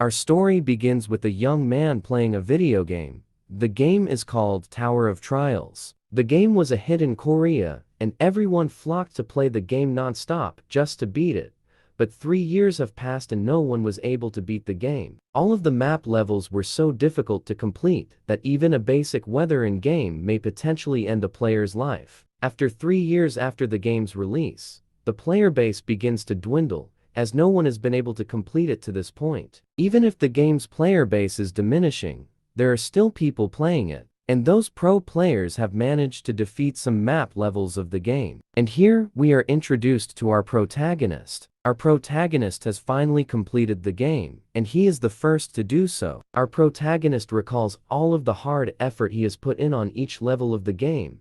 Our story begins with a young man playing a video game. The game is called Tower of Trials. The game was a hit in Korea, and everyone flocked to play the game non-stop just to beat it. But 3 years have passed and no one was able to beat the game. All of the map levels were so difficult to complete that even a basic weather in game may potentially end a player's life. After 3 years after the game's release, the player base begins to dwindle, as no one has been able to complete it to this point. Even if the game's player base is diminishing, there are still people playing it, and those pro players have managed to defeat some map levels of the game. And here, we are introduced to our protagonist. Our protagonist has finally completed the game, and he is the first to do so. Our protagonist recalls all of the hard effort he has put in on each level of the game,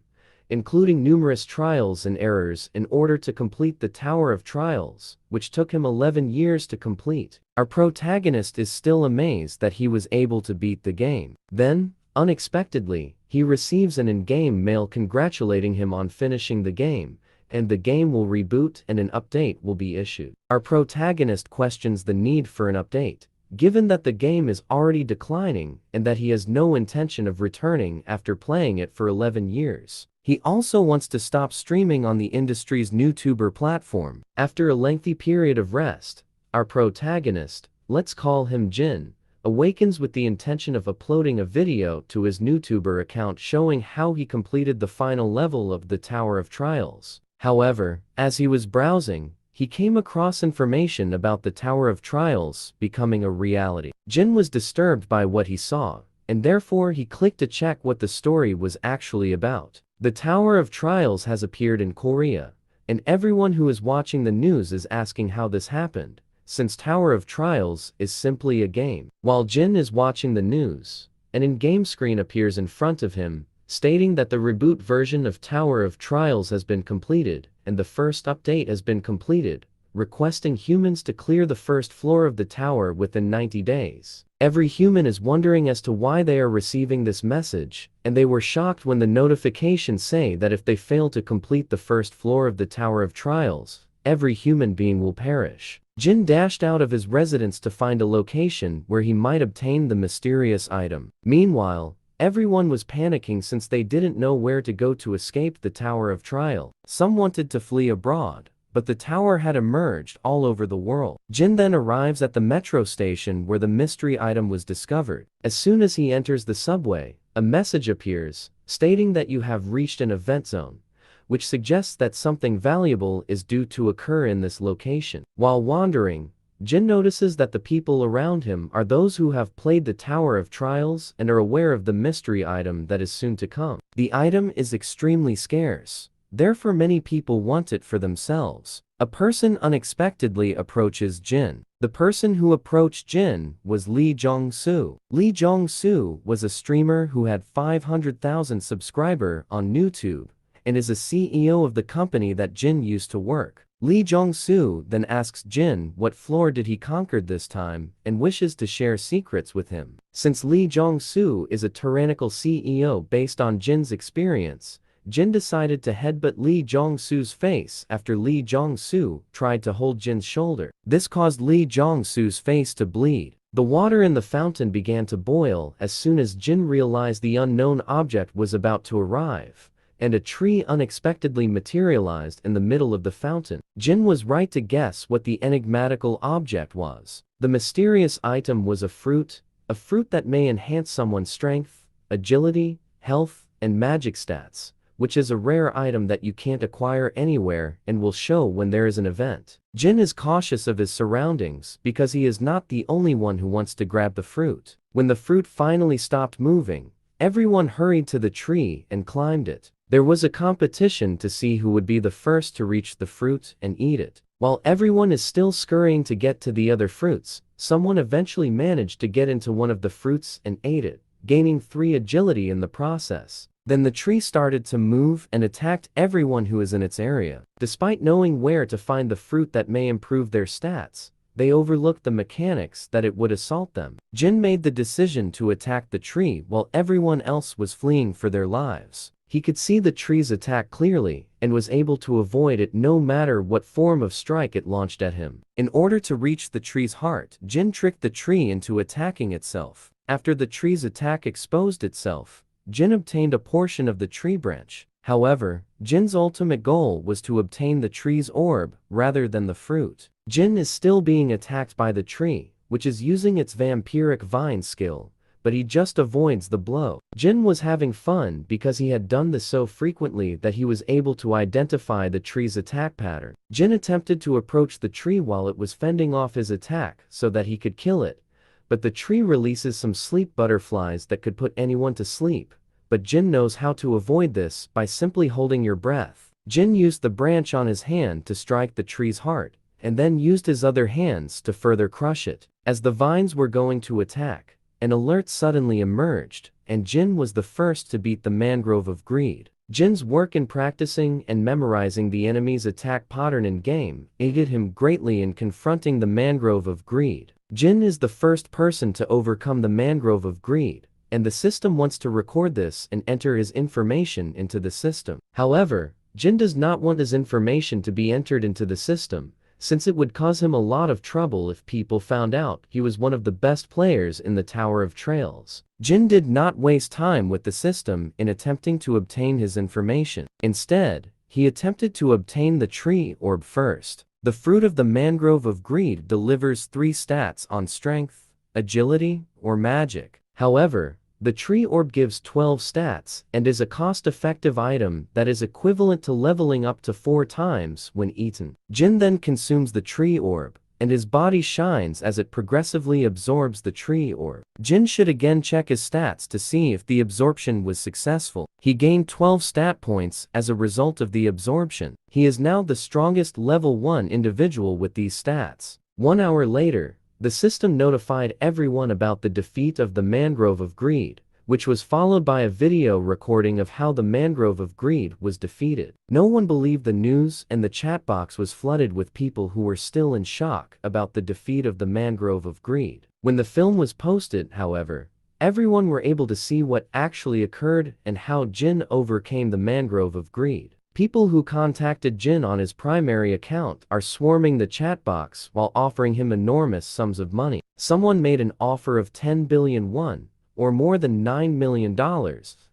including numerous trials and errors in order to complete the Tower of Trials, which took him 11 years to complete. Our protagonist is still amazed that he was able to beat the game. Then, unexpectedly, he receives an in-game mail congratulating him on finishing the game, and the game will reboot and an update will be issued. Our protagonist questions the need for an update, given that the game is already declining and that he has no intention of returning after playing it for 11 years. He also wants to stop streaming on the industry's YouTuber platform. After a lengthy period of rest, our protagonist, let's call him Jin, awakens with the intention of uploading a video to his YouTuber account showing how he completed the final level of the Tower of Trials. However, as he was browsing, he came across information about the Tower of Trials becoming a reality. Jin was disturbed by what he saw, and therefore he clicked to check what the story was actually about. The Tower of Trials has appeared in Korea, and everyone who is watching the news is asking how this happened, since Tower of Trials is simply a game. While Jin is watching the news, an in-game screen appears in front of him, stating that the reboot version of Tower of Trials has been completed, and the first update has been completed, requesting humans to clear the first floor of the tower within 90 days. Every human is wondering as to why they are receiving this message, and they were shocked when the notifications say that if they fail to complete the first floor of the Tower of Trials, every human being will perish. Jin dashed out of his residence to find a location where he might obtain the mysterious item. Meanwhile, everyone was panicking since they didn't know where to go to escape the Tower of Trial. Some wanted to flee abroad, but the tower had emerged all over the world. Jin then arrives at the metro station where the mystery item was discovered. As soon as he enters the subway, a message appears, stating that you have reached an event zone, which suggests that something valuable is due to occur in this location. While wandering, Jin notices that the people around him are those who have played the Tower of Trials and are aware of the mystery item that is soon to come. The item is extremely scarce, therefore many people want it for themselves. A person unexpectedly approaches Jin. The person who approached Jin was Lee Jong-soo. Lee Jong-soo was a streamer who had 500,000 subscribers on YouTube, and is a CEO of the company that Jin used to work. Lee Jong-soo then asks Jin what floor did he conquer this time and wishes to share secrets with him. Since Lee Jong-soo is a tyrannical CEO based on Jin's experience, Jin decided to headbutt Lee Jong-soo's face after Lee Jong-soo tried to hold Jin's shoulder. This caused Lee Jong-soo's face to bleed. The water in the fountain began to boil as soon as Jin realized the unknown object was about to arrive, and a tree unexpectedly materialized in the middle of the fountain. Jin was right to guess what the enigmatical object was. The mysterious item was a fruit that may enhance someone's strength, agility, health, and magic stats, which is a rare item that you can't acquire anywhere and will show when there is an event. Jin is cautious of his surroundings because he is not the only one who wants to grab the fruit. When the fruit finally stopped moving, everyone hurried to the tree and climbed it. There was a competition to see who would be the first to reach the fruit and eat it. While everyone is still scurrying to get to the other fruits, someone eventually managed to get into one of the fruits and ate it, gaining 3 agility in the process. Then the tree started to move and attacked everyone who is in its area. Despite knowing where to find the fruit that may improve their stats, they overlooked the mechanics that it would assault them. Jin made the decision to attack the tree while everyone else was fleeing for their lives. He could see the tree's attack clearly, and was able to avoid it no matter what form of strike it launched at him. In order to reach the tree's heart, Jin tricked the tree into attacking itself. After the tree's attack exposed itself, Jin obtained a portion of the tree branch. However, Jin's ultimate goal was to obtain the tree's orb rather than the fruit. Jin is still being attacked by the tree, which is using its vampiric vine skill, but he just avoids the blow. Jin was having fun because he had done this so frequently that he was able to identify the tree's attack pattern. Jin attempted to approach the tree while it was fending off his attack so that he could kill it, but the tree releases some sleep butterflies that could put anyone to sleep. But Jin knows how to avoid this by simply holding your breath. Jin used the branch on his hand to strike the tree's heart, and then used his other hands to further crush it. As the vines were going to attack, an alert suddenly emerged, and Jin was the first to beat the Mangrove of Greed. Jin's work in practicing and memorizing the enemy's attack pattern in game aided him greatly in confronting the Mangrove of Greed. Jin is the first person to overcome the Mangrove of Greed, and the system wants to record this and enter his information into the system. However, Jin does not want his information to be entered into the system, since it would cause him a lot of trouble if people found out he was one of the best players in the Tower of Trails. Jin did not waste time with the system in attempting to obtain his information. Instead, he attempted to obtain the tree orb first. The fruit of the Mangrove of Greed delivers 3 stats on strength, agility, or magic. However, the tree orb gives 12 stats and is a cost-effective item that is equivalent to leveling up to 4 times when eaten. Jin then consumes the tree orb, and his body shines as it progressively absorbs the tree orb. Jin should again check his stats to see if the absorption was successful. He gained 12 stat points as a result of the absorption. He is now the strongest level 1 individual with these stats. 1 hour later, the system notified everyone about the defeat of the Mangrove of Greed, which was followed by a video recording of how the Mangrove of Greed was defeated. No one believed the news, and the chat box was flooded with people who were still in shock about the defeat of the Mangrove of Greed. When the film was posted, however, everyone were able to see what actually occurred and how Jin overcame the Mangrove of Greed. People who contacted Jin on his primary account are swarming the chat box while offering him enormous sums of money. Someone made an offer of 10 billion won, or more than $9 million,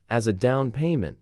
as a down payment,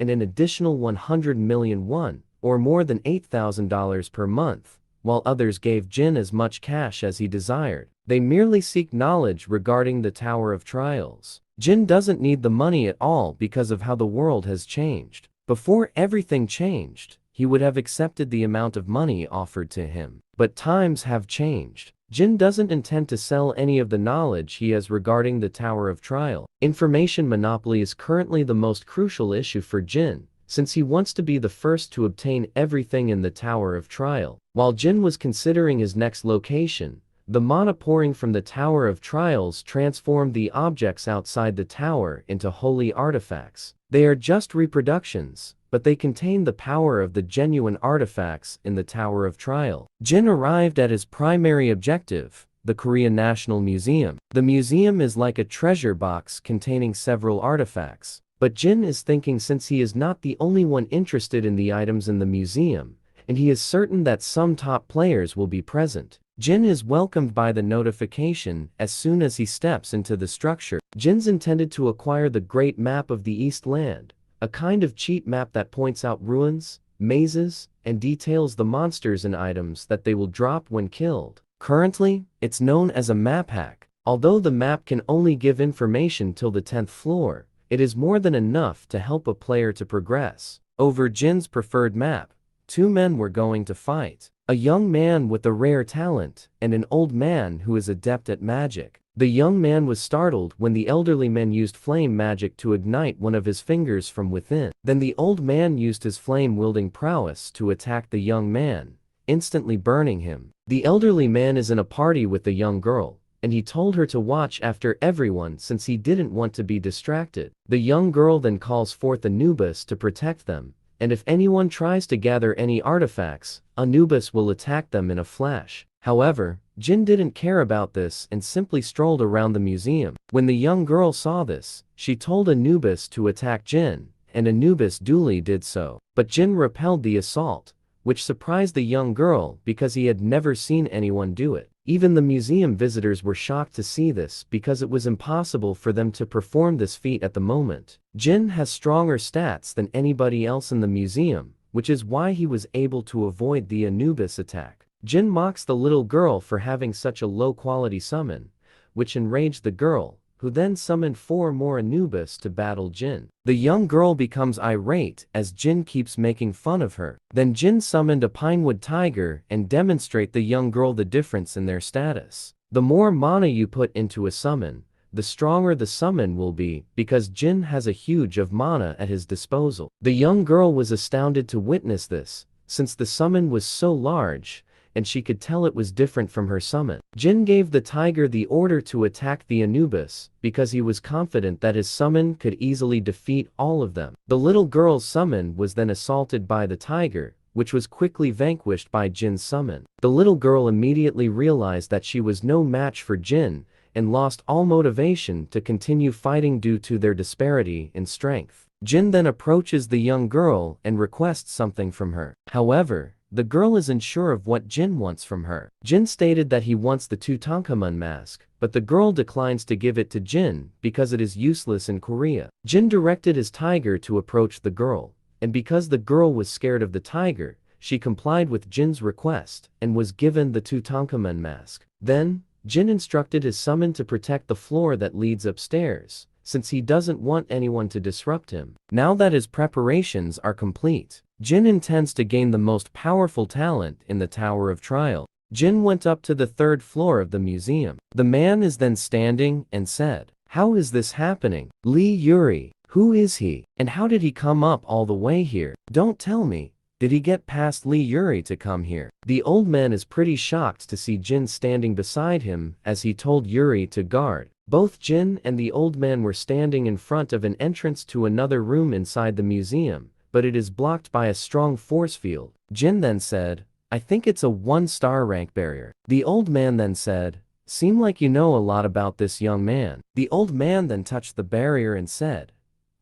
and an additional 100 million won, or more than $8,000 per month, while others gave Jin as much cash as he desired. They merely seek knowledge regarding the Tower of Trials. Jin doesn't need the money at all because of how the world has changed. Before everything changed, he would have accepted the amount of money offered to him. But times have changed. Jin doesn't intend to sell any of the knowledge he has regarding the Tower of Trial. Information monopoly is currently the most crucial issue for Jin, since he wants to be the first to obtain everything in the Tower of Trial. While Jin was considering his next location, the mana pouring from the Tower of Trials transformed the objects outside the tower into holy artifacts. They are just reproductions, but they contain the power of the genuine artifacts in the Tower of Trial. Jin arrived at his primary objective, the Korean National Museum. The museum is like a treasure box containing several artifacts. But Jin is thinking, since he is not the only one interested in the items in the museum, and he is certain that some top players will be present. Jin is welcomed by the notification as soon as he steps into the structure. Jin's intended to acquire the Great Map of the East Land, a kind of cheat map that points out ruins, mazes, and details the monsters and items that they will drop when killed. Currently, it's known as a map hack. Although the map can only give information till the 10th floor, it is more than enough to help a player to progress. Over Jin's preferred map, 2 men were going to fight. A young man with a rare talent, and an old man who is adept at magic. The young man was startled when the elderly man used flame magic to ignite one of his fingers from within. Then the old man used his flame-wielding prowess to attack the young man, instantly burning him. The elderly man is in a party with the young girl, and he told her to watch after everyone since he didn't want to be distracted. The young girl then calls forth Anubis to protect them, and if anyone tries to gather any artifacts, Anubis will attack them in a flash. However, Jin didn't care about this and simply strolled around the museum. When the young girl saw this, she told Anubis to attack Jin, and Anubis duly did so. But Jin repelled the assault, which surprised the young girl because he had never seen anyone do it. Even the museum visitors were shocked to see this because it was impossible for them to perform this feat at the moment. Jin has stronger stats than anybody else in the museum, which is why he was able to avoid the Anubis attack. Jin mocks the little girl for having such a low-quality summon, which enraged the girl, who then summoned 4 more Anubis to battle Jin. The young girl becomes irate as Jin keeps making fun of her. Then Jin summoned a pinewood tiger and demonstrate the young girl the difference in their status. The more mana you put into a summon, the stronger the summon will be because Jin has a huge of mana at his disposal. The young girl was astounded to witness this, since the summon was so large, and she could tell it was different from her summon. Jin gave the tiger the order to attack the Anubis, because he was confident that his summon could easily defeat all of them. The little girl's summon was then assaulted by the tiger, which was quickly vanquished by Jin's summon. The little girl immediately realized that she was no match for Jin, and lost all motivation to continue fighting due to their disparity in strength. Jin then approaches the young girl and requests something from her. However, the girl isn't sure of what Jin wants from her. Jin stated that he wants the Tutankhamun mask, but the girl declines to give it to Jin because it is useless in Korea. Jin directed his tiger to approach the girl, and because the girl was scared of the tiger, she complied with Jin's request and was given the Tutankhamun mask. Then, Jin instructed his summon to protect the floor that leads upstairs, since he doesn't want anyone to disrupt him. Now that his preparations are complete, Jin intends to gain the most powerful talent in the Tower of Trial. Jin went up to the 3rd floor of the museum. The man is then standing and said, "How is this happening? Lee Yuri, who is he? And how did he come up all the way here? Don't tell me. Did he get past Lee Yuri to come here?" The old man is pretty shocked to see Jin standing beside him as he told Yuri to guard. Both Jin and the old man were standing in front of an entrance to another room inside the museum, but it is blocked by a strong force field. Jin then said, "I think it's a 1-star rank barrier." The old man then said, "Seem like you know a lot about this young man." The old man then touched the barrier and said,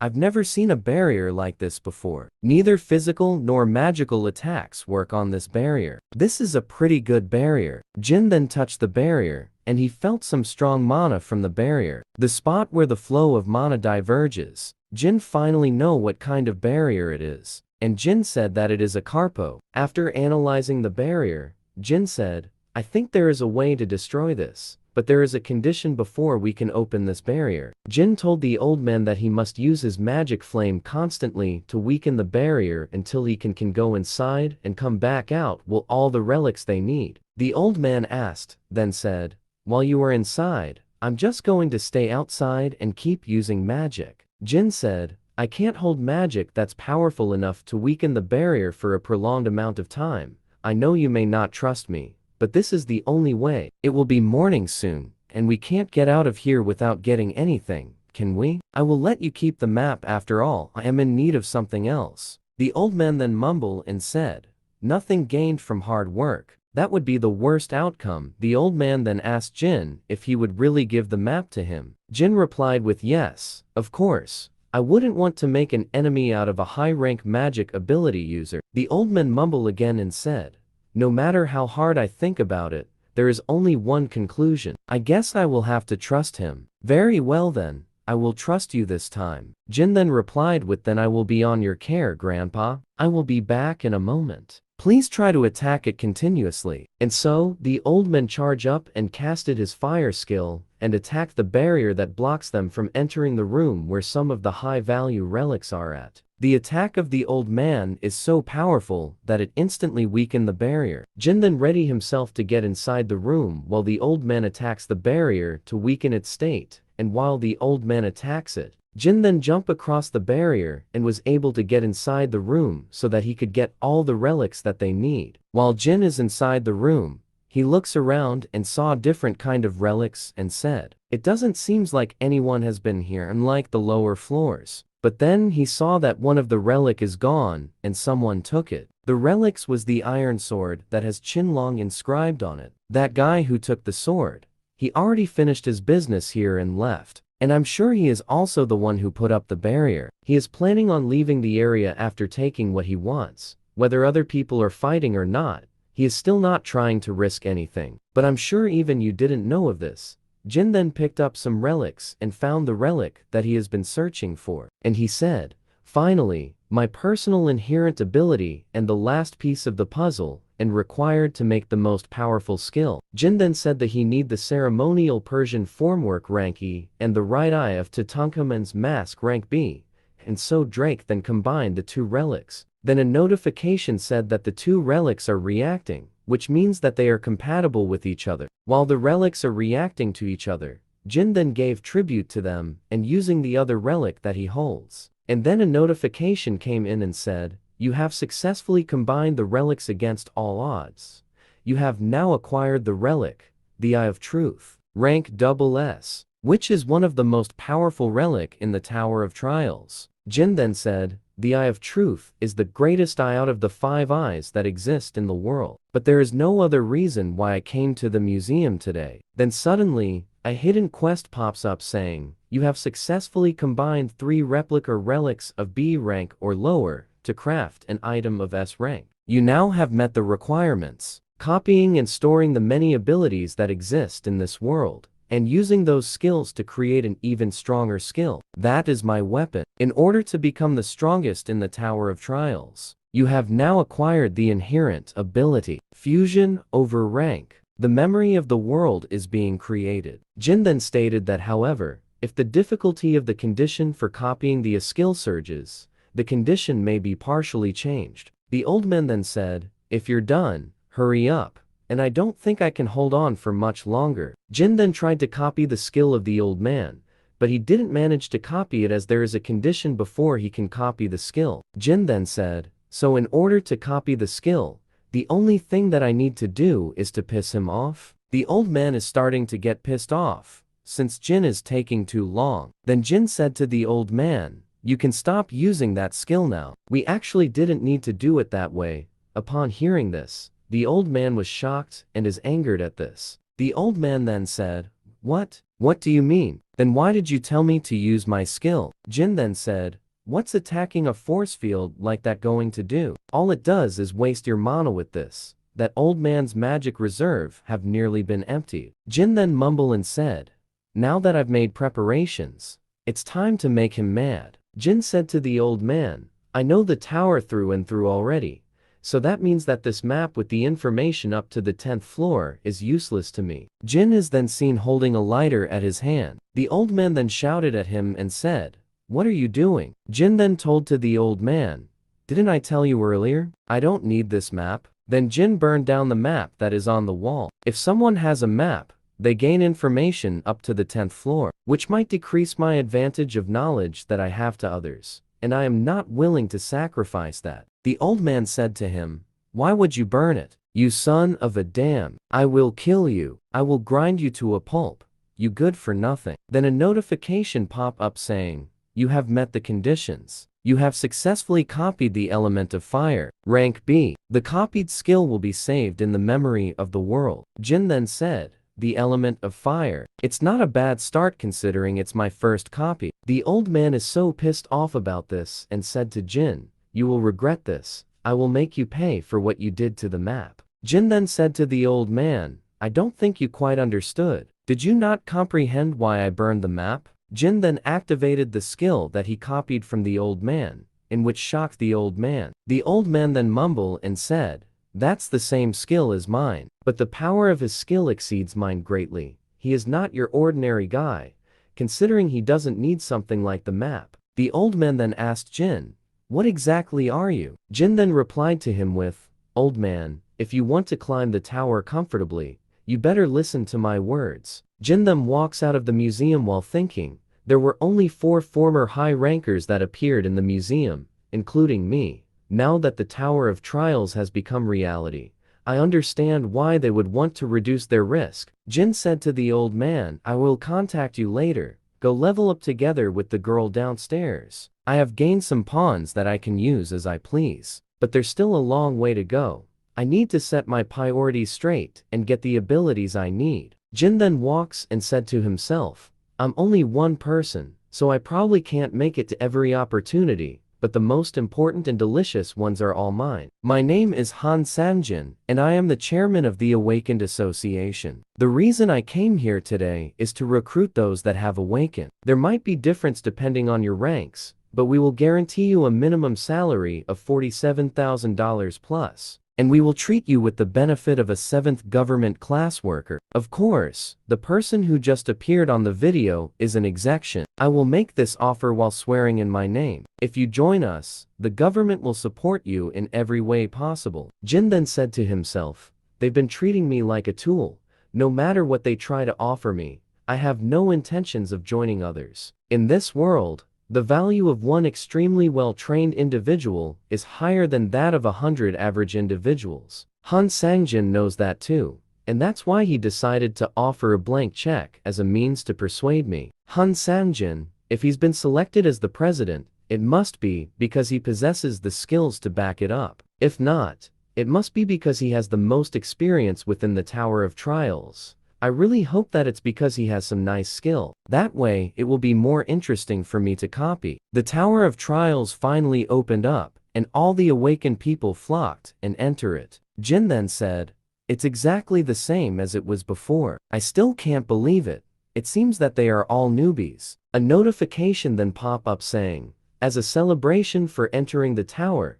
"I've never seen a barrier like this before. Neither physical nor magical attacks work on this barrier. This is a pretty good barrier." Jin then touched the barrier, and he felt some strong mana from the barrier. The spot where the flow of mana diverges. Jin finally know what kind of barrier it is, and Jin said that it is a Carpo. After analyzing the barrier, Jin said, "I think there is a way to destroy this. But there is a condition before we can open this barrier." Jin told the old man that he must use his magic flame constantly to weaken the barrier until he can go inside and come back out with all the relics they need. The old man asked, then said, "While you are inside, I'm just going to stay outside and keep using magic." Jin said, "I can't hold magic that's powerful enough to weaken the barrier for a prolonged amount of time. I know you may not trust me, but this is the only way. It will be morning soon, and we can't get out of here without getting anything, can we? I will let you keep the map after all. I am in need of something else." The old man then mumbled and said, "Nothing gained from hard work. That would be the worst outcome." The old man then asked Jin if he would really give the map to him. Jin replied with yes, of course. I wouldn't want to make an enemy out of a high-rank magic ability user. The old man mumbled again and said, "No matter how hard I think about it, there is only one conclusion. I guess I will have to trust him." "Very well then, I will trust you this time." Jin then replied with, "Then I will be on your care, Grandpa. I will be back in a moment. Please try to attack it continuously." And so, the old man charged up and casted his fire skill, and attacked the barrier that blocks them from entering the room where some of the high-value relics are at. The attack of the old man is so powerful that it instantly weakened the barrier. Jin then ready himself to get inside the room while the old man attacks the barrier to weaken its state, and while the old man attacks it, Jin then jumped across the barrier and was able to get inside the room so that he could get all the relics that they need. While Jin is inside the room, he looks around and saw different kind of relics and said, "It doesn't seems like anyone has been here unlike the lower floors." But then he saw that one of the relic is gone and someone took it. The relics was the iron sword that has Qinlong inscribed on it. That guy who took the sword, he already finished his business here and left. And I'm sure he is also the one who put up the barrier. He is planning on leaving the area after taking what he wants. Whether other people are fighting or not, he is still not trying to risk anything. But I'm sure even you didn't know of this. Jin then picked up some relics and found the relic that he has been searching for. And he said, "Finally, my personal inherent ability and the last piece of the puzzle, and required to make the most powerful skill." Jin then said that he need the ceremonial Persian formwork rank E and the right eye of Tutankhamun's mask rank B. And so Drake then combined the two relics. Then a notification said that the two relics are reacting, which means that they are compatible with each other. While the relics are reacting to each other, Jin then gave tribute to them and using the other relic that he holds. And then a notification came in and said, "You have successfully combined the relics against all odds. You have now acquired the relic, the Eye of Truth, rank SS, which is one of the most powerful relic in the Tower of Trials." Jin then said, "The Eye of Truth is the greatest eye out of the 5 eyes that exist in the world. But there is no other reason why I came to the museum today." Then suddenly, a hidden quest pops up saying, "You have successfully combined 3 replica relics of B rank or lower to craft an item of S rank. You now have met the requirements, copying and storing the many abilities that exist in this world, and using those skills to create an even stronger skill. That is my weapon. In order to become the strongest in the Tower of Trials, you have now acquired the inherent ability, fusion over rank. The memory of the world is being created." Jin then stated that however, if the difficulty of the condition for copying the skill surges, the condition may be partially changed. The old man then said, "If you're done, hurry up, and I don't think I can hold on for much longer." Jin then tried to copy the skill of the old man, but he didn't manage to copy it as there is a condition before he can copy the skill. Jin then said, "So in order to copy the skill, the only thing that I need to do is to piss him off?" The old man is starting to get pissed off, since Jin is taking too long. Then Jin said to the old man, "You can stop using that skill now. We actually didn't need to do it that way." Upon hearing this, the old man was shocked and is angered at this. The old man then said, What do you mean? Then why did you tell me to use my skill?" Jin then said, "What's attacking a force field like that going to do? All it does is waste your mana with this." That old man's magic reserve have nearly been emptied. Jin then mumbled and said, "Now that I've made preparations, it's time to make him mad." Jin said to the old man, "I know the tower through and through already, so that means that this map with the information up to the 10th floor is useless to me." Jin is then seen holding a lighter at his hand. The old man then shouted at him and said, "What are you doing?" Jin then told to the old man, "Didn't I tell you earlier? I don't need this map." Then Jin burned down the map that is on the wall. If someone has a map, they gain information up to the 10th floor, which might decrease my advantage of knowledge that I have to others, and I am not willing to sacrifice that. The old man said to him, "Why would you burn it? You son of a damn, I will kill you. I will grind you to a pulp, you good for nothing." Then a notification pop up saying, "You have met the conditions. You have successfully copied the element of fire, rank B. The copied skill will be saved in the memory of the world." Jin then said, "The element of fire. It's not a bad start considering it's my first copy." The old man is so pissed off about this and said to Jin, "You will regret this. I will make you pay for what you did to the map." Jin then said to the old man, "I don't think you quite understood. Did you not comprehend why I burned the map?" Jin then activated the skill that he copied from the old man, in which shocked the old man. The old man then mumbled and said, "That's the same skill as mine, but the power of his skill exceeds mine greatly. He is not your ordinary guy, considering he doesn't need something like the map." The old man then asked Jin, "What exactly are you?" Jin then replied to him with, "Old man, if you want to climb the tower comfortably, you better listen to my words." Jin then walks out of the museum while thinking, there were only 4 former high rankers that appeared in the museum, including me. Now that the Tower of Trials has become reality, I understand why they would want to reduce their risk. Jin said to the old man, "I will contact you later. Go level up together with the girl downstairs. I have gained some pawns that I can use as I please, but there's still a long way to go. I need to set my priorities straight and get the abilities I need." Jin then walks and said to himself, I'm only one person, so I probably can't make it to every opportunity, but the most important and delicious ones are all mine. My name is Han Sanjin, and I am the chairman of the Awakened Association. The reason I came here today is to recruit those that have awakened. There might be difference depending on your ranks, but we will guarantee you a minimum salary of $47,000 plus. And we will treat you with the benefit of a 7th government class worker. Of course, the person who just appeared on the video is an execution. I will make this offer while swearing in my name. If you join us, the government will support you in every way possible. Jin then said to himself, they've been treating me like a tool. No matter what they try to offer me, I have no intentions of joining others. In this world, the value of one extremely well-trained individual is higher than that of 100 average individuals. Han Sangjin knows that too, and that's why he decided to offer a blank check as a means to persuade me. Han Sangjin, if he's been selected as the president, it must be because he possesses the skills to back it up. If not, it must be because he has the most experience within the Tower of Trials. I really hope that it's because he has some nice skill. That way, it will be more interesting for me to copy. The Tower of Trials finally opened up, and all the awakened people flocked and enter it. Jin then said, it's exactly the same as it was before. I still can't believe it. It seems that they are all newbies. A notification then pop up saying, as a celebration for entering the tower,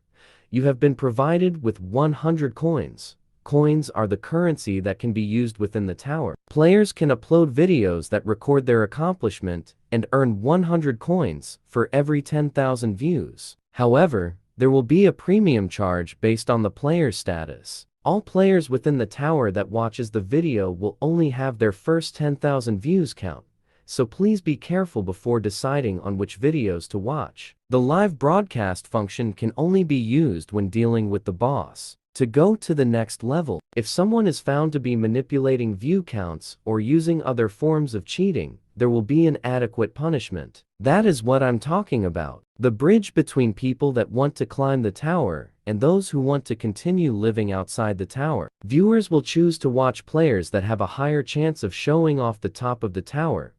you have been provided with 100 coins. Coins are the currency that can be used within the tower. Players can upload videos that record their accomplishment and earn 100 coins for every 10,000 views. However, there will be a premium charge based on the player's status. All players within the tower that watches the video will only have their first 10,000 views count, so please be careful before deciding on which videos to watch. The live broadcast function can only be used when dealing with the boss. To go to the next level, if someone is found to be manipulating view counts or using other forms of cheating, there will be an adequate punishment. That is what I'm talking about. The bridge between people that want to climb the tower and those who want to continue living outside the tower. Viewers will choose to watch players that have a higher chance of showing off the top of the tower,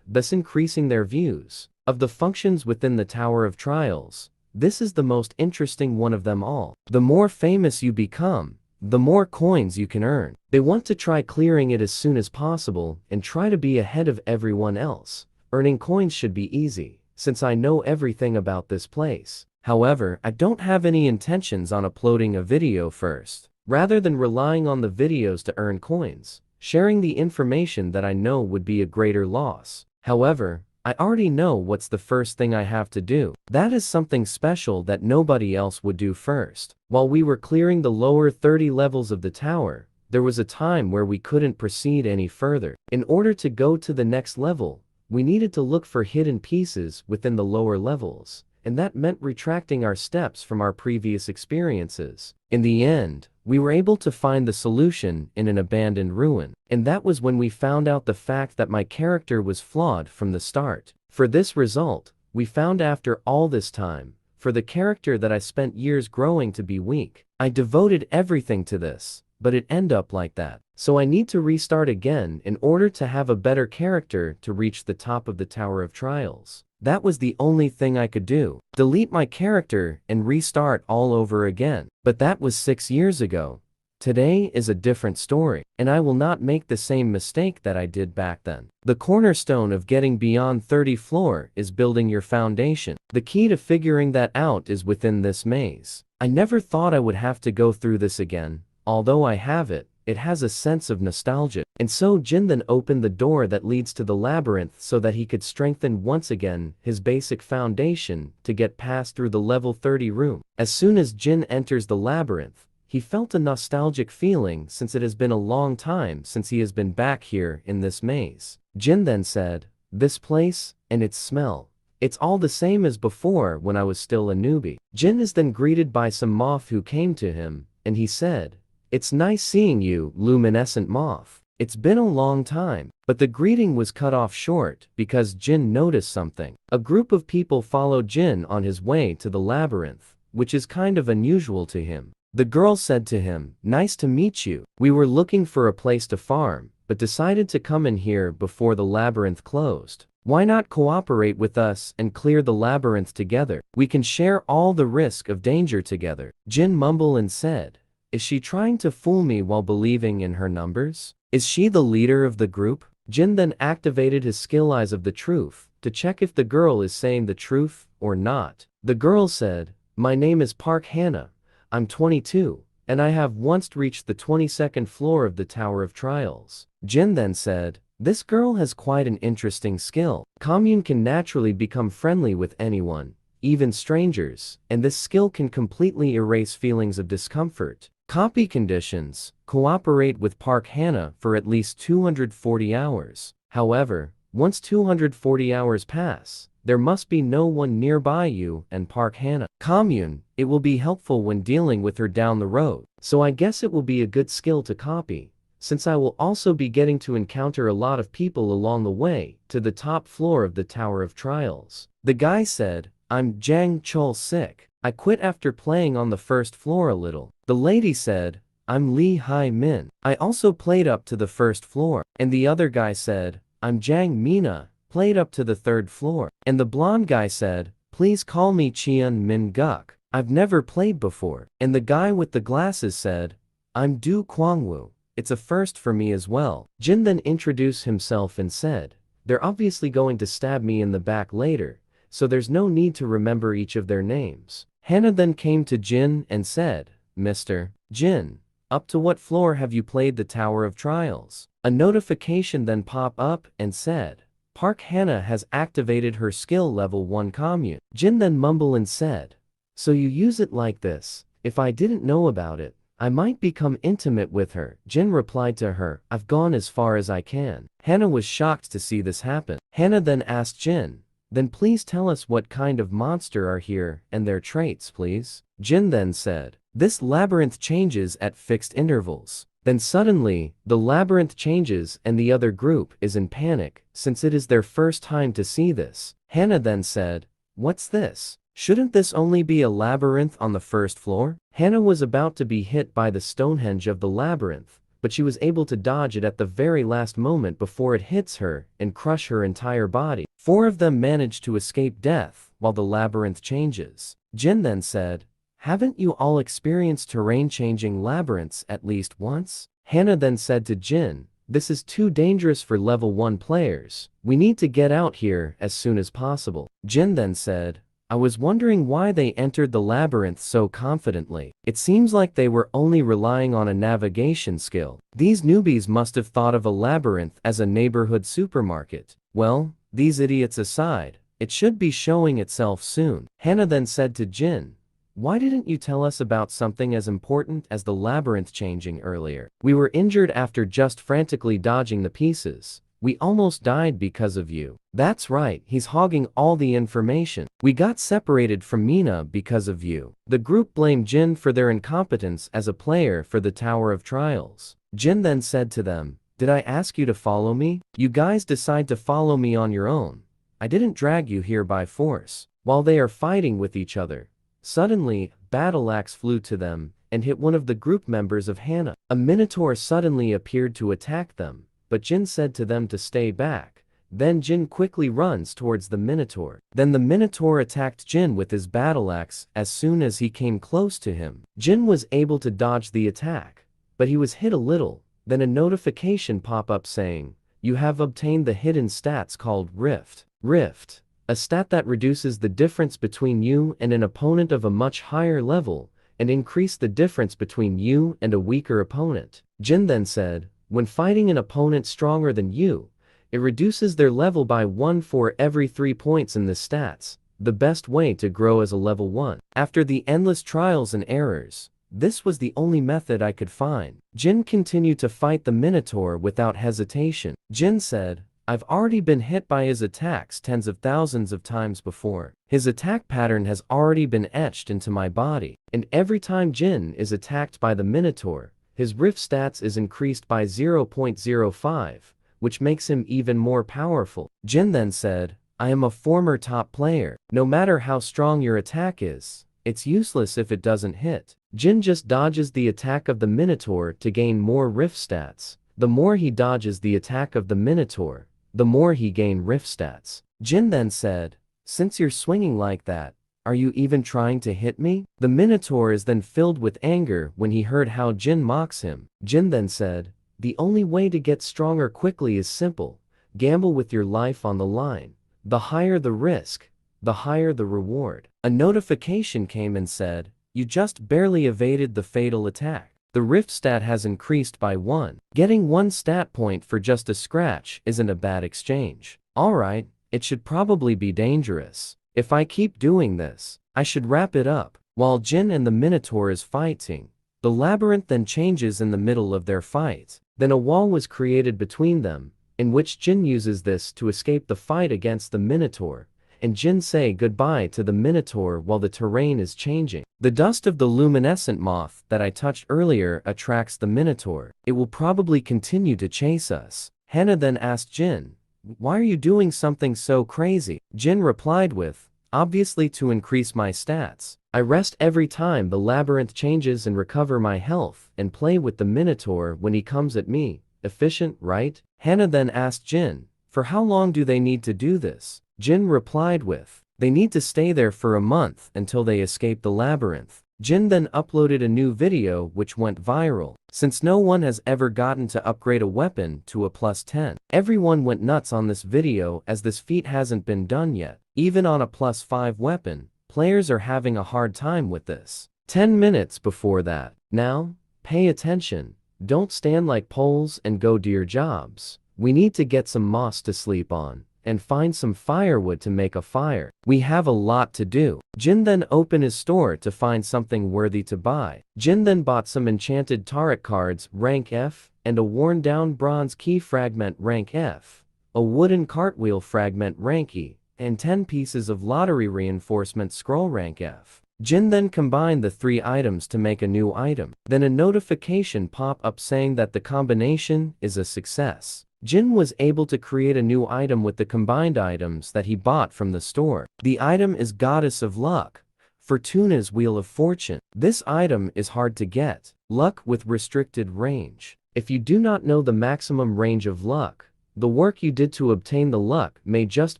thus increasing their views. Of the functions within the Tower of Trials, this is the most interesting one of them all. The more famous you become, the more coins you can earn. They want to try clearing it as soon as possible and try to be ahead of everyone else. Earning coins should be easy, since I know everything about this place. However, I don't have any intentions on uploading a video first. Rather than relying on the videos to earn coins, sharing the information that I know would be a greater loss. However, I already know what's the first thing I have to do. That is something special that nobody else would do first. While we were clearing the lower 30 levels of the tower, there was a time where we couldn't proceed any further. In order to go to the next level, we needed to look for hidden pieces within the lower levels, and that meant retracting our steps from our previous experiences. In the end, we were able to find the solution in an abandoned ruin, and that was when we found out the fact that my character was flawed from the start. For this result, we found after all this time, for the character that I spent years growing to be weak. I devoted everything to this, but it ended up like that. So I need to restart again in order to have a better character to reach the top of the Tower of Trials. That was the only thing I could do. Delete my character and restart all over again. But that was 6 years ago. Today is a different story, and I will not make the same mistake that I did back then. The cornerstone of getting beyond 30 floor is building your foundation. The key to figuring that out is within this maze. I never thought I would have to go through this again. Although I have it, it has a sense of nostalgia. And so Jin then opened the door that leads to the labyrinth so that he could strengthen once again his basic foundation to get past through the level 30 room. As soon as Jin enters the labyrinth, he felt a nostalgic feeling since it has been a long time since he has been back here in this maze. Jin then said, this place, and its smell, it's all the same as before when I was still a newbie. Jin is then greeted by some moth who came to him, and he said, it's nice seeing you, luminescent moth. It's been a long time. But the greeting was cut off short because Jin noticed something. A group of people followed Jin on his way to the labyrinth, which is kind of unusual to him. The girl said to him, nice to meet you. We were looking for a place to farm, but decided to come in here before the labyrinth closed. Why not cooperate with us and clear the labyrinth together? We can share all the risk of danger together. Jin mumbled and said, is she trying to fool me while believing in her numbers? Is she the leader of the group? Jin then activated his skill Eyes of the Truth to check if the girl is saying the truth or not. The girl said, my name is Park Hannah. I'm 22, and I have once reached the 22nd floor of the Tower of Trials. Jin then said, this girl has quite an interesting skill. Commune can naturally become friendly with anyone, even strangers, and this skill can completely erase feelings of discomfort. Copy conditions: cooperate with Park Hannah for at least 240 hours. However, once 240 hours pass, there must be no one nearby you and Park Hannah. Commune: it will be helpful when dealing with her down the road, so I guess it will be a good skill to copy, since I will also be getting to encounter a lot of people along the way to the top floor of the Tower of Trials. The guy said, I'm Jang Chul-sik. I quit after playing on the first floor a little. The lady said, I'm Lee Hai-min. I also played up to the first floor. And the other guy said, I'm Jang Mina, played up to the third floor. And the blonde guy said, please call me Cheon Min Guk. I've never played before. And the guy with the glasses said, I'm Du Kwangwoo. It's a first for me as well. Jin then introduced himself and said, they're obviously going to stab me in the back later, so there's no need to remember each of their names. Hannah then came to Jin and said, Mr. Jin, up to what floor have you played the Tower of Trials? A notification then popped up and said, Park Hannah has activated her skill level 1 commune. Jin then mumbled and said, so you use it like this. If I didn't know about it, I might become intimate with her. Jin replied to her, I've gone as far as I can. Hannah was shocked to see this happen. Hannah then asked Jin, then please tell us what kind of monster are here and their traits, please. Jin then said, this labyrinth changes at fixed intervals. Then suddenly, the labyrinth changes and the other group is in panic, since it is their first time to see this. Hannah then said, what's this? Shouldn't this only be a labyrinth on the first floor? Hannah was about to be hit by the Stonehenge of the labyrinth, but she was able to dodge it at the very last moment before it hits her and crush her entire body. 4 of them managed to escape death while the labyrinth changes. Jin then said, haven't you all experienced terrain-changing labyrinths at least once? Hannah then said to Jin, this is too dangerous for level 1 players. We need to get out here as soon as possible. Jin then said, I was wondering why they entered the labyrinth so confidently. It seems like they were only relying on a navigation skill. These newbies must have thought of a labyrinth as a neighborhood supermarket. Well, these idiots aside, it should be showing itself soon. Hannah then said to Jin, why didn't you tell us about something as important as the labyrinth changing earlier? We were injured after just frantically dodging the pieces. We almost died because of you. That's right, he's hogging all the information. We got separated from Mina because of you. The group blamed Jin for their incompetence as a player for the Tower of Trials. Jin then said to them, did I ask you to follow me? You guys decide to follow me on your own. I didn't drag you here by force. While they are fighting with each other, suddenly, battle axe flew to them and hit one of the group members of Hannah. A minotaur suddenly appeared to attack them, but Jin said to them to stay back. Then Jin quickly runs towards the Minotaur. Then the Minotaur attacked Jin with his battle axe as soon as he came close to him. Jin was able to dodge the attack, but he was hit a little. Then a notification pop up saying, you have obtained the hidden stats called Rift. Rift, a stat that reduces the difference between you and an opponent of a much higher level, and increase the difference between you and a weaker opponent. Jin then said, when fighting an opponent stronger than you, it reduces their level by 1 for every 3 points in the stats, the best way to grow as a level 1. After the endless trials and errors, this was the only method I could find. Jin continued to fight the Minotaur without hesitation. Jin said, I've already been hit by his attacks tens of thousands of times before. His attack pattern has already been etched into my body, and every time Jin is attacked by the Minotaur, his rift stats is increased by 0.05, which makes him even more powerful. Jin then said, I am a former top player. No matter how strong your attack is, it's useless if it doesn't hit. Jin just dodges the attack of the Minotaur to gain more rift stats. the more he dodges the attack of the Minotaur, the more he gains rift stats. Jin then said, "Since you're swinging like that, are you even trying to hit me?" The Minotaur is then filled with anger when he heard how Jin mocks him. Jin then said, "The only way to get stronger quickly is simple. Gamble with your life on the line. The higher the risk, the higher the reward." A notification came and said, "You just barely evaded the fatal attack. The rift stat has increased by 1. Getting 1 stat point for just a scratch isn't a bad exchange. Alright, it should probably be dangerous. If I keep doing this, I should wrap it up." While Jin and the Minotaur is fighting, the labyrinth then changes in the middle of their fight. Then a wall was created between them, in which Jin uses this to escape the fight against the Minotaur, and Jin say goodbye to the Minotaur while the terrain is changing. The dust of the luminescent moth that I touched earlier attracts the Minotaur. It will probably continue to chase us. Hannah then asked Jin, "Why are you doing something so crazy?" Jin replied with, "Obviously to increase my stats. I rest every time the labyrinth changes and recover my health and play with the Minotaur when he comes at me. Efficient, right?" Hannah then asked Jin, "For how long do they need to do this?" Jin replied with, "They need to stay there for a month until they escape the labyrinth." Jin then uploaded a new video which went viral, since no one has ever gotten to upgrade a weapon to a +10. Everyone went nuts on this video as this feat hasn't been done yet. Even on a +5 weapon, players are having a hard time with this. 10 minutes before that. Now, pay attention, don't stand like poles and go do your jobs. We need to get some moss to sleep on, and find some firewood to make a fire. We have a lot to do. Jin then opened his store to find something worthy to buy. Jin then bought some enchanted tarot cards rank F, and a worn down bronze key fragment rank F, a wooden cartwheel fragment rank E, and 10 pieces of lottery reinforcement scroll rank F. Jin then combined the 3 items to make a new item. Then a notification pop up saying that the combination is a success. Jin was able to create a new item with the combined items that he bought from the store. The item is Goddess of Luck, Fortuna's Wheel of Fortune. This item is hard to get. Luck with restricted range. If you do not know the maximum range of luck, the work you did to obtain the luck may just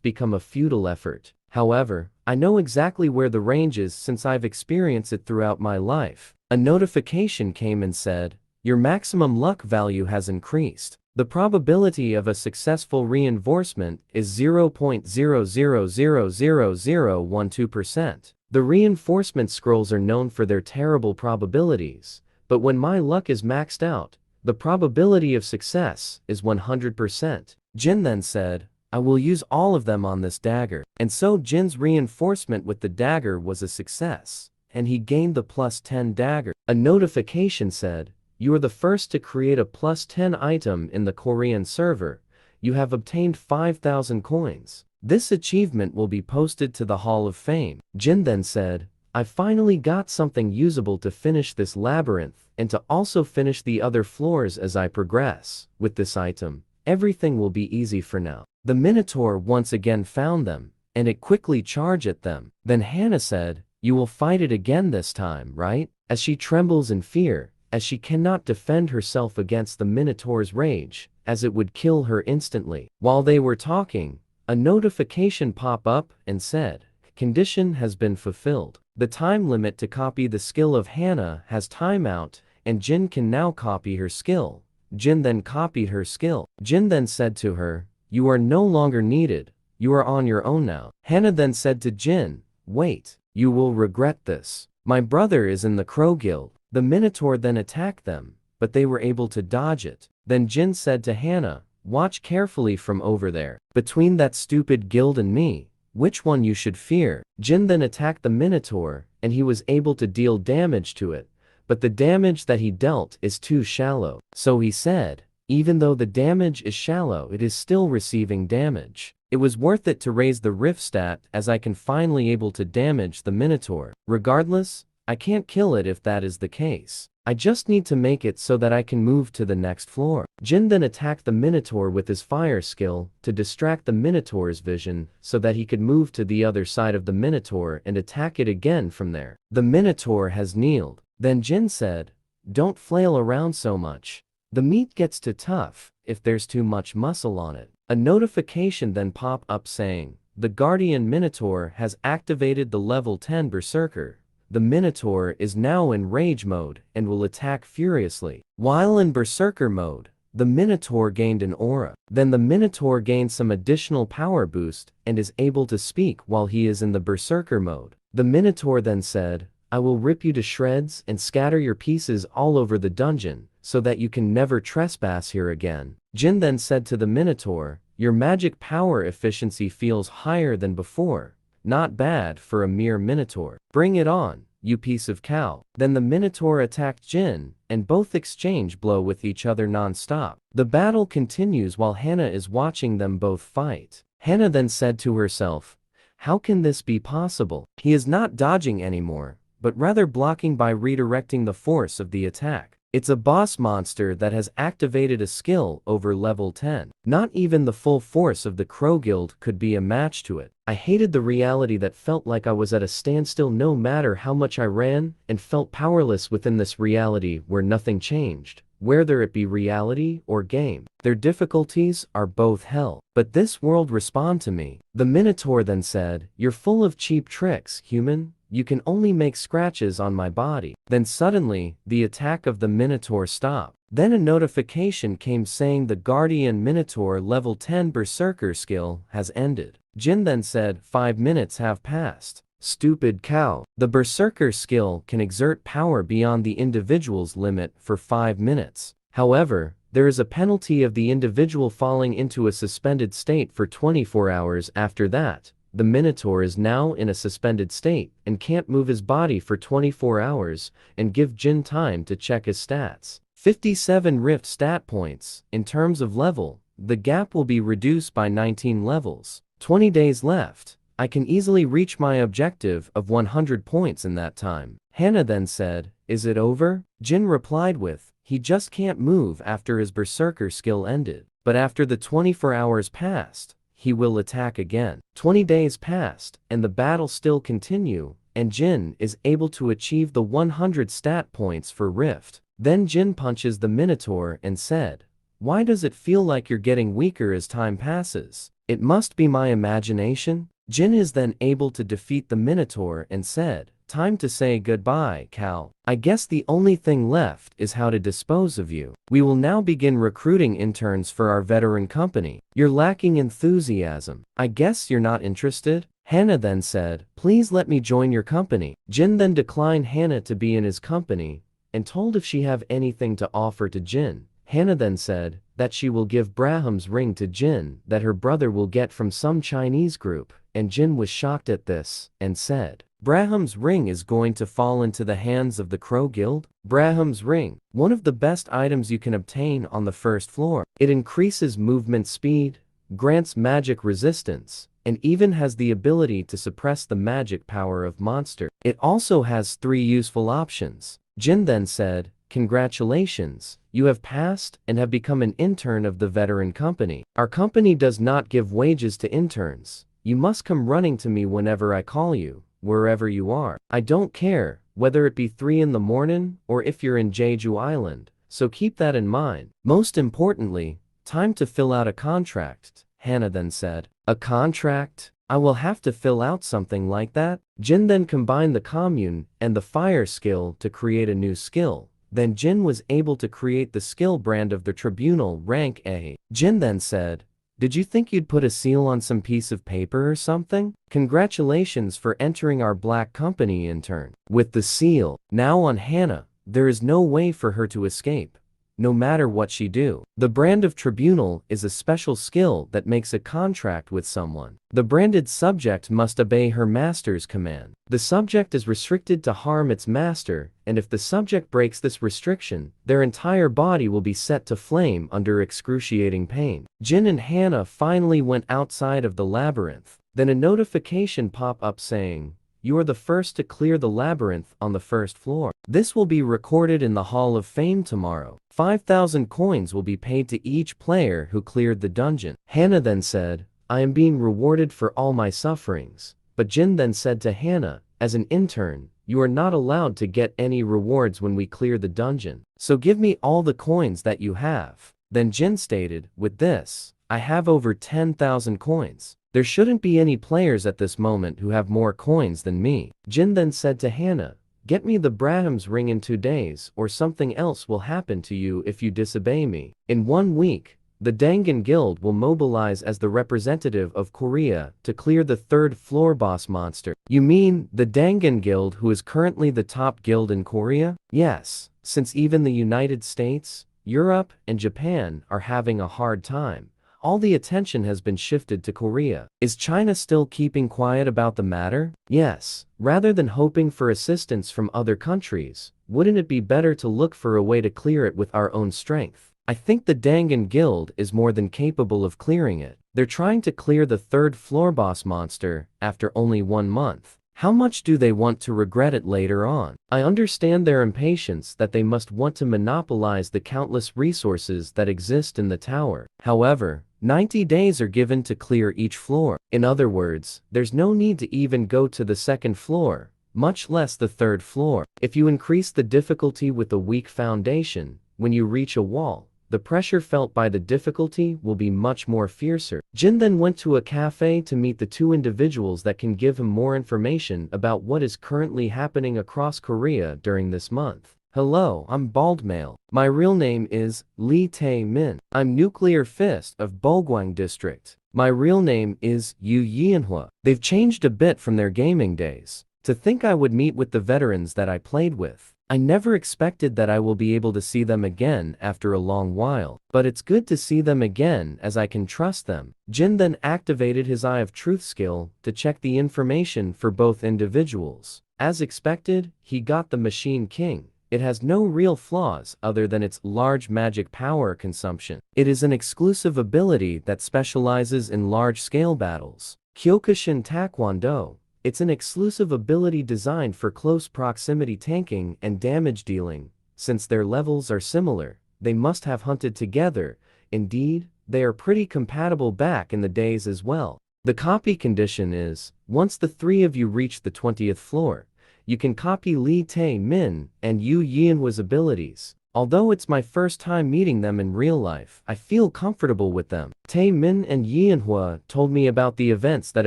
become a futile effort. However, I know exactly where the range is since I've experienced it throughout my life. A notification came and said, "Your maximum luck value has increased. The probability of a successful reinforcement is 0.000012%. The reinforcement scrolls are known for their terrible probabilities, but when my luck is maxed out, the probability of success is 100%. Jin then said, "I will use all of them on this dagger." And so Jin's reinforcement with the dagger was a success, and he gained the +10 dagger. A notification said, "You are the first to create a +10 item in the Korean server. You have obtained 5,000 coins. This achievement will be posted to the Hall of Fame." Jin then said, "I finally got something usable to finish this labyrinth and to also finish the other floors as I progress. With this item, everything will be easy for now." The Minotaur once again found them, and it quickly charged at them. Then Hannah said, "You will fight it again this time, right?" As she trembles in fear, as she cannot defend herself against the Minotaur's rage, as it would kill her instantly. While they were talking, a notification pop up and said, "Condition has been fulfilled. The time limit to copy the skill of Hannah has timeout, and Jin can now copy her skill." Jin then copied her skill. Jin then said to her, "You are no longer needed. You are on your own now." Hannah then said to Jin, "Wait, you will regret this. My brother is in the Crow Guild." The Minotaur then attacked them, but they were able to dodge it. Then Jin said to Hannah, "Watch carefully from over there. Between that stupid guild and me, which one you should fear?" Jin then attacked the Minotaur, and he was able to deal damage to it, but the damage that he dealt is too shallow. So he said, "Even though the damage is shallow, it is still receiving damage. It was worth it to raise the rift stat as I can finally able to damage the Minotaur. Regardless, I can't kill it if that is the case. I just need to make it so that I can move to the next floor." Jin then attacked the Minotaur with his fire skill to distract the Minotaur's vision so that he could move to the other side of the Minotaur and attack it again from there. The Minotaur has kneeled. Then Jin said, "Don't flail around so much. The meat gets too tough if there's too much muscle on it. A notification then pop up saying, the Guardian Minotaur has activated the level 10 Berserker. The Minotaur is now in rage mode and will attack furiously. While in Berserker mode, the Minotaur gained an aura. Then the Minotaur gained some additional power boost and is able to speak while he is in the Berserker mode. The Minotaur then said, I will rip you to shreds and scatter your pieces all over the dungeon, so that you can never trespass here again. Jin then said to the Minotaur, your magic power efficiency feels higher than before. Not bad for a mere Minotaur. Bring it on, you piece of cow. Then the Minotaur attacked Jin, and both exchange blow with each other non-stop. The battle continues while Hannah is watching them both fight. Hannah then said to herself, how can this be possible? He is not dodging anymore, but rather blocking by redirecting the force of the attack. It's a boss monster that has activated a skill over level 10. Not even the full force of the Crow Guild could be a match to it. I hated the reality that felt like I was at a standstill no matter how much I ran, and felt powerless within this reality where nothing changed, whether it be reality or game. Their difficulties are both hell. But this world respond to me. The Minotaur then said, you're full of cheap tricks, human. You can only make scratches on my body. Then suddenly, the attack of the Minotaur stopped. Then a notification came saying the Guardian Minotaur level 10 Berserker skill has ended. Jin then said, 5 minutes have passed. Stupid cow. The Berserker skill can exert power beyond the individual's limit for 5 minutes. However, there is a penalty of the individual falling into a suspended state for 24 hours after that. The Minotaur is now in a suspended state and can't move his body for 24 hours and give Jin time to check his stats. 57 Rift stat points. In terms of level, the gap will be reduced by 19 levels. 20 days left. I can easily reach my objective of 100 points in that time. Hannah then said, is it over? Jin replied with, he just can't move after his Berserker skill ended. But after the 24 hours passed, he will attack again. 20 days passed, and the battle still continue, and Jin is able to achieve the 100 stat points for Rift. Then Jin punches the Minotaur and said, why does it feel like you're getting weaker as time passes? It must be my imagination? Jin is then able to defeat the Minotaur and said, time to say goodbye, Cal. I guess the only thing left is how to dispose of you. We will now begin recruiting interns for our veteran company. You're lacking enthusiasm. I guess you're not interested? Hannah then said, please let me join your company. Jin then declined Hannah to be in his company and told if she have anything to offer to Jin. Hannah then said that she will give Braham's ring to Jin that her brother will get from some Chinese group, and Jin was shocked at this and said, Braham's ring is going to fall into the hands of the Crow Guild? Braham's ring, one of the best items you can obtain on the first floor. It increases movement speed, grants magic resistance, and even has the ability to suppress the magic power of monster. It also has 3 useful options. Jin then said, congratulations, you have passed and have become an intern of the veteran company. Our company does not give wages to interns. You must come running to me whenever I call you, wherever you are. I don't care, whether it be 3 in the morning or if you're in Jeju Island, so keep that in mind. Most importantly, time to fill out a contract, Hannah then said. A contract? I will have to fill out something like that? Jin then combined the commune and the fire skill to create a new skill. Then Jin was able to create the skill brand of the Tribunal rank A. Jin then said, did you think you'd put a seal on some piece of paper or something? Congratulations for entering our black company, intern. With the seal now on Hannah, there is no way for her to escape, no matter what she do. The brand of Tribunal is a special skill that makes a contract with someone. The branded subject must obey her master's command. The subject is restricted to harm its master, and if the subject breaks this restriction, their entire body will be set to flame under excruciating pain. Jin and Hannah finally went outside of the labyrinth. Then a notification pop up saying, you are the first to clear the labyrinth on the first floor. This will be recorded in the Hall of Fame tomorrow. 5,000 coins will be paid to each player who cleared the dungeon. Hannah then said, I am being rewarded for all my sufferings. But Jin then said to Hannah, as an intern, you are not allowed to get any rewards when we clear the dungeon. So give me all the coins that you have. Then Jin stated, with this, I have over 10,000 coins. There shouldn't be any players at this moment who have more coins than me. Jin then said to Hannah, get me the Brahms ring in 2 days or something else will happen to you if you disobey me. In 1 week, the Dangan Guild will mobilize as the representative of Korea to clear the 3rd floor boss monster. You mean the Dangan Guild, who is currently the top guild in Korea? Yes, since even the United States, Europe, and Japan are having a hard time. All the attention has been shifted to Korea. Is China still keeping quiet about the matter? Yes. Rather than hoping for assistance from other countries, wouldn't it be better to look for a way to clear it with our own strength? I think the Dangan Guild is more than capable of clearing it. They're trying to clear the 3rd floor boss monster after only 1 month. How much do they want to regret it later on? I understand their impatience that they must want to monopolize the countless resources that exist in the tower. However, 90 days are given to clear each floor. In other words, there's no need to even go to the 2nd floor, much less the 3rd floor. If you increase the difficulty with a weak foundation, when you reach a wall, the pressure felt by the difficulty will be much more fiercer. Jin then went to a cafe to meet the 2 individuals that can give him more information about what is currently happening across Korea during this month. Hello, I'm Bald Male. My real name is Lee Tae-min. I'm Nuclear Fist of Bulgwang District. My real name is Yu Yianhua. They've changed a bit from their gaming days. To think I would meet with the veterans that I played with. I never expected that I will be able to see them again after a long while, but it's good to see them again as I can trust them. Jin then activated his Eye of Truth skill to check the information for both individuals. As expected, he got the Machine King. It has no real flaws other than its large magic power consumption. It is an exclusive ability that specializes in large-scale battles. Kyokushin Taekwondo. It's an exclusive ability designed for close proximity tanking and damage dealing. Since their levels are similar, they must have hunted together. Indeed, they are pretty compatible back in the days as well. The copy condition is, once the 3 of you reach the 20th floor, you can copy Lee Tae-min and Yu Yianhua's abilities. Although it's my first time meeting them in real life, I feel comfortable with them. Tae-min and Yianhua told me about the events that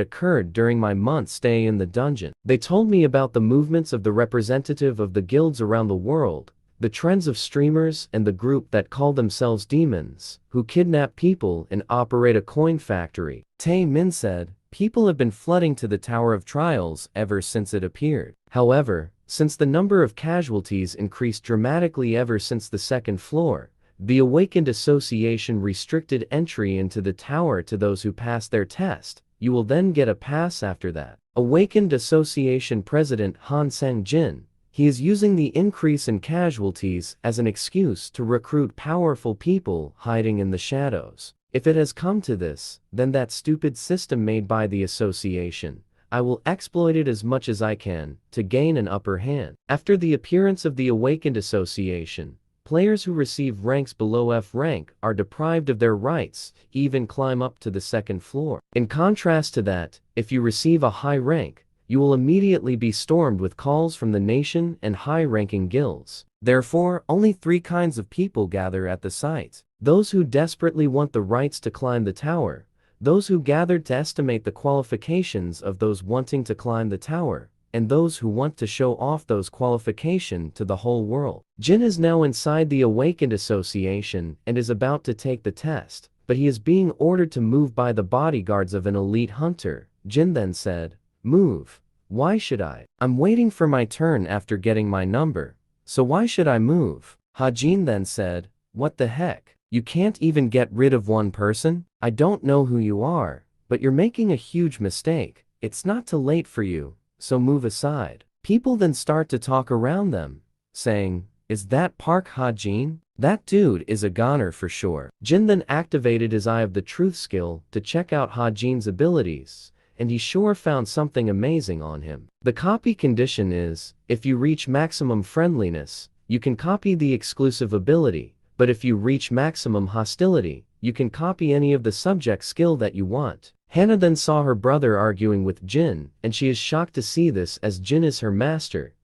occurred during my month stay in the dungeon. They told me about the movements of the representative of the guilds around the world, the trends of streamers and the group that call themselves demons, who kidnap people and operate a coin factory. Tae-min said, people have been flooding to the Tower of Trials ever since it appeared. However, since the number of casualties increased dramatically ever since the 2nd floor, the Awakened Association restricted entry into the tower to those who pass their test. You will then get a pass after that. Awakened Association President Han Sang-jin, he is using the increase in casualties as an excuse to recruit powerful people hiding in the shadows. If it has come to this, then that stupid system made by the association, I will exploit it as much as I can to gain an upper hand. After the appearance of the Awakened Association, players who receive ranks below F rank are deprived of their rights, even climb up to the 2nd floor. In contrast to that, if you receive a high rank, you will immediately be stormed with calls from the nation and high-ranking guilds. Therefore, only 3 kinds of people gather at the site. Those who desperately want the rights to climb the tower, those who gathered to estimate the qualifications of those wanting to climb the tower, and those who want to show off those qualifications to the whole world. Jin is now inside the Awakened Association and is about to take the test, but he is being ordered to move by the bodyguards of an elite hunter. Jin then said, move. Why should I? I'm waiting for my turn after getting my number, so why should I move? Hajin then said, what the heck? You can't even get rid of one person? I don't know who you are, but you're making a huge mistake. It's not too late for you, so move aside. People then start to talk around them, saying, is that Park Ha-jin? That dude is a goner for sure. Jin then activated his Eye of the Truth skill to check out Ha-jin's abilities, and he sure found something amazing on him. The copy condition is, if you reach maximum friendliness, you can copy the exclusive ability. But if you reach maximum hostility, you can copy any of the subject skill that you want. Hannah then saw her brother arguing with Jin, and she is shocked to see this as Jin is her master,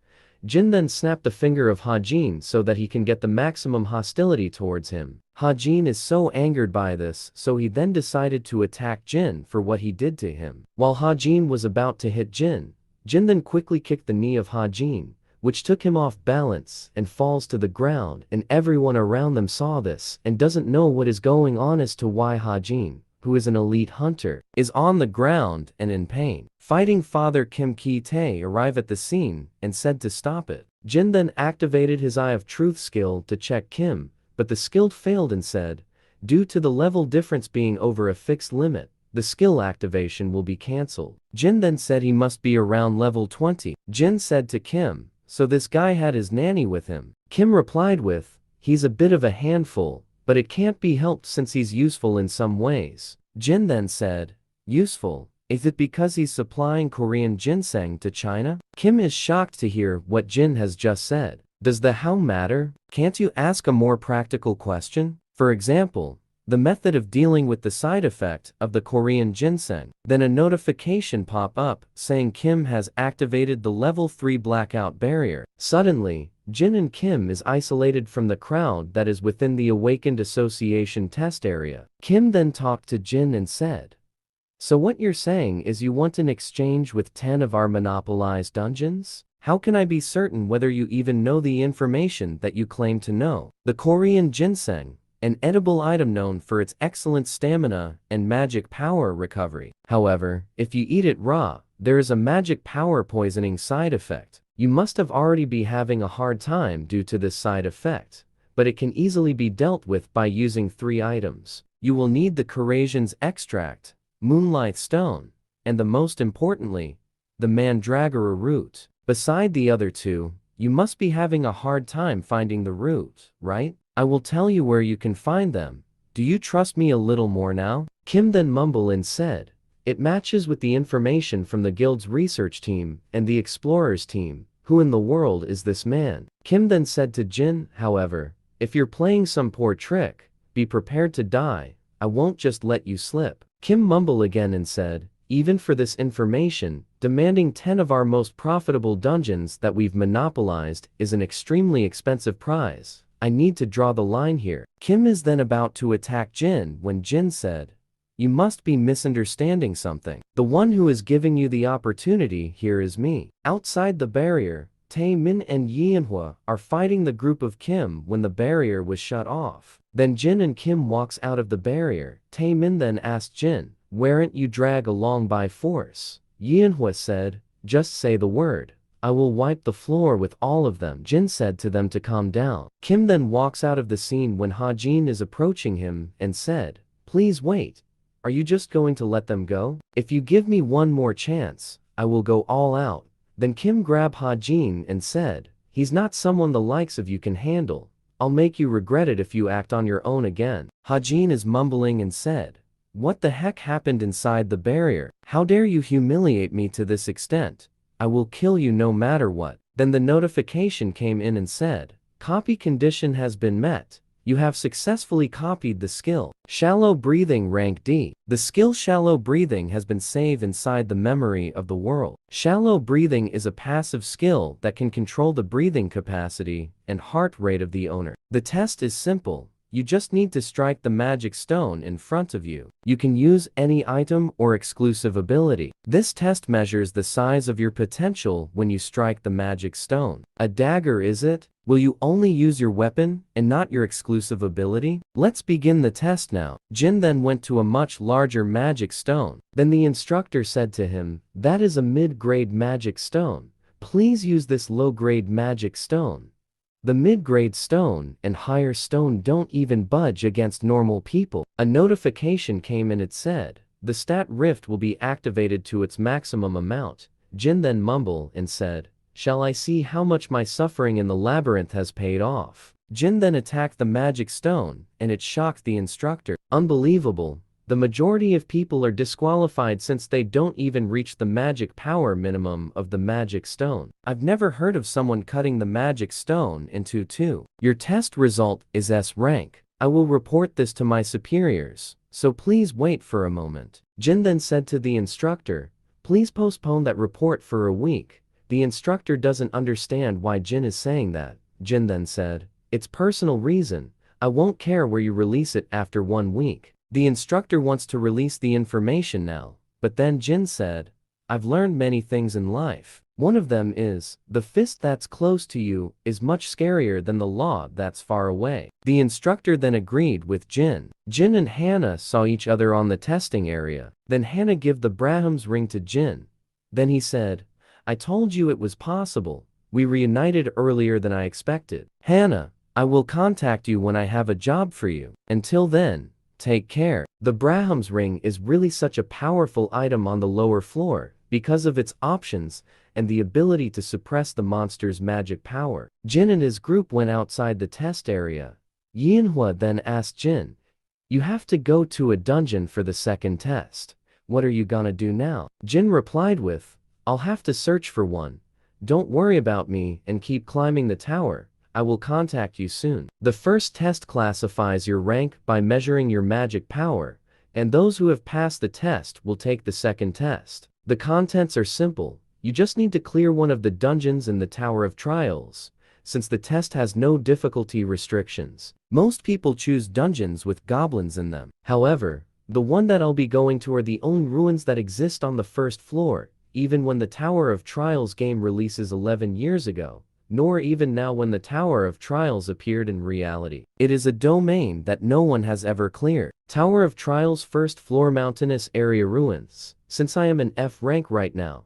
Jin then snapped the finger of Hajin so that he can get the maximum hostility towards him. Hajin is so angered by this, so he then decided to attack Jin for what he did to him. While Hajin was about to hit Jin, Jin then quickly kicked the knee of Hajin, which took him off balance and falls to the ground, and everyone around them saw this and doesn't know what is going on as to why Hajin, who is an elite hunter, is on the ground and in pain. Fighting Father Kim Ki-tae arrived at the scene and said to stop it. Jin then activated his Eye of Truth skill to check Kim, but the skill failed and said, due to the level difference being over a fixed limit, the skill activation will be cancelled. Jin then said he must be around level 20. Jin said to Kim, so this guy had his nanny with him. Kim replied with, he's a bit of a handful, but it can't be helped since he's useful in some ways. Jin then said, useful? Is it because he's supplying Korean ginseng to China? Kim is shocked to hear what Jin has just said. Does the how matter? Can't you ask a more practical question? For example, the method of dealing with the side effect of the Korean ginseng. Then a notification pop up saying Kim has activated the level 3 blackout barrier. Suddenly, Jin and Kim is isolated from the crowd that is within the Awakened Association test area. Kim then talked to Jin and said, so what you're saying is you want an exchange with 10 of our monopolized dungeons? How can I be certain whether you even know the information that you claim to know? The Korean ginseng, an edible item known for its excellent stamina and magic power recovery. However, if you eat it raw, there is a magic power poisoning side effect. You must have already be having a hard time due to this side effect, but it can easily be dealt with by using 3 items. You will need the Korasian's extract, Moonlight Stone, and the most importantly, the Mandragora root. Beside the other 2, you must be having a hard time finding the root, right? I will tell you where you can find them. Do you trust me a little more now? Kim then mumbled and said, it matches with the information from the guild's research team and the explorers team. Who in the world is this man? Kim then said to Jin, however, if you're playing some poor trick, be prepared to die. I won't just let you slip. Kim mumbled again and said, even for this information, demanding 10 of our most profitable dungeons that we've monopolized is an extremely expensive prize. I need to draw the line here. Kim is then about to attack Jin when Jin said, you must be misunderstanding something. The one who is giving you the opportunity here is me. Outside the barrier, Tae-min and Manhwa are fighting the group of Kim when the barrier was shut off. Then Jin and Kim walks out of the barrier. Tae-min then asked Jin, weren't you dragged along by force? Manhwa said, just say the word. I will wipe the floor with all of them. Jin said to them to calm down. Kim then walks out of the scene when Hajin is approaching him and said, please wait. Are you just going to let them go? If you give me one more chance, I will go all out. Then Kim grabbed Hajin and said, he's not someone the likes of you can handle. I'll make you regret it if you act on your own again. Hajin is mumbling and said, what the heck happened inside the barrier? How dare you humiliate me to this extent? I will kill you no matter what. Then the notification came in and said, copy condition has been met. You have successfully copied the skill. Shallow Breathing rank D. The skill Shallow Breathing has been saved inside the memory of the world. Shallow Breathing is a passive skill that can control the breathing capacity and heart rate of the owner. The test is simple. You just need to strike the magic stone in front of you. You can use any item or exclusive ability. This test measures the size of your potential when you strike the magic stone. A dagger, is it? Will you only use your weapon and not your exclusive ability? Let's begin the test now. Jin then went to a much larger magic stone. Then the instructor said to him, that is a mid-grade magic stone. Please use this low-grade magic stone. The mid-grade stone and higher stone don't even budge against normal people. A notification came and it said, the stat rift will be activated to its maximum amount. Jin then mumbled and said, shall I see how much my suffering in the labyrinth has paid off? Jin then attacked the magic stone, and it shocked the instructor. Unbelievable. The majority of people are disqualified since they don't even reach the magic power minimum of the magic stone. I've never heard of someone cutting the magic stone into 2. Your test result is S rank. I will report this to my superiors, so please wait for a moment. Jin then said to the instructor, please postpone that report for a week, The instructor doesn't understand why Jin is saying that. Jin then said, "It's personal reason. I won't care where you release it after 1 week." The instructor wants to release the information now, but then Jin said, "I've learned many things in life. One of them is, the fist that's close to you is much scarier than the law that's far away." The instructor then agreed with Jin. Jin and Hannah saw each other on the testing area. Then Hannah gave the Brahms ring to Jin. Then he said, "I told you it was possible. We reunited earlier than I expected. Hannah, I will contact you when I have a job for you. Until then, take care." The Brahms ring is really such a powerful item on the lower floor because of its options and the ability to suppress the monster's magic power. Jin and his group went outside the test area. Manhwa then asked Jin, "You have to go to a dungeon for the second test. What are you gonna do now?" Jin replied with, "I'll have to search for one. Don't worry about me and keep climbing the tower. I will contact you soon." The first test classifies your rank by measuring your magic power, and those who have passed the test will take the second test. The contents are simple. You just need to clear one of the dungeons in the Tower of Trials, since the test has no difficulty restrictions. Most people choose dungeons with goblins in them. However, the one that I'll be going to are the only ruins that exist on the first floor, even when the Tower of Trials game releases 11 years ago, nor even now when the Tower of Trials appeared in reality. It is a domain that no one has ever cleared. Tower of Trials first floor mountainous area ruins. Since I am an F rank right now,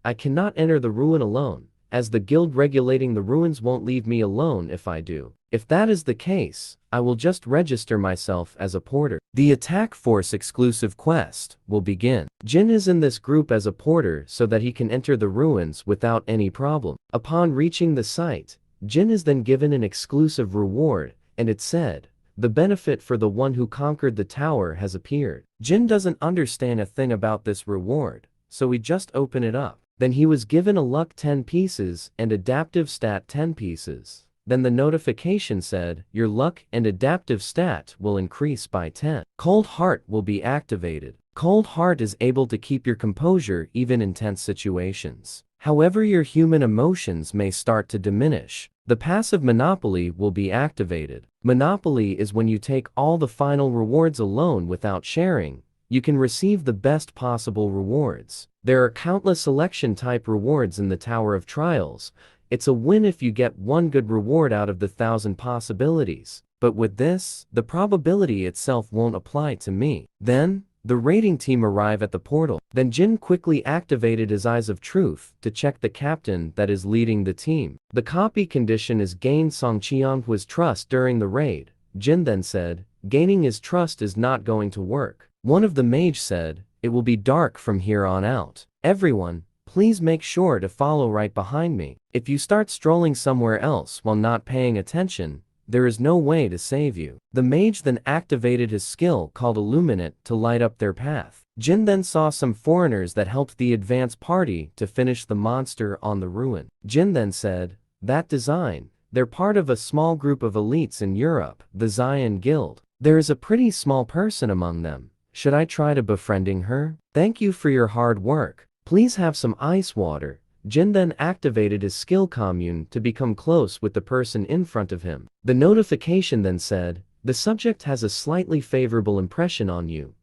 I cannot enter the ruin alone, as the guild regulating the ruins won't leave me alone if I do. If that is the case, I will just register myself as a porter. The Attack Force exclusive quest will begin. Jin is in this group as a porter so that he can enter the ruins without any problem. Upon reaching the site, Jin is then given an exclusive reward, and it said, "The benefit for the one who conquered the tower has appeared." Jin doesn't understand a thing about this reward, so he just opened it up. Then he was given a luck 10 pieces and adaptive stat 10 pieces. Then the notification said, "Your luck and adaptive stat will increase by 10. Cold Heart will be activated. Cold Heart is able to keep your composure even in tense situations. However, your human emotions may start to diminish. The passive Monopoly will be activated. Monopoly is when you take all the final rewards alone without sharing. You can receive the best possible rewards. There are countless selection type rewards in the Tower of Trials. It's a win if you get one good reward out of the 1,000 possibilities. But with this, the probability itself won't apply to me. Then, the raiding team arrive at the portal. Then Jin quickly activated his Eyes of Truth to check the captain that is leading the team. The copy condition is gain Song Cheonhwa's trust during the raid. Jin then said, "Gaining his trust is not going to work." One of the mage said, "It will be dark from here on out. Everyone, please make sure to follow right behind me. If you start strolling somewhere else while not paying attention, there is no way to save you." The mage then activated his skill called Illuminate to light up their path. Jin then saw some foreigners that helped the advance party to finish the monster on the ruin. Jin then said, "That design, they're part of a small group of elites in Europe, the Zion Guild. There is a pretty small person among them. Should I try to befriending her? Thank you for your hard work. Please have some ice water." Jin then activated his skill commune to become close with the person in front of him. The notification then said, "The subject has a slightly favorable impression on you."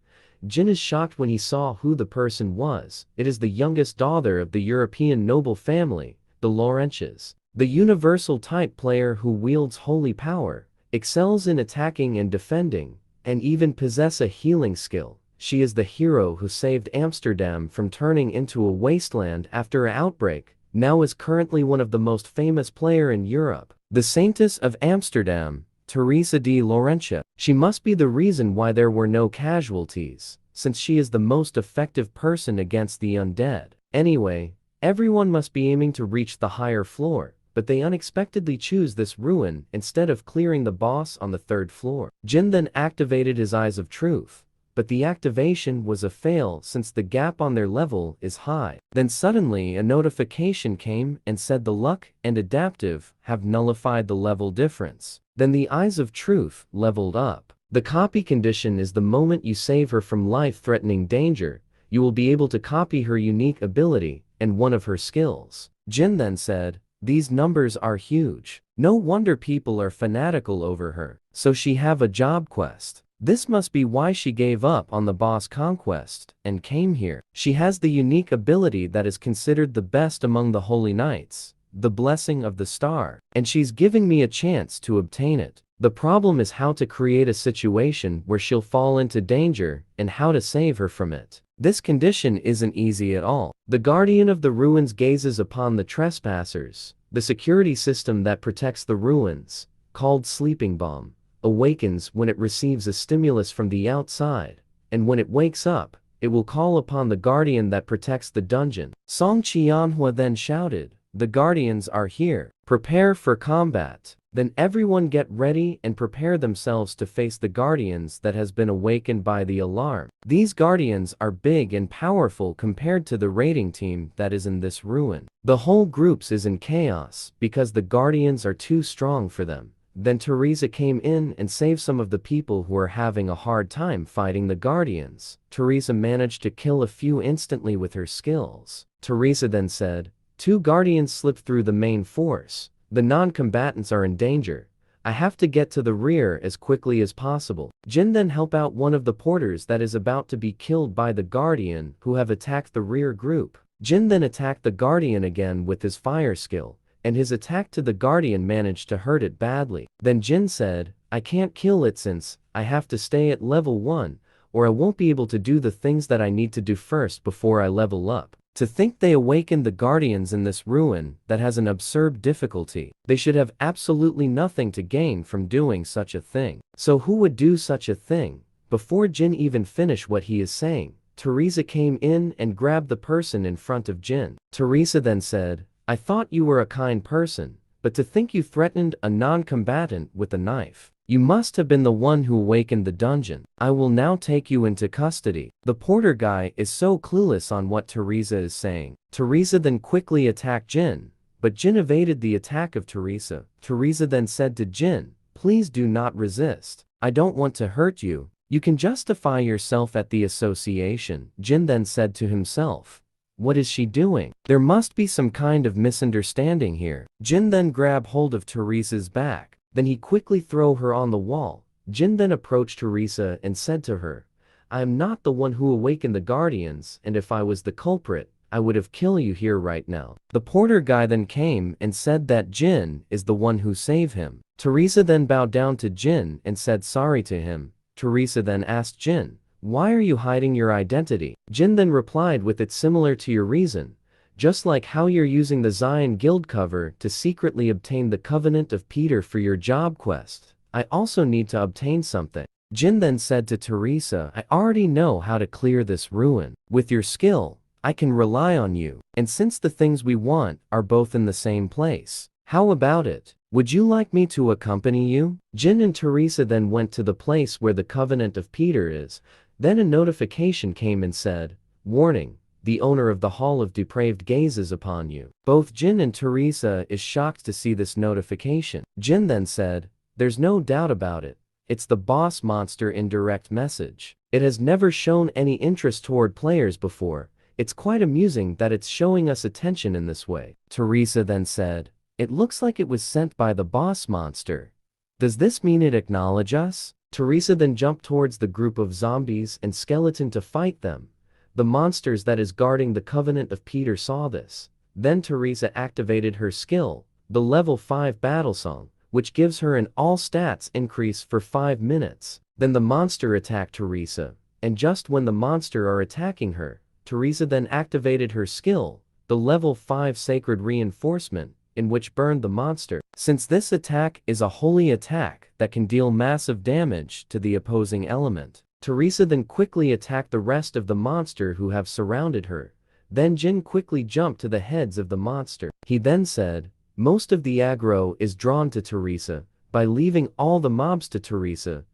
Jin is shocked when he saw who the person was. It is the youngest daughter of the European noble family, the Laurentians. The universal type player who wields holy power, excels in attacking and defending, and even possess a healing skill. She is the hero who saved Amsterdam from turning into a wasteland after an outbreak, now is currently one of the most famous player in Europe. The Saintess of Amsterdam, Teresa de Laurentia. She must be the reason why there were no casualties, since she is the most effective person against the undead. Anyway, everyone must be aiming to reach the higher floor, but they unexpectedly choose this ruin instead of clearing the boss on the 3rd floor. Jin then activated his Eyes of Truth, but the activation was a fail since the gap on their level is high. Then suddenly a notification came and said the luck and adaptive have nullified the level difference. Then the Eyes of Truth leveled up. The copy condition is the moment you save her from life-threatening danger, you will be able to copy her unique ability and one of her skills. Jin then said, "These numbers are huge. No wonder people are fanatical over her. So she have a job quest. This must be why she gave up on the boss conquest and came here. She has the unique ability that is considered the best among the holy knights, the blessing of the star, and she's giving me a chance to obtain it. The problem is how to create a situation where she'll fall into danger and how to save her from it. This condition isn't easy at all. The guardian of the ruins gazes upon the trespassers. The security system that protects the ruins, called Sleeping Bomb, awakens when it receives a stimulus from the outside, and when it wakes up, it will call upon the guardian that protects the dungeon." Song Qianhua then shouted, "The guardians are here. Prepare for combat." Then everyone get ready and prepare themselves to face the guardians that has been awakened by the alarm. These guardians are big and powerful compared to the raiding team that is in this ruin. The whole groups is in chaos because the guardians are too strong for them. Then Teresa came in and saved some of the people who are having a hard time fighting the guardians. Teresa managed to kill a few instantly with her skills. Teresa then said, "Two guardians slipped through the main force. The non-combatants are in danger. I have to get to the rear as quickly as possible." Jin then help out one of the porters that is about to be killed by the guardian who have attacked the rear group. Jin then attacked the guardian again with his fire skill, and his attack to the guardian managed to hurt it badly. Then Jin said, "I can't kill it since I have to stay at level 1, or I won't be able to do the things that I need to do first before I level up." To think they awakened the guardians in this ruin that has an absurd difficulty. They should have absolutely nothing to gain from doing such a thing. So who would do such a thing? Before Jin even finished what he is saying, Teresa came in and grabbed the person in front of Jin. Teresa then said, "I thought you were a kind person, but to think you threatened a non-combatant with a knife. You must have been the one who awakened the dungeon. I will now take you into custody." The porter guy is so clueless on what Teresa is saying. Teresa then quickly attacked Jin, but Jin evaded the attack of Teresa. Teresa then said to Jin, "Please do not resist. I don't want to hurt you. You can justify yourself at the association." Jin then said to himself, "What is she doing? There must be some kind of misunderstanding here." Jin then grabbed hold of Teresa's back. Then he quickly threw her on the wall. Jin then approached Teresa and said to her, "I am not the one who awakened the guardians, and if I was the culprit, I would have killed you here right now." The porter guy then came and said that Jin is the one who saved him. Teresa then bowed down to Jin and said sorry to him. Teresa then asked Jin, "Why are you hiding your identity?" Jin then replied with, "It's similar to your reason. Just like how you're using the Zion Guild cover to secretly obtain the Covenant of Peter for your job quest, I also need to obtain something." Jin then said to Teresa, "I already know how to clear this ruin. With your skill, I can rely on you. And since the things we want are both in the same place, how about it? Would you like me to accompany you?" Jin and Teresa then went to the place where the Covenant of Peter is. Then a notification came and said, "Warning. The owner of the Hall of Depraved gazes upon you." Both Jin and Teresa is shocked to see this notification. Jin then said, "There's no doubt about it. It's the boss monster in direct message. It has never shown any interest toward players before. It's quite amusing that it's showing us attention in this way." Teresa then said, "It looks like it was sent by the boss monster. Does this mean it acknowledge us?" Teresa then jumped towards the group of zombies and skeleton to fight them. The monsters that is guarding the Covenant of Peter saw this. Then Teresa activated her skill, the level 5 battle song, which gives her an all stats increase for 5 minutes. Then the monster attacked Teresa, and just when the monster are attacking her, Teresa then activated her skill, the level 5 sacred reinforcement, in which burned the monster. Since this attack is a holy attack that can deal massive damage to the opposing element, Teresa then quickly attacked the rest of the monster who have surrounded her. Then Jin quickly jumped to the heads of the monster. He then said, "Most of the aggro is drawn to Teresa. By leaving all the mobs to Teresa,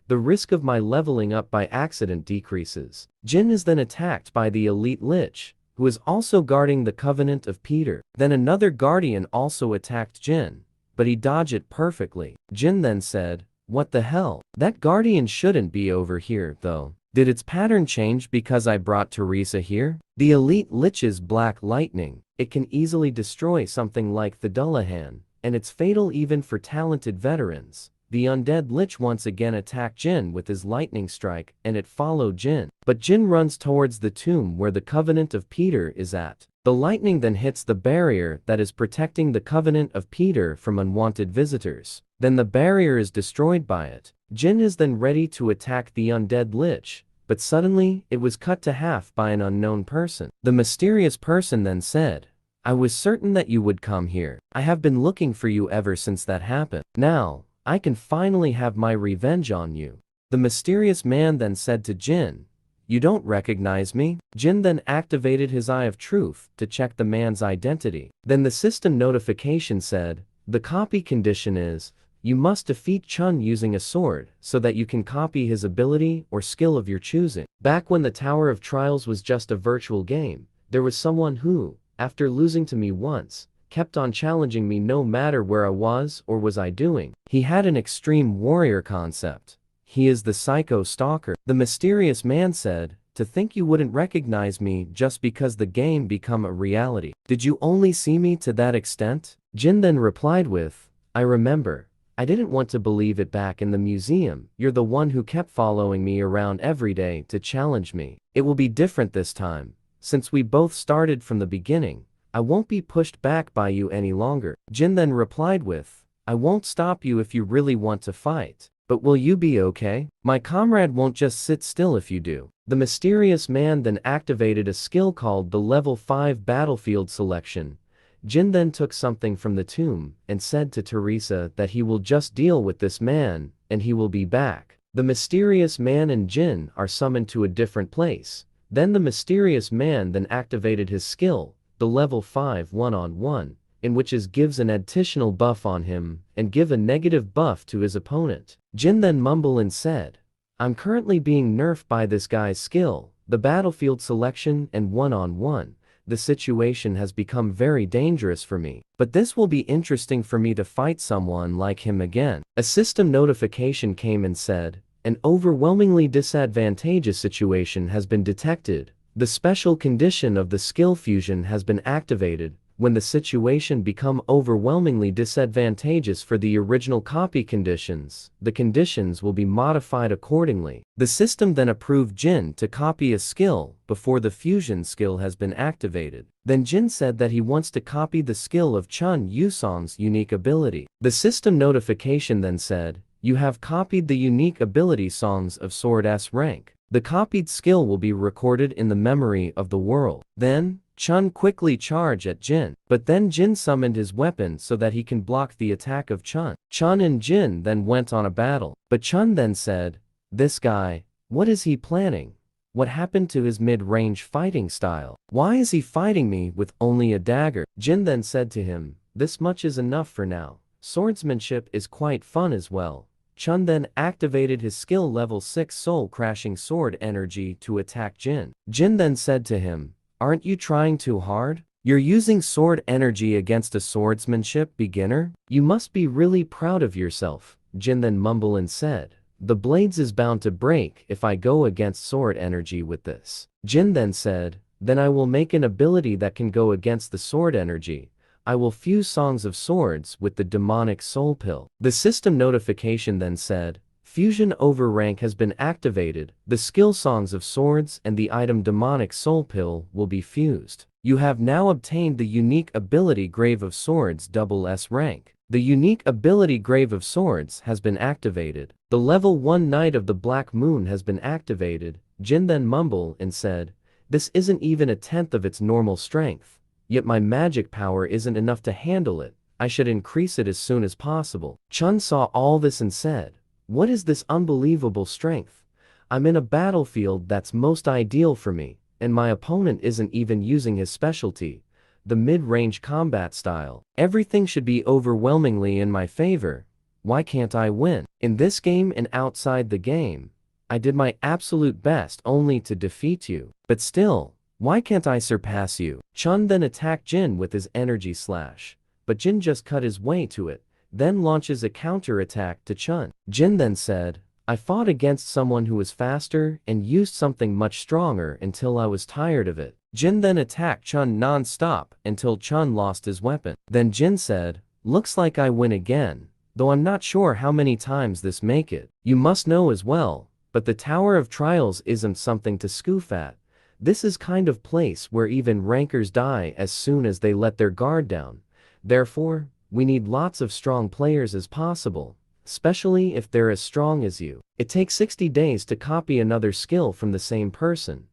the risk of my leveling up by accident decreases." Jin is then attacked by the elite lich, who is also guarding the Covenant of Peter. Then another guardian also attacked Jin, but he dodged it perfectly. Jin then said, "What the hell? That guardian shouldn't be over here, though. Did its pattern change because I brought Teresa here?" The elite lich's black lightning it can easily destroy something like the Dullahan, and it's fatal even for talented veterans. The undead lich once again attacked Jin with his lightning strike, and it followed Jin. But Jin runs towards the tomb where the Covenant of Peter is at. The lightning then hits the barrier that is protecting the Covenant of Peter from unwanted visitors. Then the barrier is destroyed by it. Jin is then ready to attack the undead lich, but suddenly it was cut to half by an unknown person. The mysterious person then said, "I was certain that you would come here. I have been looking for you ever since that happened. Now, I can finally have my revenge on you." The mysterious man then said to Jin, "You don't recognize me?" Jin then activated his Eye of Truth to check the man's identity. Then the system notification said, "The copy condition is, you must defeat Chun using a sword so that you can copy his ability or skill of your choosing." Back when the Tower of Trials was just a virtual game, there was someone who, after losing to me once, kept on challenging me no matter where I was or was I doing. He had an extreme warrior concept. He is the Psycho Stalker. The mysterious man said, "To think you wouldn't recognize me just because the game become a reality. Did you only see me to that extent?" Jin then replied with, "I remember. I didn't want to believe it back in the museum. You're the one who kept following me around every day to challenge me. It will be different this time. Since we both started from the beginning, I won't be pushed back by you any longer." Jin then replied with, "I won't stop you if you really want to fight. But will you be okay? My comrade won't just sit still if you do." The mysterious man then activated a skill called the Level 5 Battlefield Selection. Jin then took something from the tomb and said to Teresa that he will just deal with this man, and he will be back. The mysterious man and Jin are summoned to a different place. Then the mysterious man then activated his skill, the Level 5 1-on-1, in which is gives an additional buff on him and give a negative buff to his opponent. Jin then mumbled and said, "I'm currently being nerfed by this guy's skill, the battlefield selection and 1-on-1. The situation has become very dangerous for me. But this will be interesting for me to fight someone like him again." A system notification came and said, "An overwhelmingly disadvantageous situation has been detected. The special condition of the skill fusion has been activated. When the situation become overwhelmingly disadvantageous for the original copy conditions, the conditions will be modified accordingly." The system then approved Jin to copy a skill before the fusion skill has been activated. Then Jin said that he wants to copy the skill of Chun Yusong's unique ability. The system notification then said, "You have copied the unique ability songs of Sword S rank. The copied skill will be recorded in the memory of the world." Then, Chun quickly charged at Jin, but then Jin summoned his weapon so that he can block the attack of Chun. Chun and Jin then went on a battle, but Chun then said, "This guy, what is he planning? What happened to his mid-range fighting style? Why is he fighting me with only a dagger?" Jin then said to him, "This much is enough for now. Swordsmanship is quite fun as well." Chun then activated his skill level 6 soul crashing sword energy to attack Jin. Jin then said to him, "Aren't you trying too hard? You're using sword energy against a swordsmanship beginner? You must be really proud of yourself." Jin then mumbled and said, "The blades is bound to break if I go against sword energy with this." Jin then said, "Then I will make an ability that can go against the sword energy. I will fuse Songs of Swords with the demonic soul pill." The system notification then said, "Fusion overrank has been activated. The skill Songs of Swords and the item demonic soul pill will be fused. You have now obtained the unique ability Grave of Swords SS rank. The unique ability Grave of Swords has been activated. The level 1 Knight of the Black Moon has been activated." Jin then mumbled and said, "This isn't even a tenth of its normal strength. Yet my magic power isn't enough to handle it. I should increase it as soon as possible." Chun saw all this and said, "What is this unbelievable strength? I'm in a battlefield that's most ideal for me, and my opponent isn't even using his specialty, the mid-range combat style. Everything should be overwhelmingly in my favor. Why can't I win? In this game and outside the game, I did my absolute best only to defeat you. But still, why can't I surpass you?" Chun then attacked Jin with his energy slash, but Jin just cut his way to it, then launches a counter-attack to Chun. Jin then said, "I fought against someone who was faster and used something much stronger until I was tired of it." Jin then attacked Chun non-stop until Chun lost his weapon. Then Jin said, "Looks like I win again, though I'm not sure how many times this make it. You must know as well, but the Tower of Trials isn't something to scoof at. This is kind of place where even rankers die as soon as they let their guard down. Therefore, we need lots of strong players as possible, especially if they're as strong as you. It takes 60 days to copy another skill from the same person.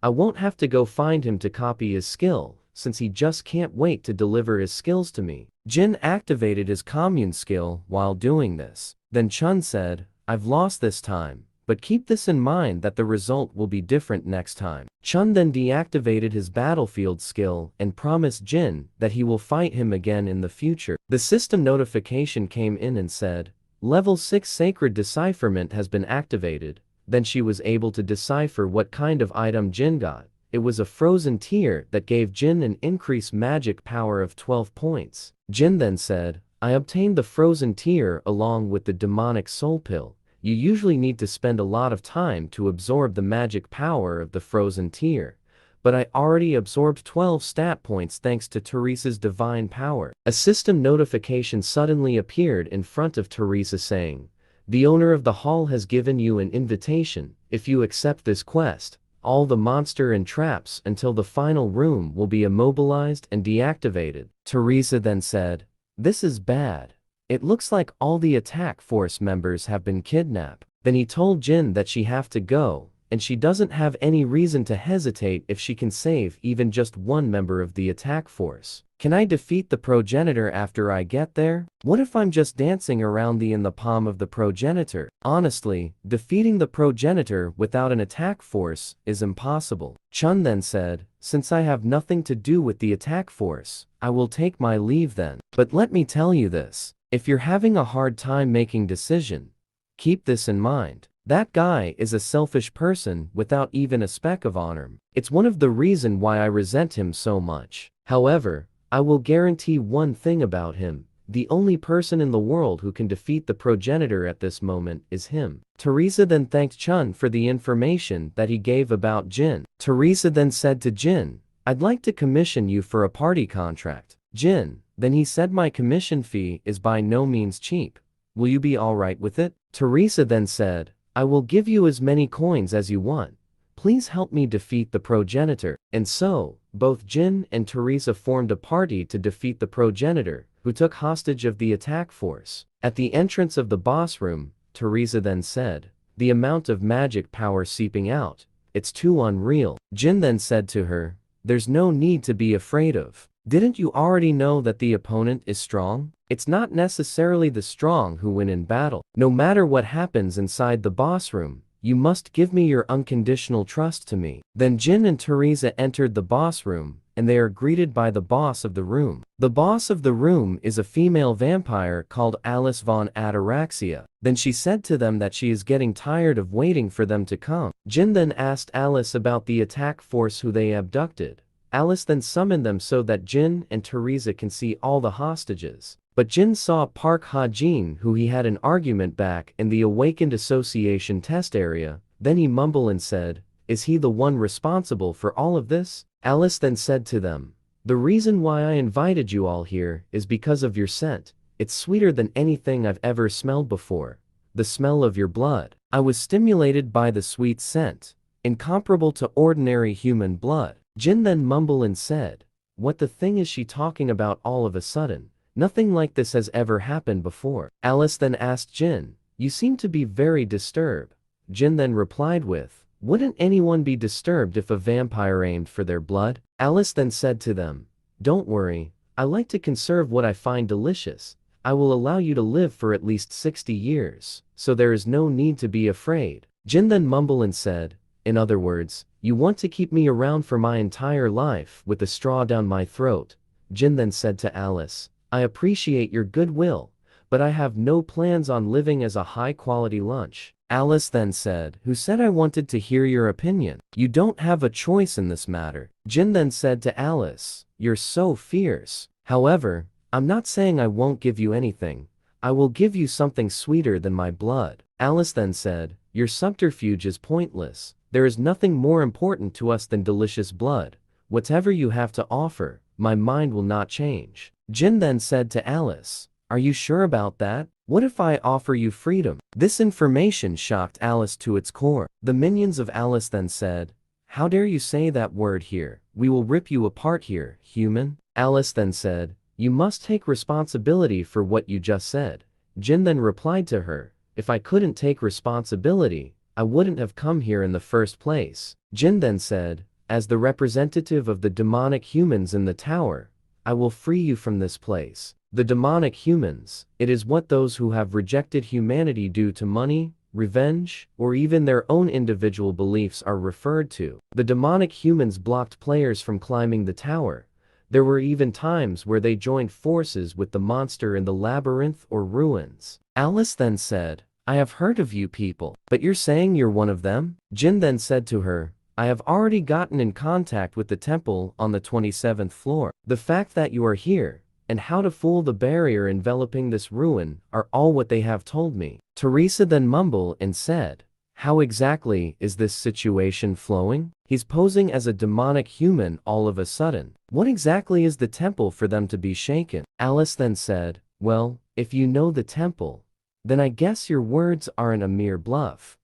I won't have to go find him to copy his skill, since he just can't wait to deliver his skills to me." Jin activated his commune skill while doing this. Then Chun said, "I've lost this time, but keep this in mind that the result will be different next time." Chun then deactivated his battlefield skill and promised Jin that he will fight him again in the future. The system notification came in and said, "Level 6 Sacred Decipherment has been activated." Then she was able to decipher what kind of item Jin got. It was a frozen tear that gave Jin an increased magic power of 12 points. Jin then said, "I obtained the frozen tear along with the demonic soul pill. You usually need to spend a lot of time to absorb the magic power of the frozen tear, but I already absorbed 12 stat points thanks to Teresa's divine power." A system notification suddenly appeared in front of Teresa saying, "The owner of the hall has given you an invitation. If you accept this quest, all the monster and traps until the final room will be immobilized and deactivated." Teresa then said, "This is bad. It looks like all the attack force members have been kidnapped." Then he told Jin that she have to go, and she doesn't have any reason to hesitate if she can save even just one member of the attack force. "Can I defeat the progenitor after I get there? What if I'm just dancing around in the palm of the progenitor?" Honestly, defeating the progenitor without an attack force is impossible. Chun then said, "Since I have nothing to do with the attack force, I will take my leave then. But let me tell you this, if you're having a hard time making decision, keep this in mind. That guy is a selfish person without even a speck of honor. It's one of the reasons why I resent him so much. However, I will guarantee one thing about him. The only person in the world who can defeat the progenitor at this moment is him." Teresa then thanked Chun for the information that he gave about Jin. Teresa then said to Jin, "I'd like to commission you for a party contract." Jin, then he said, "My commission fee is by no means cheap. Will you be alright with it?" Teresa then said, "I will give you as many coins as you want. Please help me defeat the progenitor." And so, both Jin and Teresa formed a party to defeat the progenitor, who took hostage of the attack force. At the entrance of the boss room, Teresa then said, "The amount of magic power seeping out, it's too unreal." Jin then said to her, "There's no need to be afraid of. Didn't you already know that the opponent is strong? It's not necessarily the strong who win in battle. No matter what happens inside the boss room, you must give me your unconditional trust to me." Then Jin and Teresa entered the boss room, and they are greeted by the boss of the room. The boss of the room is a female vampire called Alice von Ataraxia. Then she said to them that she is getting tired of waiting for them to come. Jin then asked Alice about the attack force who they abducted. Alice then summoned them so that Jin and Teresa can see all the hostages. But Jin saw Park Ha-jin, who he had an argument back in the Awakened Association test area. Then he mumbled and said, "Is he the one responsible for all of this?" Alice then said to them, "The reason why I invited you all here is because of your scent. It's sweeter than anything I've ever smelled before. The smell of your blood. I was stimulated by the sweet scent, incomparable to ordinary human blood." Jin then mumbled and said, "What the thing is she talking about all of a sudden? Nothing like this has ever happened before." Alice then asked Jin, "You seem to be very disturbed." Jin then replied with, "Wouldn't anyone be disturbed if a vampire aimed for their blood?" Alice then said to them, "Don't worry, I like to conserve what I find delicious. I will allow you to live for at least 60 years, so there is no need to be afraid." Jin then mumbled and said, "In other words, you want to keep me around for my entire life with a straw down my throat." Jin then said to Alice, "I appreciate your goodwill, but I have no plans on living as a high-quality lunch." Alice then said, "Who said I wanted to hear your opinion? You don't have a choice in this matter." Jin then said to Alice, "You're so fierce. However, I'm not saying I won't give you anything. I will give you something sweeter than my blood." Alice then said, "Your subterfuge is pointless. There is nothing more important to us than delicious blood. whatever you have to offer, my mind will not change. Jin then said to Alice, "Are you sure about that? What if I offer you freedom?" This information shocked Alice to its core. The minions of Alice then said, "How dare you say that word here? We will rip you apart here, human." Alice then said, "You must take responsibility for what you just said." Jin then replied to her, "If I couldn't take responsibility, I wouldn't have come here in the first place." Jin then said, "As the representative of the demonic humans in the tower, I will free you from this place." The demonic humans, it is what those who have rejected humanity due to money, revenge, or even their own individual beliefs are referred to. The demonic humans blocked players from climbing the tower. There were even times where they joined forces with the monster in the labyrinth or ruins. Alice then said, "I have heard of you people, but you're saying you're one of them?" Jin then said to her, "I have already gotten in contact with the temple on the 27th floor. The fact that you are here, and how to fool the barrier enveloping this ruin are all what they have told me." Teresa then mumbled and said, "How exactly is this situation flowing? He's posing as a demonic human all of a sudden. What exactly is the temple for them to be shaken?" Alice then said, "Well, if you know the temple, then I guess your words aren't a mere bluff."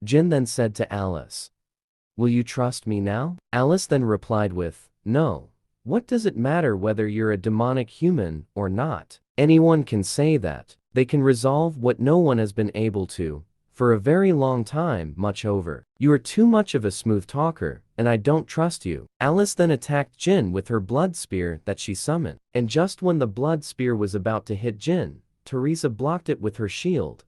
Jin then said to Alice, "Will you trust me now?" Alice then replied with, "No. What does it matter whether you're a demonic human or not? Anyone can say that. They can resolve what no one has been able to, for a very long time, much over. You are too much of a smooth talker, and I don't trust you." Alice then attacked Jin with her blood spear that she summoned. And just when the blood spear was about to hit Jin, Teresa blocked it with her shield.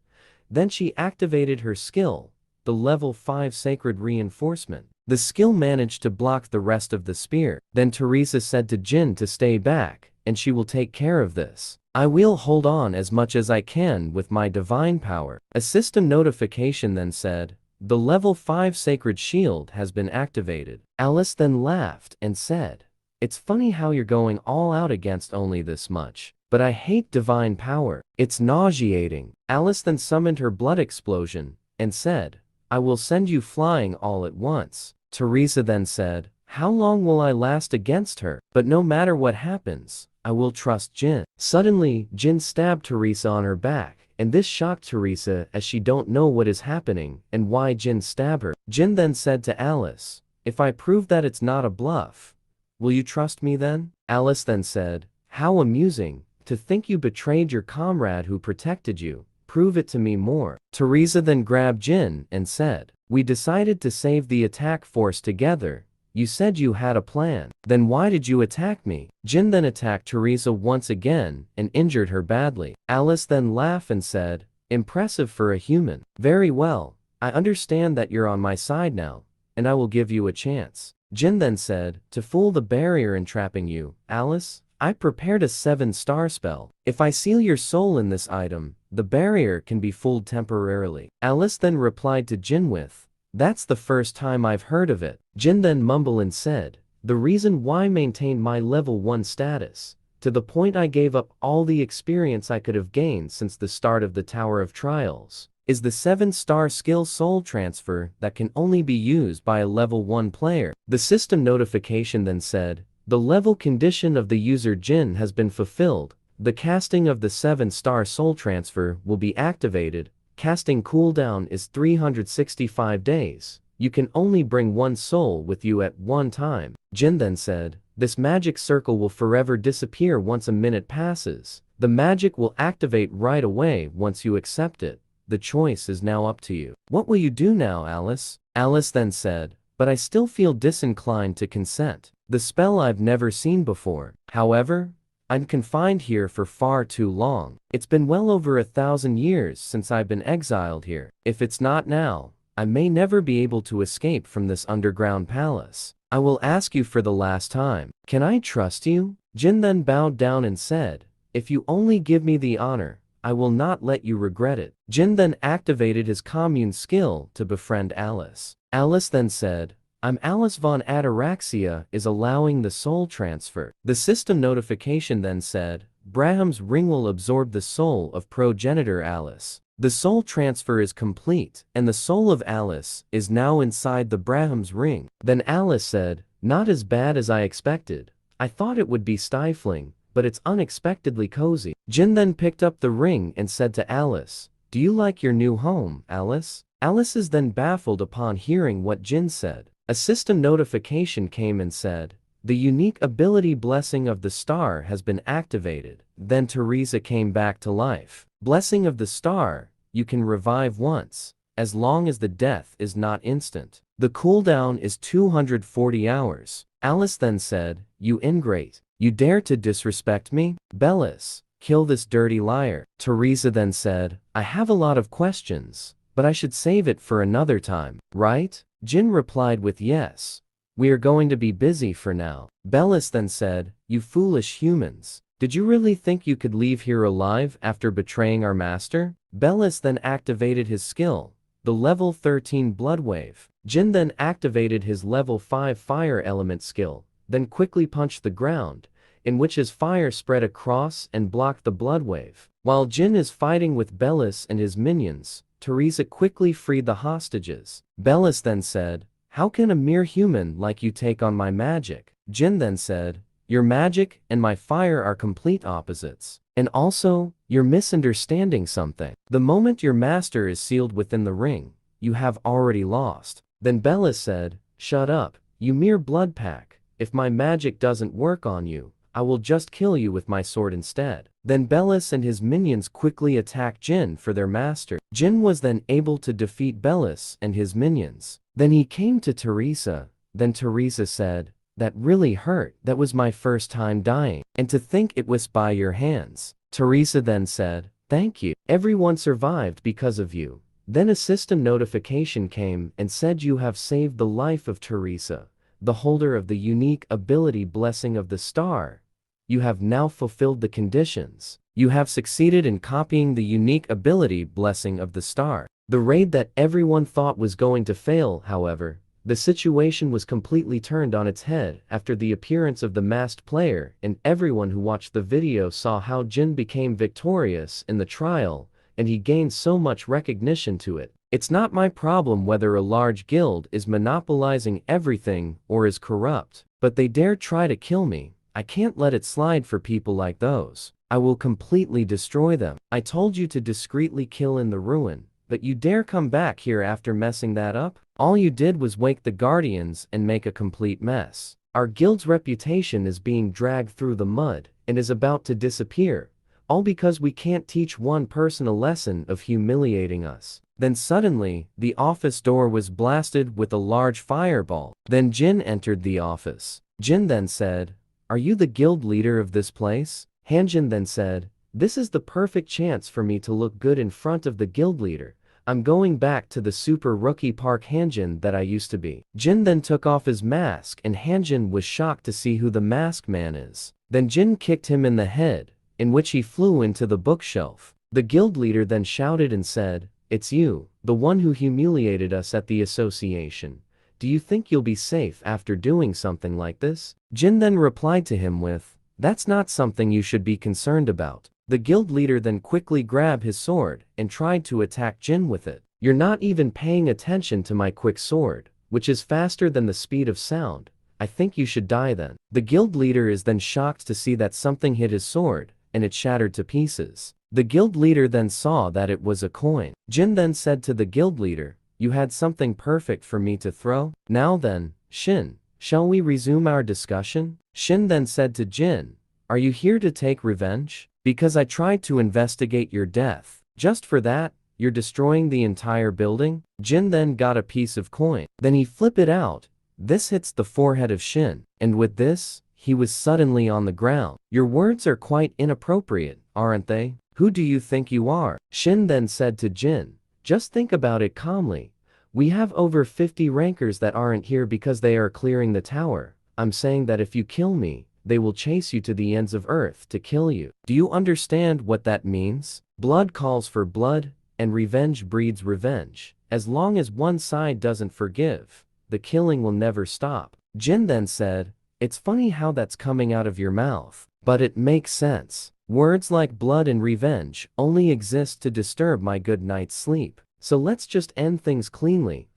Then she activated her skill, the level 5 sacred reinforcement. The skill managed to block the rest of the spear. Then Teresa said to Jin to stay back, and she will take care of this. I will hold on as much as I can with my divine power. A system notification then said, "The level 5 sacred shield has been activated." Alice then laughed and said, "It's funny how you're going all out against only this much. But I hate divine power. It's nauseating." Alice then summoned her blood explosion and said, "I will send you flying all at once." Teresa then said, "How long will I last against her? But no matter what happens, I will trust Jin." Suddenly, Jin stabbed Teresa on her back, and this shocked Teresa as she don't know what is happening and why Jin stabbed her. Jin then said to Alice, "If I prove that it's not a bluff, will you trust me then?" Alice then said, "How amusing, to think you betrayed your comrade who protected you. Prove it to me more." Teresa then grabbed Jin and said, "We decided to save the attack force together. You said you had a plan. Then why did you attack me?" Jin then attacked Teresa once again and injured her badly. Alice then laughed and said, "Impressive for a human. Very well, I understand that you're on my side now, and I will give you a chance." Jin then said, "To fool the barrier entrapping you, Alice, I prepared a 7-star spell. If I seal your soul in this item, the barrier can be fooled temporarily." Alice then replied to Jin with, "That's the first time I've heard of it." Jin then mumbled and said, "The reason why I maintained my level 1 status, to the point I gave up all the experience I could have gained since the start of the Tower of Trials, is the 7-star skill soul transfer that can only be used by a level 1 player." The system notification then said, "The level condition of the user Jin has been fulfilled. The casting of the 7-star soul transfer will be activated. Casting cooldown is 365 days. You can only bring one soul with you at one time." Jin then said, "This magic circle will forever disappear once a minute passes. The magic will activate right away once you accept it. The choice is now up to you. What will you do now, Alice?" Alice then said, "But I still feel disinclined to consent. The spell I've never seen before. However, I'm confined here for far too long. It's been well over 1,000 years since I've been exiled here. If it's not now, I may never be able to escape from this underground palace. I will ask you for the last time. Can I trust you?" Jin then bowed down and said, "If you only give me the honor, I will not let you regret it." Jin then activated his commune skill to befriend Alice. Alice then said, "I'm Alice von Ataraxia is allowing the soul transfer." The system notification then said, "Braham's ring will absorb the soul of progenitor Alice." The soul transfer is complete, and the soul of Alice is now inside the Braham's ring. Then Alice said, Not as bad as I expected. I thought it would be stifling, but it's unexpectedly cozy. Jin then picked up the ring and said to Alice, "Do you like your new home, Alice?" Alice is then baffled upon hearing what Jin said. A system notification came and said, "The unique ability Blessing of the Star has been activated." Then Teresa came back to life. Blessing of the Star, you can revive once, as long as the death is not instant. The cooldown is 240 hours. Alice then said, "You ingrate. You dare to disrespect me? Bellis, kill this dirty liar." Teresa then said, "I have a lot of questions, but I should save it for another time, right?" Jin replied with yes. "We are going to be busy for now." Bellis then said, "You foolish humans. Did you really think you could leave here alive after betraying our master?" Bellis then activated his skill, the level 13 Blood Wave. Jin then activated his level 5 Fire Element skill, then quickly punched the ground, in which his fire spread across and blocked the Blood Wave. While Jin is fighting with Bellis and his minions, Teresa quickly freed the hostages. Bellis then said, "How can a mere human like you take on my magic?" Jin then said, "Your magic and my fire are complete opposites. And also, you're misunderstanding something. The moment your master is sealed within the ring, you have already lost." Then Bellis said, "Shut up, you mere blood pack. If my magic doesn't work on you, I will just kill you with my sword instead." Then Bellis and his minions quickly attacked Jin for their master. Jin was then able to defeat Bellis and his minions. Then he came to Teresa. Then Teresa said, "That really hurt. That was my first time dying. And to think it was by your hands." Teresa then said, "Thank you. Everyone survived because of you." Then a system notification came and said you have saved the life of Teresa, the holder of the unique ability Blessing of the Star. You have now fulfilled the conditions. You have succeeded in copying the unique ability Blessing of the Star. The raid that everyone thought was going to fail, however, the situation was completely turned on its head after the appearance of the masked player, and everyone who watched the video saw how Jin became victorious in the trial, and he gained so much recognition to it. It's not my problem whether a large guild is monopolizing everything or is corrupt, but they dare try to kill me. I can't let it slide for people like those. I will completely destroy them. I told you to discreetly kill in the ruin, but you dare come back here after messing that up? All you did was wake the guardians and make a complete mess. Our guild's reputation is being dragged through the mud and is about to disappear, all because we can't teach one person a lesson of humiliating us. Then suddenly, the office door was blasted with a large fireball. Then Jin entered the office. Jin then said, "Are you the guild leader of this place?" Hanjin then said, "This is the perfect chance for me to look good in front of the guild leader. I'm going back to the super rookie Park Hanjin that I used to be." Jin then took off his mask and Hanjin was shocked to see who the masked man is. Then Jin kicked him in the head, in which he flew into the bookshelf. The guild leader then shouted and said, "It's you, the one who humiliated us at the association. Do you think you'll be safe after doing something like this?" Jin then replied to him with, "That's not something you should be concerned about." The guild leader then quickly grabbed his sword and tried to attack Jin with it. "You're not even paying attention to my quick sword, which is faster than the speed of sound. I think you should die then." The guild leader is then shocked to see that something hit his sword, and it shattered to pieces. The guild leader then saw that it was a coin. Jin then said to the guild leader, "You had something perfect for me to throw? Now then, Shin, shall we resume our discussion?" Shin then said to Jin, "Are you here to take revenge? Because I tried to investigate your death. Just for that, you're destroying the entire building?" Jin then got a piece of coin. Then he flipped it out. This hits the forehead of Shin, and with this, he was suddenly on the ground. "Your words are quite inappropriate, aren't they? Who do you think you are?" Shin then said to Jin, "Just think about it calmly. We have over 50 rankers that aren't here because they are clearing the tower. I'm saying that if you kill me, they will chase you to the ends of earth to kill you. Do you understand what that means? Blood calls for blood, and revenge breeds revenge. As long as one side doesn't forgive, the killing will never stop." Jin then said, "It's funny how that's coming out of your mouth, but it makes sense. Words like blood and revenge only exist to disturb my good night's sleep. So let's just end things cleanly.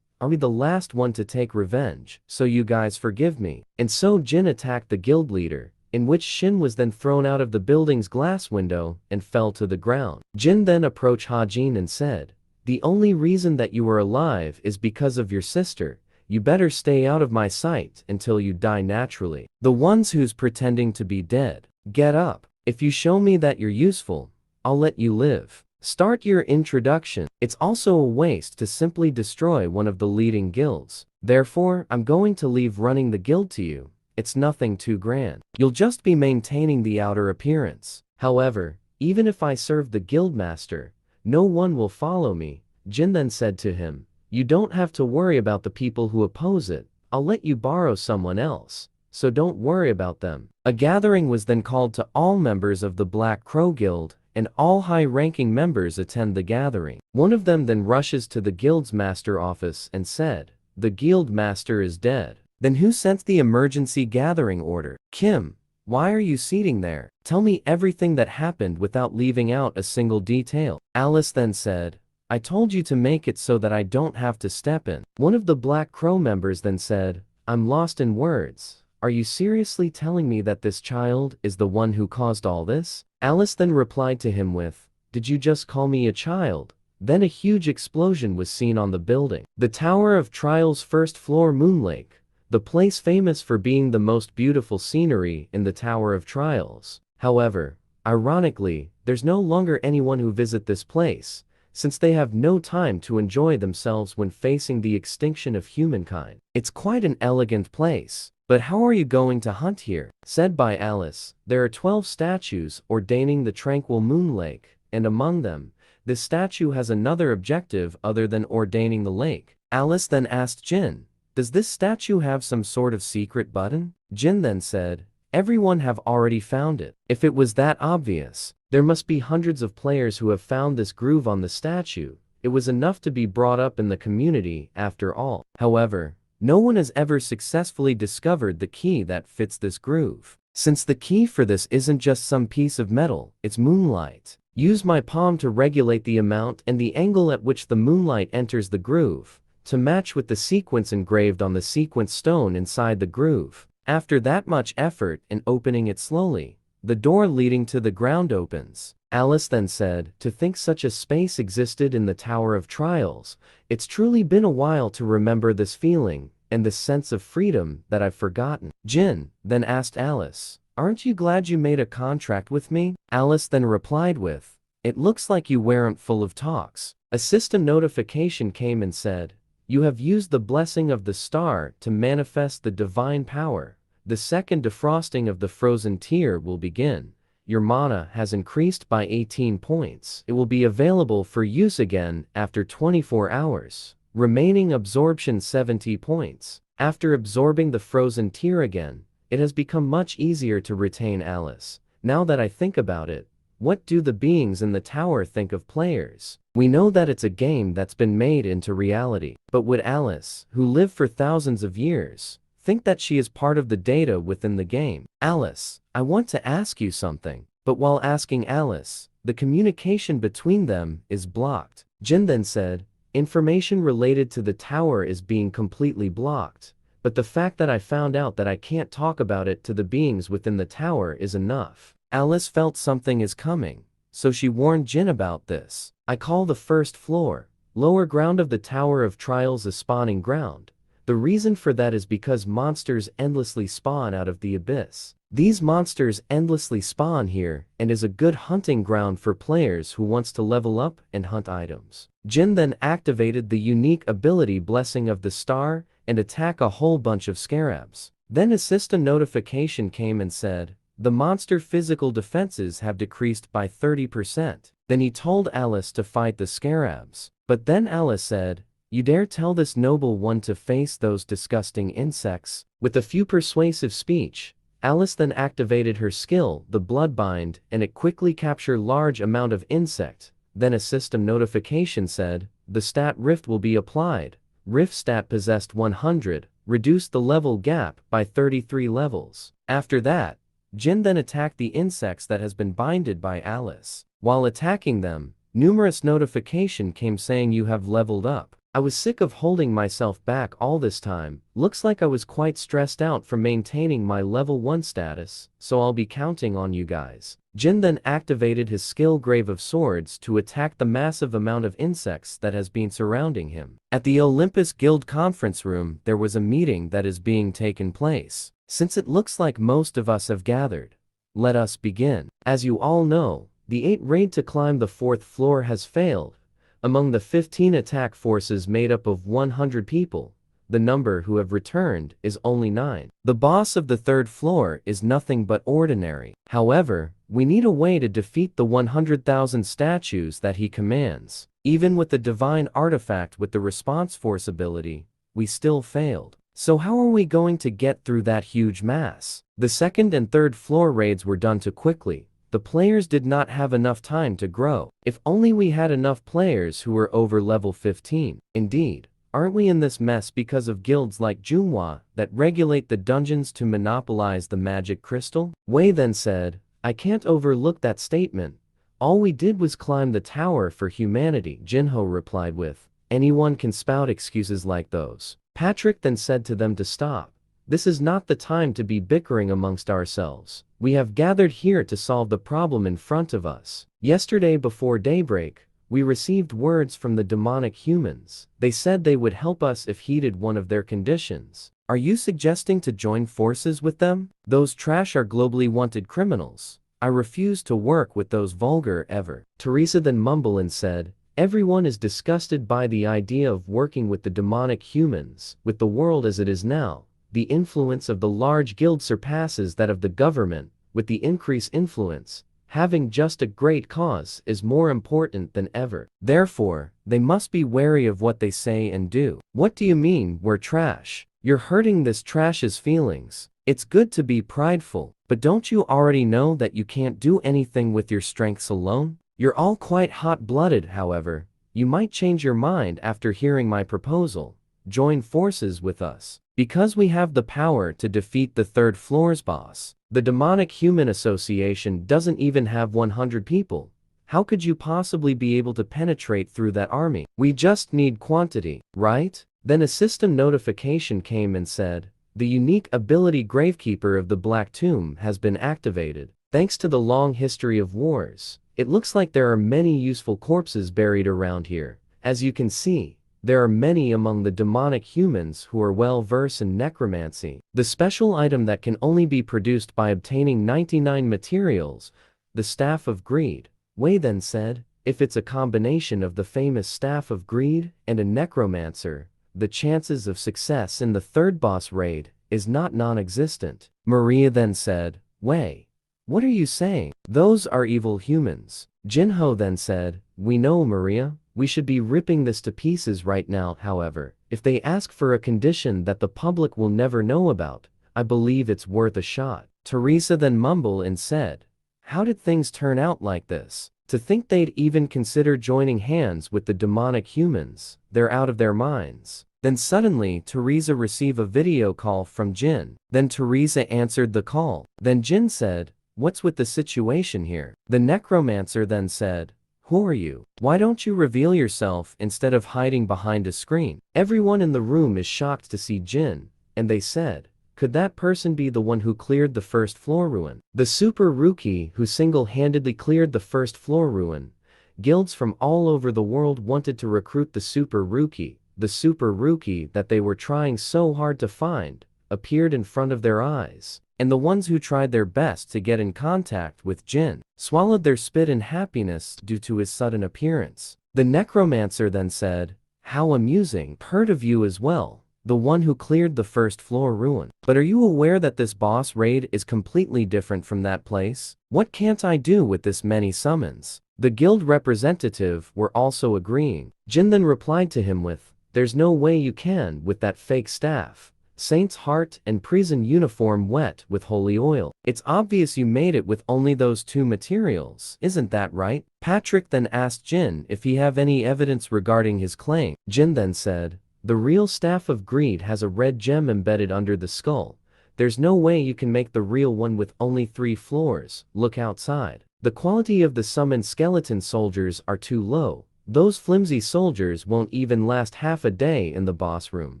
I'll be the last one to take revenge, so you guys forgive me. And so Jin attacked the guild leader, in which Shin was then thrown out of the building's glass window and fell to the ground. Jin then approached Hajin and said, "The only reason that you are alive is because of your sister. You better stay out of my sight until you die naturally. The ones who's pretending to be dead, get up. If you show me that you're useful, I'll let you live. Start your introduction." It's also a waste to simply destroy one of the leading guilds. Therefore, I'm going to leave running the guild to you. It's nothing too grand. You'll just be maintaining the outer appearance. However, even if I serve the guildmaster, no one will follow me. Jin then said to him, "You don't have to worry about the people who oppose it. I'll let you borrow someone else, so don't worry about them." A gathering was then called to all members of the Black Crow Guild, and all high-ranking members attend the gathering. One of them then rushes to the guild's master office and said, "The guild master is dead." Then who sent the emergency gathering order? Kim, why are you sitting there? Tell me everything that happened without leaving out a single detail. Alice then said, "I told you to make it so that I don't have to step in." One of the Black Crow members then said, "I'm lost in words. Are you seriously telling me that this child is the one who caused all this?" Alice then replied to him with, "Did you just call me a child?" Then a huge explosion was seen on the building. The Tower of Trial's first floor Moon Lake, the place famous for being the most beautiful scenery in the Tower of Trials. However, ironically, there's no longer anyone who visit this place, since they have no time to enjoy themselves when facing the extinction of humankind. It's quite an elegant place. "But how are you going to hunt here?" Said by Alice, "There are 12 statues ordaining the tranquil Moon Lake, and among them, this statue has another objective other than ordaining the lake." Alice then asked Jin, "Does this statue have some sort of secret button?" Jin then said, "Everyone have already found it. If it was that obvious, there must be hundreds of players who have found this groove on the statue. It was enough to be brought up in the community after all. However, no one has ever successfully discovered the key that fits this groove. Since the key for this isn't just some piece of metal, it's moonlight. Use my palm to regulate the amount and the angle at which the moonlight enters the groove, to match with the sequence engraved on the sequence stone inside the groove. After that much effort in opening it slowly, the door leading to the ground opens." Alice then said, "To think such a space existed in the Tower of Trials, it's truly been a while to remember this feeling, and this sense of freedom that I've forgotten." Jin then asked Alice, "Aren't you glad you made a contract with me?" Alice then replied with, "It looks like you weren't full of talks." A system notification came and said, "You have used the blessing of the star to manifest the divine power. The second defrosting of the frozen tear will begin. Your mana has increased by 18 points. It will be available for use again after 24 hours. Remaining absorption 70 points. After absorbing the frozen tear again, it has become much easier to retain Alice. Now that I think about it, what do the beings in the tower think of players? We know that it's a game that's been made into reality. But would Alice, who lived for thousands of years, think that she is part of the data within the game? Alice, I want to ask you something." But while asking Alice, the communication between them is blocked. Jin then said, "Information related to the tower is being completely blocked, but the fact that I found out that I can't talk about it to the beings within the tower is enough." Alice felt something is coming, so she warned Jin about this. "I call the first floor, lower ground of the Tower of Trials a spawning ground. The reason for that is because monsters endlessly spawn out of the abyss. These monsters endlessly spawn here and is a good hunting ground for players who wants to level up and hunt items." Jin then activated the unique ability Blessing of the Star and attack a whole bunch of scarabs. Then a system notification came and said, "The monster physical defenses have decreased by 30%. Then he told Alice to fight the scarabs. But then Alice said, "You dare tell this noble one to face those disgusting insects?" With a few persuasive speech, Alice then activated her skill, the Bloodbind, and it quickly captured large amount of insect. Then a system notification said, "The stat Rift will be applied. Rift stat possessed 100, reduced the level gap by 33 levels." After that, Jin then attacked the insects that has been binded by Alice. While attacking them, numerous notification came saying you have leveled up. I was sick of holding myself back all this time. Looks like I was quite stressed out from maintaining my level 1 status, so I'll be counting on you guys. Jin then activated his skill Grave of Swords to attack the massive amount of insects that has been surrounding him. At the Olympus Guild conference room, there was a meeting that is being taken place. Since it looks like most of us have gathered, let us begin. As you all know, the 8 raid to climb the 4th floor has failed. Among the 15 attack forces made up of 100 people, the number who have returned is only 9. The boss of the 3rd floor is nothing but ordinary. However, we need a way to defeat the 100,000 statues that he commands. Even with the divine artifact with the response force ability, we still failed. So how are we going to get through that huge mass? The 2nd and 3rd floor raids were done too quickly. The players did not have enough time to grow. If only we had enough players who were over level 15. Indeed, aren't we in this mess because of guilds like Manhwa that regulate the dungeons to monopolize the magic crystal? Wei then said, I can't overlook that statement. All we did was climb the tower for humanity. Jinho replied with, anyone can spout excuses like those. Patrick then said to them to stop. This is not the time to be bickering amongst ourselves. We have gathered here to solve the problem in front of us. Yesterday before daybreak, we received words from the demonic humans. They said they would help us if heeded one of their conditions. Are you suggesting to join forces with them? Those trash are globally wanted criminals. I refuse to work with those vulgar ever. Teresa then mumbled and said, everyone is disgusted by the idea of working with the demonic humans. With the world as it is now, the influence of the large guild surpasses that of the government. With the increased influence, having just a great cause is more important than ever. Therefore, they must be wary of what they say and do. What do you mean, we're trash? You're hurting this trash's feelings. It's good to be prideful, but don't you already know that you can't do anything with your strengths alone? You're all quite hot-blooded, however. You might change your mind after hearing my proposal. Join forces with us. Because we have the power to defeat the 3rd floor's boss. The Demonic Human Association doesn't even have 100 people. How could you possibly be able to penetrate through that army? We just need quantity, right? Then a system notification came and said, the unique ability Gravekeeper of the Black Tomb has been activated. Thanks to the long history of wars, it looks like there are many useful corpses buried around here. As you can see, there are many among the demonic humans who are well versed in necromancy. The special item that can only be produced by obtaining 99 materials, the Staff of Greed. Wei then said, if it's a combination of the famous Staff of Greed and a necromancer, the chances of success in the 3rd boss raid is not non-existent. Maria then said, Wei, what are you saying? Those are evil humans. Jinho then said, we know, Maria. We should be ripping this to pieces right now. However, if they ask for a condition that the public will never know about, I believe it's worth a shot. Teresa then mumbled and said, how did things turn out like this? To think they'd even consider joining hands with the demonic humans, they're out of their minds. Then suddenly Teresa received a video call from Jin. Then Teresa answered the call. Then Jin said, what's with the situation here? The necromancer then said, who are you? Why don't you reveal yourself instead of hiding behind a screen? Everyone in the room is shocked to see Jin, and they said, could that person be the one who cleared the 1st floor ruin? The super rookie who single-handedly cleared the 1st floor ruin. Guilds from all over the world wanted to recruit the super rookie. The super rookie that they were trying so hard to find appeared in front of their eyes. And the ones who tried their best to get in contact with Jin swallowed their spit in happiness due to his sudden appearance. The necromancer then said, how amusing, heard of you as well, the one who cleared the 1st floor ruin. But are you aware that this boss raid is completely different from that place? What can't I do with this many summons? The guild representative were also agreeing. Jin then replied to him with, there's no way you can with that fake staff. Saint's heart and prison uniform wet with holy oil. It's obvious you made it with only those 2 materials, isn't that right? Patrick then asked Jin if he have any evidence regarding his claim. Jin then said, the real Staff of Greed has a red gem embedded under the skull. There's no way you can make the real one with only 3 floors. Look outside. The quality of the summoned skeleton soldiers are too low. Those flimsy soldiers won't even last half a day in the boss room.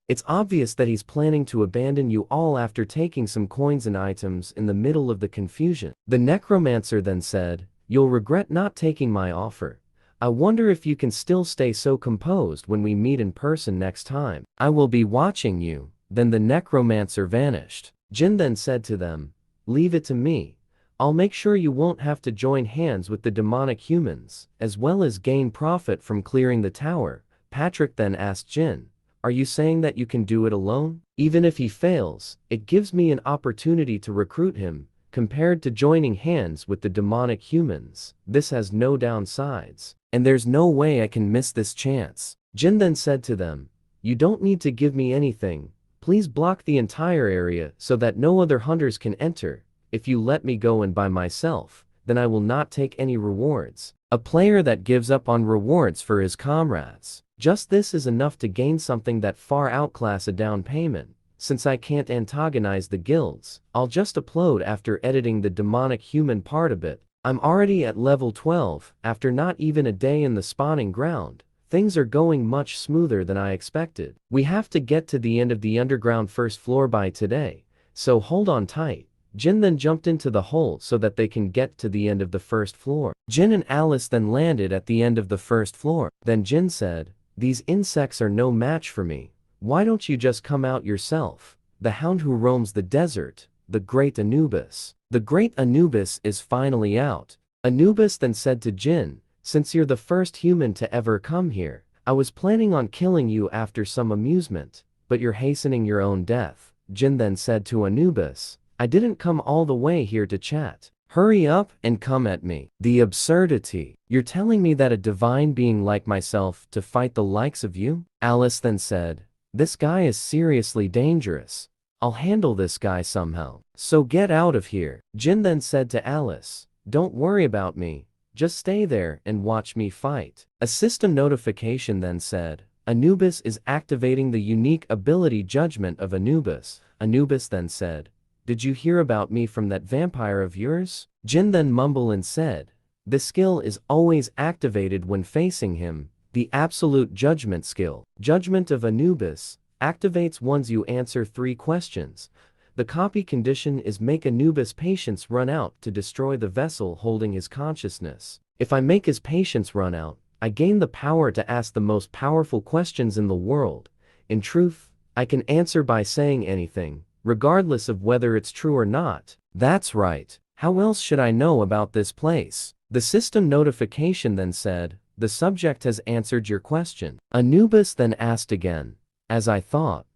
It's obvious that he's planning to abandon you all after taking some coins and items in the middle of the confusion. The necromancer then said, "You'll regret not taking my offer. I wonder if you can still stay so composed when we meet in person next time. I will be watching you." Then the necromancer vanished. Jin then said to them, "Leave it to me. I'll make sure you won't have to join hands with the demonic humans, as well as gain profit from clearing the tower." Patrick then asked Jin, "Are you saying that you can do it alone? Even if he fails, it gives me an opportunity to recruit him, compared to joining hands with the demonic humans. This has no downsides, and there's no way I can miss this chance." Jin then said to them, "You don't need to give me anything. Please block the entire area so that no other hunters can enter. If you let me go in by myself, then I will not take any rewards." A player that gives up on rewards for his comrades. Just this is enough to gain something that far outclass a down payment. Since I can't antagonize the guilds, I'll just upload after editing the demonic human part a bit. I'm already at level 12, after not even a day in the spawning ground. Things are going much smoother than I expected. We have to get to the end of the underground first floor by today, so hold on tight. Jin then jumped into the hole so that they can get to the end of the first floor. Jin and Alice then landed at the end of the first floor. Then Jin said, "These insects are no match for me. Why don't you just come out yourself? The hound who roams the desert, the great Anubis." The great Anubis is finally out. Anubis then said to Jin, "Since you're the first human to ever come here, I was planning on killing you after some amusement, but you're hastening your own death." Jin then said to Anubis, "I didn't come all the way here to chat. Hurry up and come at me." The absurdity. You're telling me that a divine being like myself to fight the likes of you? Alice then said, "This guy is seriously dangerous. I'll handle this guy somehow. So get out of here." Jin then said to Alice, "Don't worry about me. Just stay there and watch me fight." A system notification then said, "Anubis is activating the unique ability Judgment of Anubis." Anubis then said, "Did you hear about me from that vampire of yours?" Jin then mumbled and said, "The skill is always activated when facing him, the absolute judgment skill. Judgment of Anubis activates once you answer 3 questions. The copy condition is make Anubis' patience run out to destroy the vessel holding his consciousness. If I make his patience run out, I gain the power to ask the most powerful questions in the world. In truth, I can answer by saying anything, regardless of whether it's true or not." That's right. How else should I know about this place? The system notification then said, "The subject has answered your question." Anubis then asked again, "As I thought.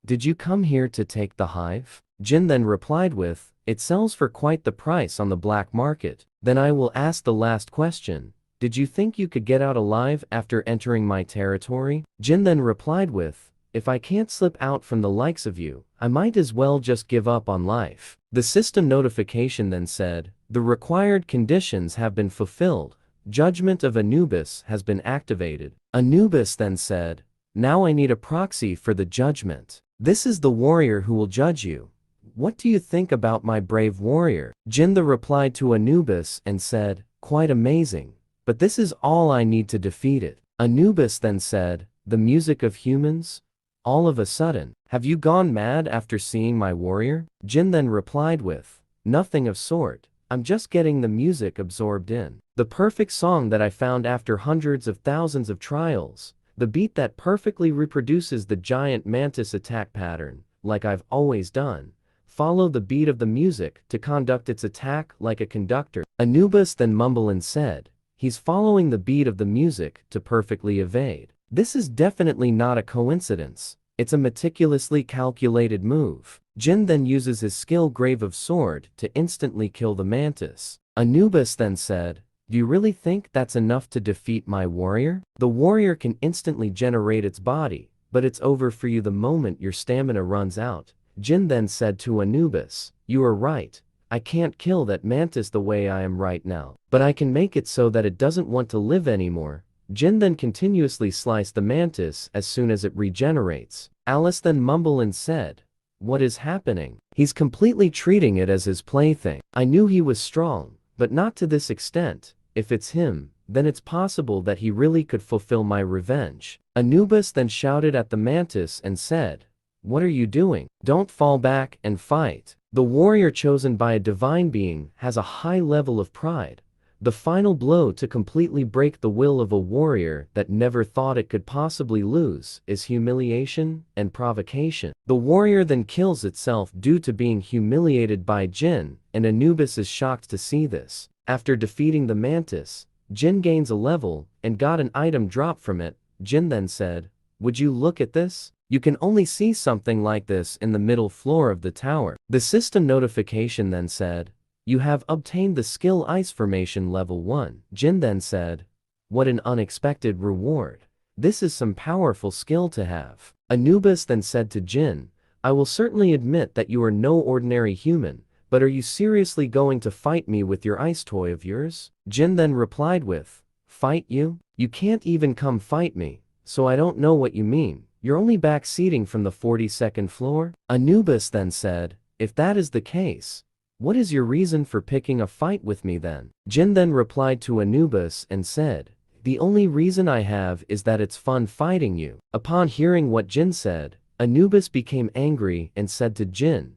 Did you come here to take the hive?" Jin then replied with, "It sells for quite the price on the black market." Then I will ask the last question. "Did you think you could get out alive after entering my territory?" Jin then replied with, "If I can't slip out from the likes of you, I might as well just give up on life." The system notification then said, "The required conditions have been fulfilled. Judgment of Anubis has been activated." Anubis then said, "Now I need a proxy for the judgment. This is the warrior who will judge you. What do you think about my brave warrior?" Jin then replied to Anubis and said, "Quite amazing, but this is all I need to defeat it." Anubis then said, "The music of humans? All of a sudden, have you gone mad after seeing my warrior?" Jin then replied with, "Nothing of sort. I'm just getting the music absorbed in. The perfect song that I found after hundreds of thousands of trials. The beat that perfectly reproduces the giant mantis attack pattern, like I've always done. Follow the beat of the music to conduct its attack like a conductor." Anubis then mumbled and said, "He's following the beat of the music to perfectly evade. This is definitely not a coincidence. It's a meticulously calculated move." Jin then uses his skill Grave of Sword to instantly kill the mantis. Anubis then said, "Do you really think that's enough to defeat my warrior? The warrior can instantly generate its body, but it's over for you the moment your stamina runs out." Jin then said to Anubis, "You are right. I can't kill that mantis the way I am right now, but I can make it so that it doesn't want to live anymore." Jin then continuously sliced the mantis as soon as it regenerates. Alice then mumbled and said, "What is happening? He's completely treating it as his plaything. I knew he was strong, but not to this extent. If it's him, then it's possible that he really could fulfill my revenge. Anubis then shouted at the mantis and said, "What are you doing? Don't fall back and fight." The warrior chosen by a divine being has a high level of pride. The final blow to completely break the will of a warrior that never thought it could possibly lose is humiliation and provocation. The warrior then kills itself due to being humiliated by Jin, and Anubis is shocked to see this. After defeating the mantis, Jin gains a level and got an item dropped from it. Jin then said, "Would you look at this? You can only see something like this in the middle floor of the tower." The system notification then said, "You have obtained the skill Ice Formation level 1. Jin then said, "What an unexpected reward. This is some powerful skill to have." Anubis then said to Jin, "I will certainly admit that you are no ordinary human, but are you seriously going to fight me with your ice toy of yours?" Jin then replied with, "Fight you? You can't even come fight me, so I don't know what you mean. You're only backseating from the 42nd floor?" Anubis then said, "If that is the case, what is your reason for picking a fight with me then?" Jin then replied to Anubis and said, "The only reason I have is that it's fun fighting you." Upon hearing what Jin said, Anubis became angry and said to Jin,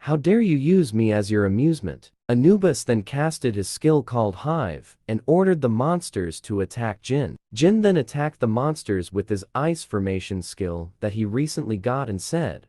"How dare you use me as your amusement?" Anubis then casted his skill called Hive and ordered the monsters to attack Jin. Jin then attacked the monsters with his Ice Formation skill that he recently got and said,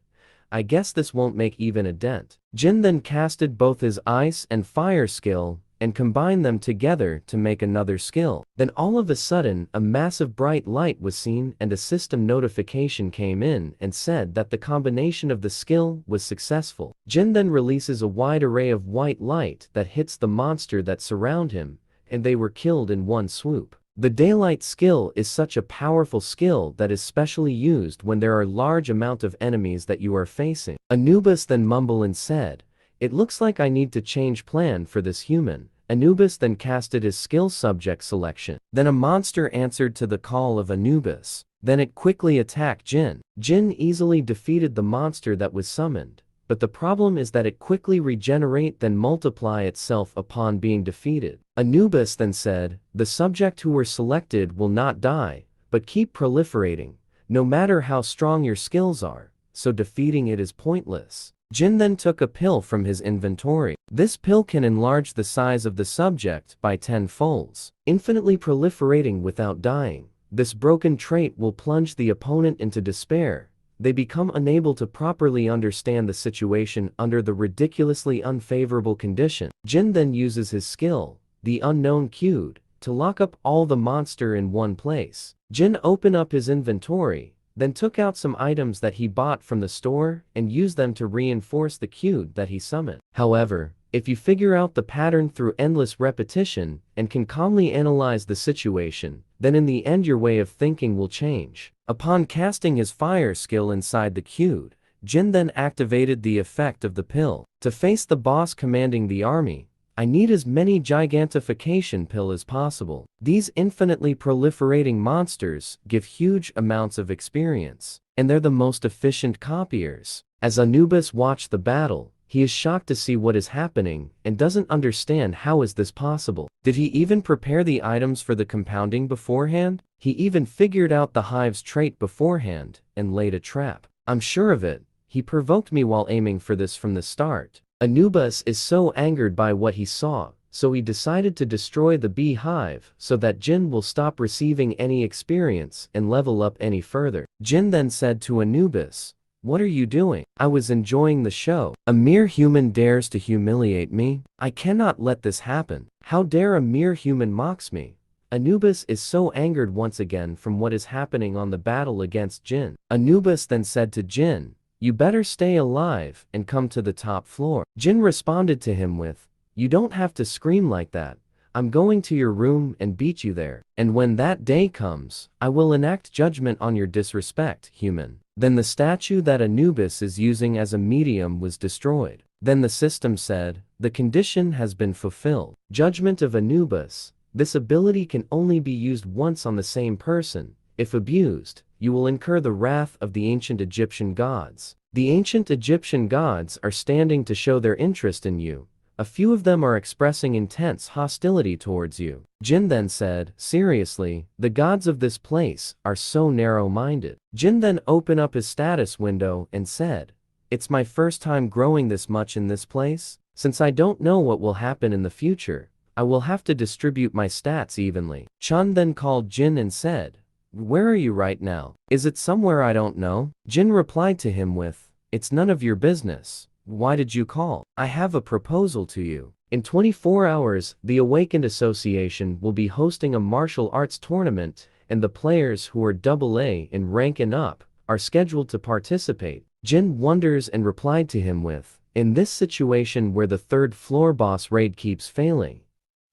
"I guess this won't make even a dent." Jin then casted both his Ice and Fire skill and combined them together to make another skill. Then all of a sudden a massive bright light was seen and a system notification came in and said that the combination of the skill was successful. Jin then releases a wide array of white light that hits the monster that surround him, and they were killed in one swoop. The daylight skill is such a powerful skill that is specially used when there are large amount of enemies that you are facing. Anubis then mumbled and said, "It looks like I need to change plan for this human." Anubis then casted his skill subject selection. Then a monster answered to the call of Anubis. Then it quickly attacked Jin. Jin easily defeated the monster that was summoned, but the problem is that it quickly regenerate then multiply itself upon being defeated. Anubis then said, "The subject who were selected will not die, but keep proliferating, no matter how strong your skills are, so defeating it is pointless." Jin then took a pill from his inventory. This pill can enlarge the size of the subject by 10 folds, infinitely proliferating without dying. This broken trait will plunge the opponent into despair. They become unable to properly understand the situation under the ridiculously unfavorable condition. Jin then uses his skill, the Unknown Cube, to lock up all the monster in one place. Jin opened up his inventory, then took out some items that he bought from the store and used them to reinforce the cube that he summoned. However, if you figure out the pattern through endless repetition and can calmly analyze the situation, then in the end your way of thinking will change. Upon casting his fire skill inside the cube, Jin then activated the effect of the pill. To face the boss commanding the army, I need as many gigantification pill as possible. These infinitely proliferating monsters give huge amounts of experience, and they're the most efficient copiers. As Anubis watched the battle, he is shocked to see what is happening and doesn't understand how is this possible. Did he even prepare the items for the compounding beforehand? He even figured out the hive's trait beforehand and laid a trap. I'm sure of it. He provoked me while aiming for this from the start. Anubis is so angered by what he saw, so he decided to destroy the beehive so that Jin will stop receiving any experience and level up any further. Jin then said to Anubis, "What are you doing? I was enjoying the show. A mere human dares to humiliate me? I cannot let this happen. How dare a mere human mocks me?" Anubis is so angered once again from what is happening on the battle against Jin. Anubis then said to Jin, "You better stay alive and come to the top floor." Jin responded to him with, "You don't have to scream like that. I'm going to your room and beat you there. And when that day comes, I will enact judgment on your disrespect, human." Then the statue that Anubis is using as a medium was destroyed. Then the system said, "The condition has been fulfilled." Judgment of Anubis. This ability can only be used once on the same person. If abused, you will incur the wrath of the ancient Egyptian gods. The ancient Egyptian gods are standing to show their interest in you, A few of them are expressing intense hostility towards you. Jin then said, seriously, the gods of this place are so narrow-minded. Jin then opened up his status window and said, it's my first time growing this much in this place. Since I don't know what will happen in the future, I will have to distribute my stats evenly. Chun then called Jin and said, where are you right now? Is it somewhere I don't know? Jin replied to him with, it's none of your business. Why did you call? I have a proposal to you. In 24 hours, the Awakened Association will be hosting a martial arts tournament, and the players who are AA in rank and up are scheduled to participate. Jin wonders and replied to him with, in this situation where the third floor boss raid keeps failing,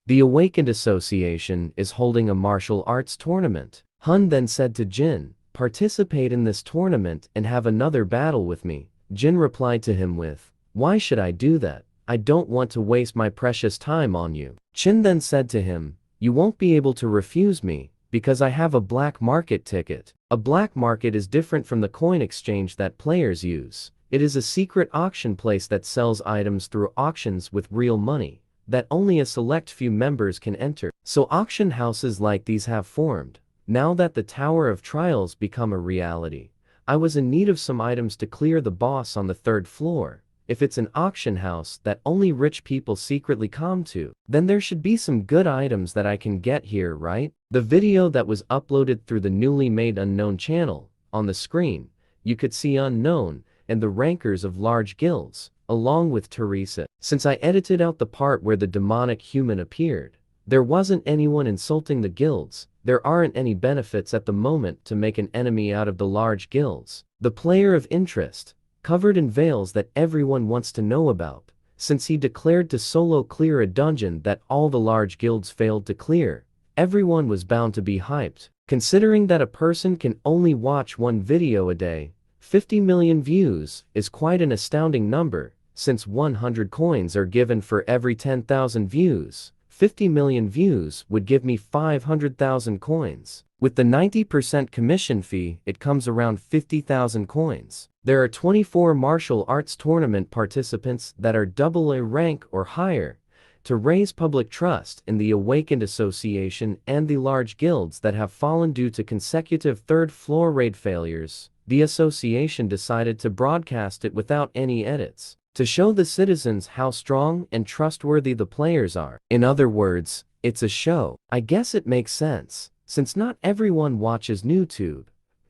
the Awakened Association is holding a martial arts tournament. Hun then said to Jin, participate in this tournament and have another battle with me. Jin replied to him with, why should I do that? I don't want to waste my precious time on you. Chin then said to him, you won't be able to refuse me, because I have a black market ticket. A black market is different from the coin exchange that players use. It is a secret auction place that sells items through auctions with real money, that only a select few members can enter. So auction houses like these have formed. Now that the Tower of Trials become a reality, I was in need of some items to clear the boss on the third floor. If it's an auction house that only rich people secretly come to, then there should be some good items that I can get here, right? The video that was uploaded through the newly made Unknown channel, on the screen, you could see Unknown and the rankers of large guilds, along with Teresa. Since I edited out the part where the demonic human appeared, there wasn't anyone insulting the guilds. There aren't any benefits at the moment to make an enemy out of the large guilds. The player of interest, covered in veils that everyone wants to know about, since he declared to solo clear a dungeon that all the large guilds failed to clear, everyone was bound to be hyped. Considering that a person can only watch one video a day, 50 million views is quite an astounding number, since 100 coins are given for every 10,000 views. 50 million views would give me 500,000 coins. With the 90% commission fee, it comes around 50,000 coins. There are 24 martial arts tournament participants that are AA rank or higher. To raise public trust in the Awakened Association and the large guilds that have fallen due to consecutive third-floor raid failures, the association decided to broadcast it without any edits, to show the citizens how strong and trustworthy the players are. In other words, it's a show. I guess it makes sense, since not everyone watches YouTube,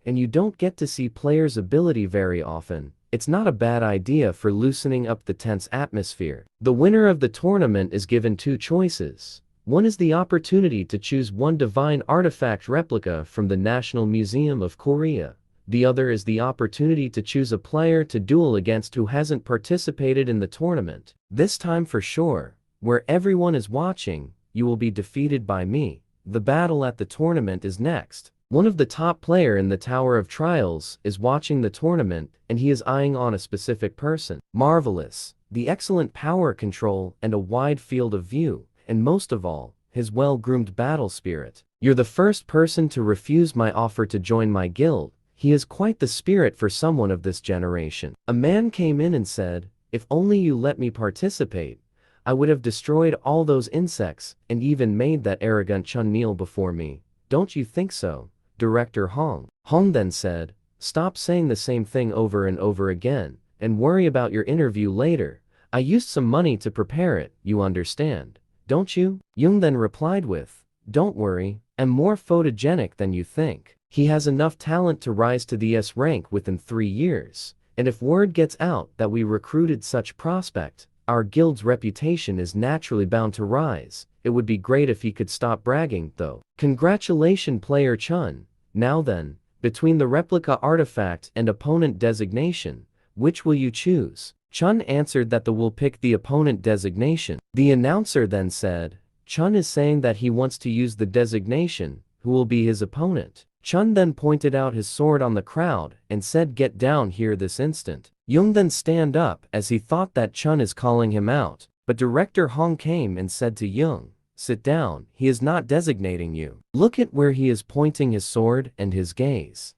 and you don't get to see players' ability very often. It's not a bad idea for loosening up the tense atmosphere. The winner of the tournament is given two choices. One is the opportunity to choose one divine artifact replica from the National Museum of Korea. The other is the opportunity to choose a player to duel against who hasn't participated in the tournament. This time for sure, where everyone is watching, you will be defeated by me. The battle at the tournament is next. One of the top player in the Tower of Trials is watching the tournament, and he is eyeing on a specific person. Marvelous, the excellent power control and a wide field of view, and most of all, his well-groomed battle spirit. You're the first person to refuse my offer to join my guild. He is quite the spirit for someone of this generation. A man came in and said, if only you let me participate, I would have destroyed all those insects and even made that arrogant Chun kneel before me. Don't you think so, Director Hong? Hong then said, stop saying the same thing over and over again, and worry about your interview later. I used some money to prepare it, you understand, don't you? Jung then replied with, don't worry, I'm more photogenic than you think. He has enough talent to rise to the S rank within 3 years, and if word gets out that we recruited such prospect, our guild's reputation is naturally bound to rise. It would be great if he could stop bragging, though. Congratulations, player Chun. Now then, between the replica artifact and opponent designation, which will you choose? Chun answered that will pick the opponent designation. The announcer then said, Chun is saying that he wants to use the designation. Who will be his opponent? Chun then pointed out his sword on the crowd and said, get down here this instant. Jung then stand up as he thought that Chun is calling him out, but Director Hong came and said to Jung, sit down, he is not designating you. Look at where he is pointing his sword and his gaze.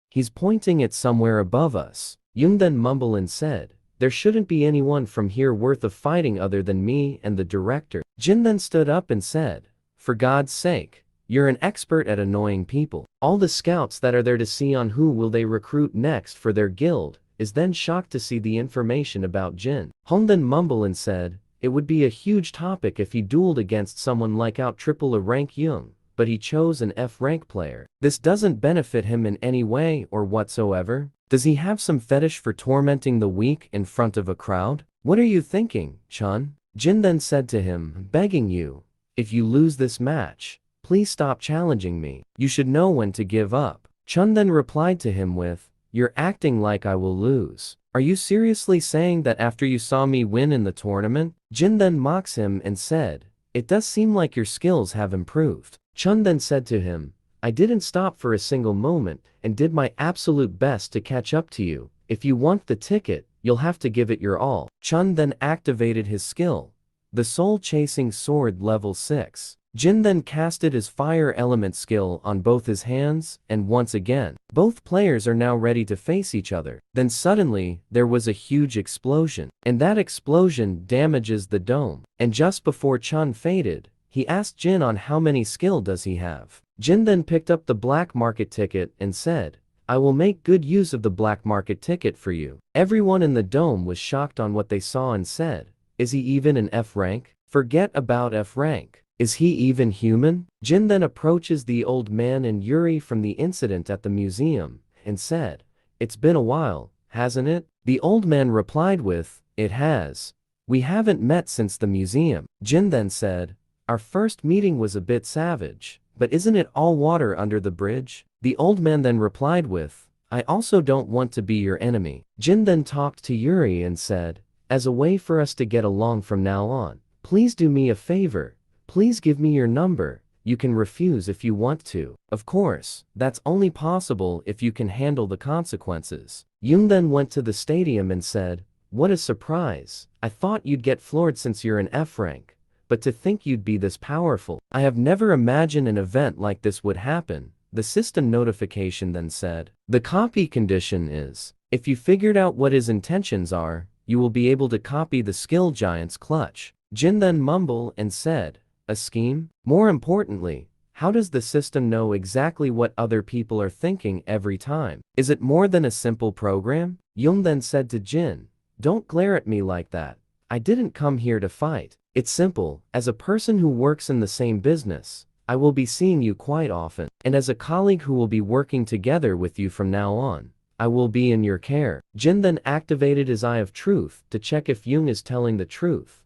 He's pointing it somewhere above us. Jung then mumbled and said, There shouldn't be anyone from here worth of fighting other than me and the director. Jin then stood up and said, "For God's sake, you're an expert at annoying people. All the scouts that are there to see on who will they recruit next for their guild," is then shocked to see the information about Jin. Hong then mumbled and said, "It would be a huge topic if he dueled against someone like out triple a rank Young, but he chose an F rank player. This doesn't benefit him in any way or whatsoever. Does he have some fetish for tormenting the weak in front of a crowd? What are you thinking, Chun?" Jin then said to him, "Begging you, if you lose this match, please stop challenging me. You should know when to give up." Chun then replied to him with, "You're acting like I will lose. Are you seriously saying that after you saw me win in the tournament?" Jin then mocks him and said, "It does seem like your skills have improved." Chun then said to him, "I didn't stop for a single moment and did my absolute best to catch up to you. If you want the ticket, you'll have to give it your all." Chun then activated his skill, the Soul Chasing Sword level 6. Jin then casted his fire element skill on both his hands, and once again, both players are now ready to face each other. Then suddenly, there was a huge explosion, and that explosion damages the dome. And just before Chun faded, he asked Jin on how many skill does he have. Jin then picked up the black market ticket and said, "I will make good use of the black market ticket for you." Everyone in the dome was shocked on what they saw and said, "Is he even an F rank? Forget about F rank. Is he even human?" Jin then approaches the old man and Yuri from the incident at the museum and said, "It's been a while, hasn't it?" The old man replied with, "It has. We haven't met since the museum." Jin then said, "Our first meeting was a bit savage, but isn't it all water under the bridge?" The old man then replied with, "I also don't want to be your enemy." Jin then talked to Yuri and said, "As a way for us to get along from now on, please do me a favor. Please give me your number. You can refuse if you want to. Of course, that's only possible if you can handle the consequences." Yoon then went to the stadium and said, "What a surprise. I thought you'd get floored since you're an F rank. But to think you'd be this powerful. I have never imagined an event like this would happen." The system notification then said, "The copy condition is, if you figured out what his intentions are, you will be able to copy the skill giant's clutch." Jin then mumbled and said, "A scheme? More importantly, how does the system know exactly what other people are thinking every time? Is it more than a simple program?" Yoon then said to Jin, "Don't glare at me like that. I didn't come here to fight. It's simple. As a person who works in the same business, I will be seeing you quite often. And as a colleague who will be working together with you from now on, I will be in your care." Jin then activated his Eye of Truth to check if Yoon is telling the truth.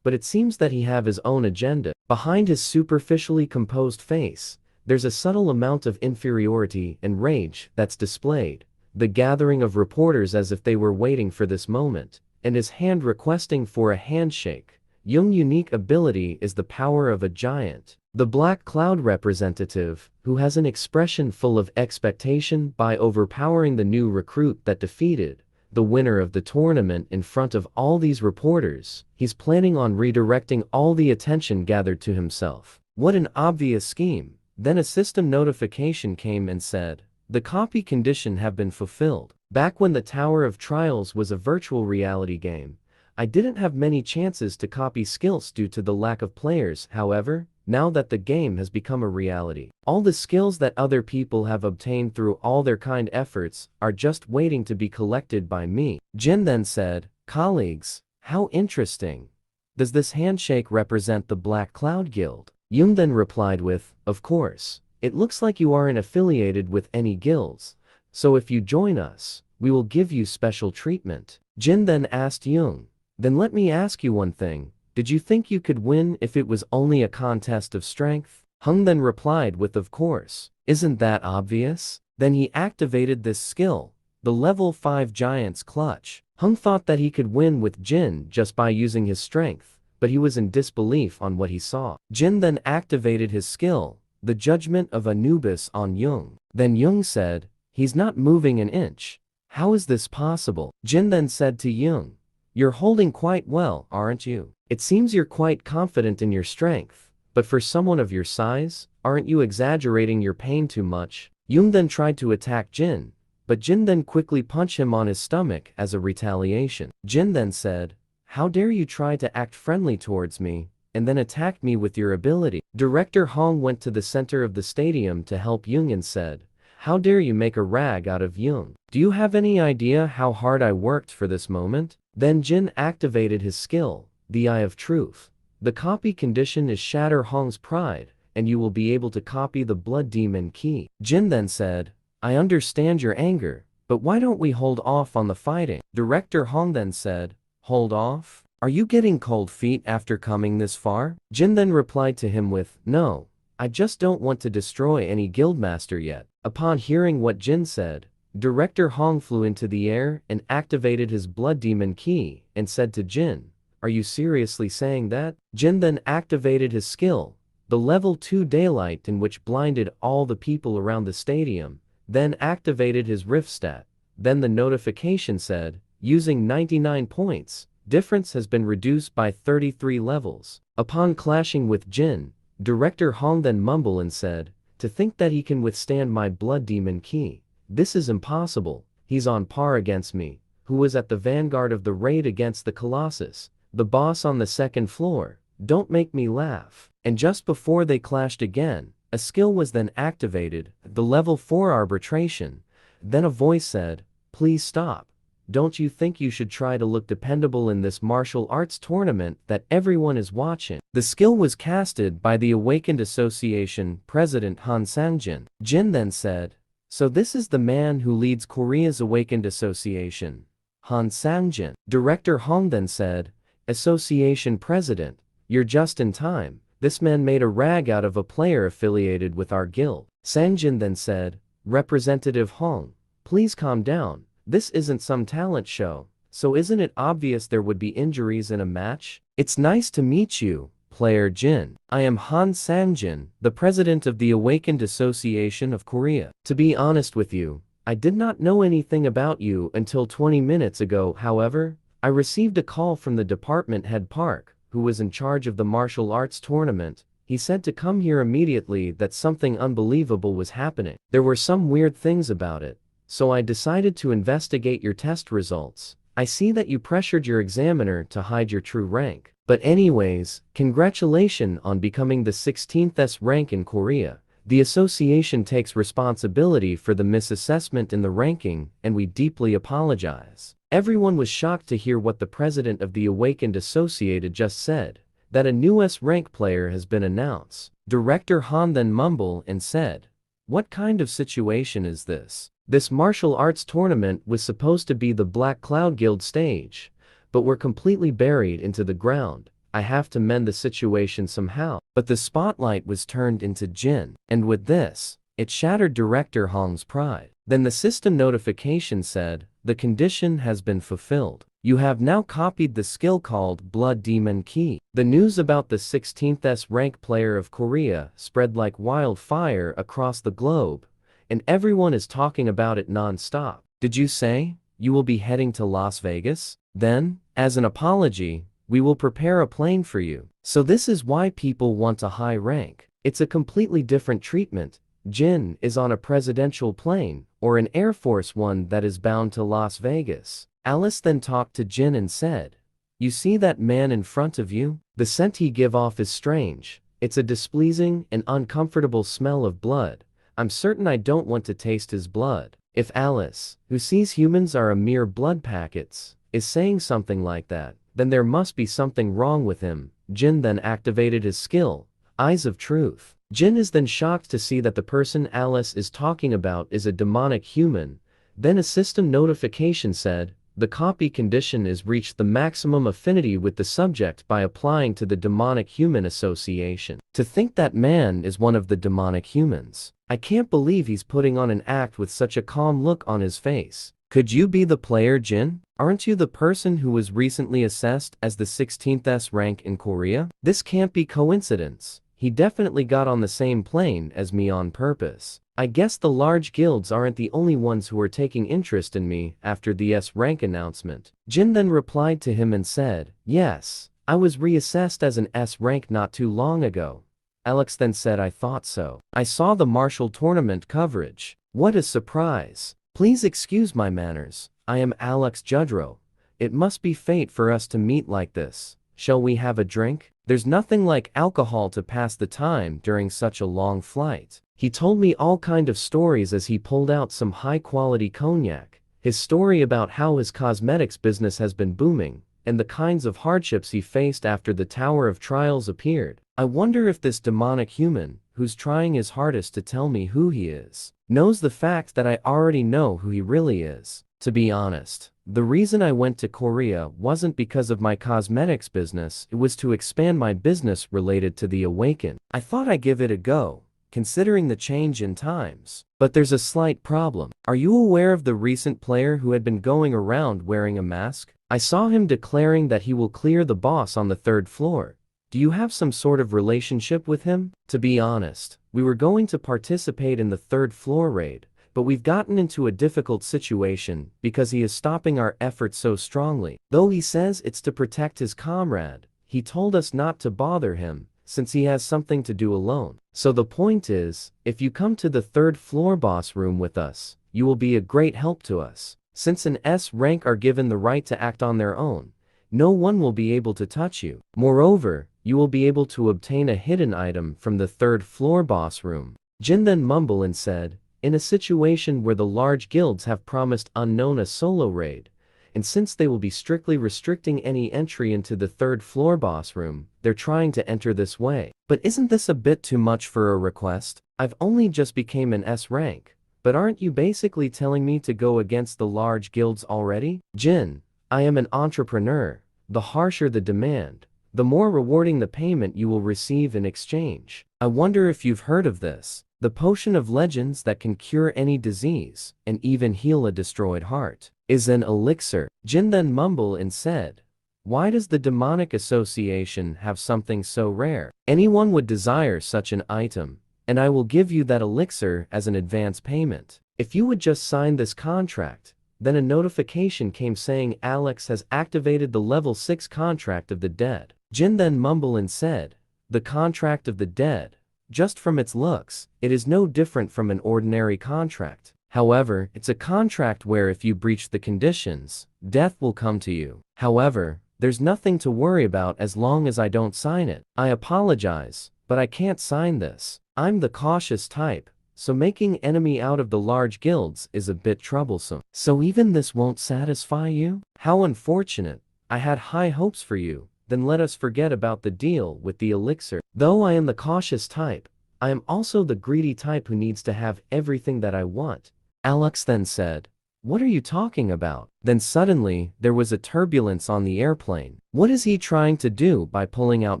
But it seems that he have his own agenda. Behind his superficially composed face, there's a subtle amount of inferiority and rage that's displayed. The gathering of reporters as if they were waiting for this moment, and his hand requesting for a handshake. Young's unique ability is the power of a giant. The Black Cloud representative, who has an expression full of expectation by overpowering the new recruit that defeated the winner of the tournament in front of all these reporters. He's planning on redirecting all the attention gathered to himself. What an obvious scheme. Then a system notification came and said, "The copy condition have been fulfilled." Back when the Tower of Trials was a virtual reality game, I didn't have many chances to copy skills due to the lack of players. However, now that the game has become a reality, all the skills that other people have obtained through all their kind efforts are just waiting to be collected by me. Jin then said, "Colleagues, how interesting. Does this handshake represent the Black Cloud Guild?" Yoon then replied with, "Of course. It looks like you aren't affiliated with any guilds, so if you join us, we will give you special treatment." Jin then asked Yoon, "Then let me ask you one thing. Did you think you could win if it was only a contest of strength?" Hung then replied with, "Of course. Isn't that obvious?" Then he activated this skill, the level 5 Giant's Clutch. Hung thought that he could win with Jin just by using his strength, but he was in disbelief on what he saw. Jin then activated his skill, the Judgment of Anubis on Young. Then Young said, "He's not moving an inch. How is this possible?" Jin then said to Young, "You're holding quite well, aren't you? It seems you're quite confident in your strength, but for someone of your size, aren't you exaggerating your pain too much?" Yoon then tried to attack Jin, but Jin then quickly punched him on his stomach as a retaliation. Jin then said, "How dare you try to act friendly towards me, and then attack me with your ability?" Director Hong went to the center of the stadium to help Young and said, "How dare you make a rag out of Young? Do you have any idea how hard I worked for this moment?" Then Jin activated his skill, the Eye of Truth. The copy condition is shatter Hong's pride, and you will be able to copy the Blood Demon key. Jin then said, "I understand your anger, but why don't we hold off on the fighting?" Director Hong then said, "Hold off? Are you getting cold feet after coming this far?" Jin then replied to him with, "No, I just don't want to destroy any guildmaster yet." Upon hearing what Jin said, Director Hong flew into the air and activated his Blood Demon key and said to Jin, "Are you seriously saying that?" Jin then activated his skill, the level 2 daylight, in which blinded all the people around the stadium, then activated his rift stat. Then the notification said, "Using 99 points, difference has been reduced by 33 levels." Upon clashing with Jin, Director Hong then mumbled and said, "To think that he can withstand my Blood Demon key. This is impossible. He's on par against me, who was at the vanguard of the raid against the Colossus, the boss on the second floor. Don't make me laugh." And just before they clashed again, a skill was then activated, the level 4 arbitration. Then a voice said, "Please stop. Don't you think you should try to look dependable in this martial arts tournament that everyone is watching?" The skill was casted by the Awakened Association President Han Sangjin. Jin then said, "So this is the man who leads Korea's Awakened Association, Han Sangjin." Director Hong then said, "Association President, you're just in time. This man made a rag out of a player affiliated with our guild." Sangjin then said, "Representative Hong, please calm down. This isn't some talent show, so isn't it obvious there would be injuries in a match? It's nice to meet you, player Jin. I am Han Sangjin, the president of the Awakened Association of Korea. To be honest with you, I did not know anything about you until 20 minutes ago. However, I received a call from the department head Park, who was in charge of the martial arts tournament. He said to come here immediately, that something unbelievable was happening. There were some weird things about it, so I decided to investigate your test results. I see that you pressured your examiner to hide your true rank. But anyways, congratulations on becoming the 16th S rank in Korea. The association takes responsibility for the misassessment in the ranking, and we deeply apologize." Everyone was shocked to hear what the president of the Awakened Associated just said, that a new S rank player has been announced. Director Han then mumbled and said, "What kind of situation is this? This martial arts tournament was supposed to be the Black Cloud Guild stage, but we're completely buried into the ground. I have to mend the situation somehow." But the spotlight was turned into Jin, and with this, it shattered Director Hong's pride. Then the system notification said, "The condition has been fulfilled. You have now copied the skill called Blood Demon Key." The news about the 16th S rank player of Korea spread like wildfire across the globe, and everyone is talking about it non-stop. "Did you say you will be heading to Las Vegas? Then, as an apology, we will prepare a plane for you." So this is why people want a high rank. It's a completely different treatment. Jin is on a presidential plane, or an Air Force One that is bound to Las Vegas. Alice then talked to Jin and said, "You see that man in front of you? The scent he give off is strange. It's a displeasing and uncomfortable smell of blood. I'm certain I don't want to taste his blood." If Alice, who sees humans are a mere blood packets, is saying something like that, then there must be something wrong with him. Jin then activated his skill, Eyes of Truth. Jin is then shocked to see that the person Alice is talking about is a demonic human. Then a system notification said, "The copy condition is reached the maximum affinity with the subject by applying to the demonic human association." To think that man is one of the demonic humans. I can't believe he's putting on an act with such a calm look on his face. Could you be the player Jin? Aren't you the person who was recently assessed as the 16th S rank in Korea? This can't be coincidence. He definitely got on the same plane as me on purpose. I guess the large guilds aren't the only ones who are taking interest in me after the S rank announcement. Jin then replied to him and said, "Yes, I was reassessed as an S rank not too long ago." Alex then said, "I thought so. I saw the martial tournament coverage." What a surprise. Please excuse my manners. I am Alex Judrow. It must be fate for us to meet like this. Shall we have a drink? There's nothing like alcohol to pass the time during such a long flight. He told me all kind of stories as he pulled out some high-quality cognac. His story about how his cosmetics business has been booming, and the kinds of hardships he faced after the Tower of Trials appeared. I wonder if this demonic human, who's trying his hardest to tell me who he is, knows the fact that I already know who he really is. To be honest, the reason I went to Korea wasn't because of my cosmetics business, it was to expand my business related to the Awaken. I thought I'd give it a go, considering the change in times. But there's a slight problem. Are you aware of the recent player who had been going around wearing a mask? I saw him declaring that he will clear the boss on the 3rd floor. Do you have some sort of relationship with him? To be honest, we were going to participate in the 3rd floor raid, but we've gotten into a difficult situation because he is stopping our efforts so strongly. Though he says it's to protect his comrade, he told us not to bother him, since he has something to do alone. So the point is, if you come to the 3rd floor boss room with us, you will be a great help to us. Since an S rank are given the right to act on their own, no one will be able to touch you. Moreover, you will be able to obtain a hidden item from the 3rd floor boss room. Jin then mumbled and said, in a situation where the large guilds have promised Unknown a solo raid, and since they will be strictly restricting any entry into the 3rd floor boss room, they're trying to enter this way. But isn't this a bit too much for a request? I've only just became an S rank, but aren't you basically telling me to go against the large guilds already? Jin, I am an entrepreneur. The harsher the demand, the more rewarding the payment you will receive in exchange. I wonder if you've heard of this. The potion of legends that can cure any disease, and even heal a destroyed heart, is an elixir. Jin then mumbled and said, why does the demonic association have something so rare? Anyone would desire such an item, and I will give you that elixir as an advance payment. If you would just sign this contract. Then a notification came saying Alex has activated the level 6 contract of the dead. Jin then mumbled and said, the contract of the dead. Just from its looks, it is no different from an ordinary contract. However, it's a contract where if you breach the conditions, death will come to you. However, there's nothing to worry about as long as I don't sign it. I apologize, but I can't sign this. I'm the cautious type. So making enemy out of the large guilds is a bit troublesome. So even this won't satisfy you? How unfortunate. I had high hopes for you. Then let us forget about the deal with the elixir. Though I am the cautious type, I am also the greedy type who needs to have everything that I want. Alex then said, what are you talking about? Then suddenly, there was a turbulence on the airplane. What is he trying to do by pulling out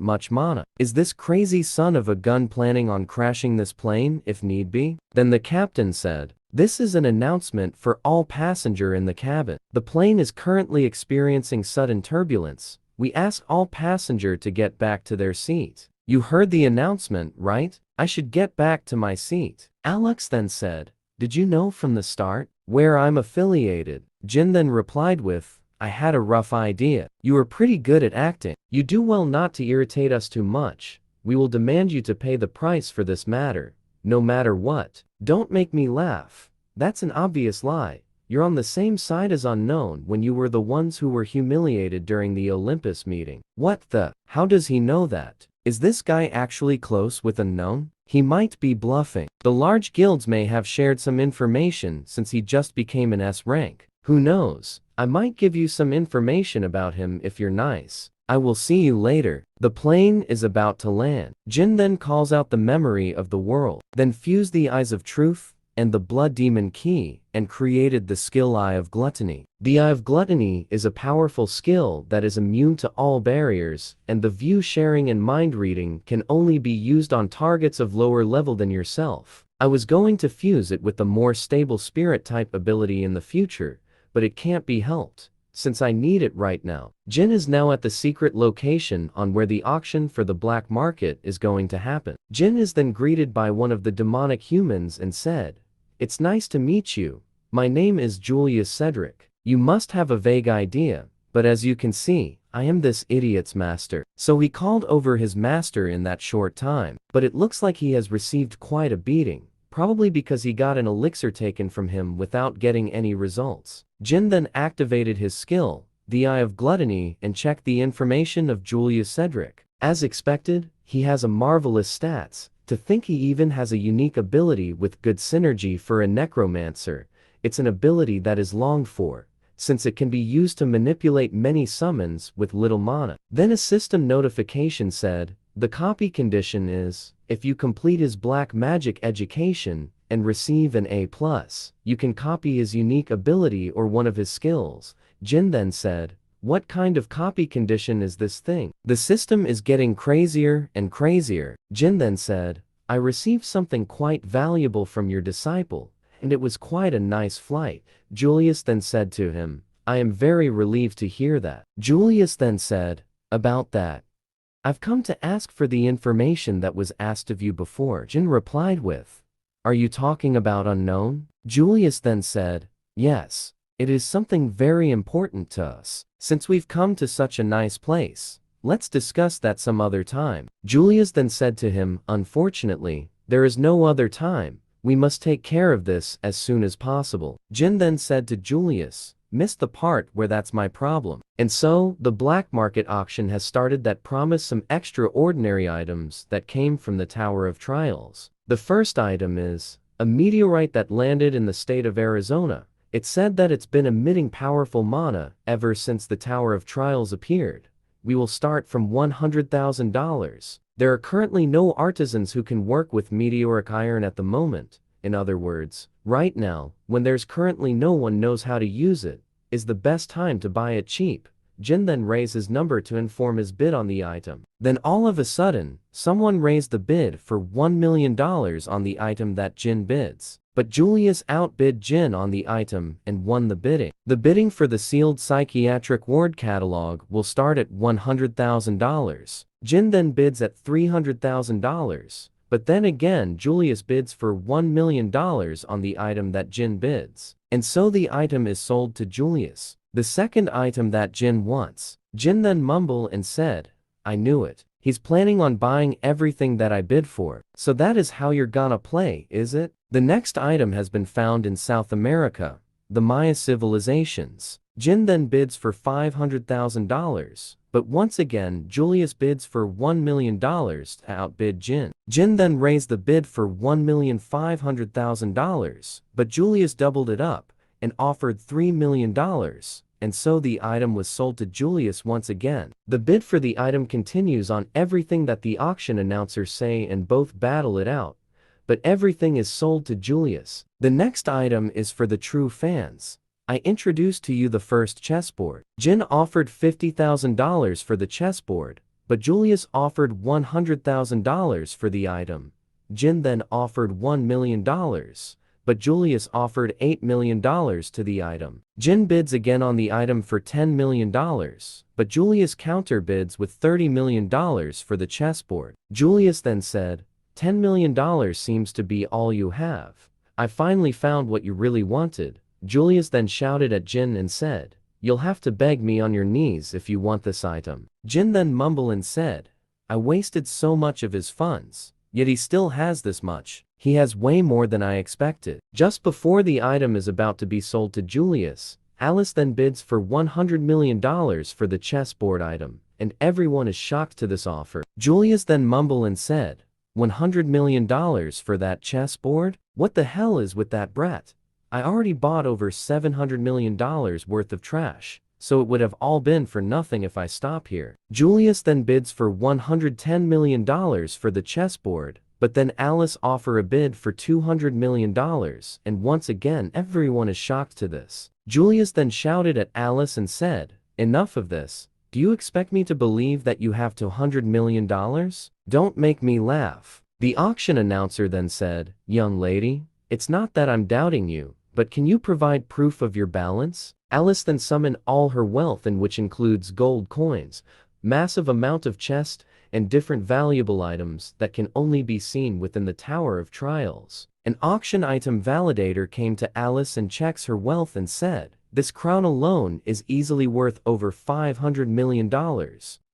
much mana? Is this crazy son of a gun planning on crashing this plane if need be? Then the captain said, this is an announcement for all passenger in the cabin. The plane is currently experiencing sudden turbulence. We ask all passenger to get back to their seat. You heard the announcement, right? I should get back to my seat. Alex then said, did you know from the start where I'm affiliated? Jin then replied with, I had a rough idea. You are pretty good at acting. You do well not to irritate us too much. We will demand you to pay the price for this matter, no matter what. Don't make me laugh. That's an obvious lie. You're on the same side as Unknown when you were the ones who were humiliated during the Olympus meeting. What the? How does he know that? Is this guy actually close with Unknown? He might be bluffing. The large guilds may have shared some information since he just became an S rank. Who knows? I might give you some information about him if you're nice. I will see you later. The plane is about to land. Jin then calls out the memory of the world, then fused the eyes of truth and the blood demon key and created the skill Eye of Gluttony. The Eye of Gluttony is a powerful skill that is immune to all barriers, and the view sharing and mind reading can only be used on targets of lower level than yourself. I was going to fuse it with the more stable spirit type ability in the future, but it can't be helped, since I need it right now. Jin is now at the secret location on where the auction for the black market is going to happen. Jin is then greeted by one of the demonic humans and said, it's nice to meet you. My name is Julius Cedric. You must have a vague idea, but as you can see, I am this idiot's master. So he called over his master in that short time, but it looks like he has received quite a beating. probably because he got an elixir taken from him without getting any results. Jin then activated his skill, the Eye of Gluttony, and checked the information of Julius Cedric. As expected, he has a marvelous stats. To think he even has a unique ability with good synergy for a necromancer. It's an ability that is longed for, since it can be used to manipulate many summons with little mana. Then a system notification said, the copy condition is, if you complete his black magic education and receive an A+, you can copy his unique ability or one of his skills. Jin then said, what kind of copy condition is this thing? The system is getting crazier and crazier. Jin then said, I received something quite valuable from your disciple, and it was quite a nice flight. Julius then said to him, I am very relieved to hear that. Julius then said, about that, I've come to ask for the information that was asked of you before. Jin replied with, are you talking about unknown? Julius then said, yes, it is something very important to us. Since we've come to such a nice place, let's discuss that some other time. Julius then said to him, unfortunately, there is no other time. We must take care of this as soon as possible. Jin then said to Julius, missed the part where that's my problem. And so, the black market auction has started that promised some extraordinary items that came from the Tower of Trials. The first item is a meteorite that landed in the state of Arizona. It said that it's been emitting powerful mana ever since the Tower of Trials appeared. We will start from $100,000. There are currently no artisans who can work with meteoric iron at the moment. In other words, right now, when there's currently no one knows how to use it, is the best time to buy it cheap. Jin then raised his number to inform his bid on the item. Then all of a sudden, someone raised the bid for $1 million on the item that Jin bids. But Julius outbid Jin on the item and won the bidding. The bidding for the sealed psychiatric ward catalog will start at $100,000. Jin then bids at $300,000. But then again Julius bids for $1 million on the item that Jin bids. And so the item is sold to Julius. The second item that Jin wants. Jin then mumbled and said, I knew it. He's planning on buying everything that I bid for. So that is how you're gonna play, is it? The next item has been found in South America, the Maya civilizations. Jin then bids for $500,000, but once again Julius bids for $1 million to outbid Jin. Jin then raised the bid for $1,500,000, but Julius doubled it up and offered $3 million. And so the item was sold to Julius once again. The bid for the item continues on everything that the auction announcers say and both battle it out. But everything is sold to Julius. The next item is for the true fans. I introduce to you the first chessboard. Jin offered $50,000 for the chessboard, but Julius offered $100,000 for the item. Jin then offered $1 million. But Julius offered $8 million to the item. Jin bids again on the item for $10 million, but Julius counterbids with $30 million for the chessboard. Julius then said, $10 million seems to be all you have. I finally found what you really wanted. Julius then shouted at Jin and said, you'll have to beg me on your knees if you want this item. Jin then mumbled and said, I wasted so much of his funds, yet he still has this much. He has way more than I expected. Just before the item is about to be sold to Julius, Alice then bids for $100 million for the chessboard item, and everyone is shocked to this offer. Julius then mumbled and said, $100 million for that chessboard? What the hell is with that brat? I already bought over $700 million worth of trash, so it would have all been for nothing if I stop here. Julius then bids for $110 million for the chessboard, but then Alice offers a bid for $200 million, and once again everyone is shocked to this. Julius then shouted at Alice and said, enough of this. Do you expect me to believe that you have $200 million? Don't make me laugh. The auction announcer then said, young lady, it's not that I'm doubting you, but can you provide proof of your balance? Alice then summoned all her wealth, in which includes gold coins, massive amount of chest, and different valuable items that can only be seen within the Tower of Trials. An auction item validator came to Alice and checks her wealth and said, this crown alone is easily worth over $500 million.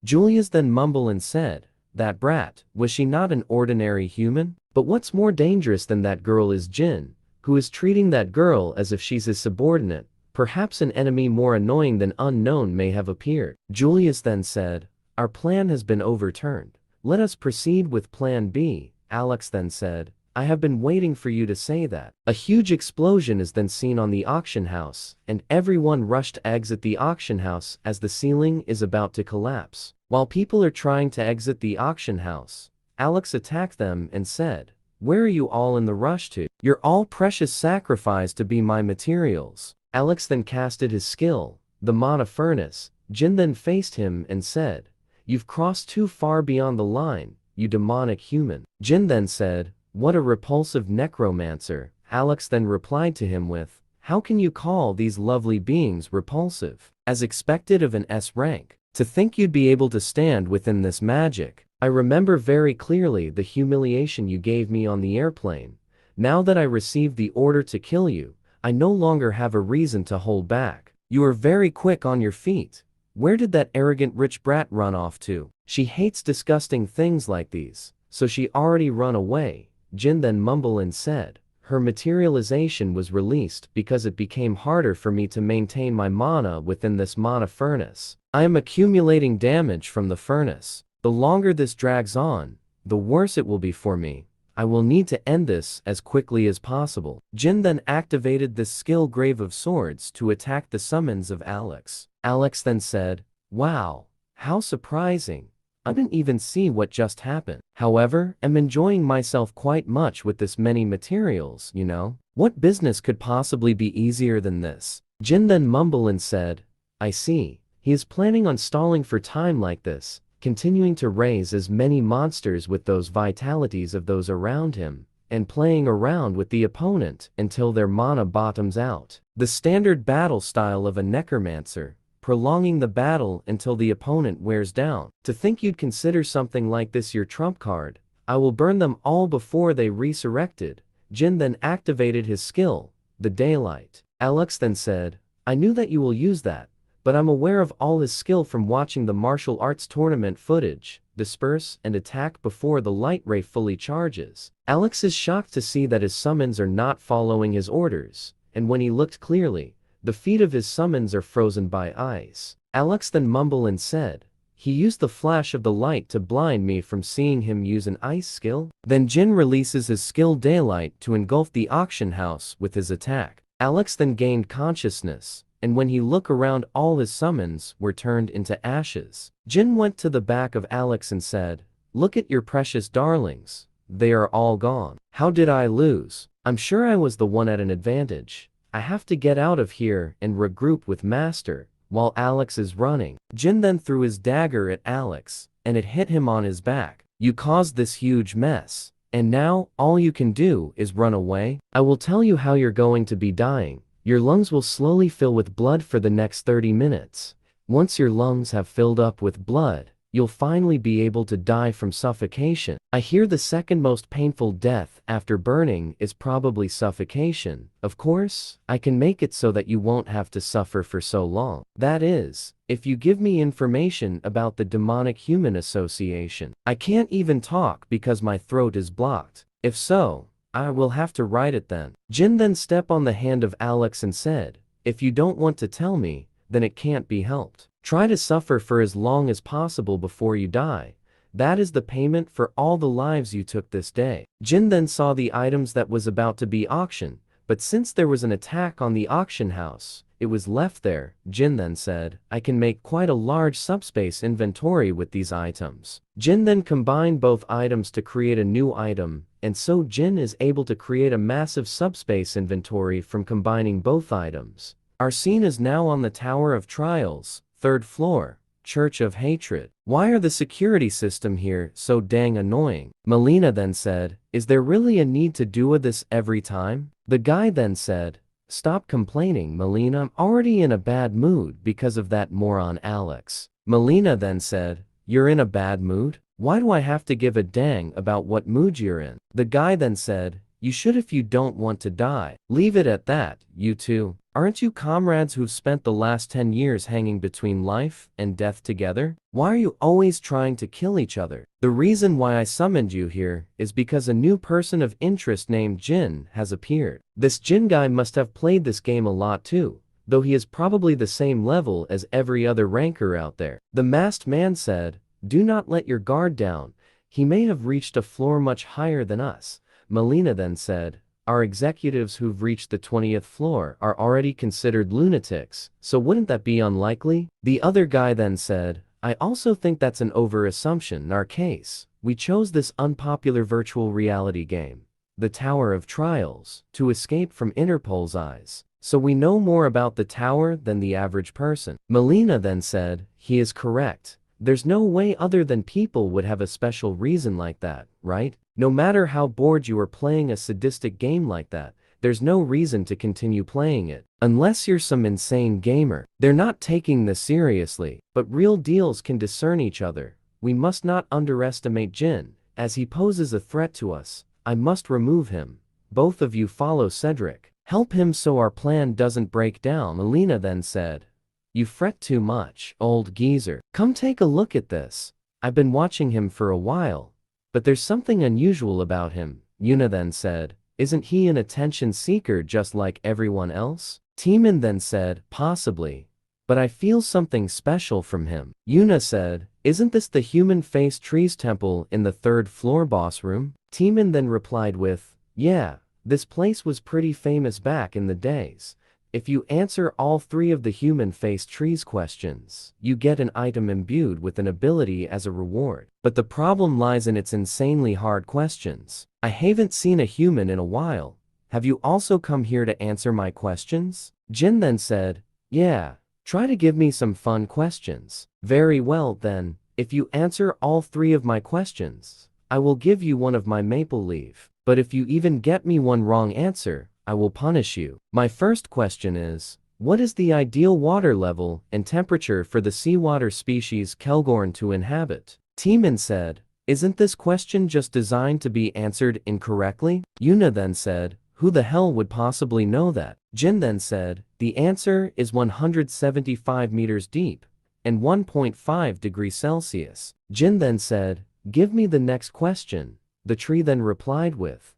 Julius then mumbled and said, That brat, was she not an ordinary human? But what's more dangerous than that girl is Jin, who is treating that girl as if she's his subordinate. Perhaps an enemy more annoying than unknown may have appeared. Julius then said, "Our plan has been overturned. Let us proceed with plan B." Alex then said, "I have been waiting for you to say that." A huge explosion is then seen on the auction house, and everyone rushed to exit the auction house as the ceiling is about to collapse. While people are trying to exit the auction house, Alex attacked them and said, "Where are you all in the rush to? You're all precious sacrifice to be my materials." Alex then casted his skill, the Mana Furnace. Jin then faced him and said, "You've crossed too far beyond the line, you demonic human." Jin then said, "What a repulsive necromancer." Alex then replied to him with, "How can you call these lovely beings repulsive? As expected of an S rank. To think you'd be able to stand within this magic. I remember very clearly the humiliation you gave me on the airplane. Now that I received the order to kill you, I no longer have a reason to hold back. You are very quick on your feet. Where did that arrogant rich brat run off to? She hates disgusting things like these, so she already run away." Jin then mumbled and said, "Her materialization was released because it became harder for me to maintain my mana within this mana furnace. I am accumulating damage from the furnace. The longer this drags on, the worse it will be for me. I will need to end this as quickly as possible." Jin then activated this skill Grave of Swords to attack the summons of Alex. Alex then said, "Wow, how surprising. I didn't even see what just happened. However, I'm enjoying myself quite much with this many materials, you know. What business could possibly be easier than this?" Jin then mumbled and said, "I see. He is planning on stalling for time like this, continuing to raise as many monsters with those vitalities of those around him, and playing around with the opponent until their mana bottoms out. The standard battle style of a necromancer, prolonging the battle until the opponent wears down. To think you'd consider something like this your trump card. I will burn them all before they resurrected." Jin then activated his skill, the Daylight. Alex then said, "I knew that you will use that, but I'm aware of all his skill from watching the martial arts tournament footage. Disperse and attack before the light ray fully charges." Alex is shocked to see that his summons are not following his orders, and when he looked clearly, the feet of his summons are frozen by ice. Alex then mumbled and said, "He used the flash of the light to blind me from seeing him use an ice skill?" Then Jin releases his skill Daylight to engulf the auction house with his attack. Alex then gained consciousness, and when he looked around, all his summons were turned into ashes. Jin went to the back of Alex and said, "Look at your precious darlings. They are all gone. How did I lose? I'm sure I was the one at an advantage. I have to get out of here and regroup with Master." While Alex is running, Jin then threw his dagger at Alex, and it hit him on his back. "You caused this huge mess, and now all you can do is run away? I will tell you how you're going to be dying. Your lungs will slowly fill with blood for the next 30 minutes. Once your lungs have filled up with blood, you'll finally be able to die from suffocation. I hear the second most painful death after burning is probably suffocation. Of course, I can make it so that you won't have to suffer for so long. That is, if you give me information about the Demonic Human Association. I can't even talk because my throat is blocked. If so, I will have to write it then." Jin then stepped on the hand of Alex and said, "If you don't want to tell me, then it can't be helped. Try to suffer for as long as possible before you die. That is the payment for all the lives you took this day." Jin then saw the items that was about to be auctioned, but since there was an attack on the auction house, it was left there. Jin then said, "I can make quite a large subspace inventory with these items." Jin then combined both items to create a new item, and so Jin is able to create a massive subspace inventory from combining both items. Our scene is now on the Tower of Trials, 3rd floor, Church of Hatred. "Why are the security system here so dang annoying?" Melina then said, "Is there really a need to do this every time?" The guy then said, "Stop complaining, Melina. I'm already in a bad mood because of that moron Alex." Melina then said, "You're in a bad mood? Why do I have to give a dang about what mood you're in?" The guy then said, You should if you don't want to die. Leave it at that, you two. Aren't you comrades who've spent the last 10 years hanging between life and death together? Why are you always trying to kill each other? The reason why I summoned you here is because a new person of interest named Jin has appeared. This Jin guy must have played this game a lot too, though he is probably the same level as every other ranker out there. The masked man said, "Do not let your guard down. He may have reached a floor much higher than us." Melina then said, "Our executives who've reached the 20th floor are already considered lunatics, so wouldn't that be unlikely?" The other guy then said, "I also think that's an over-assumption in our case. We chose this unpopular virtual reality game, the Tower of Trials, to escape from Interpol's eyes. So we know more about the tower than the average person." Melina then said, "He is correct. There's no way other than people would have a special reason like that, right? No matter how bored you are playing a sadistic game like that, there's no reason to continue playing it. Unless you're some insane gamer." They're not taking this seriously, but real deals can discern each other. We must not underestimate Jin, as he poses a threat to us. I must remove him. Both of you follow Cedric. Help him so our plan doesn't break down. Melina then said, "You fret too much, old geezer. Come take a look at this. I've been watching him for a while, but there's something unusual about him." Yuna then said, "Isn't he an attention seeker just like everyone else?" Timan then said, "Possibly, but I feel something special from him." Yuna said, "Isn't this the human-faced trees temple in the 3rd floor boss room?" Timan then replied with, "Yeah, this place was pretty famous back in the days. If you answer all 3 of the human-faced trees questions, you get an item imbued with an ability as a reward. But the problem lies in its insanely hard questions. I haven't seen a human in a while. Have you also come here to answer my questions?" Jin then said, "Yeah, try to give me some fun questions." "Very well then, if you answer all 3 of my questions, I will give you one of my maple leaf. But if you even get me one wrong answer, I will punish you. My first question is, what is the ideal water level and temperature for the seawater species Kelgorn to inhabit?" Timan said, "Isn't this question just designed to be answered incorrectly?" Yuna then said, "Who the hell would possibly know that?" Jin then said, "The answer is 175 meters deep and 1.5 degrees Celsius. Jin then said, "Give me the next question." The tree then replied with,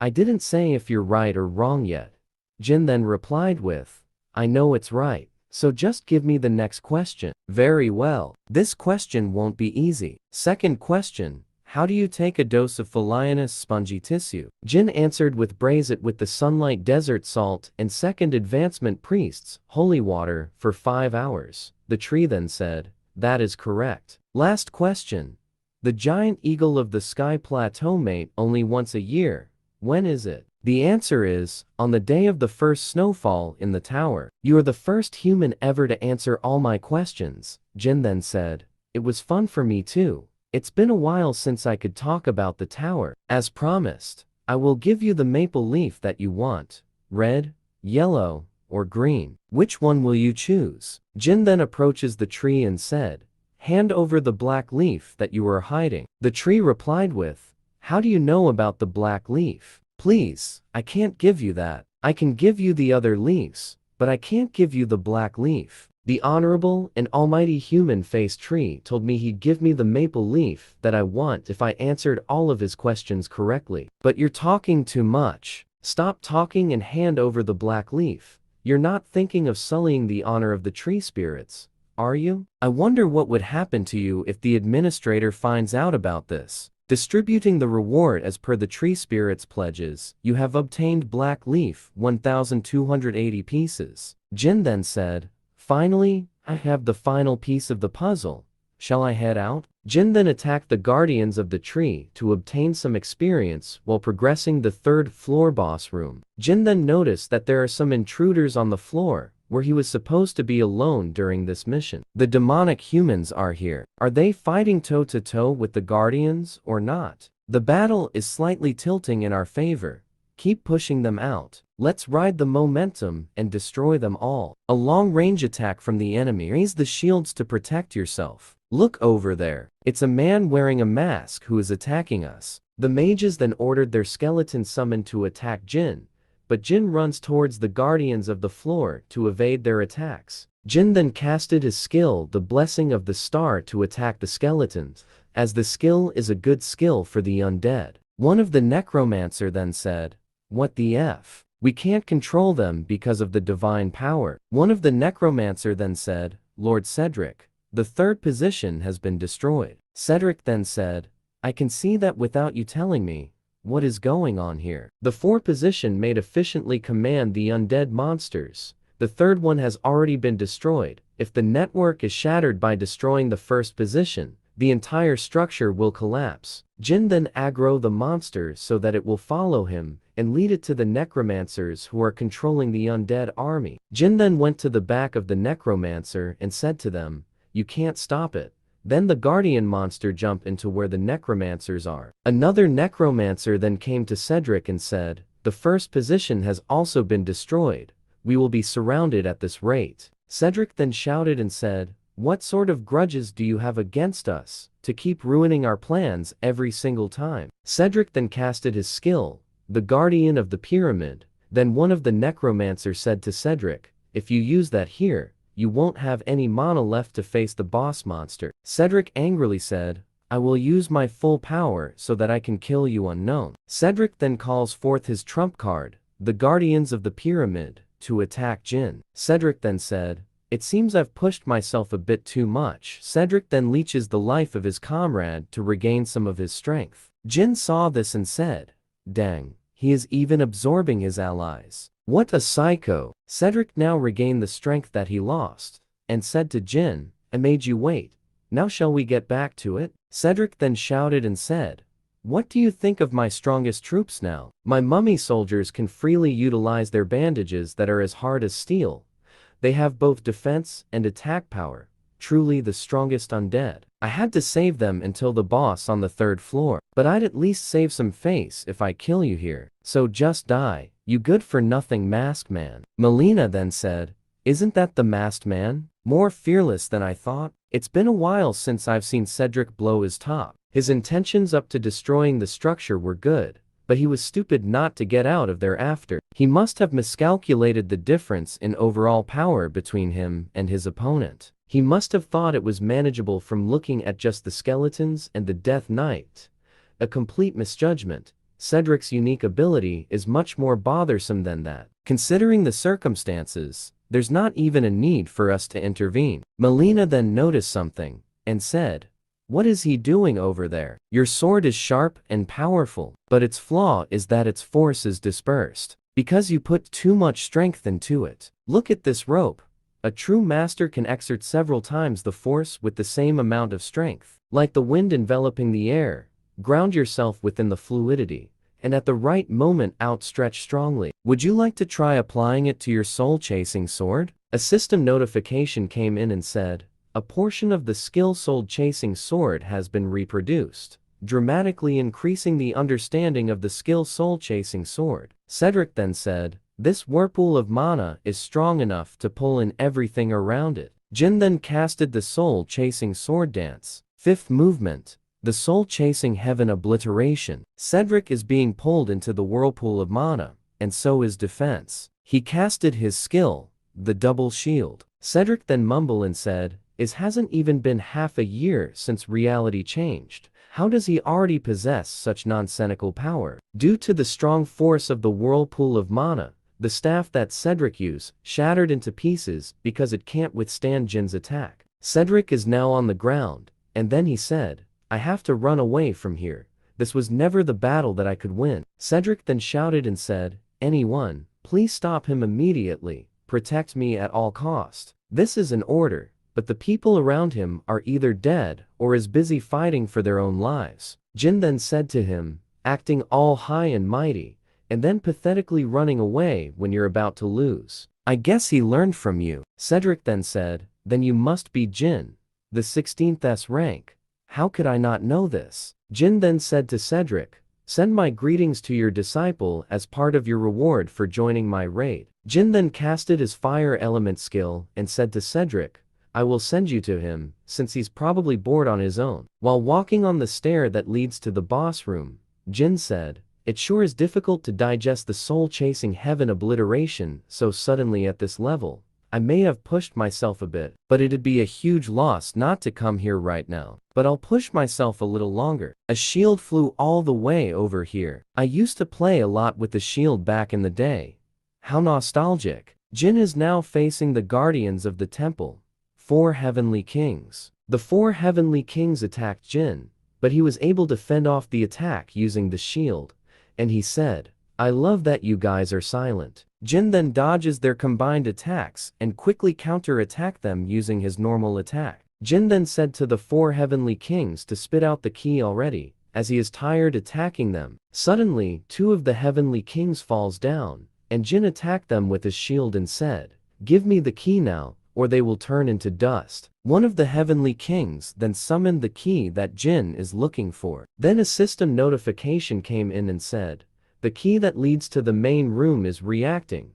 "I didn't say if you're right or wrong yet." Jin then replied with, "I know it's right, so just give me the next question." "Very well. This question won't be easy. Second question, how do you take a dose of Phalaenus spongy tissue?" Jin answered with, "Braise it with the sunlight desert salt and second advancement priests, holy water, for 5 hours. The tree then said, "That is correct." Last question, the giant eagle of the sky plateau mate only once a year. When is it? The answer is, on the day of the first snowfall in the tower. You are the first human ever to answer all my questions. Jin then said, "It was fun for me too. It's been a while since I could talk about the tower. As promised, I will give you the maple leaf that you want. Red, yellow, or green. Which one will you choose?" Jin then approaches the tree and said, "Hand over the black leaf that you are hiding." The tree replied with, "How do you know about the black leaf? Please, I can't give you that. I can give you the other leaves, but I can't give you the black leaf. The honorable and almighty human-faced tree told me he'd give me the maple leaf that I want if I answered all of his questions correctly. But you're talking too much. Stop talking and hand over the black leaf. You're not thinking of sullying the honor of the tree spirits, are you? I wonder what would happen to you if the administrator finds out about this." Distributing the reward as per the tree spirit's pledges, you have obtained black leaf 1,280 pieces. Jin then said, "Finally, I have the final piece of the puzzle. Shall I head out?" Jin then attacked the guardians of the tree to obtain some experience while progressing the 3rd floor boss room. Jin then noticed that there are some intruders on the floor, where he was supposed to be alone during this mission. The demonic humans are here. Are they fighting toe-to-toe with the guardians or not? The battle is slightly tilting in our favor. Keep pushing them out. Let's ride the momentum and destroy them all. A long-range attack from the enemy. Raise the shields to protect yourself. Look over there. It's a man wearing a mask who is attacking us. The mages then ordered their skeleton summon to attack Jin, but Jin runs towards the guardians of the floor to evade their attacks. Jin then casted his skill, the Blessing of the Star, to attack the skeletons, as the skill is a good skill for the undead. One of the necromancer then said, "What the F? We can't control them because of the divine power." One of the necromancer then said, "Lord Cedric, the third position has been destroyed." Cedric then said, "I can see that without you telling me. What is going on here? The fourth position may efficiently command the undead monsters. The third one has already been destroyed. If the network is shattered by destroying the first position, the entire structure will collapse." Jin then aggro the monster so that it will follow him and lead it to the necromancers who are controlling the undead army. Jin then went to the back of the necromancer and said to them, "You can't stop it." Then the guardian monster jumped into where the necromancers are. Another necromancer then came to Cedric and said, "The first position has also been destroyed. We will be surrounded at this rate." Cedric then shouted and said, "What sort of grudges do you have against us, to keep ruining our plans every single time?" Cedric then casted his skill, the Guardian of the Pyramid. Then one of the necromancers said to Cedric, "If you use that here, you won't have any mana left to face the boss monster." Cedric angrily said, "I will use my full power so that I can kill you unknown." Cedric then calls forth his trump card, the Guardians of the Pyramid, to attack Jin. Cedric then said, "It seems I've pushed myself a bit too much." Cedric then leeches the life of his comrade to regain some of his strength. Jin saw this and said, "Dang, he is even absorbing his allies. What a psycho." Cedric now regained the strength that he lost, and said to Jin, "I made you wait. Now shall we get back to it?" Cedric then shouted and said, "What do you think of my strongest troops now? My mummy soldiers can freely utilize their bandages that are as hard as steel. They have both defense and attack power, truly the strongest undead. I had to save them until the boss on the third floor, but I'd at least save some face if I kill you here. So just die, you good-for-nothing masked man." Melina then said, "Isn't that the masked man? More fearless than I thought. It's been a while since I've seen Cedric blow his top. His intentions up to destroying the structure were good, but he was stupid not to get out of there after. He must have miscalculated the difference in overall power between him and his opponent. He must have thought it was manageable from looking at just the skeletons and the Death Knight. A complete misjudgment. Cedric's unique ability is much more bothersome than that. Considering the circumstances, there's not even a need for us to intervene." Melina then noticed something, and said, "What is he doing over there? Your sword is sharp and powerful, but its flaw is that its force is dispersed, because you put too much strength into it. Look at this rope. A true master can exert several times the force with the same amount of strength. Like the wind enveloping the air, ground yourself within the fluidity, and at the right moment outstretch strongly. Would you like to try applying it to your soul-chasing sword?" A system notification came in and said, "A portion of the skill soul-chasing sword has been reproduced, dramatically increasing the understanding of the skill soul-chasing sword." Cedric then said, "This whirlpool of mana is strong enough to pull in everything around it." Jin then casted the soul-chasing sword dance. Fifth movement, the soul-chasing heaven obliteration. Cedric is being pulled into the whirlpool of mana, and so is defense. He casted his skill, the double shield. Cedric then mumbled and said, "It hasn't even been half a year since reality changed. How does he already possess such nonsensical power?" Due to the strong force of the whirlpool of mana, the staff that Cedric used shattered into pieces because it can't withstand Jin's attack. Cedric is now on the ground, and then he said, "I have to run away from here. This was never the battle that I could win." Cedric then shouted and said, "Anyone, please stop him immediately. Protect me at all cost." This is an order, but the people around him are either dead or is busy fighting for their own lives. Jin then said to him, acting all high and mighty, and then pathetically running away when you're about to lose. "I guess he learned from you." Cedric then said, "Then you must be Jin, the 16th S rank. How could I not know this?" Jin then said to Cedric, "Send my greetings to your disciple as part of your reward for joining my raid." Jin then casted his fire element skill and said to Cedric, "I will send you to him, since he's probably bored on his own." While walking on the stair that leads to the boss room, Jin said. It sure is difficult to digest the soul-chasing heaven obliteration so suddenly at this level. I may have pushed myself a bit, but it'd be a huge loss not to come here right now. But I'll push myself a little longer. A shield flew all the way over here. I used to play a lot with the shield back in the day. How nostalgic. Jin is now facing the guardians of the temple. 4 heavenly kings. The 4 heavenly kings attacked Jin, but he was able to fend off the attack using the shield. And he said, I love that you guys are silent. Jin then dodges their combined attacks and quickly counter-attack them using his normal attack. Jin then said to the 4 heavenly kings to spit out the key already, as he is tired attacking them. Suddenly, 2 of the heavenly kings falls down, and Jin attacked them with his shield and said, give me the key now, or they will turn into dust. One of the heavenly kings then summoned the key that Jin is looking for. Then a system notification came in and said, the key that leads to the main room is reacting.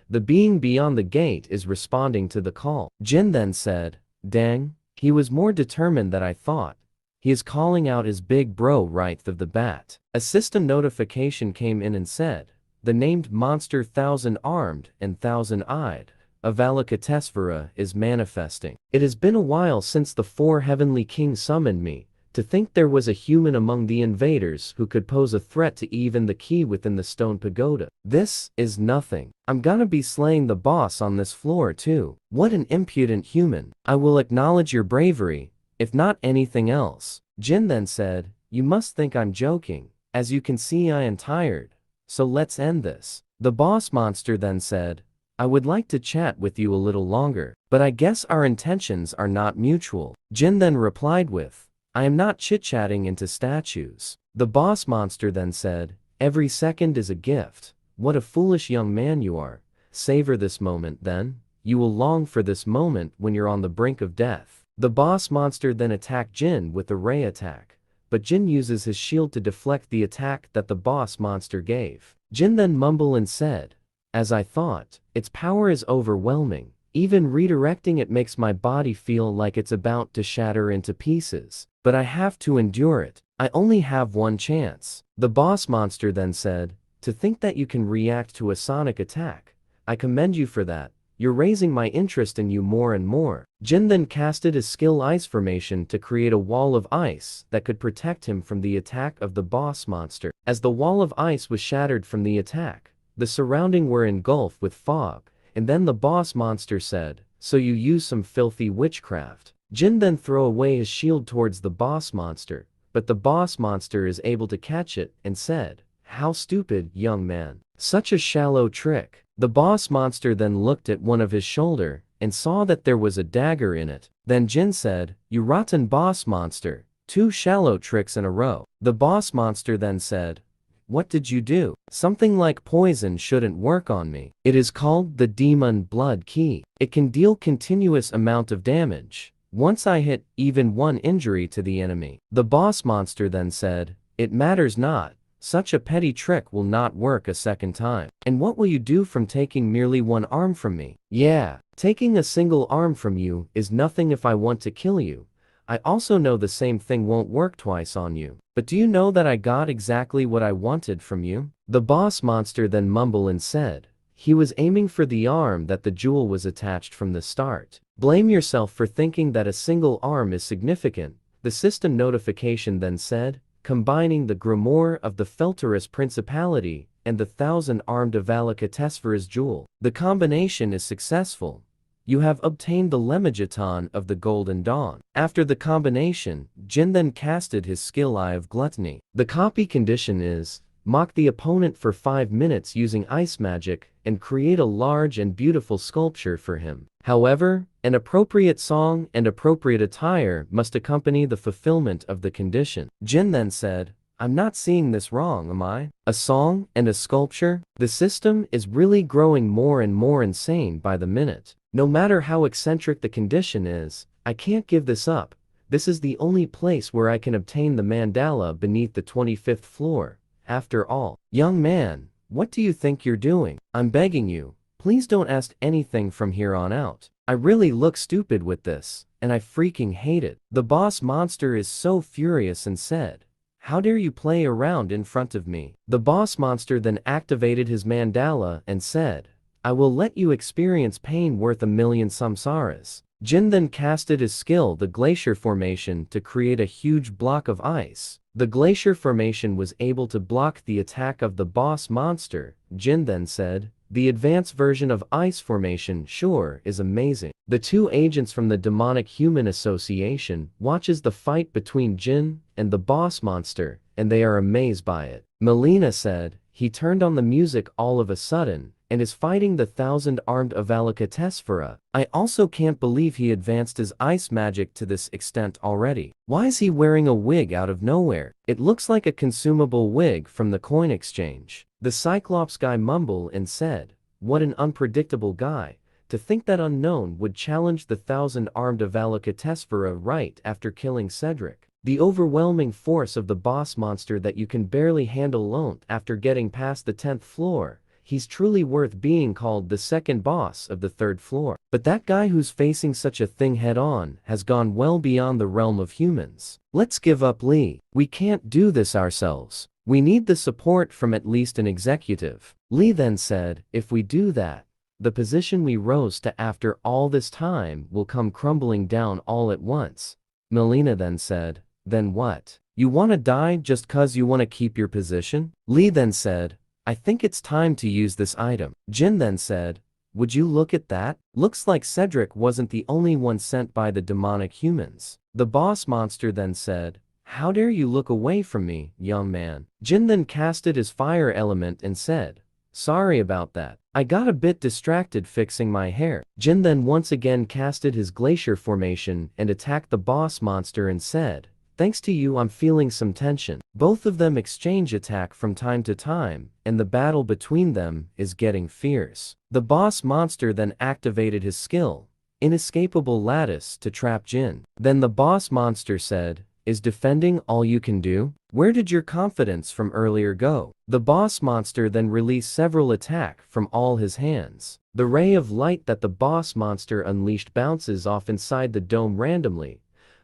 The being beyond the gate is responding to the call. Jin then said, dang, he was more determined than I thought. He is calling out his big bro right off the bat. A system notification came in and said, the named monster 1,000-armed and 1,000-eyed Avalokitesvara is manifesting. It has been a while since the 4 heavenly kings summoned me. To think there was a human among the invaders who could pose a threat to even the key within the stone pagoda. This is nothing. I'm gonna be slaying the boss on this floor too. What an impudent human. I will acknowledge your bravery, if not anything else. Jin then said, you must think I'm joking. As you can see, I am tired. So let's end this. The boss monster then said, I would like to chat with you a little longer, but I guess our intentions are not mutual. Jin then replied with, I am not chit-chatting into statues. The boss monster then said, every second is a gift. What a foolish young man you are. Savor this moment then. You will long for this moment when you're on the brink of death. The boss monster then attacked Jin with a ray attack, but Jin uses his shield to deflect the attack that the boss monster gave. Jin then mumbled and said, as I thought, its power is overwhelming. Even redirecting it makes my body feel like it's about to shatter into pieces. But I have to endure it. I only have one chance. The boss monster then said, to think that you can react to a sonic attack. I commend you for that. You're raising my interest in you more and more. Jin then casted his skill Ice Formation to create a wall of ice that could protect him from the attack of the boss monster. As the wall of ice was shattered from the attack, the surrounding were engulfed with fog, and then the boss monster said, so you use some filthy witchcraft. Jin then throw away his shield towards the boss monster, but the boss monster is able to catch it and said, how stupid, young man. Such a shallow trick. The boss monster then looked at one of his shoulder and saw that there was a dagger in it. Then Jin said, you rotten boss monster, 2 shallow tricks in a row. The boss monster then said, what did you do? Something like poison shouldn't work on me. It is called the Demon Blood Key. It can deal continuous amount of damage. Once I hit even 1 injury to the enemy. The boss monster then said, it matters not. Such a petty trick will not work a second time. And what will you do from taking merely 1 arm from me? Yeah, taking a single arm from you is nothing if I want to kill you. I also know the same thing won't work twice on you. But do you know that I got exactly what I wanted from you? The boss monster then mumbled and said, he was aiming for the arm that the jewel was attached from the start. Blame yourself for thinking that a single arm is significant. The system notification then said, combining the grimoire of the Felterus Principality and the 1,000-armed Avalokitesvara's jewel. The combination is successful. You have obtained the Lemmageton of the Golden Dawn. After the combination, Jin then casted his skill Eye of Gluttony. The copy condition is, mock the opponent for 5 minutes using ice magic and create a large and beautiful sculpture for him. However, an appropriate song and appropriate attire must accompany the fulfillment of the condition. Jin then said, I'm not seeing this wrong, am I? A song and a sculpture? The system is really growing more and more insane by the minute. No matter how eccentric the condition is, I can't give this up. This is the only place where I can obtain the mandala beneath the 25th floor. After all, young man, what do you think you're doing? I'm begging you, please don't ask anything from here on out. I really look stupid with this, and I freaking hate it. The boss monster is so furious and said, How dare you play around in front of me? The boss monster then activated his mandala and said, I will let you experience pain worth 1,000,000 samsaras. Jin then casted his skill, the Glacier Formation, to create a huge block of ice. The Glacier Formation was able to block the attack of the boss monster. Jin then said, the advanced version of Ice Formation sure is amazing. The two agents from the Demonic Human Association watches the fight between Jin and the boss monster, and they are amazed by it. Melina said, he turned on the music all of a sudden, and is fighting the 1,000-armed Avalokitesvara. I also can't believe he advanced his ice magic to this extent already. Why is he wearing a wig out of nowhere? It looks like a consumable wig from the coin exchange. The Cyclops guy mumbled and said, what an unpredictable guy. To think that Unknown would challenge the 1,000-armed Avalokitesvara right after killing Cedric. The overwhelming force of the boss monster that you can barely handle alone after getting past the 10th floor. He's truly worth being called the second boss of the 3rd floor. But that guy who's facing such a thing head-on has gone well beyond the realm of humans. Let's give up, Lee. We can't do this ourselves. We need the support from at least an executive. Lee then said, if we do that, the position we rose to after all this time will come crumbling down all at once. Melina then said, then what? You wanna die just cause you wanna keep your position? Lee then said, I think it's time to use this item. Jin then said, would you look at that? Looks like Cedric wasn't the only one sent by the demonic humans. The boss monster then said, how dare you look away from me, young man? Jin then casted his fire element and said, sorry about that. I got a bit distracted fixing my hair. Jin then once again casted his Glacier Formation and attacked the boss monster and said, thanks to you I'm feeling some tension. Both of them exchange attack from time to time, and the battle between them is getting fierce. The boss monster then activated his skill, Inescapable Lattice, to trap Jin. Then the boss monster said, is defending all you can do? Where did your confidence from earlier go? The boss monster then released several attacks from all his hands. The ray of light that the boss monster unleashed bounces off inside the dome randomly,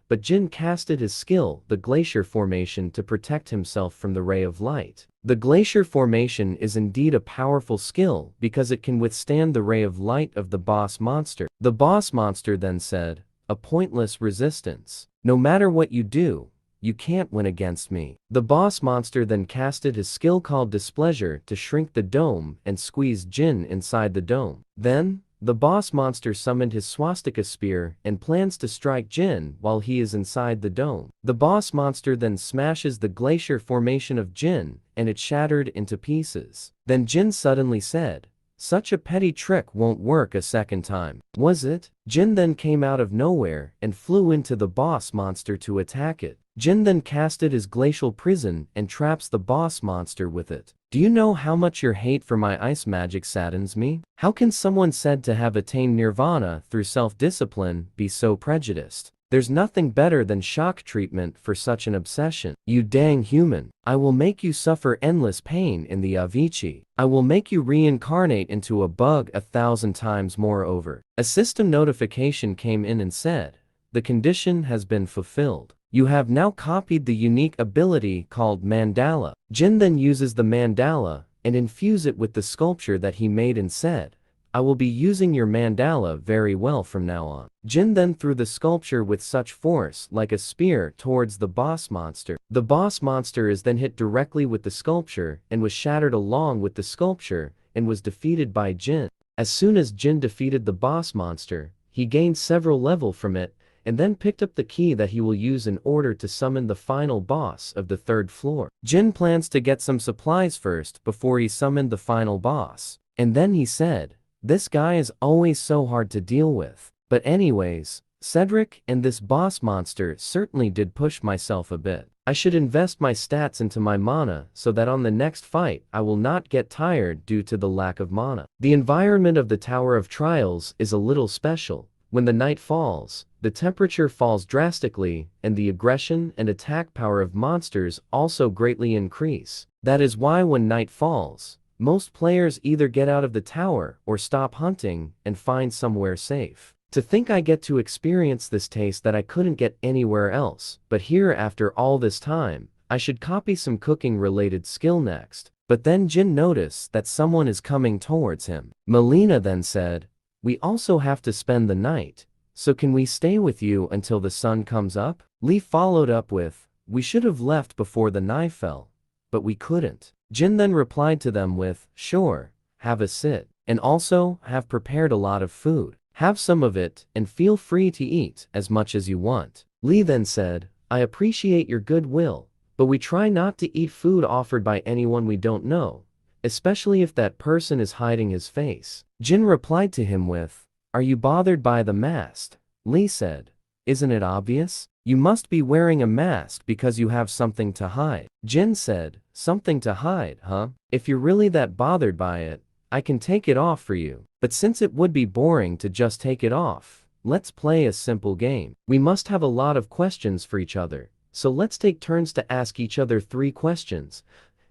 but Jin casted his skill, the Glacier Formation, to protect himself from the ray of light. The Glacier Formation is indeed a powerful skill because it can withstand the ray of light of the boss monster. The boss monster then said, a pointless resistance. No matter what you do, you can't win against me. The boss monster then casted his skill called Displeasure to shrink the dome and squeeze Jin inside the dome. Then, the boss monster summoned his swastika spear and plans to strike Jin while he is inside the dome. The boss monster then smashes the Glacier Formation of Jin and it shattered into pieces. Then Jin suddenly said, such a petty trick won't work a second time. Was it? Jin then came out of nowhere and flew into the boss monster to attack it. Jin then casted his glacial prison and traps the boss monster with it. Do you know how much your hate for my ice magic saddens me? How can someone said to have attained nirvana through self-discipline be so prejudiced? There's nothing better than shock treatment for such an obsession. You dang human. I will make you suffer endless pain in the Avicii. I will make you reincarnate into a bug 1,000 times more over. A system notification came in and said, the condition has been fulfilled. You have now copied the unique ability called Mandala. Jin then uses the Mandala and infuse it with the sculpture that he made and said, I will be using your mandala very well from now on. Jin then threw the sculpture with such force like a spear towards the boss monster. The boss monster is then hit directly with the sculpture and was shattered along with the sculpture and was defeated by Jin. As soon as Jin defeated the boss monster, he gained several levels from it and then picked up the key that he will use in order to summon the final boss of the 3rd floor. Jin plans to get some supplies first before he summoned the final boss. And then he said, this guy is always so hard to deal with. But anyways, Cedric and this boss monster certainly did push myself a bit. I should invest my stats into my mana so that on the next fight I will not get tired due to the lack of mana. The environment of the Tower of Trials is a little special. When the night falls, the temperature falls drastically and the aggression and attack power of monsters also greatly increase. That is why when night falls, most players either get out of the tower or stop hunting and find somewhere safe. To think I get to experience this taste that I couldn't get anywhere else, but here after all this time, I should copy some cooking-related skill next. But then Jin noticed that someone is coming towards him. Melina then said, "We also have to spend the night, so can we stay with you until the sun comes up?" Lee followed up with, "We should have left before the night fell, but we couldn't." Jin then replied to them with, "Sure, have a sit, and also have prepared a lot of food. Have some of it, and feel free to eat as much as you want." Lee then said, "I appreciate your goodwill, but we try not to eat food offered by anyone we don't know, especially if that person is hiding his face." Jin replied to him with, "Are you bothered by the mask?" Lee said, "Isn't it obvious? You must be wearing a mask because you have something to hide." Jin said, "Something to hide, huh? If you're really that bothered by it, I can take it off for you. But since it would be boring to just take it off, let's play a simple game. We must have a lot of questions for each other, so let's take turns to ask each other 3 questions.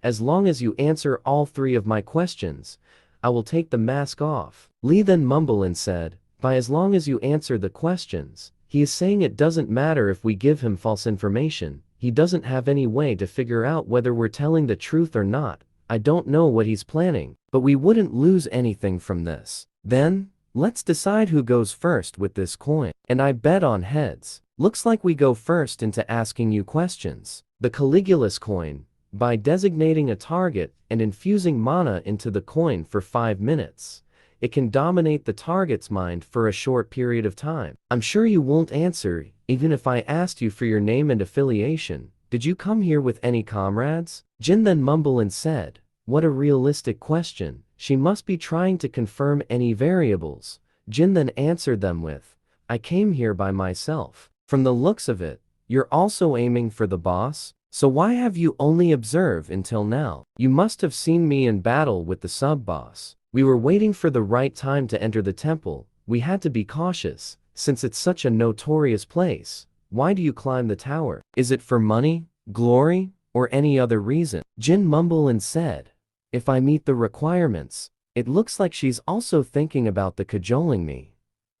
As long as you answer all 3 of my questions, I will take the mask off." Lee then mumbled and said, "By as long as you answer the questions, he is saying it doesn't matter if we give him false information. He doesn't have any way to figure out whether we're telling the truth or not. I don't know what he's planning, but we wouldn't lose anything from this. Then, let's decide who goes first with this coin. And I bet on heads. Looks like we go first into asking you questions." The Caligula's coin. By designating a target and infusing mana into the coin for 5 minutes, it can dominate the target's mind for a short period of time. I'm sure you won't answer, even if I asked you for your name and affiliation. Did you come here with any comrades? Jin then mumbled and said, "What a realistic question. She must be trying to confirm any variables." Jin then answered them with, "I came here by myself. From the looks of it, you're also aiming for the boss? So why have you only observed until now? You must have seen me in battle with the sub-boss. We were waiting for the right time to enter the temple. We had to be cautious, since it's such a notorious place. Why do you climb the tower? Is it for money, glory, or any other reason?" Jin mumbled and said, "If I meet the requirements." It looks like she's also thinking about the cajoling me.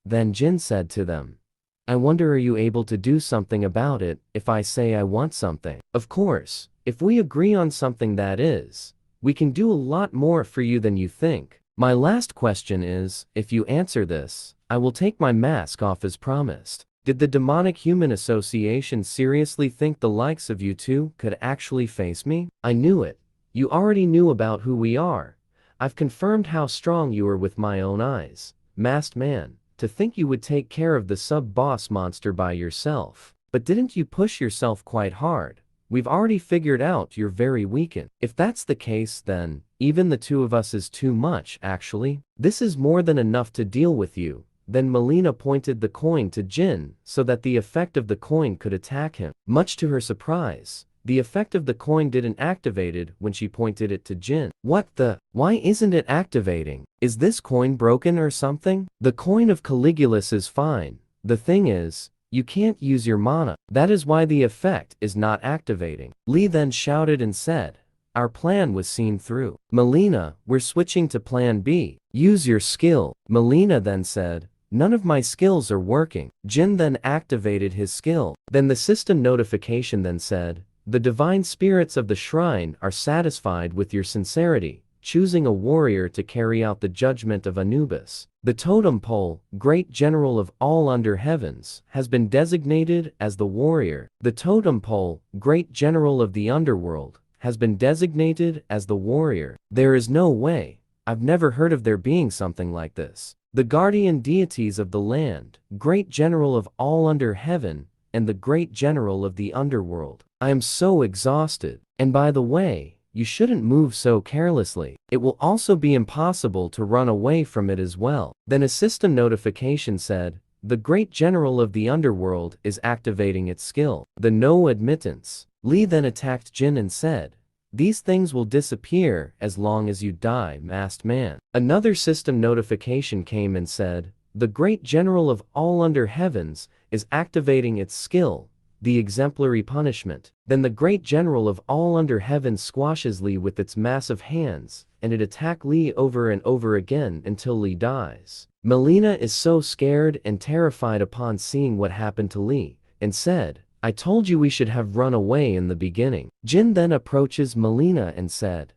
Then Jin said to them, "I wonder, are you able to do something about it if I say I want something? Of course, if we agree on something, that is, we can do a lot more for you than you think. My last question is, if you answer this, I will take my mask off as promised." Did the Demonic Human Association seriously think the likes of you two could actually face me? I knew it. You already knew about who we are. I've confirmed how strong you are with my own eyes. Masked man, to think you would take care of the sub-boss monster by yourself. But didn't you push yourself quite hard? We've already figured out you're very weakened. If that's the case, then even the 2 of us is too much, actually. This is more than enough to deal with you. Then Melina pointed the coin to Jin so that the effect of the coin could attack him. Much to her surprise, the effect of the coin didn't activated when she pointed it to Jin. What the? Why isn't it activating? Is this coin broken or something? The coin of Caligula's is fine. The thing is, you can't use your mana. That is why the effect is not activating. Lee then shouted and said, "Our plan was seen through. Melina, we're switching to plan B. Use your skill." Melina then said, "None of my skills are working." Jin then activated his skill. Then the system notification then said, "The divine spirits of the shrine are satisfied with your sincerity, choosing a warrior to carry out the judgment of Anubis. The totem pole, great general of all under heavens, has been designated as the warrior. The totem pole, great general of the underworld, has been designated as the warrior." There is no way. I've never heard of there being something like this. The guardian deities of the land, great general of all under heaven, and the great general of the underworld. I am so exhausted. And by the way, you shouldn't move so carelessly. It will also be impossible to run away from it as well. Then a system notification said, "The great general of the underworld is activating its skill. The no admittance." Lee then attacked Jin and said, "These things will disappear as long as you die, masked man." Another system notification came and said, "The great general of all under heavens is activating its skill, the exemplary punishment." Then the great general of all under heaven squashes Lee with its massive hands, and it attacks Lee over and over again until Lee dies. Melina is so scared and terrified upon seeing what happened to Lee, and said, I told you we should have run away in the beginning. Jin then approaches Melina and said,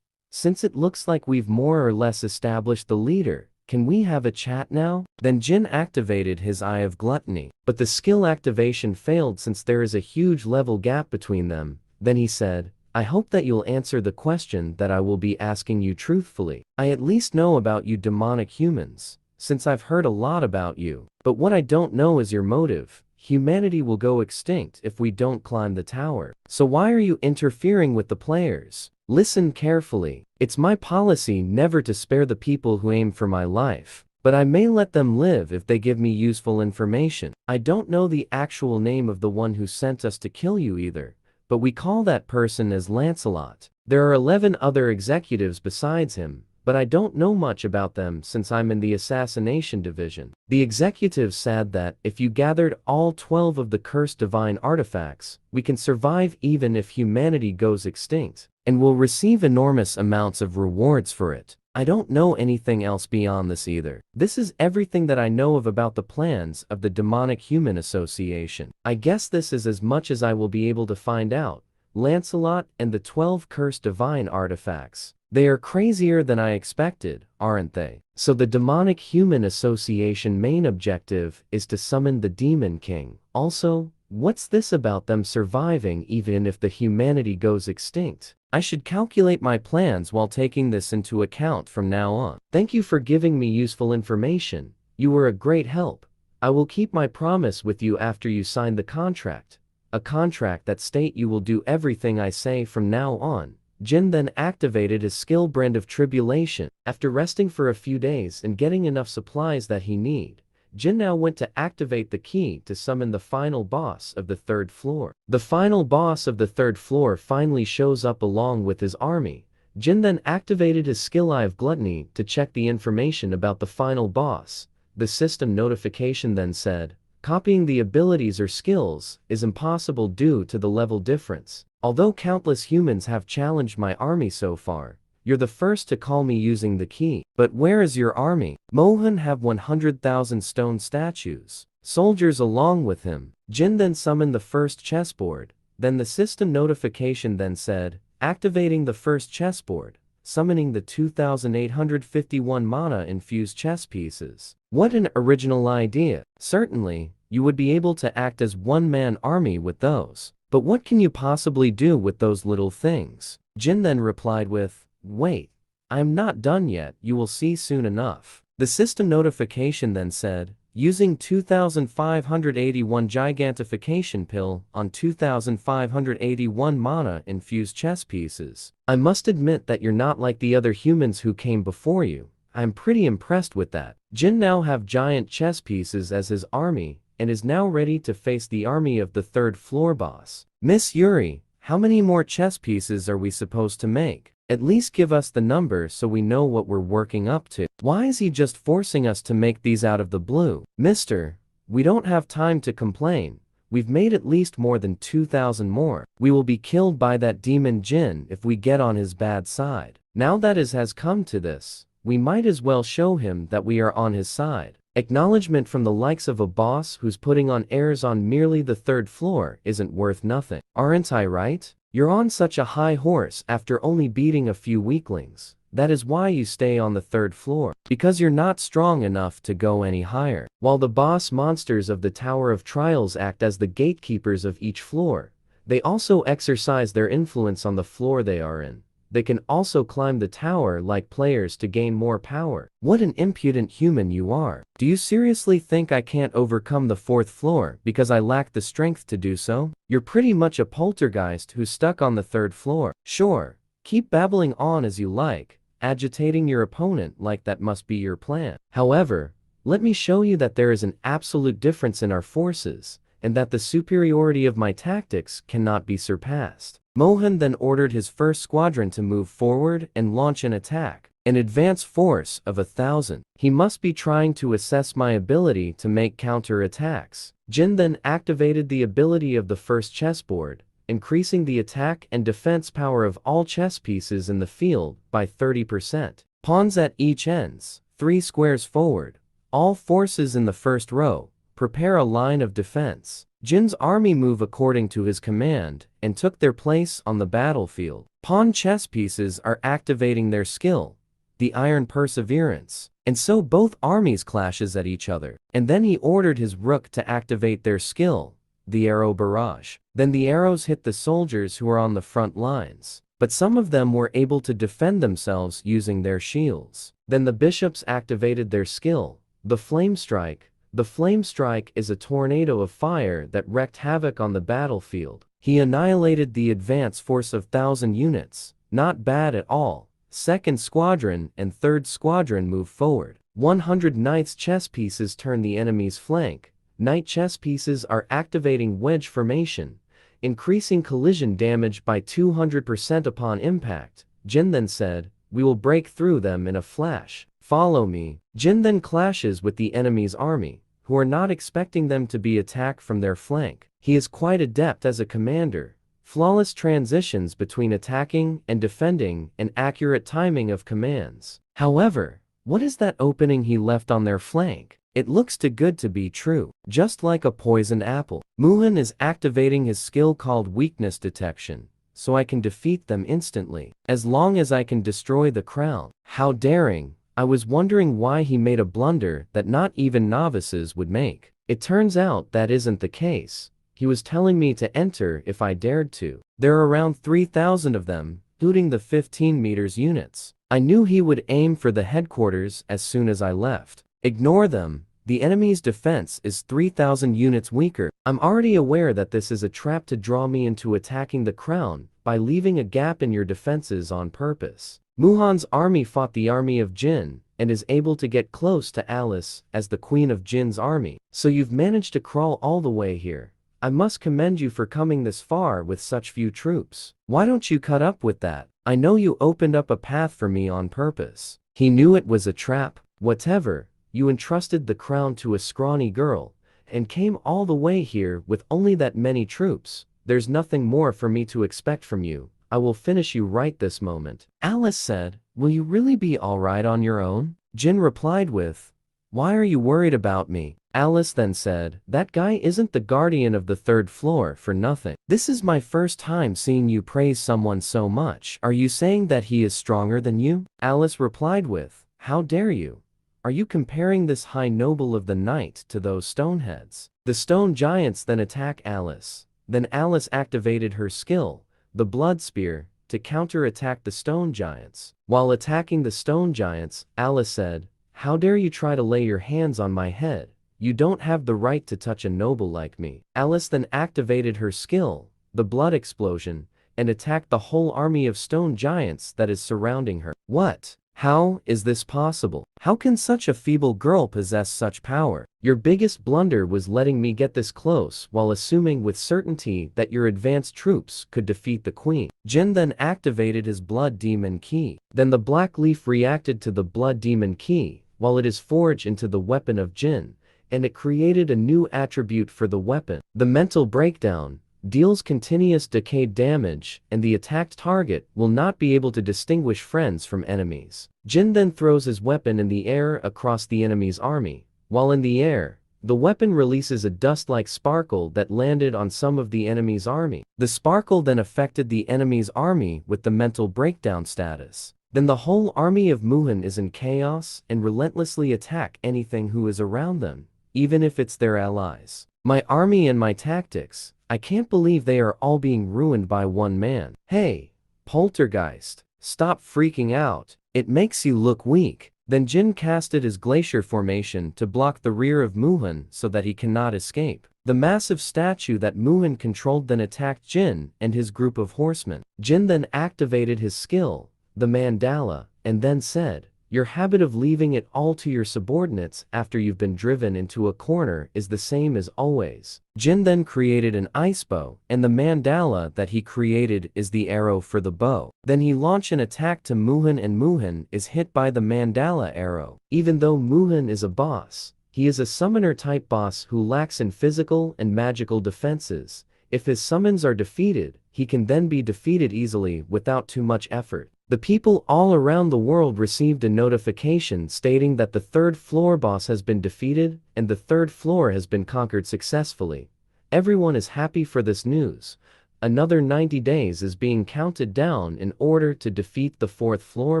since it looks like we've more or less established the leader, can we have a chat now? Then Jin activated his Eye of Gluttony, but the skill activation failed since there is a huge level gap between them. Then he said, I hope that you'll answer the question that I will be asking you truthfully. I at least know about you demonic humans, since I've heard a lot about you. But what I don't know is your motive. Humanity will go extinct if we don't climb the tower. So why are you interfering with the players? Listen carefully. It's my policy never to spare the people who aim for my life, but I may let them live if they give me useful information. I don't know the actual name of the one who sent us to kill you either, but we call that person as Lancelot. There are 11 other executives besides him, but I don't know much about them since I'm in the assassination division. The executives said that if you gathered all 12 of the cursed divine artifacts, we can survive even if humanity goes extinct, and will receive enormous amounts of rewards for it. I don't know anything else beyond this either. This is everything that I know about the plans of the Demonic Human Association. I guess this is as much as I will be able to find out. Lancelot and the 12 cursed divine artifacts. They are crazier than I expected, aren't they? So the Demonic Human Association main objective is to summon the Demon King. Also, what's this about them surviving even if the humanity goes extinct? I should calculate my plans while taking this into account from now on. Thank you for giving me useful information. You were a great help. I will keep my promise with you after you sign the contract. A contract that states you will do everything I say from now on. Jin then activated his skill Brand of Tribulation. After resting for a few days and getting enough supplies that he need, Jin now went to activate the key to summon the final boss of the 3rd floor. The final boss of the 3rd floor finally shows up along with his army. Jin then activated his skill Eye of Gluttony to check the information about the final boss. The system notification then said, copying the abilities or skills is impossible due to the level difference. Although countless humans have challenged my army so far, you're the first to call me using the key. But where is your army? Mohan have 100,000 stone statues. Soldiers along with him. Jin then summoned the first chessboard. Then the system notification then said, activating the first chessboard, summoning the 2,851 mana-infused chess pieces. What an original idea. Certainly, you would be able to act as one-man army with those. But what can you possibly do with those little things? Jin then replied with, wait, I am not done yet, you will see soon enough. The system notification then said, using 2,581 gigantification pill on 2,581 mana-infused chess pieces. I must admit that you're not like the other humans who came before you. I'm pretty impressed with that. Jin now have giant chess pieces as his army, and is now ready to face the army of the 3rd floor boss. Miss Yuri, how many more chess pieces are we supposed to make? At least give us the number so we know what we're working up to. Why is he just forcing us to make these out of the blue? Mister, we don't have time to complain. We've made at least more than 2,000 more. We will be killed by that demon Jin if we get on his bad side. Now that it has come to this, we might as well show him that we are on his side. Acknowledgement from the likes of a boss who's putting on airs on merely the 3rd floor isn't worth nothing. Aren't I right? You're on such a high horse after only beating a few weaklings. That is why you stay on the 3rd floor. Because you're not strong enough to go any higher. While the boss monsters of the Tower of Trials act as the gatekeepers of each floor, they also exercise their influence on the floor they are in. They can also climb the tower like players to gain more power. What an impudent human you are. Do you seriously think I can't overcome the 4th floor because I lack the strength to do so? You're pretty much a poltergeist who's stuck on the 3rd floor. Sure, keep babbling on as you like, agitating your opponent like that must be your plan. However, let me show you that there is an absolute difference in our forces, and that the superiority of my tactics cannot be surpassed. Mohan then ordered his first squadron to move forward and launch an attack. An advance force of 1,000. He must be trying to assess my ability to make counter-attacks. Jin then activated the ability of the first chessboard, increasing the attack and defense power of all chess pieces in the field by 30%. Pawns at each ends, 3 squares forward. All forces in the first row, prepare a line of defense. Jin's army move according to his command and took their place on the battlefield. Pawn chess pieces are activating their skill, the iron perseverance, and so both armies clashes at each other. And then he ordered his rook to activate their skill, the arrow barrage. Then the arrows hit the soldiers who are on the front lines, but some of them were able to defend themselves using their shields. Then the bishops activated their skill, the flame strike. The flame strike is a tornado of fire that wreaked havoc on the battlefield. He annihilated the advance force of 1,000 units. Not bad at all. Second squadron and third squadron move forward. 100 knights chess pieces turn the enemy's flank. Knight chess pieces are activating wedge formation, increasing collision damage by 200% upon impact. Jin then said, "We will break through them in a flash. Follow me." Jin then clashes with the enemy's army, who are not expecting them to be attacked from their flank. He is quite adept as a commander. Flawless transitions between attacking and defending and accurate timing of commands. However, what is that opening he left on their flank? It looks too good to be true. Just like a poisoned apple. Muhan is activating his skill called weakness detection, so I can defeat them instantly, as long as I can destroy the crown. How daring! I was wondering why he made a blunder that not even novices would make. It turns out that isn't the case. He was telling me to enter if I dared to. There are around 3,000 of them, including the 15 meters units. I knew he would aim for the headquarters as soon as I left. Ignore them. The enemy's defense is 3,000 units weaker. I'm already aware that this is a trap to draw me into attacking the crown by leaving a gap in your defenses on purpose. Muhan's army fought the army of Jin and is able to get close to Alice as the queen of Jin's army. So you've managed to crawl all the way here. I must commend you for coming this far with such few troops. Why don't you cut up with that? I know you opened up a path for me on purpose. He knew it was a trap. Whatever, you entrusted the crown to a scrawny girl and came all the way here with only that many troops. There's nothing more for me to expect from you. I will finish you right this moment. Alice said, "Will you really be alright on your own?" Jin replied with, "Why are you worried about me?" Alice then said, "That guy isn't the guardian of the third floor for nothing. This is my first time seeing you praise someone so much. Are you saying that he is stronger than you?" Alice replied with, "How dare you? Are you comparing this high noble of the night to those stoneheads?" The stone giants then attack Alice. Then Alice activated her skill, the blood spear, to counter-attack the stone giants. While attacking the stone giants, Alice said, "How dare you try to lay your hands on my head? You don't have the right to touch a noble like me." Alice then activated her skill, the blood explosion, and attacked the whole army of stone giants that is surrounding her. What? How is this possible? How can such a feeble girl possess such power? Your biggest blunder was letting me get this close while assuming with certainty that your advanced troops could defeat the queen. Jin then activated his blood demon key. Then the black leaf reacted to the blood demon key while it is forged into the weapon of Jin, and it created a new attribute for the weapon. The mental breakdown deals continuous decayed damage, and the attacked target will not be able to distinguish friends from enemies. Jin then throws his weapon in the air across the enemy's army. While in the air, the weapon releases a dust-like sparkle that landed on some of the enemy's army. The sparkle then affected the enemy's army with the mental breakdown status. Then the whole army of Muhan is in chaos and relentlessly attack anything who is around them, even if it's their allies. My army and my tactics, I can't believe they are all being ruined by one man. Hey, poltergeist, stop freaking out. It makes you look weak. Then Jin casted his glacier formation to block the rear of Muhan so that he cannot escape. The massive statue that Muhan controlled then attacked Jin and his group of horsemen. Jin then activated his skill, the mandala, and then said, "Your habit of leaving it all to your subordinates after you've been driven into a corner is the same as always." Jin then created an ice bow, and the mandala that he created is the arrow for the bow. Then he launched an attack to Muhan and Muhan is hit by the mandala arrow. Even though Muhan is a boss, he is a summoner-type boss who lacks in physical and magical defenses. If his summons are defeated, he can then be defeated easily without too much effort. The people all around the world received a notification stating that the third floor boss has been defeated and the third floor has been conquered successfully. Everyone is happy for this news. Another 90 days is being counted down in order to defeat the 4th floor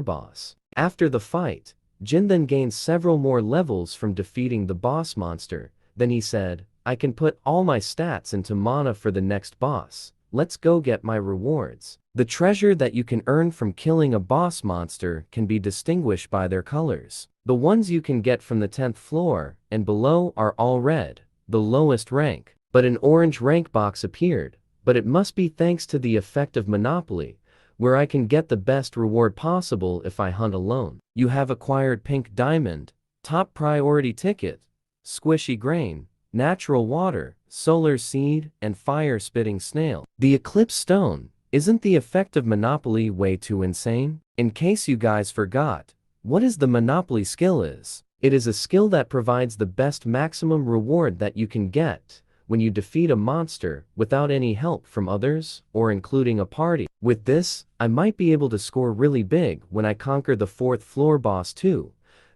boss. After the fight, Jin then gains several more levels from defeating the boss monster. Then he said, I can put all my stats into mana for the next boss. Let's go get my rewards. The treasure that you can earn from killing a boss monster can be distinguished by their colors. The ones you can get from the 10th floor and below are all red, the lowest rank. But an orange rank box appeared, but it must be thanks to the effect of Monopoly, where I can get the best reward possible if I hunt alone. You have acquired pink diamond, top priority ticket, squishy grain, natural water, solar seed, and fire-spitting snail. The eclipse stone. Isn't the effect of Monopoly way too insane? In case you guys forgot, what is the Monopoly skill is? It is a skill that provides the best maximum reward that you can get when you defeat a monster without any help from others or including a party. With this, I might be able to score really big when I conquer the 4th floor boss too.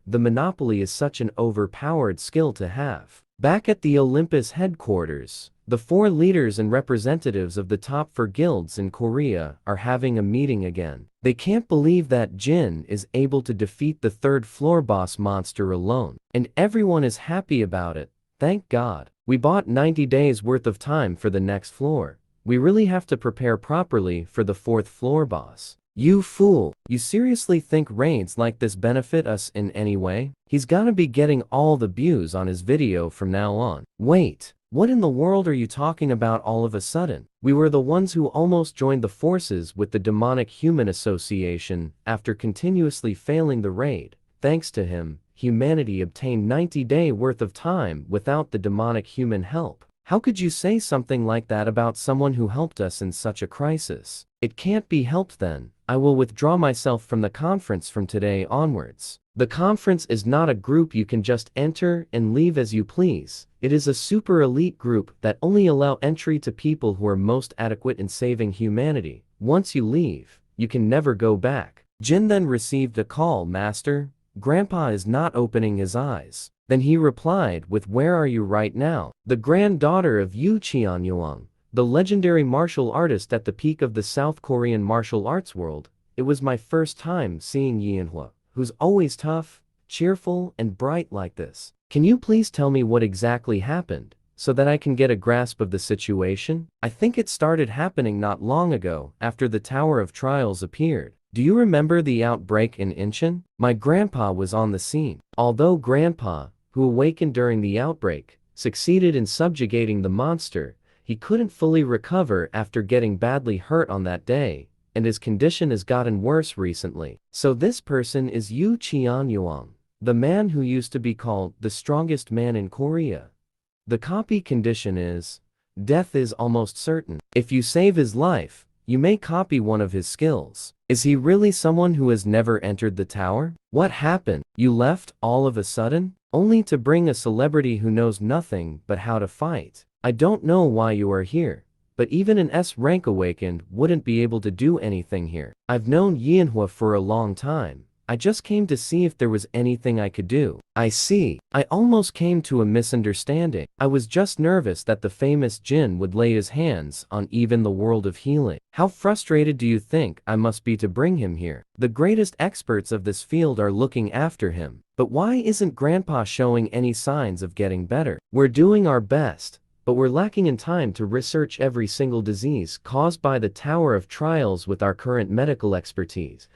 The Monopoly is such an overpowered skill to have. Back at the Olympus headquarters, the 4 leaders and representatives of the top 4 guilds in Korea are having a meeting again. They can't believe that Jin is able to defeat the 3rd floor boss monster alone. And everyone is happy about it, thank God. We bought 90 days worth of time for the next floor. We really have to prepare properly for the 4th floor boss. You fool! You seriously think raids like this benefit us in any way? He's gonna be getting all the views on his video from now on. Wait, what in the world are you talking about all of a sudden? We were the ones who almost joined the forces with the Demonic Human Association after continuously failing the raid. Thanks to him, humanity obtained 90-day worth of time without the demonic human help. How could you say something like that about someone who helped us in such a crisis? It can't be helped then. I will withdraw myself from the conference from today onwards. The conference is not a group you can just enter and leave as you please. It is a super elite group that only allow entry to people who are most adequate in saving humanity. Once you leave, you can never go back. Jin then received a call, Master. Grandpa is not opening his eyes. Then he replied with, where are you right now? The granddaughter of Yu Qianyuan, the legendary martial artist at the peak of the South Korean martial arts world. It was my first time seeing Manhwa, who's always tough, cheerful, and bright like this. Can you please tell me what exactly happened, so that I can get a grasp of the situation? I think it started happening not long ago, after the Tower of Trials appeared. Do you remember the outbreak in Incheon? My grandpa was on the scene. Although Grandpa, who awakened during the outbreak, succeeded in subjugating the monster, he couldn't fully recover after getting badly hurt on that day, and his condition has gotten worse recently. So this person is Yu Qianyuan, the man who used to be called the strongest man in Korea. The copy condition is, death is almost certain. If you save his life, you may copy one of his skills. Is he really someone who has never entered the tower? What happened? You left all of a sudden? Only to bring a celebrity who knows nothing but how to fight. I don't know why you are here, but even an S rank awakened wouldn't be able to do anything here. I've known Manhwa for a long time. I just came to see if there was anything I could do. I see. I almost came to a misunderstanding. I was just nervous that the famous Jin would lay his hands on even the world of healing. How frustrated do you think I must be to bring him here? The greatest experts of this field are looking after him. But why isn't Grandpa showing any signs of getting better? We're doing our best, but we're lacking in time to research every single disease caused by the Tower of Trials with our current medical expertise.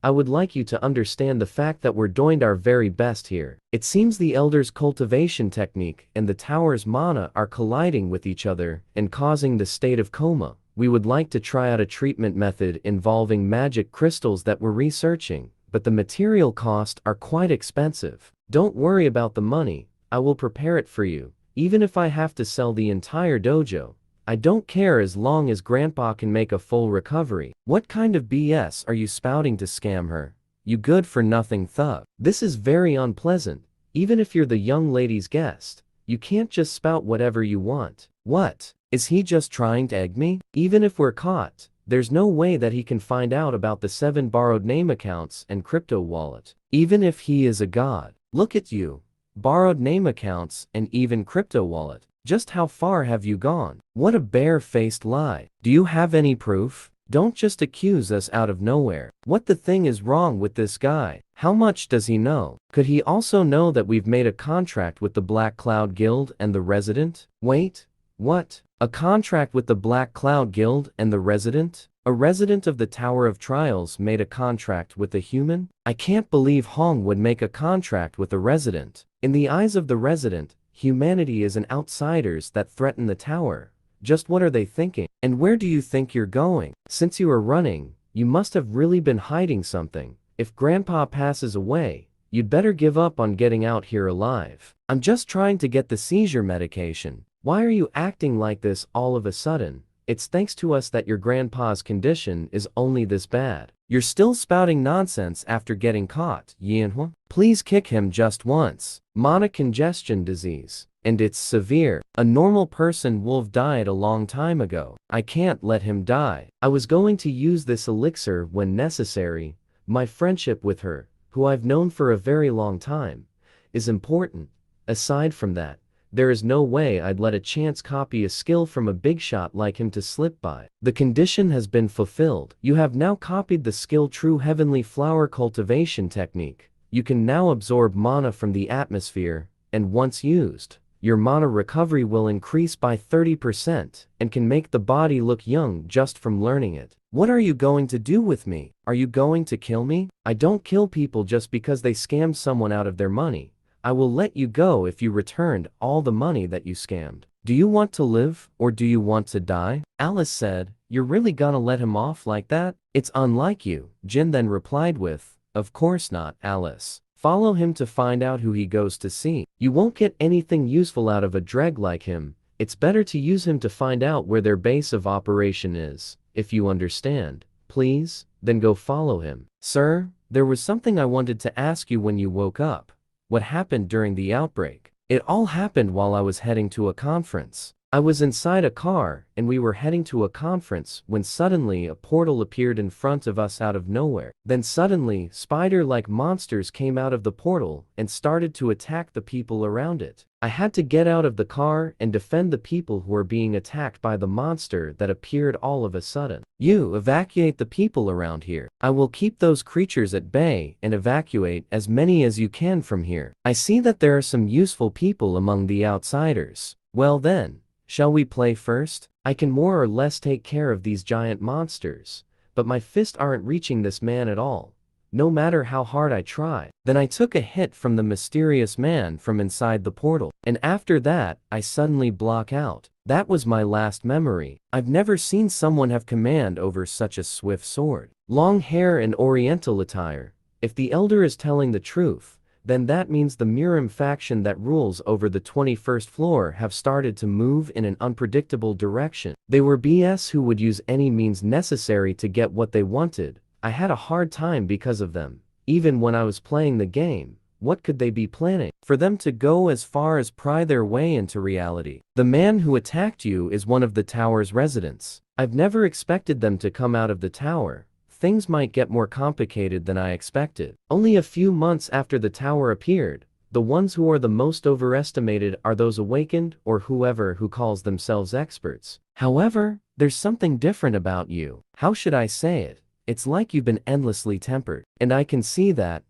I would like you to understand the fact that we're doing our very best here. It seems the Elder's cultivation technique and the Tower's mana are colliding with each other and causing the state of coma. We would like to try out a treatment method involving magic crystals that we're researching, but the material costs are quite expensive. Don't worry about the money, I will prepare it for you, even if I have to sell the entire dojo. I don't care as long as Grandpa can make a full recovery. What kind of BS are you spouting to scam her? You good-for-nothing thug. This is very unpleasant. Even if you're the young lady's guest, you can't just spout whatever you want. What? Is he just trying to egg me? Even if we're caught, there's no way that he can find out about the 7 borrowed name accounts and crypto wallet. Even if he is a god. Look at you. Borrowed name accounts and even crypto wallet. Just how far have you gone? What a bare-faced lie. Do you have any proof? Don't just accuse us out of nowhere. What the thing is wrong with this guy? How much does he know? Could he also know that we've made a contract with the Black Cloud Guild and the Resident? Wait, what? A contract with the Black Cloud Guild and the Resident? A resident of the Tower of Trials made a contract with a human? I can't believe Hong would make a contract with a resident. In the eyes of the resident, humanity is an outsiders that threaten the tower. Just what are they thinking? And where do you think you're going? Since you are running, you must have really been hiding something. If Grandpa passes away, you'd better give up on getting out here alive. I'm just trying to get the seizure medication. Why are you acting like this all of a sudden? It's thanks to us that your grandpa's condition is only this bad. You're still spouting nonsense after getting caught, Manhwa. Please kick him just once. Monocongestion disease. And it's severe. A normal person would have died a long time ago. I can't let him die. I was going to use this elixir when necessary. My friendship with her, who I've known for a very long time, is important. Aside from that, there is no way I'd let a chance copy a skill from a big shot like him to slip by. The condition has been fulfilled. You have now copied the skill True Heavenly Flower Cultivation Technique. You can now absorb mana from the atmosphere, and once used, your mana recovery will increase by 30% and can make the body look young just from learning it. What are you going to do with me? Are you going to kill me? I don't kill people just because they scammed someone out of their money. I will let you go if you returned all the money that you scammed. Do you want to live, or do you want to die? Alice said, you're really gonna let him off like that? It's unlike you. Jin then replied with, of course not, Alice. Follow him to find out who he goes to see. You won't get anything useful out of a dreg like him. It's better to use him to find out where their base of operation is. If you understand, please, then go follow him. Sir, there was something I wanted to ask you when you woke up. What happened during the outbreak? It all happened while I was heading to a conference. I was inside a car, and we were heading to a conference when suddenly a portal appeared in front of us out of nowhere. Then suddenly, spider-like monsters came out of the portal and started to attack the people around it. I had to get out of the car and defend the people who were being attacked by the monster that appeared all of a sudden. You evacuate the people around here. I will keep those creatures at bay and evacuate as many as you can from here. I see that there are some useful people among the outsiders. Well then, shall we play first? I can more or less take care of these giant monsters, but my fists aren't reaching this man at all, no matter how hard I try. Then I took a hit from the mysterious man from inside the portal, and after that, I suddenly block out. That was my last memory. I've never seen someone have command over such a swift sword. Long hair and oriental attire. If the elder is telling the truth, then that means the Mirim faction that rules over the 21st floor have started to move in an unpredictable direction. They were BS who would use any means necessary to get what they wanted. I had a hard time because of them. Even when I was playing the game, what could they be planning? For them to go as far as pry their way into reality. The man who attacked you is one of the tower's residents. I've never expected them to come out of the tower. Things might get more complicated than I expected. Only a few months after the tower appeared, the ones who are the most overestimated are those awakened or whoever who calls themselves experts. However, there's something different about you. How should I say it? It's like you've been endlessly tempered. And I can see that,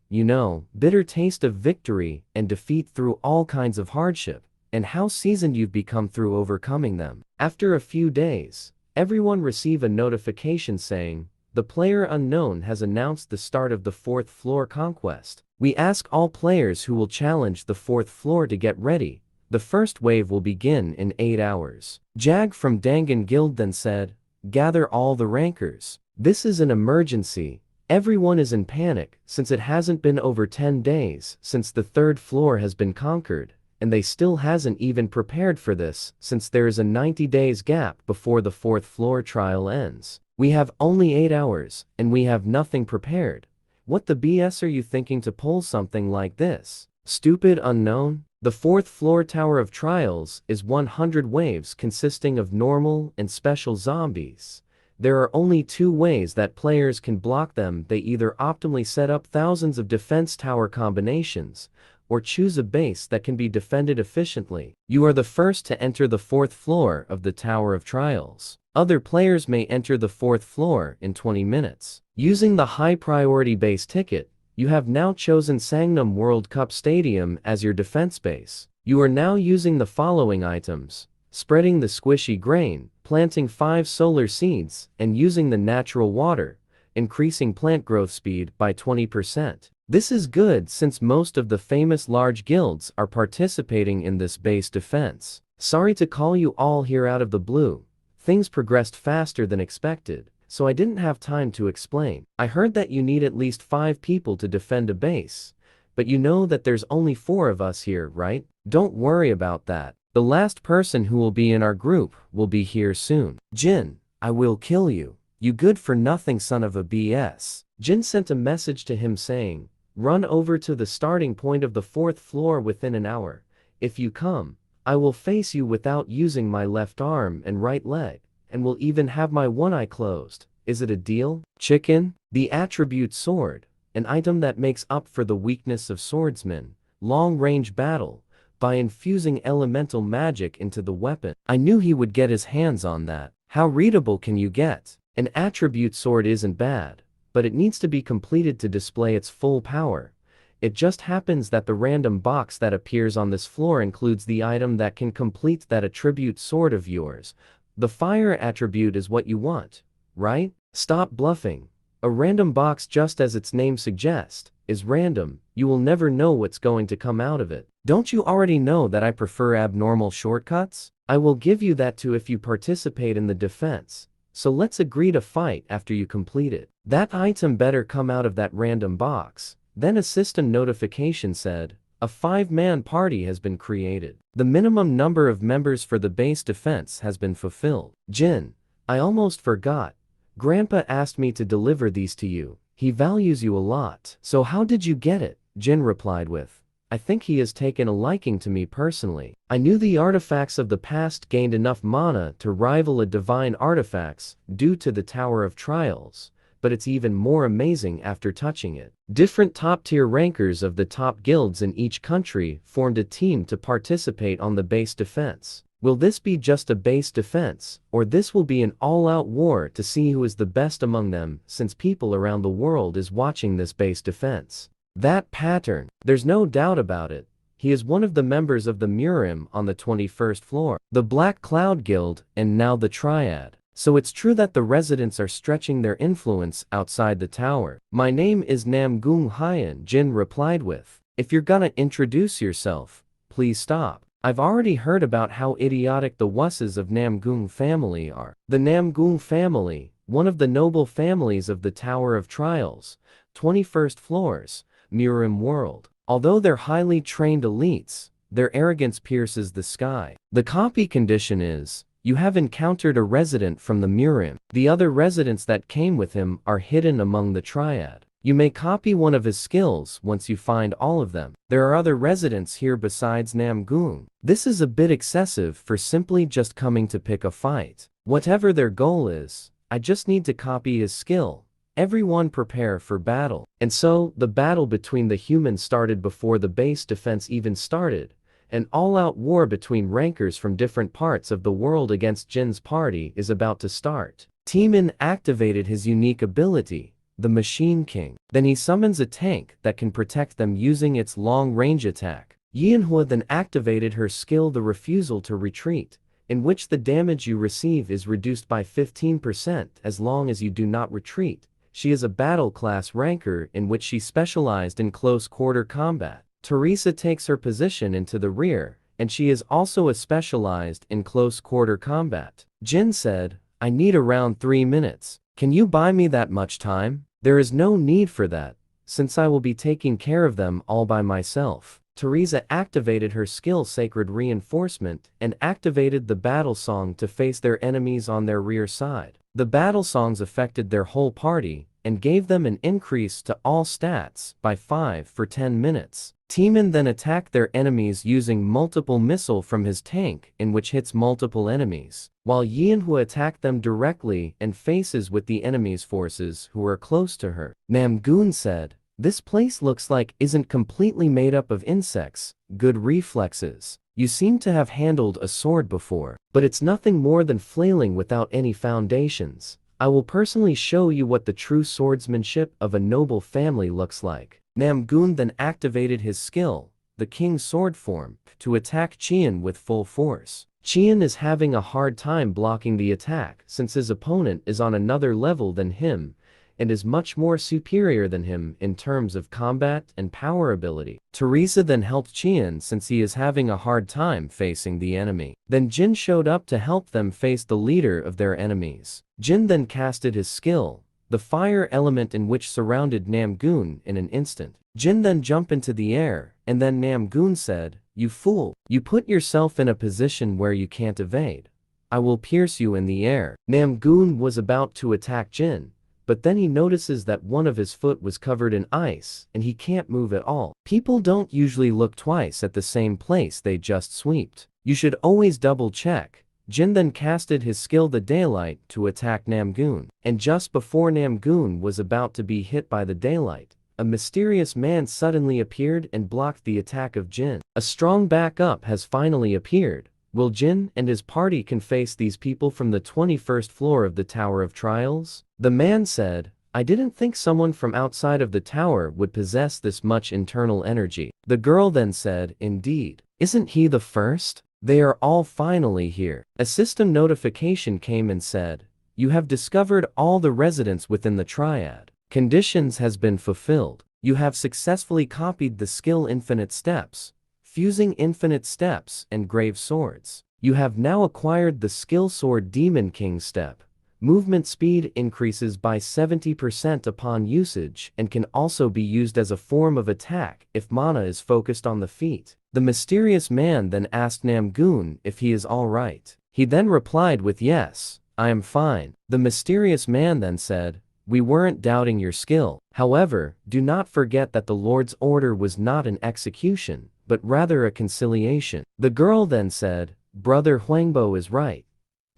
bitter taste of victory and defeat through all kinds of hardship, and how seasoned you've become through overcoming them. After a few days, everyone receive a notification saying, the player unknown has announced the start of the 4th floor conquest. We ask all players who will challenge the 4th floor to get ready. The first wave will begin in 8 hours. Jag from Dangan Guild then said, gather all the rankers. This is an emergency. Everyone is in panic since it hasn't been over 10 days since the 3rd floor has been conquered, and they still hasn't even prepared for this since there is a 90 days gap before the 4th floor trial ends. We have only 8 hours, and we have nothing prepared. What the BS are you thinking to pull something like this? Stupid unknown? The 4th floor Tower of Trials is 100 waves consisting of normal and special zombies. There are only two ways that players can block them. They either optimally set up thousands of defense tower combinations, or choose a base that can be defended efficiently. You are the first to enter the 4th floor of the Tower of Trials. Other players may enter the 4th floor in 20 minutes. Using the high priority base ticket, you have now chosen Sangnam World Cup Stadium as your defense base. You are now using the following items: spreading the squishy grain, planting 5 solar seeds, and using the natural water, increasing plant growth speed by 20%. This is good since most of the famous large guilds are participating in this base defense. Sorry to call you all here out of the blue. Things progressed faster than expected, so I didn't have time to explain. I heard that you need at least 5 people to defend a base, but you know that there's only 4 of us here, right? Don't worry about that. The last person who will be in our group will be here soon. Jin, I will kill you. You good for nothing son of a BS. Jin sent a message to him saying, run over to the starting point of the 4th floor within an hour. If you come, I will face you without using my left arm and right leg, and will even have my one eye closed. Is it a deal? Chicken? The attribute sword, an item that makes up for the weakness of swordsmen, long-range battle, by infusing elemental magic into the weapon. I knew he would get his hands on that. How readable can you get? An attribute sword isn't bad, but it needs to be completed to display its full power. It just happens that the random box that appears on this floor includes the item that can complete that attribute sword of yours. The fire attribute is what you want, right? Stop bluffing. A random box, just as its name suggests, is random. You will never know what's going to come out of it. Don't you already know that I prefer abnormal shortcuts? I will give you that too if you participate in the defense. So let's agree to fight after you complete it. That item better come out of that random box. Then a system notification said, a 5-man party has been created. The minimum number of members for the base defense has been fulfilled. Jin, I almost forgot. Grandpa asked me to deliver these to you. He values you a lot. So how did you get it? Jin replied with, I think he has taken a liking to me personally. I knew the artifacts of the past gained enough mana to rival a divine artifacts due to the Tower of Trials, but it's even more amazing after touching it. Different top-tier rankers of the top guilds in each country formed a team to participate on the base defense. Will this be just a base defense, or this will be an all-out war to see who is the best among them, since people around the world is watching this base defense? That pattern, there's no doubt about it. He is one of the members of the Murim on the 21st floor, the Black Cloud Guild, and now the Triad. So it's true that the residents are stretching their influence outside the tower. My name is Namgung Hyan, Jin replied with. If you're gonna introduce yourself, please stop. I've already heard about how idiotic the wusses of Namgung family are. The Namgung family, one of the noble families of the Tower of Trials, 21st floors, Murim world. Although they're highly trained elites, their arrogance pierces the sky. The copy condition is, you have encountered a resident from the Murim. The other residents that came with him are hidden among the Triad. You may copy one of his skills once you find all of them. There are other residents here besides Namgung. This is a bit excessive for simply just coming to pick a fight. Whatever their goal is, I just need to copy his skill. Everyone prepare for battle. And so, the battle between the humans started before the base defense even started. An all-out war between rankers from different parts of the world against Jin's party is about to start. Teemin activated his unique ability, the Machine King. Then he summons a tank that can protect them using its long-range attack. Manhwa then activated her skill, the Refusal to Retreat, in which the damage you receive is reduced by 15% as long as you do not retreat. She is a battle class ranker in which she specialized in close-quarter combat. Teresa takes her position into the rear, and she is also a specialized in close-quarter combat. Jin said, I need around 3 minutes. Can you buy me that much time? There is no need for that, since I will be taking care of them all by myself. Teresa activated her skill Sacred Reinforcement and activated the battle song to face their enemies on their rear side. The battle songs affected their whole party and gave them an increase to all stats by 5 for 10 minutes. Timin then attacked their enemies using multiple missile from his tank in which hits multiple enemies, while Manhwa attacked them directly and faces with the enemy's forces who are close to her. Namgoon said, "This place looks like isn't completely made up of insects, good reflexes. You seem to have handled a sword before, but it's nothing more than flailing without any foundations. I will personally show you what the true swordsmanship of a noble family looks like." Namgoon then activated his skill, the King's Sword form, to attack Qian with full force. Qian is having a hard time blocking the attack since his opponent is on another level than him and is much more superior than him in terms of combat and power ability. Teresa then helped Qian since he is having a hard time facing the enemy. Then Jin showed up to help them face the leader of their enemies. Jin then casted his skill, the fire element, in which surrounded Namgoon in an instant. Jin then jumped into the air, and then Namgoon said, "You fool, you put yourself in a position where you can't evade. I will pierce you in the air." Namgoon was about to attack Jin, but then he notices that one of his foot was covered in ice and he can't move at all. People don't usually look twice at the same place they just swept. You should always double check. Jin then casted his skill the Daylight to attack Namgoon, and just before Namgoon was about to be hit by the Daylight, a mysterious man suddenly appeared and blocked the attack of Jin. A strong backup has finally appeared. Will Jin and his party can face these people from the 21st floor of the Tower of Trials? The man said, "I didn't think someone from outside of the tower would possess this much internal energy." The girl then said, "Indeed. Isn't he the first? They are all finally here." A system notification came and said, "You have discovered all the residents within the triad. Conditions has been fulfilled. You have successfully copied the skill Infinite Steps, fusing Infinite Steps and Grave Swords. You have now acquired the skill Sword Demon King Step. Movement speed increases by 70% upon usage and can also be used as a form of attack if mana is focused on the feet." The mysterious man then asked Namgoon if he is alright. He then replied with, "Yes, I am fine." The mysterious man then said, "We weren't doubting your skill. However, do not forget that the Lord's order was not an execution, but rather a conciliation." The girl then said, "Brother Huangbo is right.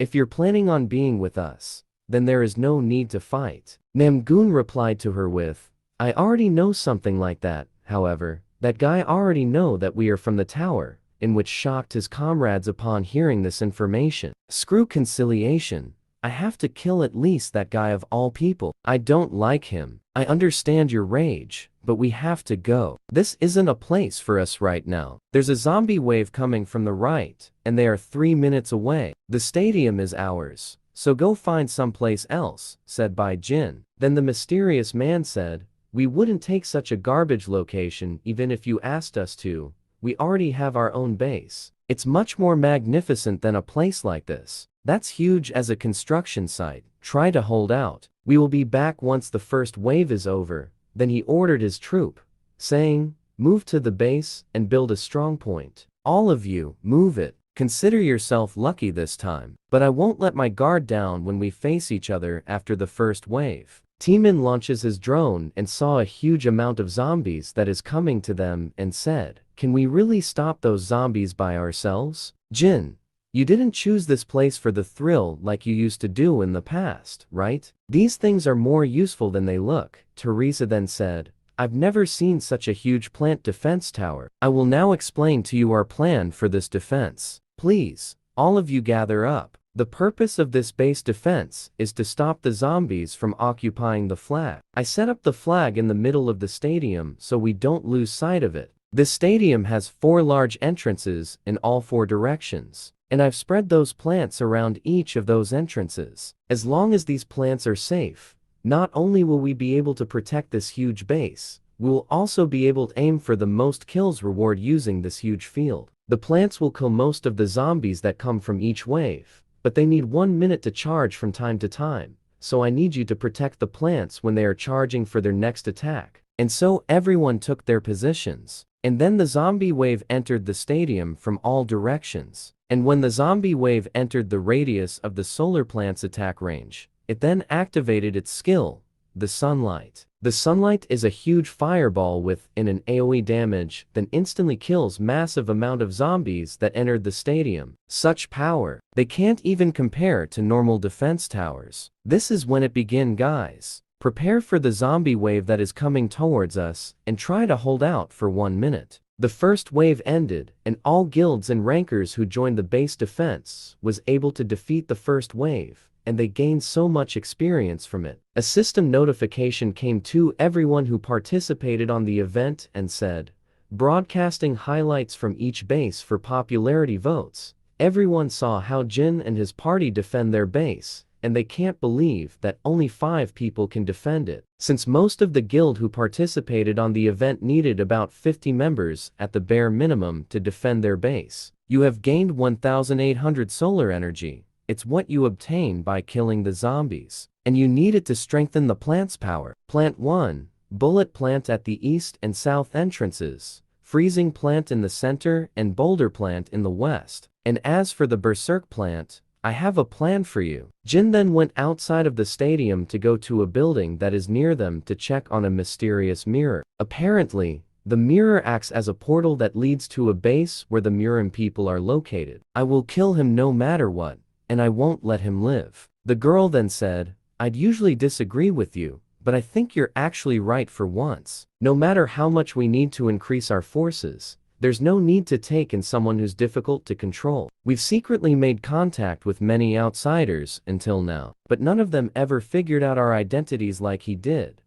If you're planning on being with us, then there is no need to fight." Namgoon replied to her with, "I already know something like that. However, that guy already know that we are from the tower," in which shocked his comrades upon hearing this information. "Screw conciliation. I have to kill at least that guy of all people. I don't like him. I understand your rage, but we have to go. This isn't a place for us right now. There's a zombie wave coming from the right, and they are 3 minutes away. The stadium is ours, so go find someplace else," said by Jin. Then the mysterious man said, "We wouldn't take such a garbage location even if you asked us to. We already have our own base. It's much more magnificent than a place like this. That's huge as a construction site. Try to hold out. We will be back once the first wave is over." Then he ordered his troop, saying, "Move to the base and build a strong point. All of you, move it. Consider yourself lucky this time. But I won't let my guard down when we face each other after the first wave." Timin launches his drone and saw a huge amount of zombies that is coming to them and said, "Can we really stop those zombies by ourselves? Jin, you didn't choose this place for the thrill like you used to do in the past, right? These things are more useful than they look." Teresa then said, "I've never seen such a huge plant defense tower. I will now explain to you our plan for this defense. Please, all of you gather up. The purpose of this base defense is to stop the zombies from occupying the flag. I set up the flag in the middle of the stadium so we don't lose sight of it. This stadium has 4 large entrances in all 4 directions, and I've spread those plants around each of those entrances. As long as these plants are safe, not only will we be able to protect this huge base, we will also be able to aim for the most kills reward using this huge field. The plants will kill most of the zombies that come from each wave, but they need 1 minute to charge from time to time, so I need you to protect the plants when they are charging for their next attack." And so everyone took their positions. And then the zombie wave entered the stadium from all directions. And when the zombie wave entered the radius of the solar plant's attack range, it then activated its skill, the sunlight. The sunlight is a huge fireball with an AoE damage, then instantly kills massive amount of zombies that entered the stadium. Such power, they can't even compare to normal defense towers. This is when it begin, guys. Prepare for the zombie wave that is coming towards us, and try to hold out for 1 minute. The first wave ended, and all guilds and rankers who joined the base defense was able to defeat the first wave, and they gained so much experience from it. A system notification came to everyone who participated on the event and said, broadcasting highlights from each base for popularity votes. Everyone saw how Jin and his party defend their base, and they can't believe that only 5 people can defend it. Since most of the guild who participated on the event needed about 50 members at the bare minimum to defend their base. You have gained 1800 solar energy. It's what you obtain by killing the zombies. And you need it to strengthen the plant's power. Plant 1, bullet plant at the east and south entrances, freezing plant in the center and boulder plant in the west. And as for the berserk plant, I have a plan for you. Jin then went outside of the stadium to go to a building that is near them to check on a mysterious mirror. Apparently, the mirror acts as a portal that leads to a base where the Murin people are located. I will kill him no matter what, and I won't let him live. The girl then said, I'd usually disagree with you, but I think you're actually right for once. No matter how much we need to increase our forces, there's no need to take in someone who's difficult to control. We've secretly made contact with many outsiders until now, but none of them ever figured out our identities like he did.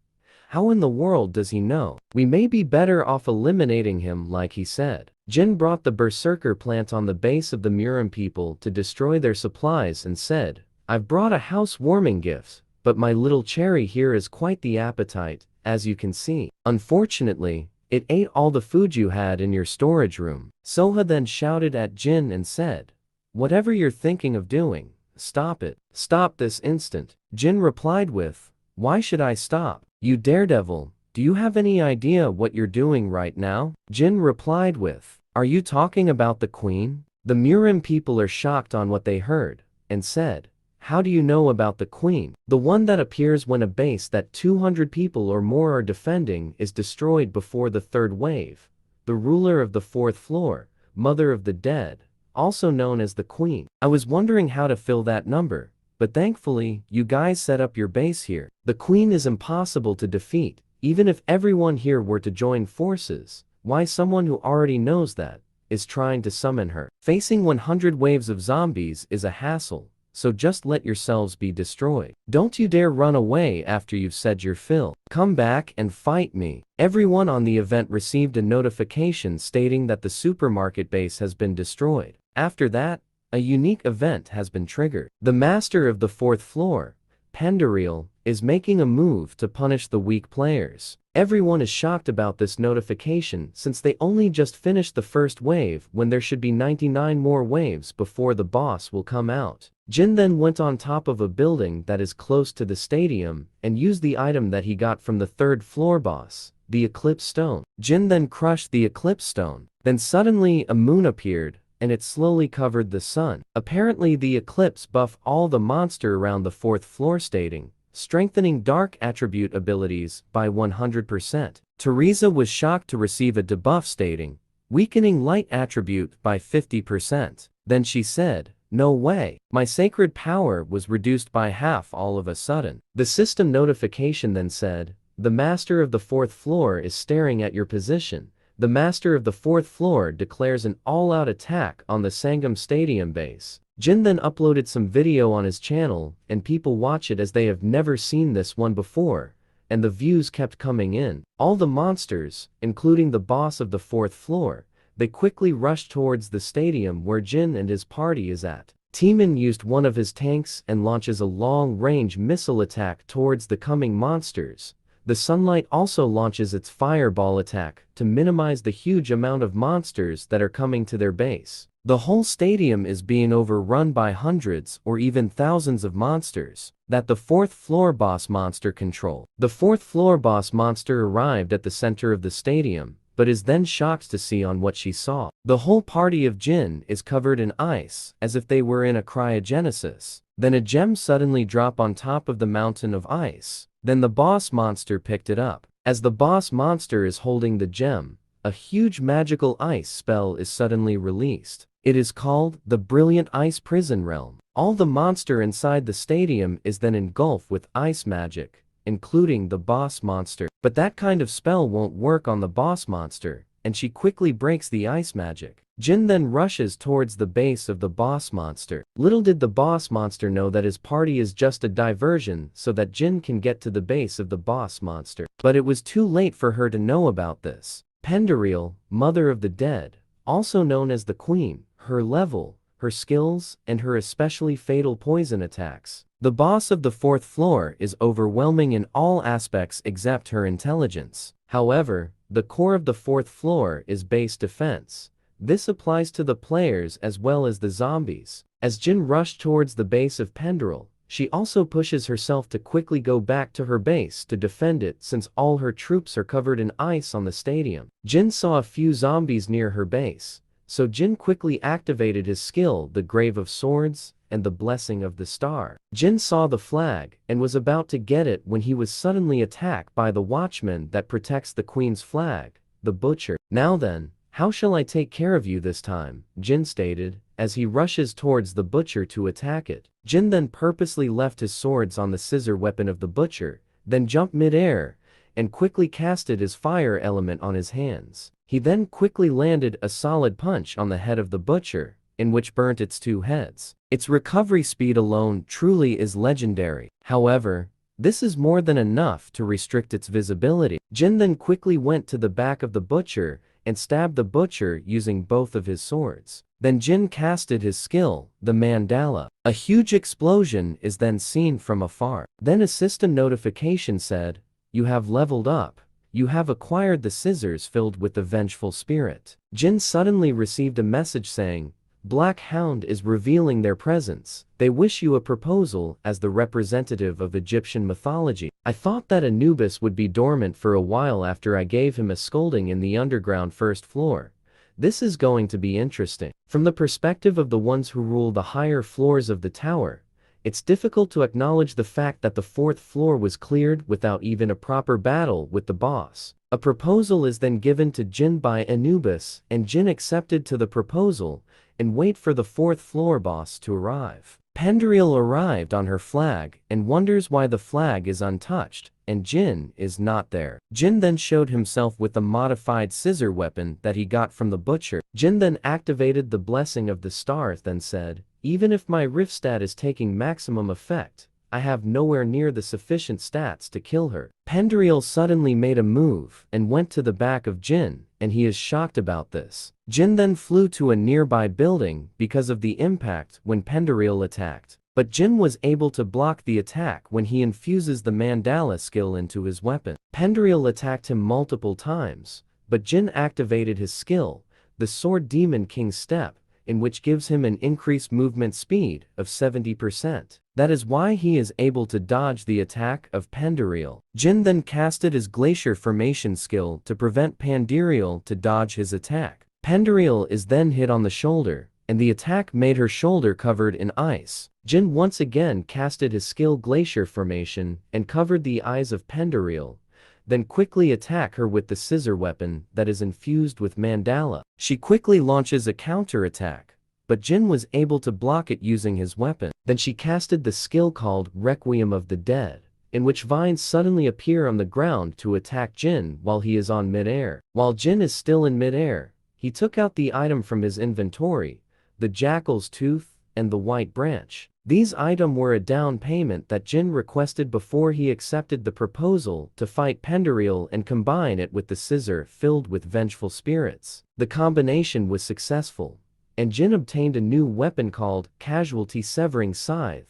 How in the world does he know? We may be better off eliminating him like he said. Jin brought the berserker plant on the base of the Murin people to destroy their supplies and said, I've brought a housewarming gift, but my little cherry here is quite the appetite, as you can see. Unfortunately, it ate all the food you had in your storage room. Soha then shouted at Jin and said, whatever you're thinking of doing, stop it. Stop this instant. Jin replied with, why should I stop? You daredevil, do you have any idea what you're doing right now? Jin replied with, are you talking about the queen? The Murin people are shocked on what they heard, and said, how do you know about the queen? The one that appears when a base that 200 people or more are defending is destroyed before the third wave. The ruler of the 4th floor, mother of the dead, also known as the queen. I was wondering how to fill that number, but thankfully, you guys set up your base here. The queen is impossible to defeat, even if everyone here were to join forces. Why someone who already knows that is trying to summon her? Facing 100 waves of zombies is a hassle. So just let yourselves be destroyed. Don't you dare run away after you've said your fill. Come back and fight me. Everyone on the event received a notification stating that the supermarket base has been destroyed. After that, a unique event has been triggered. The master of the 4th floor, Pendaril, is making a move to punish the weak players. Everyone is shocked about this notification since they only just finished the first wave when there should be 99 more waves before the boss will come out. Jin then went on top of a building that is close to the stadium and used the item that he got from the 3rd floor boss, the Eclipse Stone. Jin then crushed the Eclipse Stone. Then suddenly a moon appeared, and it slowly covered the sun. Apparently the eclipse buffed all the monster around the 4th floor stating, strengthening dark attribute abilities by 100%. Teresa was shocked to receive a debuff stating, weakening light attribute by 50%. Then she said, no way. My sacred power was reduced by half all of a sudden. The system notification then said, the master of the 4th floor is staring at your position. The master of the 4th floor declares an all-out attack on the Sangam Stadium base. Jin then uploaded some video on his channel, and people watch it as they have never seen this one before, and the views kept coming in. All the monsters, including the boss of the 4th floor, they quickly rushed towards the stadium where Jin and his party is at. Timan used one of his tanks and launches a long-range missile attack towards the coming monsters. The sunlight also launches its fireball attack to minimize the huge amount of monsters that are coming to their base. The whole stadium is being overrun by hundreds or even thousands of monsters that the 4th floor boss monster control. The 4th floor boss monster arrived at the center of the stadium, but is then shocked to see on what she saw. The whole party of Jin is covered in ice, as if they were in a cryogenesis. Then a gem suddenly dropped on top of the mountain of ice. Then the boss monster picked it up. As the boss monster is holding the gem, a huge magical ice spell is suddenly released. It is called the Brilliant Ice Prison Realm. All the monster inside the stadium is then engulfed with ice magic, including the boss monster. But that kind of spell won't work on the boss monster, and she quickly breaks the ice magic. Jin then rushes towards the base of the boss monster. Little did the boss monster know that his party is just a diversion so that Jin can get to the base of the boss monster. But it was too late for her to know about this. Pendereal, Mother of the Dead, also known as the Queen, her level, her skills, and her especially fatal poison attacks. The boss of the 4th floor is overwhelming in all aspects except her intelligence. However, the core of the 4th floor is base defense. This applies to the players as well as the zombies. As Jin rushed towards the base of Pendereal, she also pushes herself to quickly go back to her base to defend it since all her troops are covered in ice on the stadium. Jin saw a few zombies near her base, so Jin quickly activated his skill, the Grave of Swords, and the Blessing of the Star. Jin saw the flag and was about to get it when he was suddenly attacked by the watchman that protects the Queen's flag, the Butcher. Now then, how shall I take care of you this time? Jin stated, as he rushes towards the Butcher to attack it. Jin then purposely left his swords on the scissor weapon of the Butcher, then jumped mid-air, and quickly casted his fire element on his hands. He then quickly landed a solid punch on the head of the Butcher, in which burnt its 2 heads. Its recovery speed alone truly is legendary. However, this is more than enough to restrict its visibility. Jin then quickly went to the back of the Butcher and stabbed the Butcher using both of his swords. Then Jin casted his skill, the Mandala. A huge explosion is then seen from afar. Then a system notification said, "You have leveled up. You have acquired the scissors filled with the vengeful spirit." Jin suddenly received a message saying, "Black Hound is revealing their presence. They wish you a proposal as the representative of Egyptian mythology." I thought that Anubis would be dormant for a while after I gave him a scolding in the underground 1st floor. This is going to be interesting. From the perspective of the ones who rule the higher floors of the tower, it's difficult to acknowledge the fact that the 4th floor was cleared without even a proper battle with the boss. A proposal is then given to Jin by Anubis, and Jin accepted to the proposal and wait for the 4th floor boss to arrive. Pendereal arrived on her flag and wonders why the flag is untouched, and Jin is not there. Jin then showed himself with the modified scissor weapon that he got from the Butcher. Jin then activated the Blessing of the Stars, then said, "Even if my rift stat is taking maximum effect, I have nowhere near the sufficient stats to kill her." Pendereal suddenly made a move and went to the back of Jin, and he is shocked about this. Jin then flew to a nearby building because of the impact when Pendereal attacked. But Jin was able to block the attack when he infuses the Mandala skill into his weapon. Pendereal attacked him multiple times, but Jin activated his skill, the Sword Demon King Step, in which gives him an increased movement speed of 70%. That is why he is able to dodge the attack of Pendereal. Jin then casted his Glacier Formation skill to prevent Pendereal to dodge his attack. Pendereal is then hit on the shoulder, and the attack made her shoulder covered in ice. Jin once again casted his skill Glacier Formation and covered the eyes of Pendereal, then quickly attack her with the scissor weapon that is infused with Mandala. She quickly launches a counter-attack, but Jin was able to block it using his weapon. Then she casted the skill called Requiem of the Dead, in which vines suddenly appear on the ground to attack Jin while he is on mid-air. While Jin is still in mid-air, he took out the item from his inventory, the Jackal's Tooth and the White Branch. These items were a down payment that Jin requested before he accepted the proposal to fight Pendereal and combine it with the scissor filled with vengeful spirits. The combination was successful, and Jin obtained a new weapon called Casualty Severing Scythe,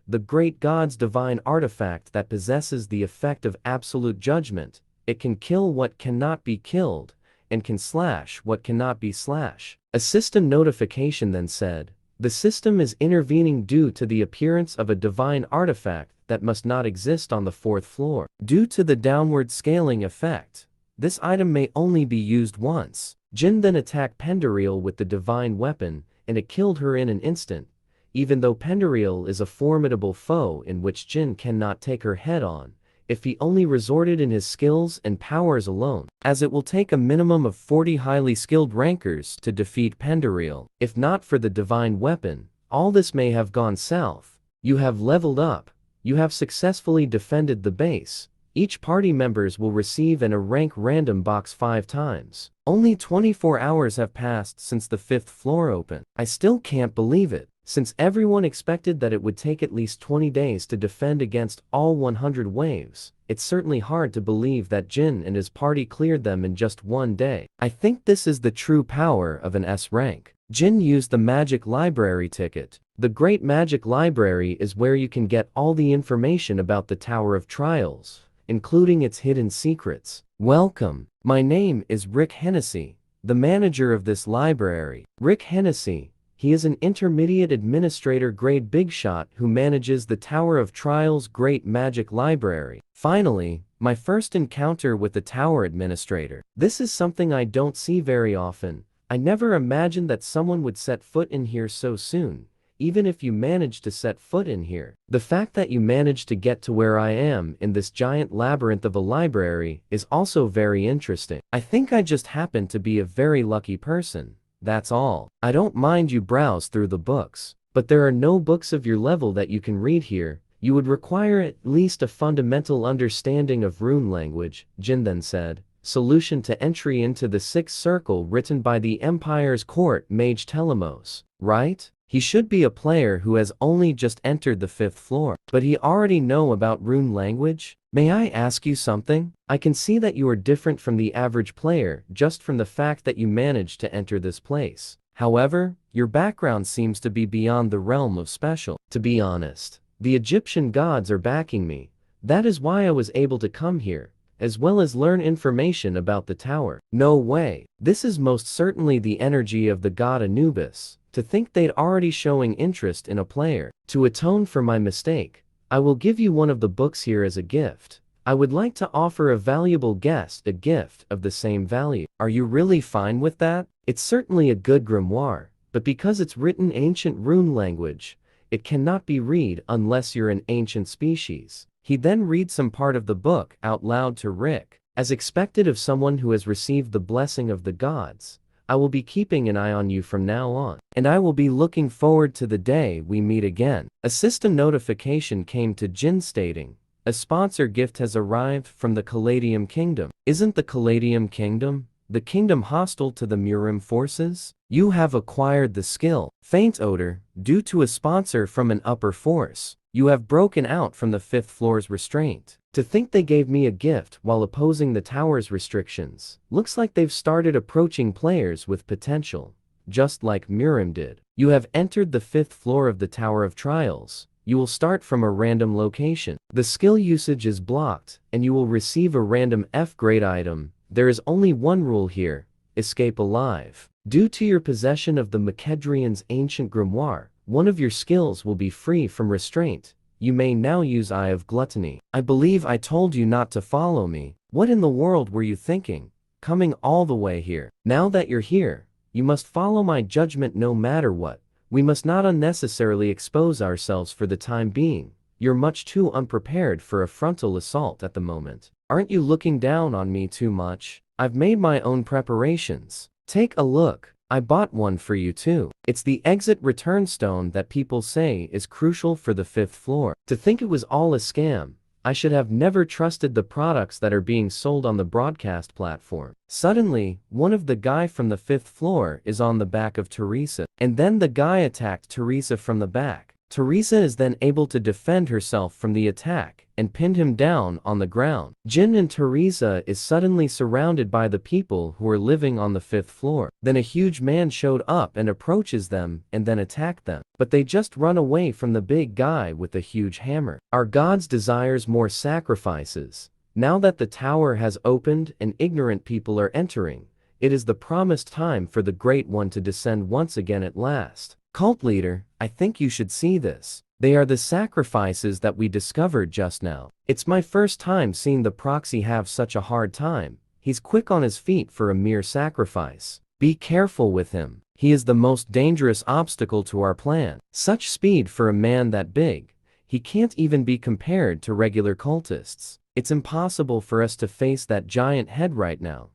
the great god's divine artifact that possesses the effect of absolute judgment. It can kill what cannot be killed, and can slash what cannot be slashed. A system notification then said, "The system is intervening due to the appearance of a divine artifact that must not exist on the 4th floor. Due to the downward scaling effect, This item may only be used once. Jin then attacked Pendereal with the divine weapon, and it killed her in an instant. Even though Pendereal is a formidable foe in which Jin cannot take her head on, if he only resorted in his skills and powers alone, as it will take a minimum of 40 highly skilled rankers to defeat Pendereal. If not for the divine weapon, all this may have gone south. You have leveled up. You have successfully defended the base. Each party members will receive a rank random box 5 times. Only 24 hours have passed since the 5th floor opened. I still can't believe it. Since everyone expected that it would take at least 20 days to defend against all 100 waves, it's certainly hard to believe that Jin and his party cleared them in just one day. I think this is the true power of an S rank. Jin used the Magic Library ticket. The Great Magic Library is where you can get all the information about the Tower of Trials, including its hidden secrets. Welcome. My name is Rick Hennessy, the manager of this library. Rick Hennessy. He is an intermediate administrator grade bigshot who manages the Tower of Trials Great Magic Library. Finally, my first encounter with the Tower Administrator. This is something I don't see very often. I never imagined that someone would set foot in here so soon, even if you managed to set foot in here. The fact that you managed to get to where I am in this giant labyrinth of a library is also very interesting. I think I just happen to be a very lucky person. That's all. I don't mind you browse through the books, but there are no books of your level that you can read here. You would require at least a fundamental understanding of rune language, Jin then said. Solution to entry into the 6th circle written by the Empire's court mage Telemos, right? He should be a player who has only just entered the 5th floor, but he already know about rune language? May I ask you something? I can see that you are different from the average player just from the fact that you managed to enter this place. However, your background seems to be beyond the realm of special. To be honest, the Egyptian gods are backing me. That is why I was able to come here, as well as learn information about the tower. No way. This is most certainly the energy of the god Anubis. To think they'd already showing interest in a player. To atone for my mistake, I will give you one of the books here as a gift. I would like to offer a valuable guest a gift of the same value. Are you really fine with that? It's certainly a good grimoire, but because it's written ancient rune language, it cannot be read unless you're an ancient species. He then read some part of the book out loud to Rick. As expected of someone who has received the blessing of the gods, I will be keeping an eye on you from now on, and I will be looking forward to the day we meet again. A system notification came to Jin stating, a sponsor gift has arrived from the Caladium Kingdom. Isn't the Caladium Kingdom the kingdom hostile to the Murim forces? You have acquired the skill, Faint Odor, due to a sponsor from an upper force. You have broken out from the 5th floor's restraint. To think they gave me a gift while opposing the tower's restrictions. Looks like they've started approaching players with potential, just like Murim did. You have entered the 5th floor of the Tower of Trials. You will start from a random location. The skill usage is blocked, and you will receive a random F-grade item. There is only one rule here: escape alive. Due to your possession of the Makedrian's ancient grimoire, one of your skills will be free from restraint. You may now use Eye of Gluttony. I believe I told you not to follow me. What in the world were you thinking, coming all the way here? Now that you're here, you must follow my judgment no matter what. We must not unnecessarily expose ourselves for the time being. You're much too unprepared for a frontal assault at the moment. Aren't you looking down on me too much? I've made my own preparations. Take a look. I bought one for you too. It's the exit return stone that people say is crucial for the 5th floor. To think it was all a scam. I should have never trusted the products that are being sold on the broadcast platform. Suddenly, one of the guy from the 5th floor is on the back of Teresa. And then the guy attacked Teresa from the back. Teresa is then able to defend herself from the attack and pinned him down on the ground. Jin and Teresa is suddenly surrounded by the people who are living on the 5th floor. Then a huge man showed up and approaches them and then attacked them. But they just run away from the big guy with the huge hammer. Our gods desires more sacrifices. Now that the tower has opened and ignorant people are entering, it is the promised time for the Great One to descend once again at last. Cult leader, I think you should see this. They are the sacrifices that we discovered just now. It's my first time seeing the proxy have such a hard time. He's quick on his feet for a mere sacrifice. Be careful with him. He is the most dangerous obstacle to our plan. Such speed for a man that big. He can't even be compared to regular cultists. It's impossible for us to face that giant head right now.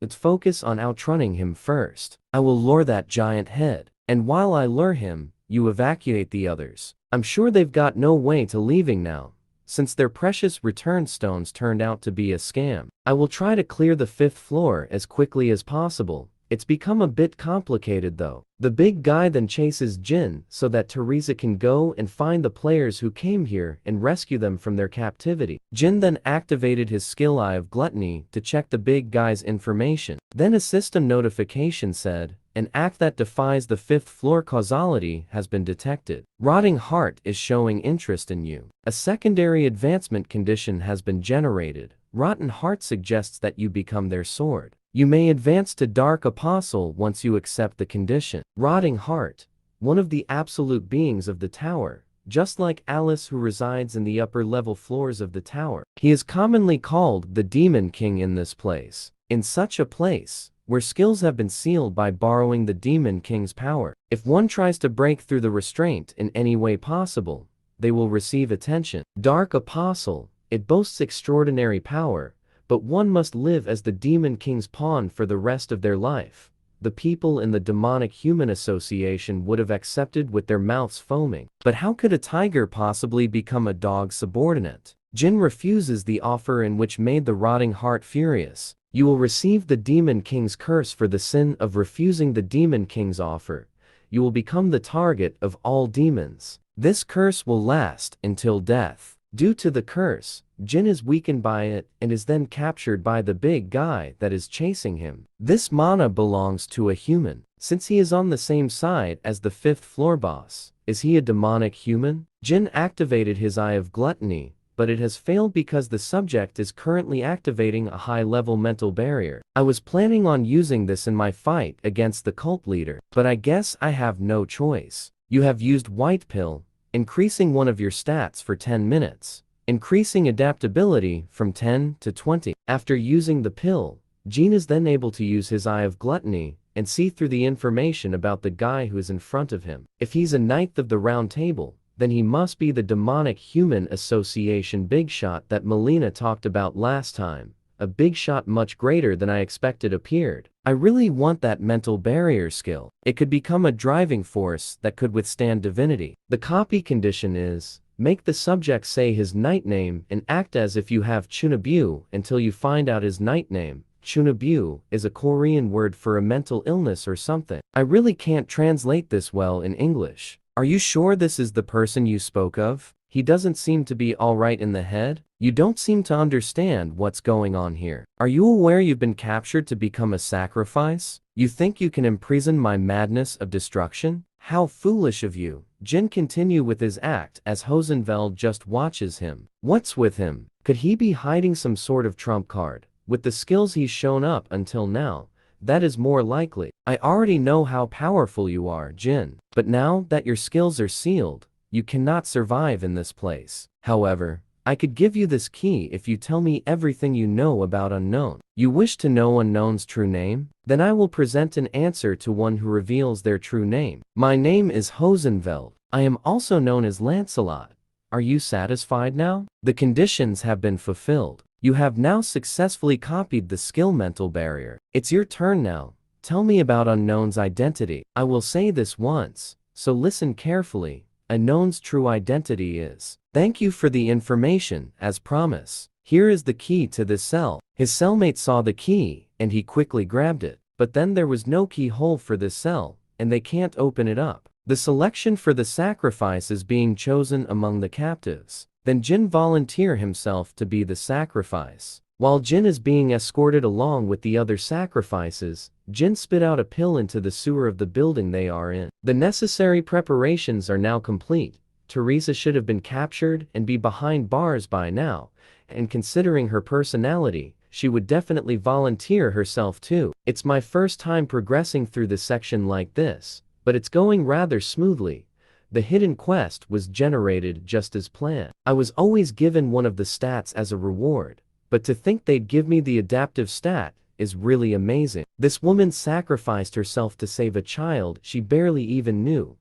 Let's focus on outrunning him first. I will lure that giant head. And while I lure him, you evacuate the others. I'm sure they've got no way to leaving now, since their precious return stones turned out to be a scam. I will try to clear the 5th floor as quickly as possible. It's become a bit complicated though. The big guy then chases Jin so that Teresa can go and find the players who came here and rescue them from their captivity. Jin then activated his skill Eye of Gluttony to check the big guy's information. Then a system notification said, an act that defies the 5th floor causality has been detected. Rotting Heart is showing interest in you. A secondary advancement condition has been generated. Rotten Heart suggests that you become their sword. You may advance to Dark Apostle once you accept the condition. Rotting Heart, one of the absolute beings of the tower, just like Alice who resides in the upper level floors of the tower. He is commonly called the Demon King in this place. In such a place, where skills have been sealed by borrowing the Demon King's power, if one tries to break through the restraint in any way possible, they will receive attention. Dark Apostle, it boasts extraordinary power, but one must live as the Demon King's pawn for the rest of their life. The people in the Demonic Human Association would have accepted with their mouths foaming. But how could a tiger possibly become a dog's subordinate? Jin refuses the offer, in which made the Rotting Heart furious. You will receive the Demon King's curse for the sin of refusing the Demon King's offer. You will become the target of all demons. This curse will last until death. Due to the curse, Jin is weakened by it and is then captured by the big guy that is chasing him. This mana belongs to a human. Since he is on the same side as the 5th floor boss, is he a demonic human? Jin activated his Eye of Gluttony, but it has failed because the subject is currently activating a high-level mental barrier. I was planning on using this in my fight against the cult leader, but I guess I have no choice. You have used White Pill, increasing one of your stats for 10 minutes, increasing adaptability from 10 to 20. After using the pill, Jin is then able to use his Eye of Gluttony and see through the information about the guy who is in front of him. If he's a Knight of the Round Table, then he must be the Demonic Human Association big shot that Melina talked about last time. A big shot much greater than I expected appeared. I really want that mental barrier skill. It could become a driving force that could withstand divinity. The copy condition is, make the subject say his knight name and act as if you have Chunabu until you find out his knight name. Chunabu is a Korean word for a mental illness or something. I really can't translate this well in English. Are you sure this is the person you spoke of? He doesn't seem to be alright in the head. You don't seem to understand what's going on here. Are you aware you've been captured to become a sacrifice? You think you can imprison my madness of destruction? How foolish of you. Jin continue with his act as Hosenfeld just watches him. What's with him? Could he be hiding some sort of trump card? With the skills he's shown up until now, that is more likely. I already know how powerful you are, Jin. But now that your skills are sealed, you cannot survive in this place. However, I could give you this key if you tell me everything you know about Unknown. You wish to know Unknown's true name? Then I will present an answer to one who reveals their true name. My name is Hosenfeld. I am also known as Lancelot. Are you satisfied now? The conditions have been fulfilled. You have now successfully copied the skill mental barrier. It's your turn now. Tell me about Unknown's identity. I will say this once, so listen carefully. Unknown's true identity is. Thank you for the information, as promised. Here is the key to this cell. His cellmate saw the key, and he quickly grabbed it. But then there was no keyhole for this cell, and they can't open it up. The selection for the sacrifice is being chosen among the captives. Then Jin volunteer himself to be the sacrifice. While Jin is being escorted along with the other sacrifices, Jin spit out a pill into the sewer of the building they are in. The necessary preparations are now complete. Teresa should have been captured and be behind bars by now, and considering her personality, she would definitely volunteer herself too. It's my first time progressing through the section like this, but it's going rather smoothly. The hidden quest was generated just as planned. I was always given one of the stats as a reward, but to think they'd give me the adaptive stat is really amazing. This woman sacrificed herself to save a child she barely even knew.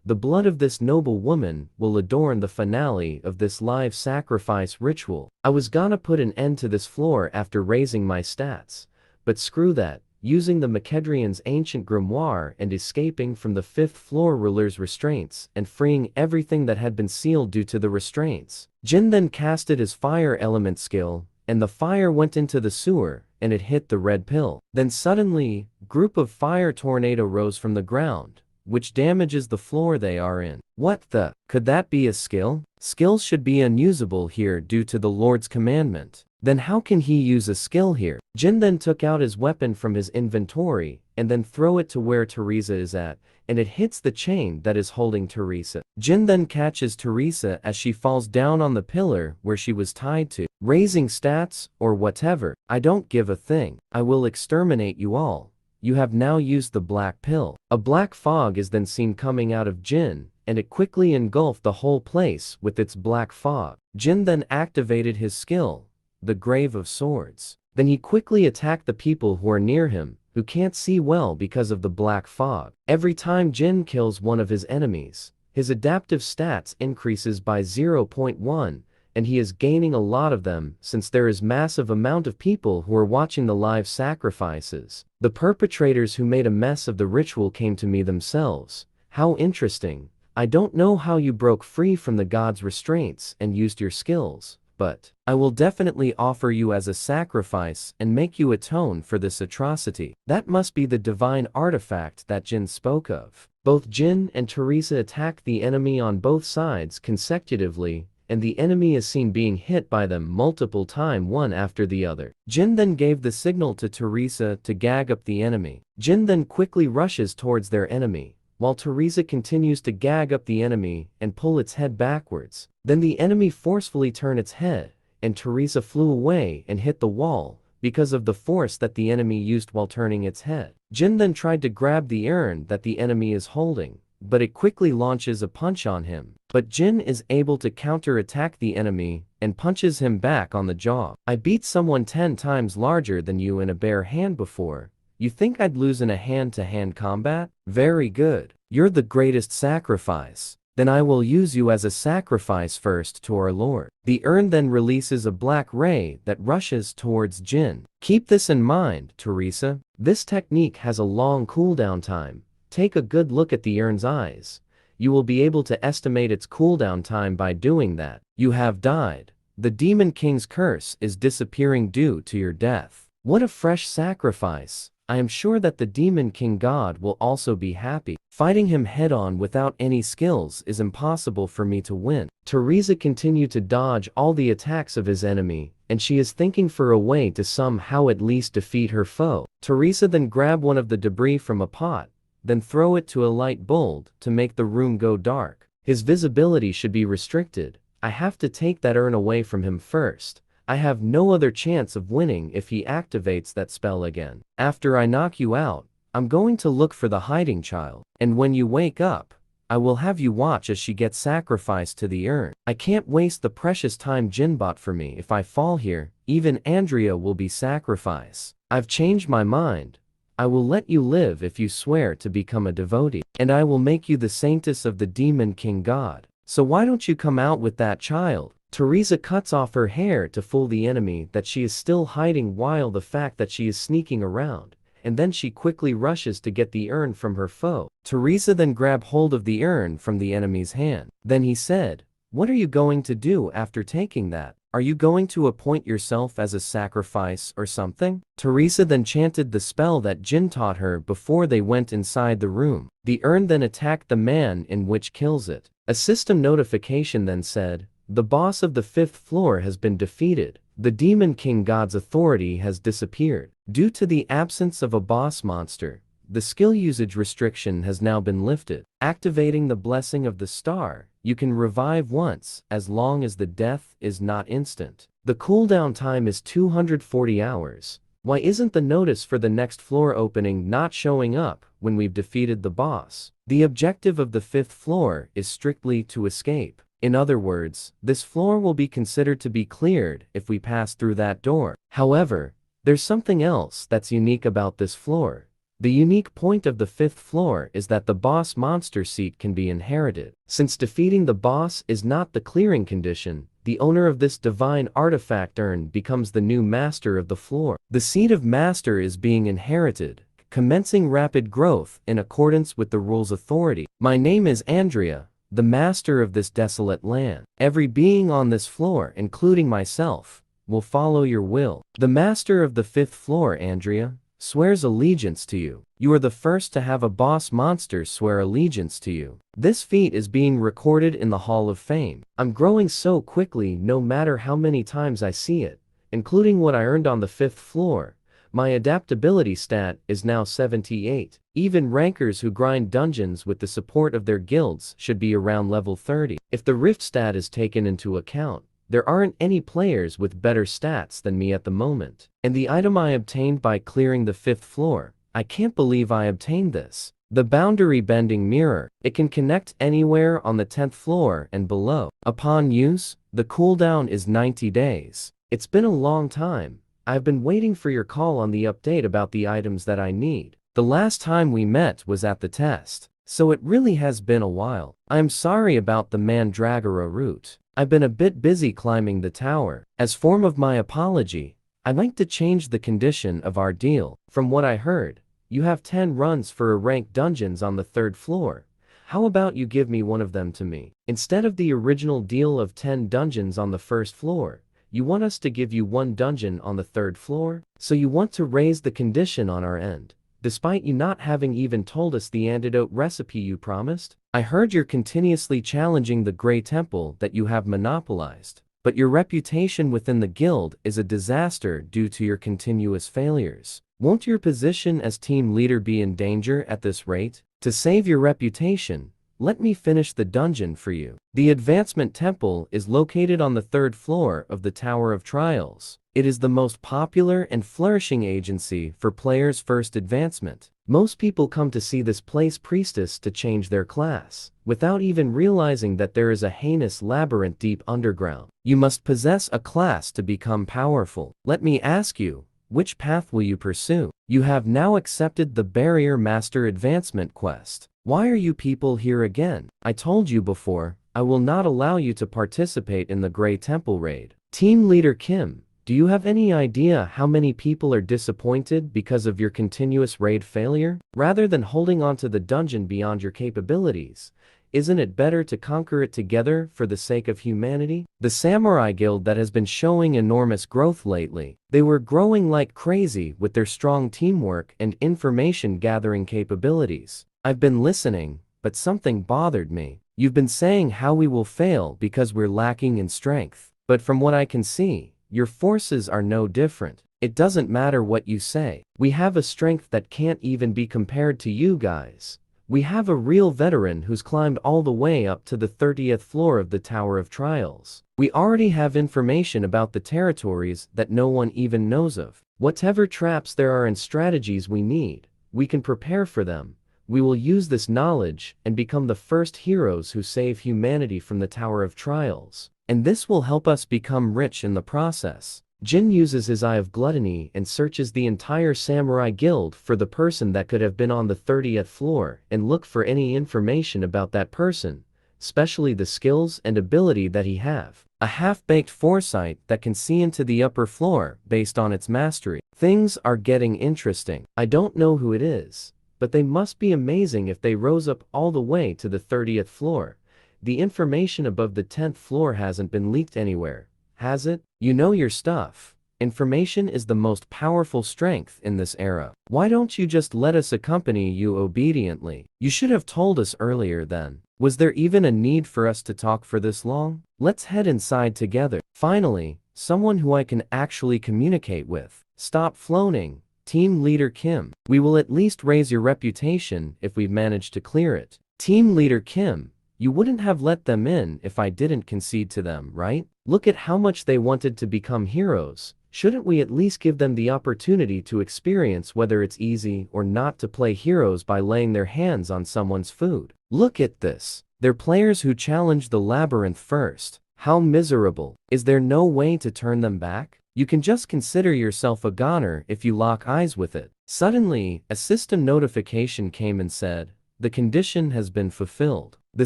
The blood of this noble woman will adorn the finale of this live sacrifice ritual. I was gonna put an end to this floor after raising my stats. But screw that. Using the Macedrian's ancient grimoire and escaping from the 5th floor ruler's restraints and freeing everything that had been sealed due to the restraints. Jin then casted his fire element skill, and the fire went into the sewer, and it hit the red pill. Then suddenly, group of fire tornado rose from the ground, which damages the floor they are in. What the? Could that be a skill? Skills should be unusable here due to the Lord's commandment. Then how can he use a skill here? Jin then took out his weapon from his inventory and then throw it to where Teresa is at, and it hits the chain that is holding Teresa. Jin then catches Teresa as she falls down on the pillar where she was tied to. Raising stats, or whatever, I don't give a thing. I will exterminate you all. You have now used the black pill. A black fog is then seen coming out of Jin, and it quickly engulfed the whole place with its black fog. Jin then activated his skill, the Grave of Swords. Then he quickly attacked the people who are near him, who can't see well because of the black fog. Every time Jin kills one of his enemies, his adaptive stats increases by 0.1, and he is gaining a lot of them since there is massive amount of people who are watching the live sacrifices. The perpetrators who made a mess of the ritual came to me themselves. How interesting. I don't know how you broke free from the god's restraints and used your skills, but I will definitely offer you as a sacrifice and make you atone for this atrocity. That must be the divine artifact that Jin spoke of. Both Jin and Teresa attack the enemy on both sides consecutively, and the enemy is seen being hit by them multiple times one after the other. Jin then gave the signal to Teresa to gag up the enemy. Jin then quickly rushes towards their enemy, while Teresa continues to gag up the enemy and pull its head backwards. Then the enemy forcefully turned its head, and Teresa flew away and hit the wall because of the force that the enemy used while turning its head. Jin then tried to grab the urn that the enemy is holding, but it quickly launches a punch on him. But Jin is able to counter-attack the enemy and punches him back on the jaw. I beat someone 10 times larger than you in a bare hand before. You think I'd lose in a hand-to-hand combat? Very good. You're the greatest sacrifice. Then I will use you as a sacrifice first to our Lord. The urn then releases a black ray that rushes towards Jin. Keep this in mind, Teresa. This technique has a long cooldown time. Take a good look at the urn's eyes. You will be able to estimate its cooldown time by doing that. You have died. The Demon King's curse is disappearing due to your death. What a fresh sacrifice. I am sure that the Demon King God will also be happy. Fighting him head-on without any skills is impossible for me to win. Teresa continued to dodge all the attacks of his enemy, and she is thinking for a way to somehow at least defeat her foe. Teresa then grabbed one of the debris from a pot, then throw it to a light bulb to make the room go dark. His visibility should be restricted. I have to take that urn away from him first. I have no other chance of winning if he activates that spell again. After I knock you out, I'm going to look for the hiding child, and when you wake up, I will have you watch as she gets sacrificed to the urn. I can't waste the precious time Jin bought for me. If I fall here, even Andrea will be sacrificed. I've changed my mind. I will let you live if you swear to become a devotee, and I will make you the saintess of the Demon King God. So why don't you come out with that child? Teresa cuts off her hair to fool the enemy that she is still hiding while the fact that she is sneaking around, and then she quickly rushes to get the urn from her foe. Teresa then grabbed hold of the urn from the enemy's hand. Then he said, "What are you going to do after taking that? Are you going to appoint yourself as a sacrifice or something?" Teresa then chanted the spell that Jin taught her before they went inside the room. The urn then attacked the man in which kills it. A system notification then said, "The boss of the 5th floor has been defeated. The Demon King God's authority has disappeared. Due to the absence of a boss monster, the skill usage restriction has now been lifted. Activating the blessing of the star, you can revive once, as long as the death is not instant. The cooldown time is 240 hours. Why isn't the notice for the next floor opening not showing up when we've defeated the boss? The objective of the 5th floor is strictly to escape. In other words, this floor will be considered to be cleared if we pass through that door. However, there's something else that's unique about this floor. The unique point of the 5th floor is that the boss monster seat can be inherited. Since defeating the boss is not the clearing condition, the owner of this divine artifact urn becomes the new master of the floor. The seat of master is being inherited, commencing rapid growth in accordance with the rule's authority. My name is Andrea, the master of this desolate land. Every being on this floor, including myself, will follow your will. The master of the 5th floor, Andrea, swears allegiance to you. You are the first to have a boss monster swear allegiance to you. This feat is being recorded in the Hall of Fame. I'm growing so quickly no matter how many times I see it, including what I earned on the 5th floor. My adaptability stat is now 78. Even rankers who grind dungeons with the support of their guilds should be around level 30. If the rift stat is taken into account, there aren't any players with better stats than me at the moment. And the item I obtained by clearing the 5th floor, I can't believe I obtained this. The boundary bending mirror. It can connect anywhere on the 10th floor and below. Upon use, the cooldown is 90 days. It's been a long time. I've been waiting for your call on the update about the items that I need. The last time we met was at the test, so it really has been a while. I'm sorry about the Mandragora route. I've been a bit busy climbing the tower. As form of my apology, I'd like to change the condition of our deal. From what I heard, you have 10 runs for ranked dungeons on the 3rd floor. How about you give me one of them to me? Instead of the original deal of 10 dungeons on the 1st floor, you want us to give you 1 dungeon on the 3rd floor? So you want to raise the condition on our end, despite you not having even told us the antidote recipe you promised? I heard you're continuously challenging the Grey Temple that you have monopolized, but your reputation within the guild is a disaster due to your continuous failures. Won't your position as team leader be in danger at this rate? To save your reputation, let me finish the dungeon for you. The Advancement Temple is located on the 3rd floor of the Tower of Trials. It is the most popular and flourishing agency for players' first advancement. Most people come to see this place priestess to change their class, without even realizing that there is a heinous labyrinth deep underground. You must possess a class to become powerful. Let me ask you, which path will you pursue? You have now accepted the Barrier Master Advancement quest. Why are you people here again? I told you before, I will not allow you to participate in the Grey Temple raid. Team Leader Kim, do you have any idea how many people are disappointed because of your continuous raid failure? Rather than holding on to the dungeon beyond your capabilities, isn't it better to conquer it together for the sake of humanity? The Samurai Guild that has been showing enormous growth lately. They were growing like crazy with their strong teamwork and information gathering capabilities. I've been listening, but something bothered me. You've been saying how we will fail because we're lacking in strength. But from what I can see, your forces are no different. It doesn't matter what you say. We have a strength that can't even be compared to you guys. We have a real veteran who's climbed all the way up to the 30th floor of the Tower of Trials. We already have information about the territories that no one even knows of. Whatever traps there are and strategies we need, we can prepare for them. We will use this knowledge and become the first heroes who save humanity from the Tower of Trials. And this will help us become rich in the process. Jin uses his Eye of Gluttony and searches the entire Samurai Guild for the person that could have been on the 30th floor and look for any information about that person, especially the skills and ability that he have. A half-baked foresight that can see into the upper floor based on its mastery. Things are getting interesting. I don't know who it is, but they must be amazing if they rose up all the way to the 30th floor. The information above the 10th floor hasn't been leaked anywhere, has it? You know your stuff. Information is the most powerful strength in this era. Why don't you just let us accompany you obediently? You should have told us earlier then. Was there even a need for us to talk for this long? Let's head inside together. Finally, someone who I can actually communicate with. Stop floating. Team Leader Kim. We will at least raise your reputation if we've managed to clear it. Team Leader Kim, you wouldn't have let them in if I didn't concede to them, right? Look at how much they wanted to become heroes. Shouldn't we at least give them the opportunity to experience whether it's easy or not to play heroes by laying their hands on someone's food? Look at this. They're players who challenge the labyrinth first. How miserable. Is there no way to turn them back? You can just consider yourself a goner if you lock eyes with it. Suddenly, a system notification came and said, the condition has been fulfilled. The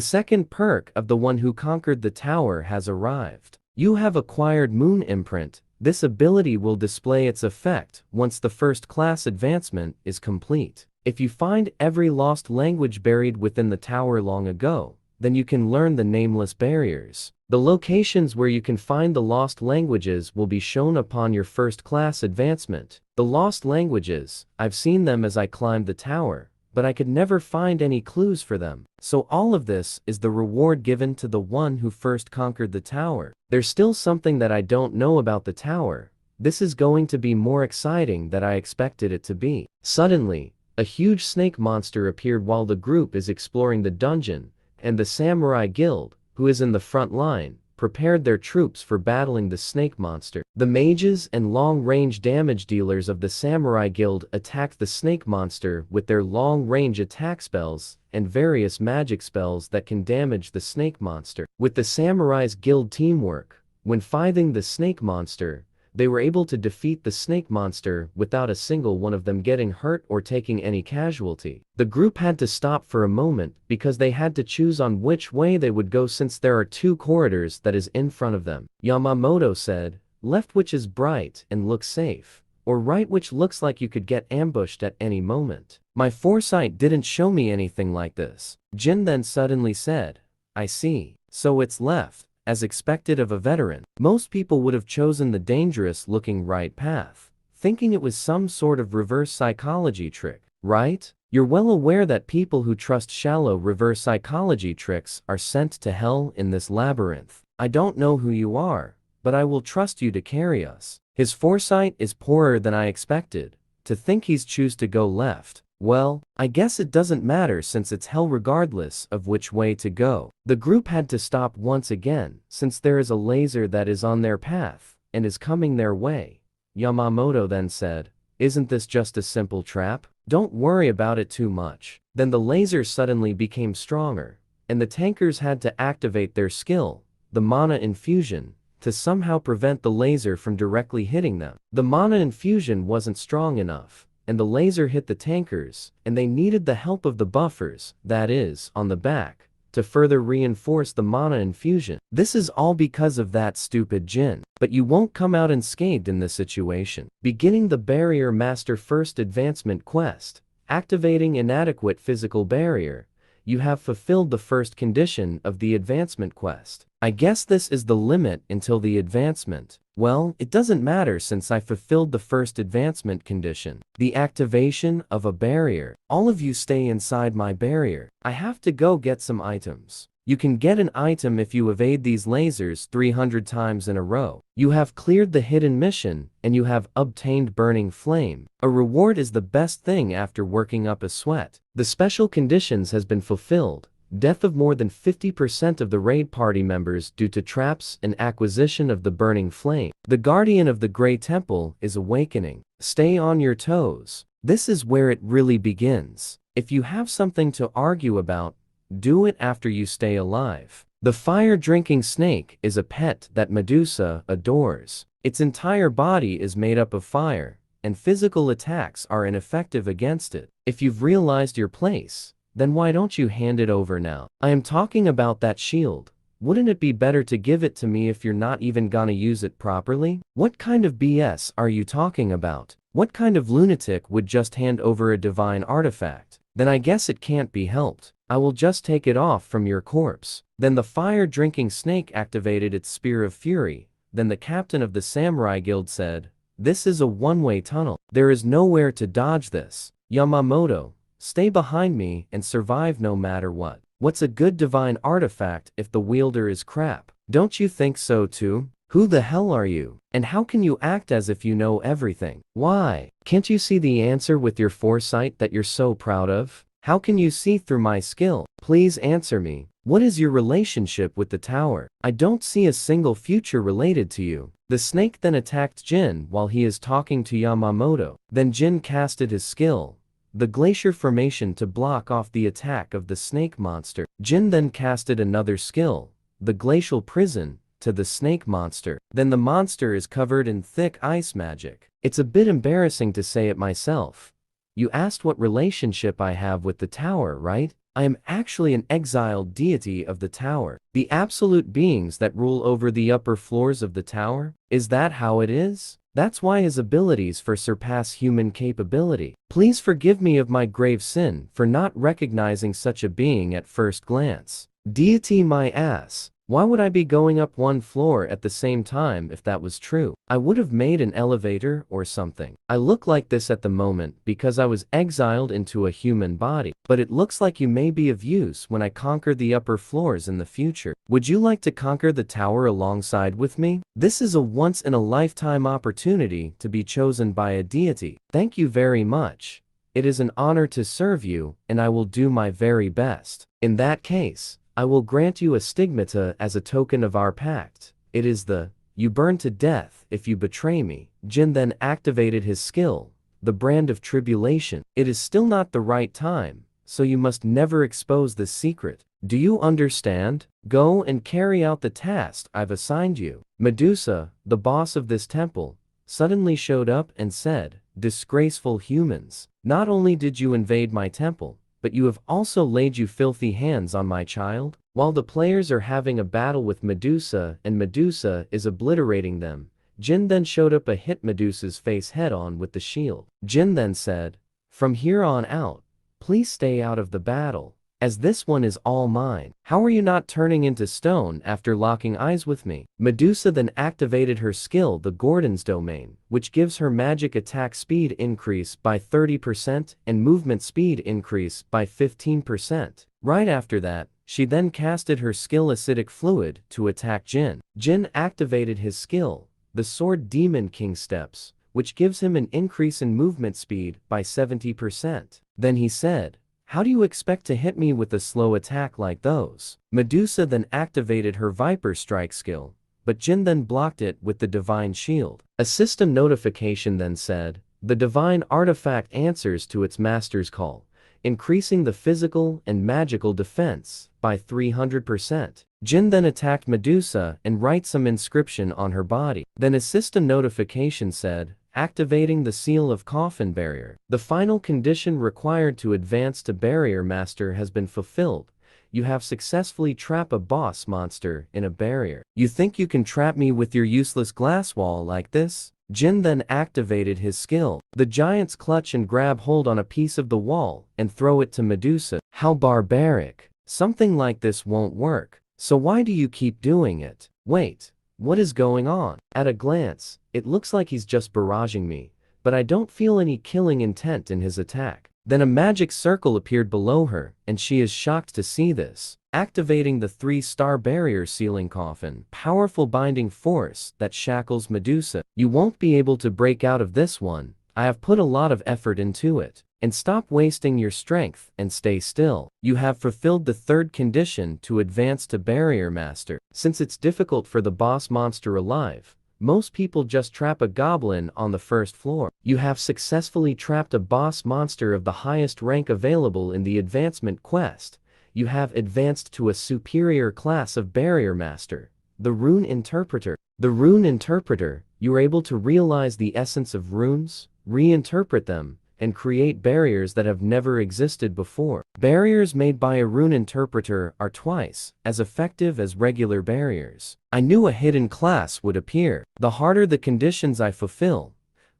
second perk of the one who conquered the tower has arrived. You have acquired Moon Imprint. This ability will display its effect once the first class advancement is complete. If you find every lost language buried within the tower long ago, then you can learn the nameless barriers. The locations where you can find the lost languages will be shown upon your first class advancement. The lost languages, I've seen them as I climbed the tower, but I could never find any clues for them. So all of this is the reward given to the one who first conquered the tower. There's still something that I don't know about the tower. This is going to be more exciting than I expected it to be. Suddenly, a huge snake monster appeared while the group is exploring the dungeon, and the samurai guild, who is in the front line, prepared their troops for battling the snake monster. The mages and long-range damage dealers of the samurai guild attacked the snake monster with their long-range attack spells and various magic spells that can damage the snake monster. With the samurai's guild teamwork, when fighting the snake monster, they were able to defeat the snake monster without a single one of them getting hurt or taking any casualty. The group had to stop for a moment because they had to choose on which way they would go since there are two corridors that is in front of them. Yamamoto said, left which is bright and looks safe, or right which looks like you could get ambushed at any moment. My foresight didn't show me anything like this. Jin then suddenly said, I see. So it's left. As expected of a veteran, most people would have chosen the dangerous-looking right path, thinking it was some sort of reverse psychology trick, right? You're well aware that people who trust shallow reverse psychology tricks are sent to hell in this labyrinth. I don't know who you are, but I will trust you to carry us. His foresight is poorer than I expected. To think he's choose to go left. Well, I guess it doesn't matter since it's hell regardless of which way to go. The group had to stop once again since there is a laser that is on their path and is coming their way. Yamamoto then said, isn't this just a simple trap? Don't worry about it too much. Then the laser suddenly became stronger, and the tankers had to activate their skill, the mana infusion, to somehow prevent the laser from directly hitting them. The mana infusion wasn't strong enough, and the laser hit the tankers, and they needed the help of the buffers, that is, on the back, to further reinforce the mana infusion. This is all because of that stupid Jin. But you won't come out unscathed in this situation. Beginning the Barrier Master First Advancement quest, activating inadequate physical barrier, you have fulfilled the first condition of the advancement quest. I guess this is the limit until the advancement. Well, it doesn't matter since I fulfilled the first advancement condition. The activation of a barrier. All of you stay inside my barrier. I have to go get some items. You can get an item if you evade these lasers 300 times in a row. You have cleared the hidden mission, and you have obtained Burning Flame. A reward is the best thing after working up a sweat. The special conditions has been fulfilled. Death of more than 50% of the raid party members due to traps and acquisition of the Burning Flame. The Guardian of the Grey Temple is awakening. Stay on your toes. This is where it really begins. If you have something to argue about, do it after you stay alive. The fire-drinking snake is a pet that Medusa adores. Its entire body is made up of fire, and physical attacks are ineffective against it. If you've realized your place, then why don't you hand it over now? I am talking about that shield. Wouldn't it be better to give it to me if you're not even gonna use it properly? What kind of BS are you talking about? What kind of lunatic would just hand over a divine artifact? Then I guess it can't be helped. I will just take it off from your corpse. Then the fire-drinking snake activated its Spear of Fury. Then the captain of the Samurai Guild said, this is a one-way tunnel. There is nowhere to dodge this. Yamamoto, stay behind me and survive no matter what. What's a good divine artifact if the wielder is crap? Don't you think so too? Who the hell are you? And how can you act as if you know everything? Why? Can't you see the answer with your foresight that you're so proud of? How can you see through my skill? Please answer me. What is your relationship with the tower? I don't see a single future related to you. The snake then attacked Jin while he is talking to Yamamoto. Then Jin casted his skill, the glacier formation to block off the attack of the snake monster. Jin then casted another skill, the glacial prison, to the snake monster. Then the monster is covered in thick ice magic. It's a bit embarrassing to say it myself. You asked what relationship I have with the tower, right? I am actually an exiled deity of the tower. The absolute beings that rule over the upper floors of the tower? Is that how it is? That's why his abilities surpass human capability. Please forgive me of my grave sin for not recognizing such a being at first glance. Deity my ass. Why would I be going up one floor at the same time if that was true? I would have made an elevator or something. I look like this at the moment because I was exiled into a human body. But it looks like you may be of use when I conquer the upper floors in the future. Would you like to conquer the tower alongside with me? This is a once-in-a-lifetime opportunity to be chosen by a deity. Thank you very much. It is an honor to serve you, and I will do my very best. In that case, I will grant you a stigmata as a token of our pact. It is the, you burn to death if you betray me. Jin then activated his skill, the brand of tribulation. It is still not the right time, so you must never expose this secret. Do you understand? Go and carry out the task I've assigned you. Medusa, the boss of this temple, suddenly showed up and said, disgraceful humans, not only did you invade my temple, but you have also laid you filthy hands on my child? While the players are having a battle with Medusa and Medusa is obliterating them, Jin then showed up and hit Medusa's face head-on with the shield. Jin then said, from here on out, please stay out of the battle, as this one is all mine. How are you not turning into stone after locking eyes with me? Medusa then activated her skill, the Gordon's Domain, which gives her magic attack speed increase by 30% and movement speed increase by 15%. Right after that, she then casted her skill Acidic Fluid to attack Jin. Jin activated his skill, the Sword Demon King Steps, which gives him an increase in movement speed by 70%. Then he said, how do you expect to hit me with a slow attack like those? Medusa then activated her Viper Strike skill, but Jin then blocked it with the Divine Shield. A system notification then said, the Divine Artifact answers to its master's call, increasing the physical and magical defense by 300%. Jin then attacked Medusa and write some inscription on her body. Then a system notification said, activating the Seal of Coffin Barrier. The final condition required to advance to Barrier Master has been fulfilled. You have successfully trapped a boss monster in a barrier. You think you can trap me with your useless glass wall like this? Jin then activated his skill. The giants clutch and grab hold on a piece of the wall and throw it to Medusa. How barbaric. Something like this won't work. So why do you keep doing it? Wait. What is going on? At a glance, it looks like he's just barraging me, but I don't feel any killing intent in his attack. Then a magic circle appeared below her, and she is shocked to see this. Activating the 3-star barrier sealing coffin, powerful binding force that shackles Medusa. You won't be able to break out of this one. I have put a lot of effort into it. And stop wasting your strength and stay still. You have fulfilled the third condition to advance to Barrier Master. Since it's difficult for the boss monster alive, most people just trap a goblin on the first floor. You have successfully trapped a boss monster of the highest rank available in the advancement quest. You have advanced to a superior class of Barrier Master, the Rune Interpreter. The Rune Interpreter, you are able to realize the essence of runes, reinterpret them, and create barriers that have never existed before. Barriers made by a rune interpreter are twice as effective as regular barriers. I knew a hidden class would appear. The harder the conditions I fulfill,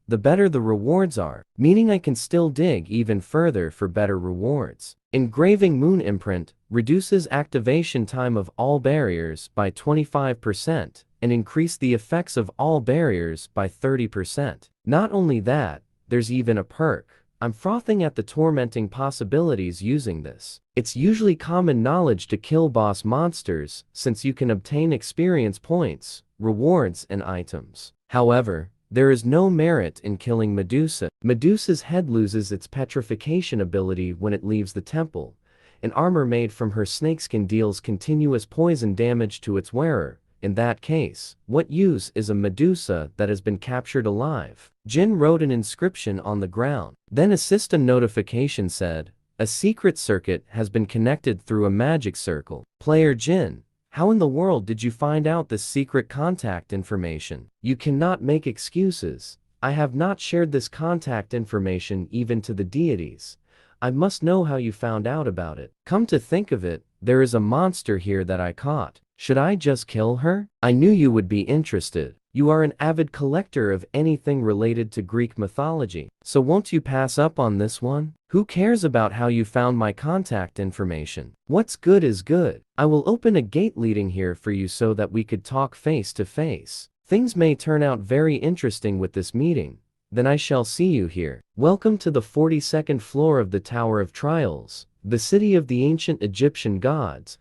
the better the rewards are, meaning I can still dig even further for better rewards. Engraving Moon Imprint reduces activation time of all barriers by 25% and increase the effects of all barriers by 30%. Not only that, there's even a perk. I'm frothing at the tormenting possibilities using this. It's usually common knowledge to kill boss monsters since you can obtain experience points, rewards, and items. However, there is no merit in killing Medusa. Medusa's head loses its petrification ability when it leaves the temple. An armor made from her snakeskin deals continuous poison damage to its wearer. In that case, what use is a Medusa that has been captured alive? Jin wrote an inscription on the ground. Then a system notification said, "A secret circuit has been connected through a magic circle." Player Jin, how in the world did you find out this secret contact information? You cannot make excuses. I have not shared this contact information even to the deities. I must know how you found out about it. Come to think of it, there is a monster here that I caught. Should I just kill her? I knew you would be interested. You are an avid collector of anything related to Greek mythology. So won't you pass up on this one? Who cares about how you found my contact information? What's good is good. I will open a gate leading here for you so that we could talk face to face. Things may turn out very interesting with this meeting. Then I shall see you here. Welcome to the 42nd floor of the Tower of Trials, the city of the ancient Egyptian gods,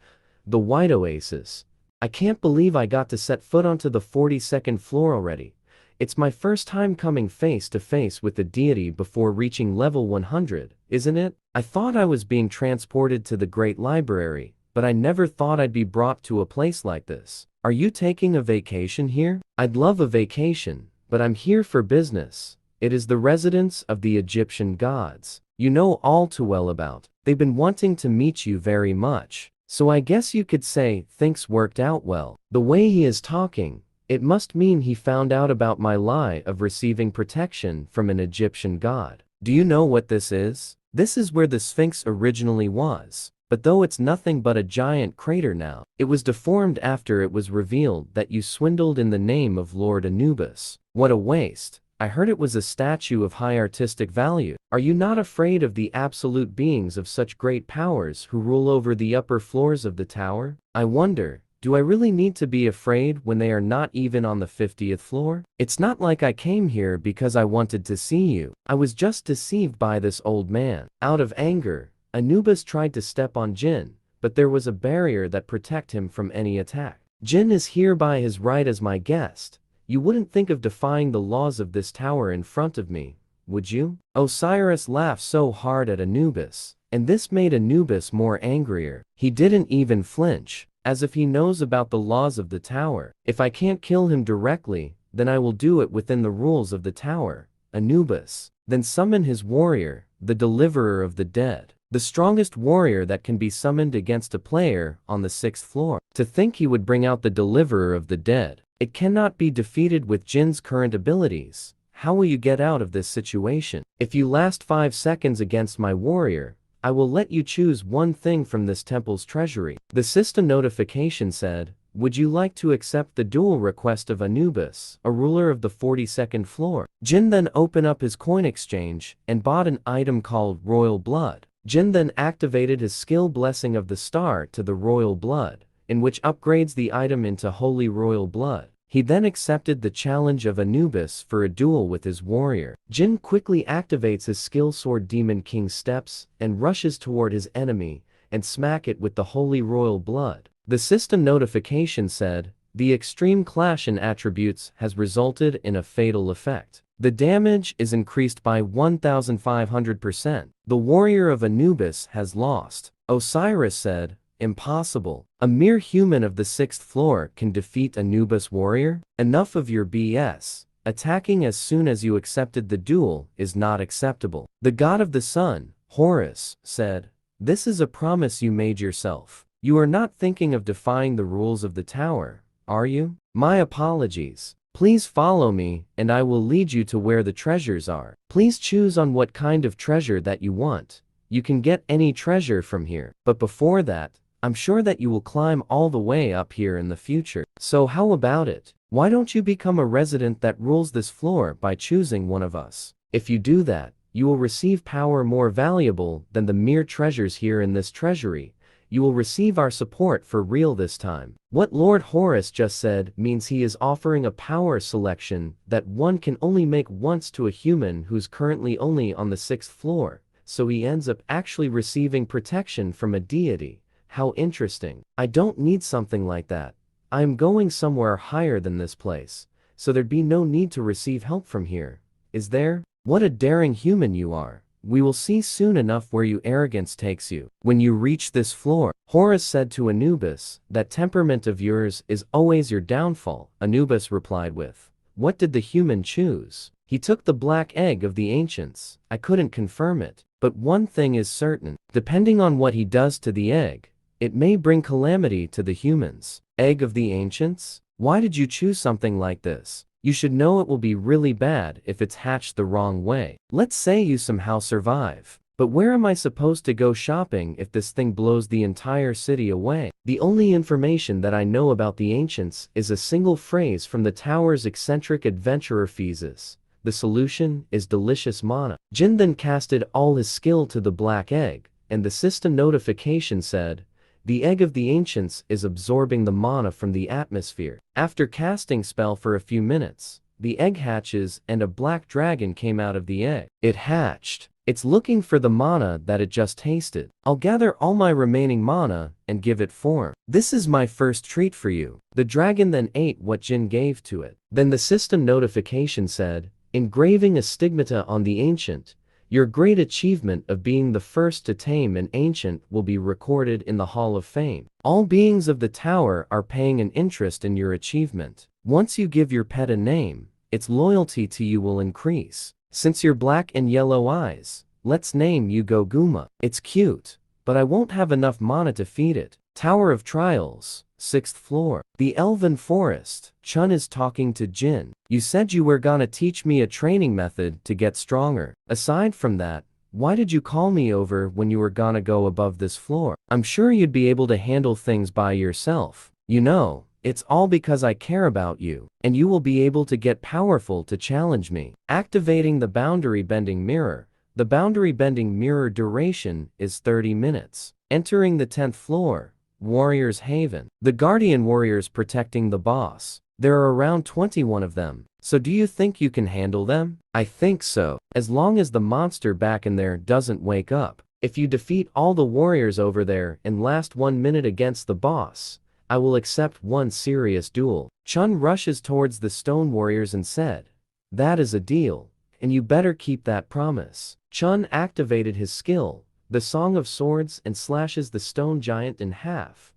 the White Oasis. I can't believe I got to set foot onto the 42nd floor already. It's my first time coming face to face with the deity before reaching level 100, isn't it? I thought I was being transported to the Great Library, but I never thought I'd be brought to a place like this. Are you taking a vacation here? I'd love a vacation, but I'm here for business. It is the residence of the Egyptian gods. You know all too well about. They've been wanting to meet you very much. So I guess you could say things worked out well. The way he is talking, it must mean he found out about my lie of receiving protection from an Egyptian god. Do you know what this is? This is where the Sphinx originally was. But though it's nothing but a giant crater now, it was deformed after it was revealed that you swindled in the name of Lord Anubis. What a waste. I heard it was a statue of high artistic value. Are you not afraid of the absolute beings of such great powers who rule over the upper floors of the tower? I wonder, do I really need to be afraid when they are not even on the 50th floor? It's not like I came here because I wanted to see you. I was just deceived by this old man. Out of anger, Anubis tried to step on Jin, but there was a barrier that protected him from any attack. Jin is here by his right as my guest. You wouldn't think of defying the laws of this tower in front of me, would you? Osiris laughed so hard at Anubis, and this made Anubis more angrier. He didn't even flinch, as if he knows about the laws of the tower. If I can't kill him directly, then I will do it within the rules of the tower. Anubis then summon his warrior, the deliverer of the dead, the strongest warrior that can be summoned against a player on the 6th floor. To think he would bring out the deliverer of the dead. It cannot be defeated with Jin's current abilities. How will you get out of this situation? If you last 5 seconds against my warrior, I will let you choose one thing from this temple's treasury. The system notification said, would you like to accept the duel request of Anubis, a ruler of the 42nd floor? Jin then opened up his coin exchange and bought an item called Royal Blood. Jin then activated his skill Blessing of the Star to the Royal Blood, in which upgrades the item into Holy Royal Blood. He then accepted the challenge of Anubis for a duel with his warrior. Jin quickly activates his skill sword Demon King Steps and rushes toward his enemy and smack it with the Holy Royal Blood. The system notification said, the extreme clash in attributes has resulted in a fatal effect. The damage is increased by 1,500%. The warrior of Anubis has lost. Osiris said, impossible. A mere human of the 6th floor can defeat Anubis warrior? Enough of your BS. Attacking as soon as you accepted the duel is not acceptable. The god of the sun, Horus, said, this is a promise you made yourself. You are not thinking of defying the rules of the tower, are you? My apologies. Please follow me, and I will lead you to where the treasures are. Please choose on what kind of treasure that you want. You can get any treasure from here. But before that, I'm sure that you will climb all the way up here in the future. So how about it? Why don't you become a resident that rules this floor by choosing one of us? If you do that, you will receive power more valuable than the mere treasures here in this treasury. You will receive our support for real this time. What Lord Horus just said means he is offering a power selection that one can only make once to a human who's currently only on the 6th floor, so he ends up actually receiving protection from a deity. How interesting. I don't need something like that. I am going somewhere higher than this place, so there'd be no need to receive help from here. Is there? What a daring human you are. We will see soon enough where your arrogance takes you. When you reach this floor, Horus said to Anubis, that temperament of yours is always your downfall. Anubis replied with, What did the human choose? He took the black egg of the ancients. I couldn't confirm it. But one thing is certain. Depending on what he does to the egg, it may bring calamity to the humans. Egg of the ancients? Why did you choose something like this? You should know it will be really bad if it's hatched the wrong way. Let's say you somehow survive. But where am I supposed to go shopping if this thing blows the entire city away? The only information that I know about the ancients is a single phrase from the tower's eccentric adventurer Pheezus. The solution is delicious mana. Jin then casted all his skill to the black egg, and the system notification said, the egg of the ancients is absorbing the mana from the atmosphere. After casting spell for a few minutes, the egg hatches and a black dragon came out of the egg. It hatched. It's looking for the mana that it just tasted. I'll gather all my remaining mana and give it form. This is my first treat for you. The dragon then ate what Jin gave to it. Then the system notification said, engraving a stigmata on the ancient. Your great achievement of being the first to tame an ancient will be recorded in the Hall of Fame. All beings of the tower are paying an interest in your achievement. Once you give your pet a name, its loyalty to you will increase. Since you're black and yellow eyes, let's name you Goguma. It's cute, but I won't have enough mana to feed it. Tower of Trials, 6th floor. The Elven Forest. Chun is talking to Jin. You said you were gonna teach me a training method to get stronger. Aside from that, why did you call me over when you were gonna go above this floor? I'm sure you'd be able to handle things by yourself. You know, it's all because I care about you, and you will be able to get powerful to challenge me. Activating the boundary bending mirror. The boundary bending mirror duration is 30 minutes. Entering the 10th floor. Warriors Haven. The Guardian Warriors protecting the boss. There are around 21 of them. So do you think you can handle them? I think so. As long as the monster back in there doesn't wake up. If you defeat all the warriors over there and last 1 minute against the boss, I will accept one serious duel. Chun rushes towards the stone warriors and said, that is a deal, and you better keep that promise. Chun activated his skill, the Song of Swords, and slashes the stone giant in half,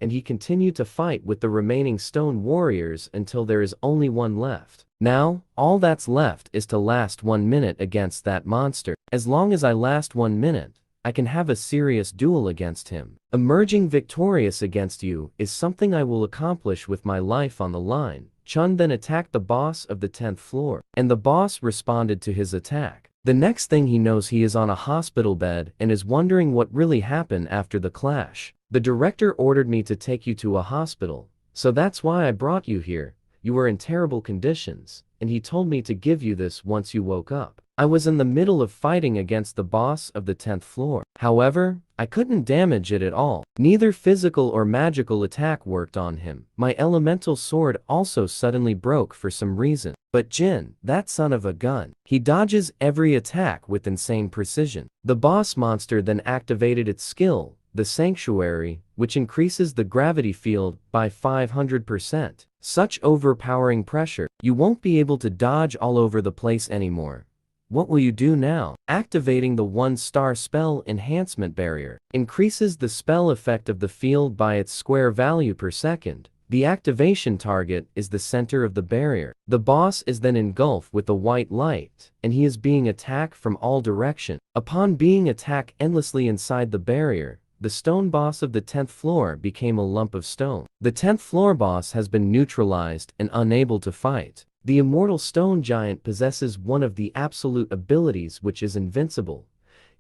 and he continued to fight with the remaining stone warriors until there is only one left. Now, all that's left is to last 1 minute against that monster. As long as I last 1 minute, I can have a serious duel against him. Emerging victorious against you is something I will accomplish with my life on the line. Chun then attacked the boss of the 10th floor, and the boss responded to his attack. The next thing he knows, he is on a hospital bed and is wondering what really happened after the clash. The director ordered me to take you to a hospital, so that's why I brought you here. You were in terrible conditions, and he told me to give you this once you woke up. I was in the middle of fighting against the boss of the 10th floor. However, I couldn't damage it at all. Neither physical or magical attack worked on him. My elemental sword also suddenly broke for some reason. But Jin, that son of a gun, he dodges every attack with insane precision. The boss monster then activated its skill, the Sanctuary, which increases the gravity field by 500%. Such overpowering pressure, you won't be able to dodge all over the place anymore. What will you do now? Activating the 1-star spell enhancement barrier increases the spell effect of the field by its square value per second. The activation target is the center of the barrier. The boss is then engulfed with a white light, and he is being attacked from all directions. Upon being attacked endlessly inside the barrier, the stone boss of the 10th floor became a lump of stone. The 10th floor boss has been neutralized and unable to fight. The immortal stone giant possesses one of the absolute abilities, which is invincible.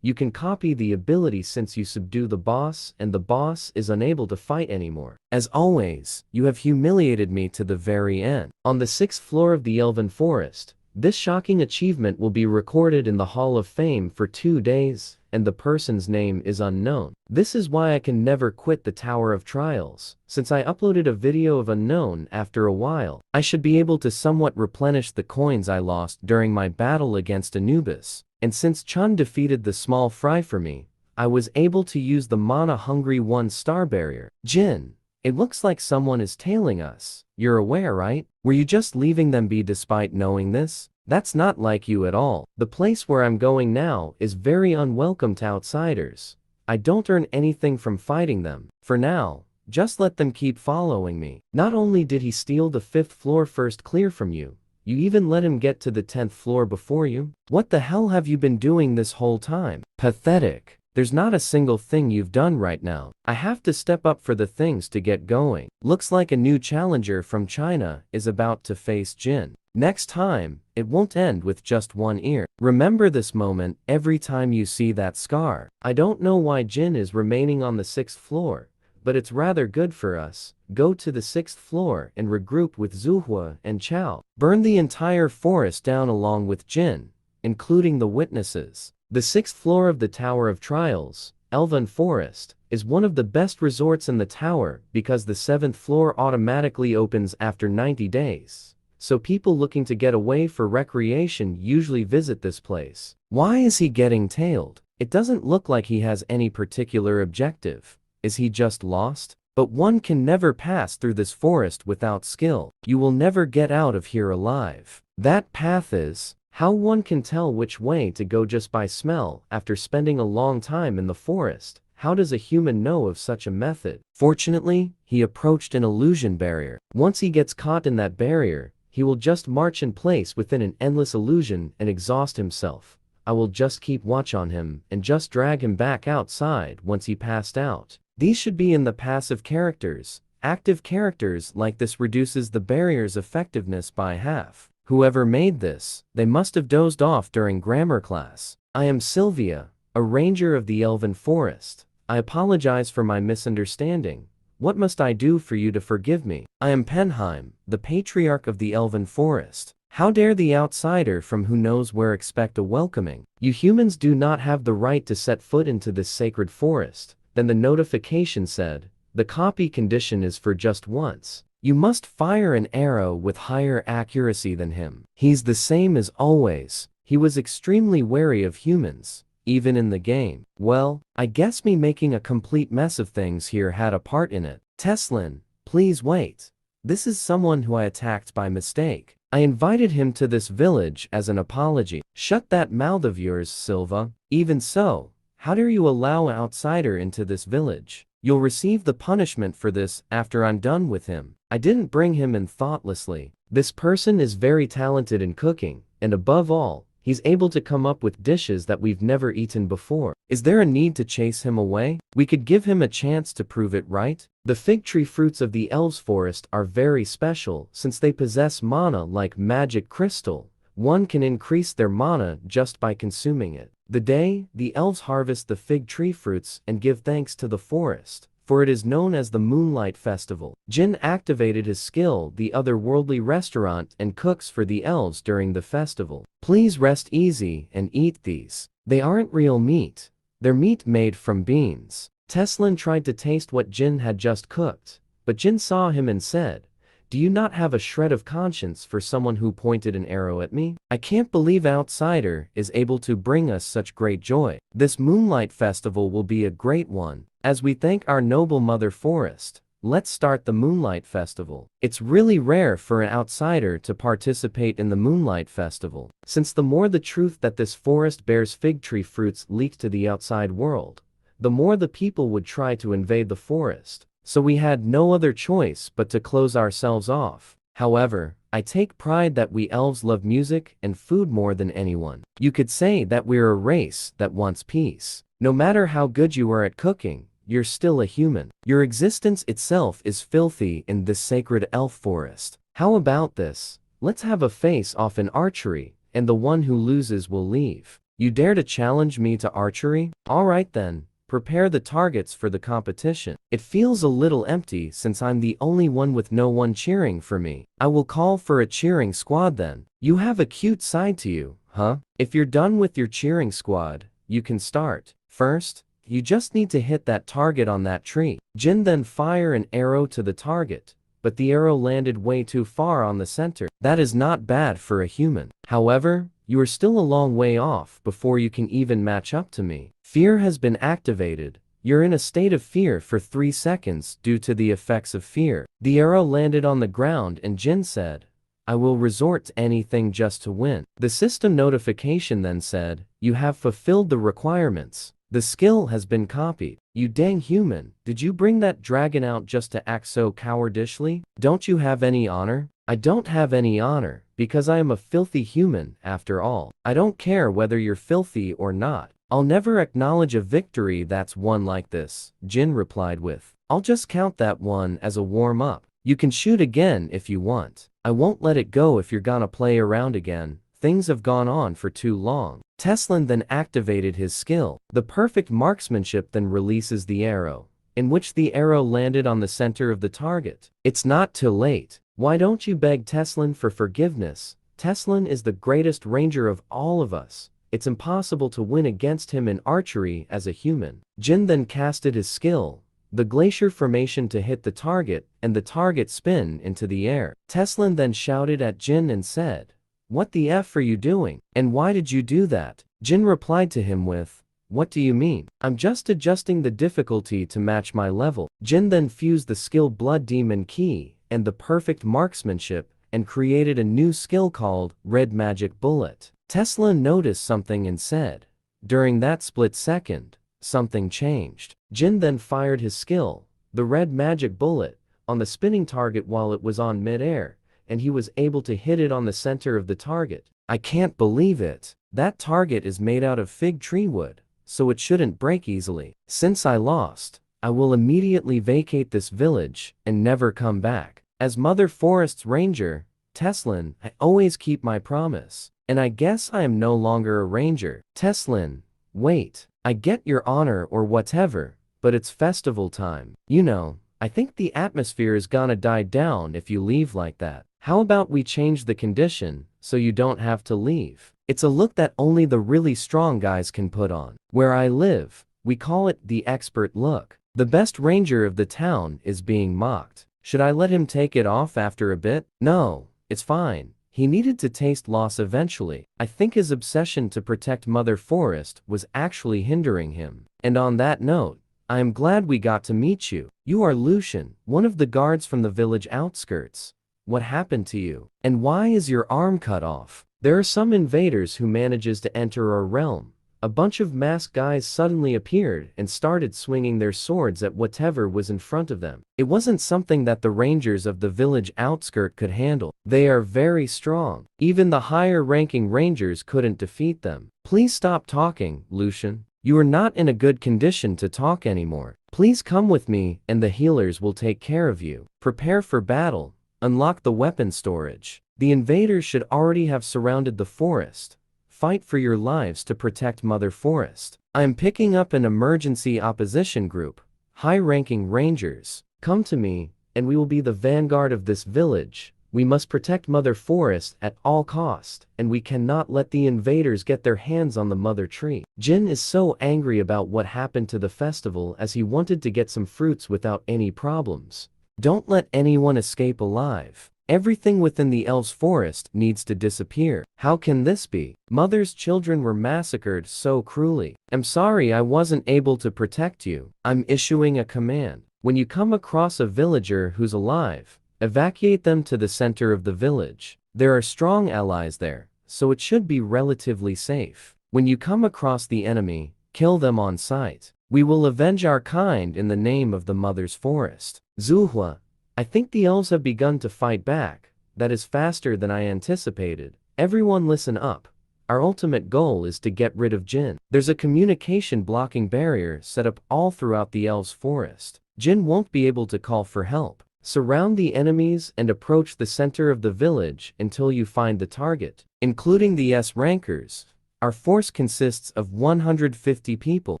You can copy the ability since you subdue the boss, and the boss is unable to fight anymore. As always, you have humiliated me to the very end. On the 6th floor of the Elven Forest, this shocking achievement will be recorded in the Hall of Fame for 2 days, and the person's name is unknown. This is why I can never quit the Tower of Trials. Since I uploaded a video of unknown after a while, I should be able to somewhat replenish the coins I lost during my battle against Anubis. And since Chun defeated the small fry for me, I was able to use the mana-hungry 1-star barrier. Jin, it looks like someone is tailing us. You're aware, right? Were you just leaving them be despite knowing this? That's not like you at all. The place where I'm going now is very unwelcome to outsiders. I don't earn anything from fighting them. For now, just let them keep following me. Not only did he steal the 5th floor first clear from you, You even let him get to the 10th floor before you? What the hell have you been doing this whole time? Pathetic. There's not a single thing you've done right now. I have to step up for the things to get going. Looks like a new challenger from China is about to face Jin. Next time, it won't end with just one ear. Remember this moment every time you see that scar. I don't know why Jin is remaining on the 6th floor, but it's rather good for us. Go to the 6th floor and regroup with Zuhua and Chao. Burn the entire forest down along with Jin, including the witnesses. The 6th floor of the Tower of Trials, Elven Forest, is one of the best resorts in the tower because the 7th floor automatically opens after 90 days. So people looking to get away for recreation usually visit this place. Why is he getting tailed? It doesn't look like he has any particular objective. Is he just lost? But one can never pass through this forest without skill. You will never get out of here alive. That path is... How one can tell which way to go just by smell after spending a long time in the forest? How does a human know of such a method? Fortunately, he approached an illusion barrier. Once he gets caught in that barrier, he will just march in place within an endless illusion and exhaust himself. I will just keep watch on him and just drag him back outside once he passed out. These should be in the passive characters. Active characters like this reduces the barrier's effectiveness by half. Whoever made this, they must have dozed off during grammar class. I am Sylvia, a ranger of the Elven Forest. I apologize for my misunderstanding. What must I do for you to forgive me? I am Penheim, the patriarch of the Elven Forest. How dare the outsider from who knows where expect a welcoming? You humans do not have the right to set foot into this sacred forest. Then the notification said, the copy condition is for just once. You must fire an arrow with higher accuracy than him. He's the same as always. He was extremely wary of humans, even in the game. Well, I guess me making a complete mess of things here had a part in it. Teslin, please wait. This is someone who I attacked by mistake. I invited him to this village as an apology. Shut that mouth of yours, Silva. Even so, how dare you allow an outsider into this village? You'll receive the punishment for this after I'm done with him. I didn't bring him in thoughtlessly. This person is very talented in cooking, and above all, he's able to come up with dishes that we've never eaten before. Is there a need to chase him away? We could give him a chance to prove it, right? The fig tree fruits of the Elves Forest are very special since they possess mana like magic crystal. One can increase their mana just by consuming it. The day, the elves harvest the fig tree fruits and give thanks to the forest, for it is known as the Moonlight Festival. Jin activated his skill, the otherworldly restaurant, and cooks for the elves during the festival. Please rest easy and eat these. They aren't real meat. They're meat made from beans. Teslin tried to taste what Jin had just cooked, but Jin saw him and said, do you not have a shred of conscience for someone who pointed an arrow at me? I can't believe outsider is able to bring us such great joy. This Moonlight Festival will be a great one. As we thank our noble mother forest, let's start the Moonlight Festival. It's really rare for an outsider to participate in the Moonlight Festival, since the more the truth that this forest bears fig tree fruits leaked to the outside world, the more the people would try to invade the forest. So we had no other choice but to close ourselves off. However, I take pride that we elves love music and food more than anyone. You could say that we're a race that wants peace. No matter how good you are at cooking, you're still a human. Your existence itself is filthy in this sacred elf forest. How about this? Let's have a face-off in archery, and the one who loses will leave. You dare to challenge me to archery? Alright then. Prepare the targets for the competition. It feels a little empty since I'm the only one with no one cheering for me. I will call for a cheering squad then. You have a cute side to you, huh? If you're done with your cheering squad, you can start. First, you just need to hit that target on that tree. Jin then fire an arrow to the target, but the arrow landed way too far on the center. That is not bad for a human. However, you are still a long way off before you can even match up to me. Fear has been activated. You're in a state of fear for 3 seconds due to the effects of fear. The arrow landed on the ground and Jin said, I will resort to anything just to win. The system notification then said, you have fulfilled the requirements. The skill has been copied. You dang human, did you bring that dragon out just to act so cowardishly? Don't you have any honor? I don't have any honor, because I am a filthy human, after all. I don't care whether you're filthy or not. I'll never acknowledge a victory that's won like this, Jin replied with. I'll just count that one as a warm-up. You can shoot again if you want. I won't let it go if you're gonna play around again. Things have gone on for too long. Teslin then activated his skill. The perfect marksmanship then releases the arrow, in which the arrow landed on the center of the target. It's not too late. Why don't you beg Teslin for forgiveness? Teslin is the greatest ranger of all of us. It's impossible to win against him in archery as a human. Jin then casted his skill, the glacier formation, to hit the target, and the target spin into the air. Teslin then shouted at Jin and said, "What the F are you doing? And why did you do that?" Jin replied to him with, "What do you mean? I'm just adjusting the difficulty to match my level." Jin then fused the skill Blood Demon Key and the perfect marksmanship and created a new skill called Red Magic Bullet. Tesla noticed something and said, during that split second, something changed. Jin then fired his skill, the Red Magic Bullet, on the spinning target while it was on mid-air, and he was able to hit it on the center of the target. I can't believe it. That target is made out of fig tree wood, so it shouldn't break easily. Since I lost, I will immediately vacate this village and never come back. As Mother Forest's ranger, Teslin, I always keep my promise. And I guess I am no longer a ranger. Teslin, wait. I get your honor or whatever, but it's festival time. You know, I think the atmosphere is gonna die down if you leave like that. How about we change the condition, so you don't have to leave? It's a look that only the really strong guys can put on. Where I live, we call it the expert look. The best ranger of the town is being mocked. Should I let him take it off after a bit? No, it's fine. He needed to taste loss eventually. I think his obsession to protect Mother Forest was actually hindering him. And on that note, I am glad we got to meet you. You are Lucian, one of the guards from the village outskirts. What happened to you? And why is your arm cut off? There are some invaders who manages to enter our realm. A bunch of masked guys suddenly appeared and started swinging their swords at whatever was in front of them. It wasn't something that the rangers of the village outskirt could handle. They are very strong. Even the higher-ranking rangers couldn't defeat them. Please stop talking, Lucian. You are not in a good condition to talk anymore. Please come with me and the healers will take care of you. Prepare for battle. Unlock the weapon storage. The invaders should already have surrounded the forest. Fight for your lives to protect Mother Forest. I am picking up an emergency opposition group. High-ranking rangers, come to me, and we will be the vanguard of this village. We must protect Mother Forest at all cost, and we cannot let the invaders get their hands on the Mother Tree. Jin is so angry about what happened to the festival as he wanted to get some fruits without any problems. Don't let anyone escape alive. Everything within the elves' forest needs to disappear. How can this be? Mother's children were massacred so cruelly. I'm sorry I wasn't able to protect you. I'm issuing a command. When you come across a villager who's alive, evacuate them to the center of the village. There are strong allies there, so it should be relatively safe. When you come across the enemy, kill them on sight. We will avenge our kind in the name of the Mother's Forest. Zuhua, I think the elves have begun to fight back. That is faster than I anticipated. Everyone listen up. Our ultimate goal is to get rid of Jin. There's a communication blocking barrier set up all throughout the elves' forest. Jin won't be able to call for help. Surround the enemies and approach the center of the village until you find the target, including the S-rankers. Our force consists of 150 people.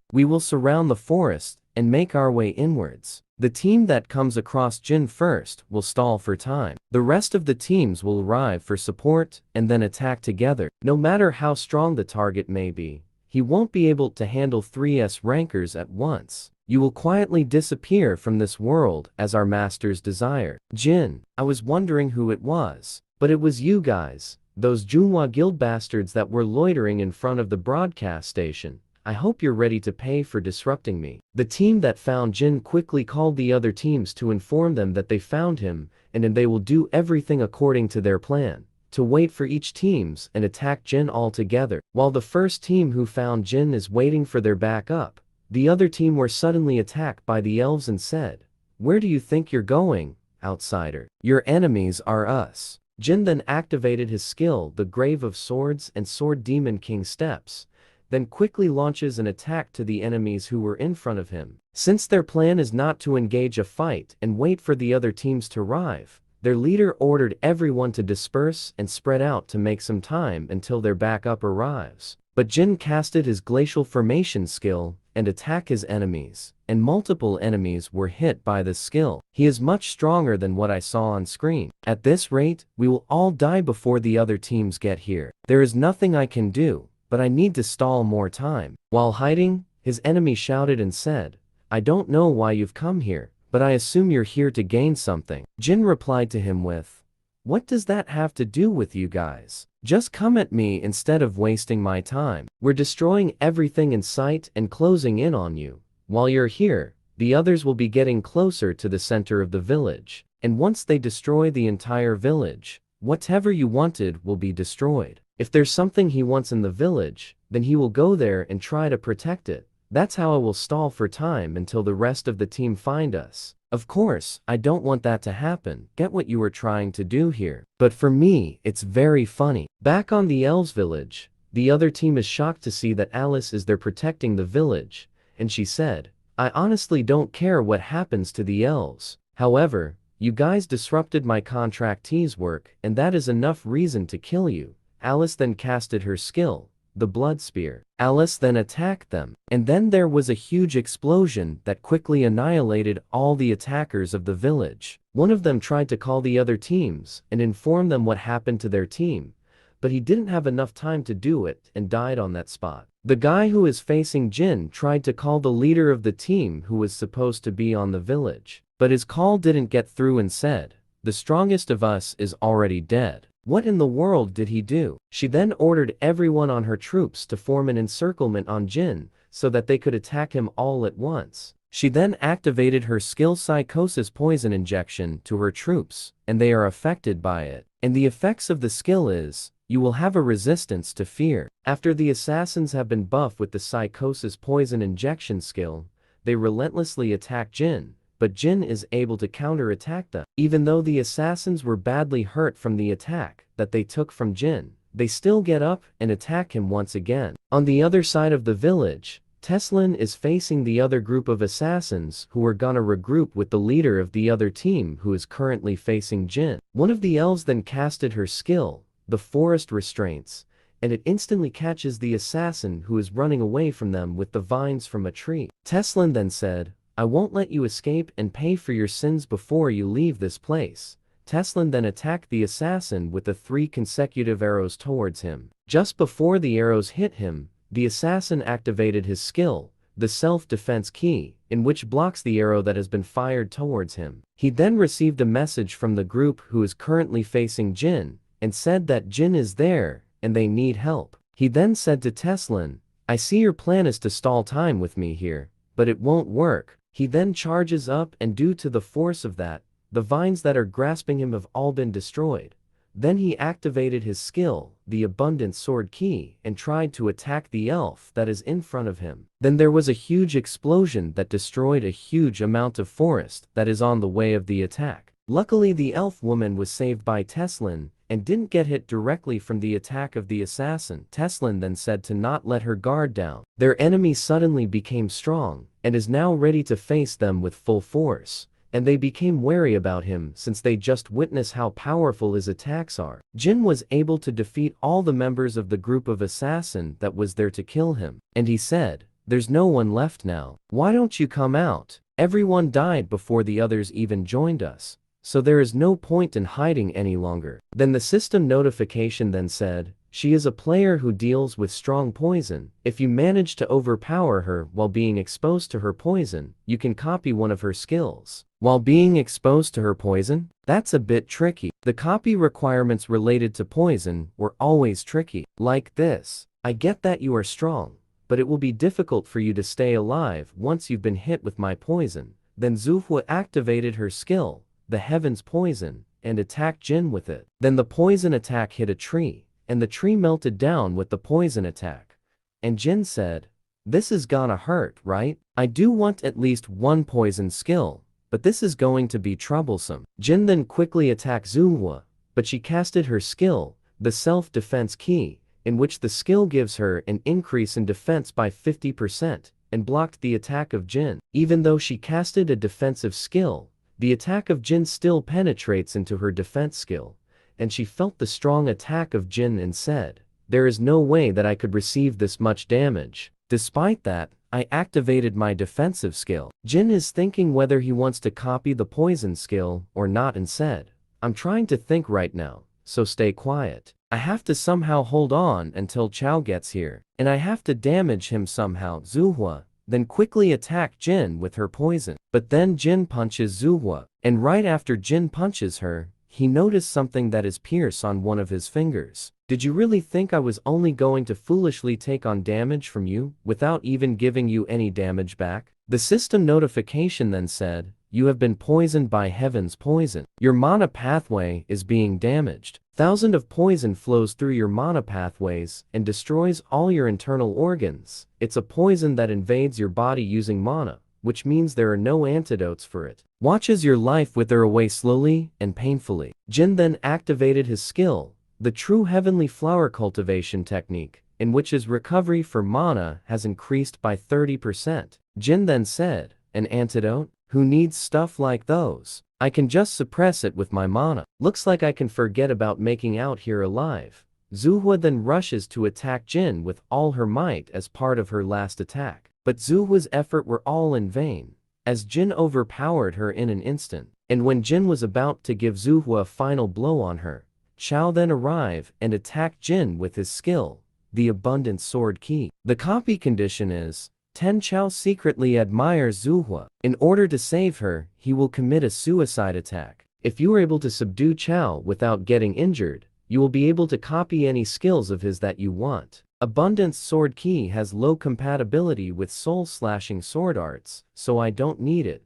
We will surround the forest and make our way inwards. The team that comes across Jin first will stall for time. The rest of the teams will arrive for support and then attack together. No matter how strong the target may be, he won't be able to handle 3 S-rankers at once. You will quietly disappear from this world as our masters desire. Jin, I was wondering who it was, but it was you guys, those Junhwa guild bastards that were loitering in front of the broadcast station. I hope you're ready to pay for disrupting me. The team that found Jin quickly called the other teams to inform them that they found him, and they will do everything according to their plan. to wait for each teams and attack Jin all together. While the first team who found Jin is waiting for their backup, the other team were suddenly attacked by the elves and said, "Where do you think you're going, outsider? Your enemies are us." Jin then activated his skill, the Grave of Swords and Sword Demon King Steps, then quickly launches an attack to the enemies who were in front of him. Since their plan is not to engage a fight and wait for the other teams to arrive, their leader ordered everyone to disperse and spread out to make some time until their backup arrives. But Jin casted his Glacial Formation skill and attack his enemies, and multiple enemies were hit by this skill. He is much stronger than what I saw on screen. At this rate, we will all die before the other teams get here. There is nothing I can do, but I need to stall more time. While hiding, his enemy shouted and said, "I don't know why you've come here, but I assume you're here to gain something." Jin replied to him with, "What does that have to do with you guys? Just come at me instead of wasting my time. We're destroying everything in sight and closing in on you. While you're here, the others will be getting closer to the center of the village. And once they destroy the entire village, whatever you wanted will be destroyed. If there's something he wants in the village, then he will go there and try to protect it. That's how I will stall for time until the rest of the team find us. Of course, I don't want that to happen. Get what you were trying to do here. But for me, it's very funny." Back on the elves' village, the other team is shocked to see that Alice is there protecting the village, and she said, "I honestly don't care what happens to the elves. However, you guys disrupted my contractee's work, and that is enough reason to kill you." Alice then casted her skill, the Blood Spear. Alice then attacked them, and then there was a huge explosion that quickly annihilated all the attackers of the village. One of them tried to call the other teams and inform them what happened to their team, but he didn't have enough time to do it and died on that spot. The guy who is facing Jin tried to call the leader of the team who was supposed to be on the village, but his call didn't get through and said, "The strongest of us is already dead." What in the world did he do? She then ordered everyone on her troops to form an encirclement on Jin so that they could attack him all at once. She then activated her skill Psychosis Poison Injection to her troops, and they are affected by it. And the effects of the skill is, you will have a resistance to fear. After the assassins have been buffed with the Psychosis Poison Injection skill, they relentlessly attack Jin, but Jin is able to counter-attack them. Even though the assassins were badly hurt from the attack that they took from Jin, they still get up and attack him once again. On the other side of the village, Teslin is facing the other group of assassins who are gonna regroup with the leader of the other team who is currently facing Jin. One of the elves then casted her skill, the Forest Restraints, and it instantly catches the assassin who is running away from them with the vines from a tree. Teslin then said, "I won't let you escape and pay for your sins before you leave this place." Teslin then attacked the assassin with the 3 consecutive arrows towards him. Just before the arrows hit him, the assassin activated his skill, the Self-Defense Key, in which blocks the arrow that has been fired towards him. He then received a message from the group who is currently facing Jin, and said that Jin is there, and they need help. He then said to Teslin, "I see your plan is to stall time with me here, but it won't work." He then charges up, and due to the force of that, the vines that are grasping him have all been destroyed. Then he activated his skill, the Abundant Sword Key, and tried to attack the elf that is in front of him. Then there was a huge explosion that destroyed a huge amount of forest that is on the way of the attack. Luckily the elf woman was saved by Teslin, and didn't get hit directly from the attack of the assassin. Teslin then said to not let her guard down. Their enemy suddenly became strong, and is now ready to face them with full force, and they became wary about him since they just witnessed how powerful his attacks are. Jin was able to defeat all the members of the group of assassin that was there to kill him, and he said, "There's no one left now. Why don't you come out? Everyone died before the others even joined us, so there is no point in hiding any longer." Then the system notification then said, "She is a player who deals with strong poison. If you manage to overpower her while being exposed to her poison, you can copy one of her skills." While being exposed to her poison? That's a bit tricky. The copy requirements related to poison were always tricky. Like this. I get that you are strong, but it will be difficult for you to stay alive once you've been hit with my poison. Then Zufwa activated her skill, the Heaven's Poison, and attack Jin with it. Then the poison attack hit a tree, and the tree melted down with the poison attack. And Jin said, "This is gonna hurt, right? I do want at least one poison skill, but this is going to be troublesome." Jin then quickly attacked Manhwa, but she casted her skill, the self-defense key, in which the skill gives her an increase in defense by 50%, and blocked the attack of Jin. Even though she casted a defensive skill, the attack of Jin still penetrates into her defense skill, and she felt the strong attack of Jin and said, "There is no way that I could receive this much damage." Despite that, I activated my defensive skill. Jin is thinking whether he wants to copy the poison skill or not and said, "I'm trying to think right now, so stay quiet. I have to somehow hold on until Chao gets here, and I have to damage him somehow." Manhwa then quickly attacked Jin with her poison. But then Jin punches Manhwa, and right after Jin punches her, he noticed something that is pierced on one of his fingers. "Did you really think I was only going to foolishly take on damage from you, without even giving you any damage back?" The system notification then said, "You have been poisoned by heaven's poison. Your mana pathway is being damaged. Thousands of poison flows through your mana pathways and destroys all your internal organs. It's a poison that invades your body using mana, which means there are no antidotes for it. Watch as your life wither away slowly and painfully." Jin then activated his skill, the true heavenly flower cultivation technique, in which his recovery for mana has increased by 30%. Jin then said, "An antidote? Who needs stuff like those? I can just suppress it with my mana. Looks like I can forget about making out here alive." Manhwa then rushes to attack Jin with all her might as part of her last attack. But Manhwa's effort were all in vain, as Jin overpowered her in an instant. And when Jin was about to give Manhwa a final blow on her, Chao then arrived and attacked Jin with his skill, the abundant sword key. The copy condition is, Ten Chao secretly admires Manhwa. In order to save her, he will commit a suicide attack. If you are able to subdue Chao without getting injured, you will be able to copy any skills of his that you want. Abundance sword key has low compatibility with soul slashing sword arts, so I don't need it.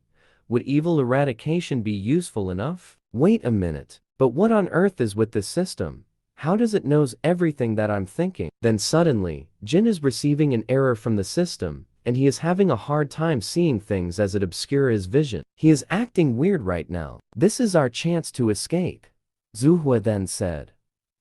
Would evil eradication be useful enough? Wait a minute, but what on earth is with this system? How does it knows everything that I'm thinking? Then suddenly, Jin is receiving an error from the system, and he is having a hard time seeing things as it obscures his vision. He is acting weird right now. This is our chance to escape. Manhwa then said,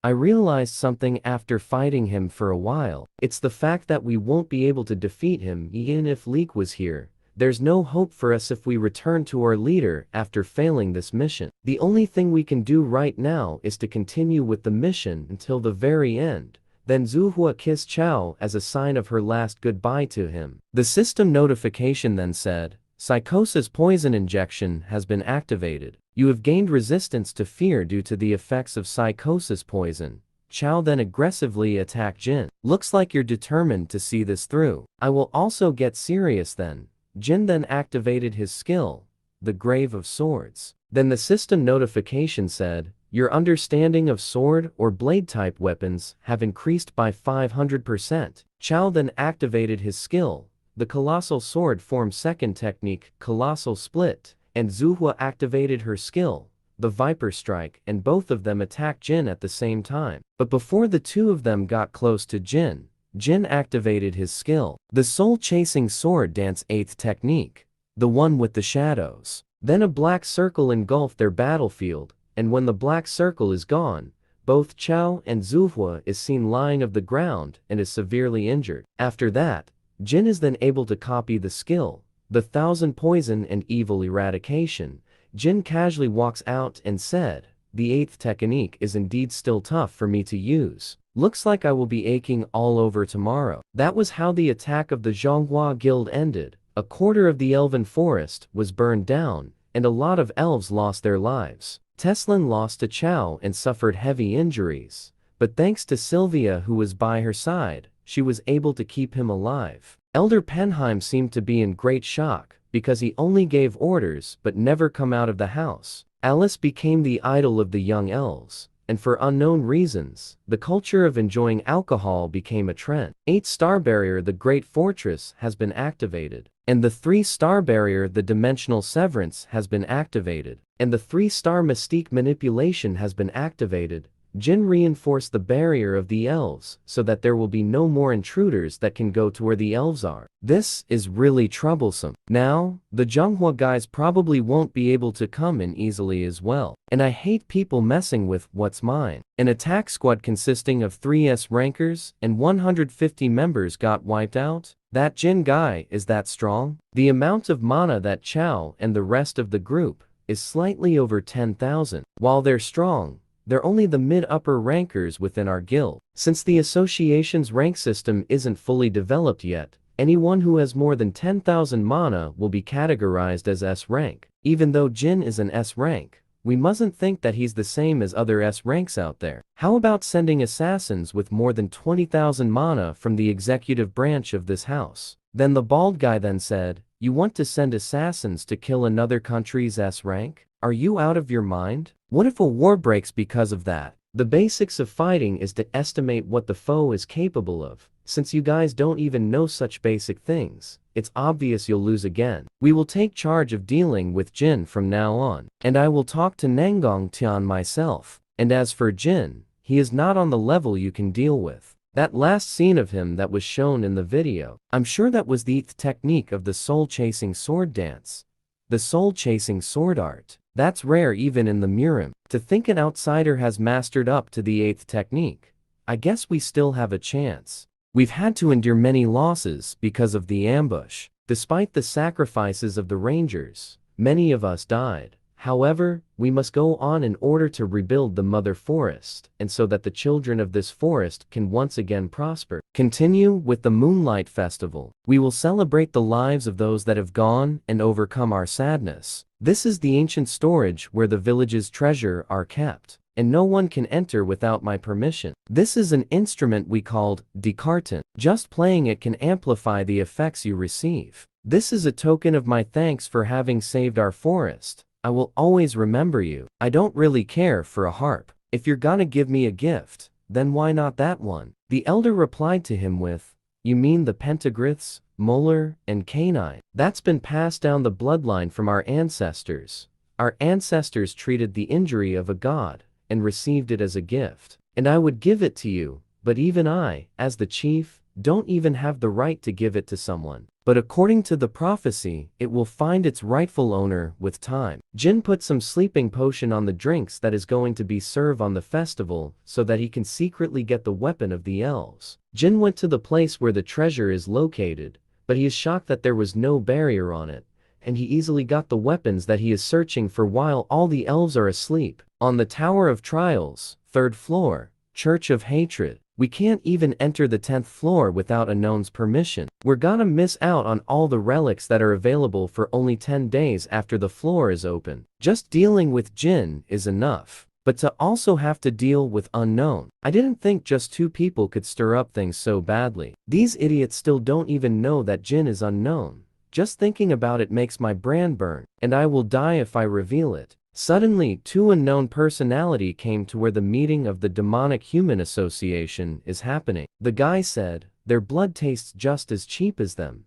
"I realized something after fighting him for a while. It's the fact that we won't be able to defeat him even if Leek was here. There's no hope for us if we return to our leader after failing this mission. The only thing we can do right now is to continue with the mission until the very end." Then Manhwa kissed Chao as a sign of her last goodbye to him. The system notification then said, "Psychosis poison injection has been activated. You have gained resistance to fear due to the effects of psychosis poison." Chao then aggressively attacked Jin. "Looks like you're determined to see this through. I will also get serious then." Jin then activated his skill, the Grave of Swords. Then the system notification said, "Your understanding of sword or blade type weapons have increased by 500%. Chao then activated his skill, the Colossal Sword Form Second Technique, Colossal Split, and Manhwa activated her skill, the Viper Strike, and both of them attacked Jin at the same time. But before the two of them got close to Jin, Jin activated his skill, the Soul Chasing Sword Dance 8th Technique, the one with the shadows. Then a black circle engulfed their battlefield, and when the black circle is gone, both Chao and Manhwa is seen lying of the ground and is severely injured. After that, Jin is then able to copy the skill, the Thousand Poison and Evil Eradication. Jin casually walks out and said, "The 8th technique is indeed still tough for me to use. Looks like I will be aching all over tomorrow." That was how the attack of the Manhwa Guild ended. A quarter of the elven forest was burned down, and a lot of elves lost their lives. Teslin lost to Chao and suffered heavy injuries, but thanks to Sylvia who was by her side, she was able to keep him alive. Elder Penheim seemed to be in great shock, because he only gave orders but never come out of the house. Alice became the idol of the young elves, and for unknown reasons, the culture of enjoying alcohol became a trend. 8-star barrier, the Great Fortress, has been activated, and the 3-star barrier, the Dimensional Severance, has been activated. and the 3-star mystique manipulation has been activated. Jin reinforced the barrier of the elves so that there will be no more intruders that can go to where the elves are. This is really troublesome. Now, the Zhonghua guys probably won't be able to come in easily as well. And I hate people messing with what's mine. An attack squad consisting of 3 S rankers and 150 members got wiped out? That Jin guy is that strong? The amount of mana that Chao and the rest of the group is slightly over 10,000. While they're strong, they're only the mid-upper rankers within our guild. Since the association's rank system isn't fully developed yet, anyone who has more than 10,000 mana will be categorized as S rank. Even though Jin is an S rank, we mustn't think that he's the same as other S ranks out there. How about sending assassins with more than 20,000 mana from the executive branch of this house? Then the bald guy then said, "You want to send assassins to kill another country's S rank? Are you out of your mind? What if a war breaks because of that?" The basics of fighting is to estimate what the foe is capable of. Since you guys don't even know such basic things, it's obvious you'll lose again. We will take charge of dealing with Jin from now on, and I will talk to Nangong Tian myself. And as for Jin, he is not on the level you can deal with. That last scene of him that was shown in the video, I'm sure that was the technique of the soul-chasing sword dance. The soul-chasing sword art. That's rare even in the Murim. To think an outsider has mastered up to the 8th technique. I guess we still have a chance. We've had to endure many losses because of the ambush. Despite the sacrifices of the rangers, many of us died. However, we must go on in order to rebuild the mother forest, and so that the children of this forest can once again prosper. Continue with the Moonlight Festival. We will celebrate the lives of those that have gone and overcome our sadness. This is the ancient storage where the village's treasure are kept, and no one can enter without my permission. This is an instrument we called Descartes. Just playing it can amplify the effects you receive. This is a token of my thanks for having saved our forest. I will always remember you. I don't really care for a harp. If you're gonna give me a gift, then why not that one? The elder replied to him with, "You mean the pentagriths, molar, and canine? That's been passed down the bloodline from our ancestors. Our ancestors treated the injury of a god and received it as a gift. And I would give it to you, but even I, as the chief, don't even have the right to give it to someone. But according to the prophecy, it will find its rightful owner with time." Jin put some sleeping potion on the drinks that is going to be served on the festival so that he can secretly get the weapon of the elves. Jin went to the place where the treasure is located, but he is shocked that there was no barrier on it, and he easily got the weapons that he is searching for while all the elves are asleep. On the Tower of Trials, 3rd floor, Church of Hatred. We can't even enter the 10th floor without Unknown's permission. We're gonna miss out on all the relics that are available for only 10 days after the floor is open. Just dealing with Jin is enough. But to also have to deal with Unknown. I didn't think just 2 people could stir up things so badly. These idiots still don't even know that Jin is unknown. Just thinking about it makes my brain burn, and I will die if I reveal it. Suddenly, 2 unknown personality came to where the meeting of the Demonic Human Association is happening. The guy said, "Their blood tastes just as cheap as them."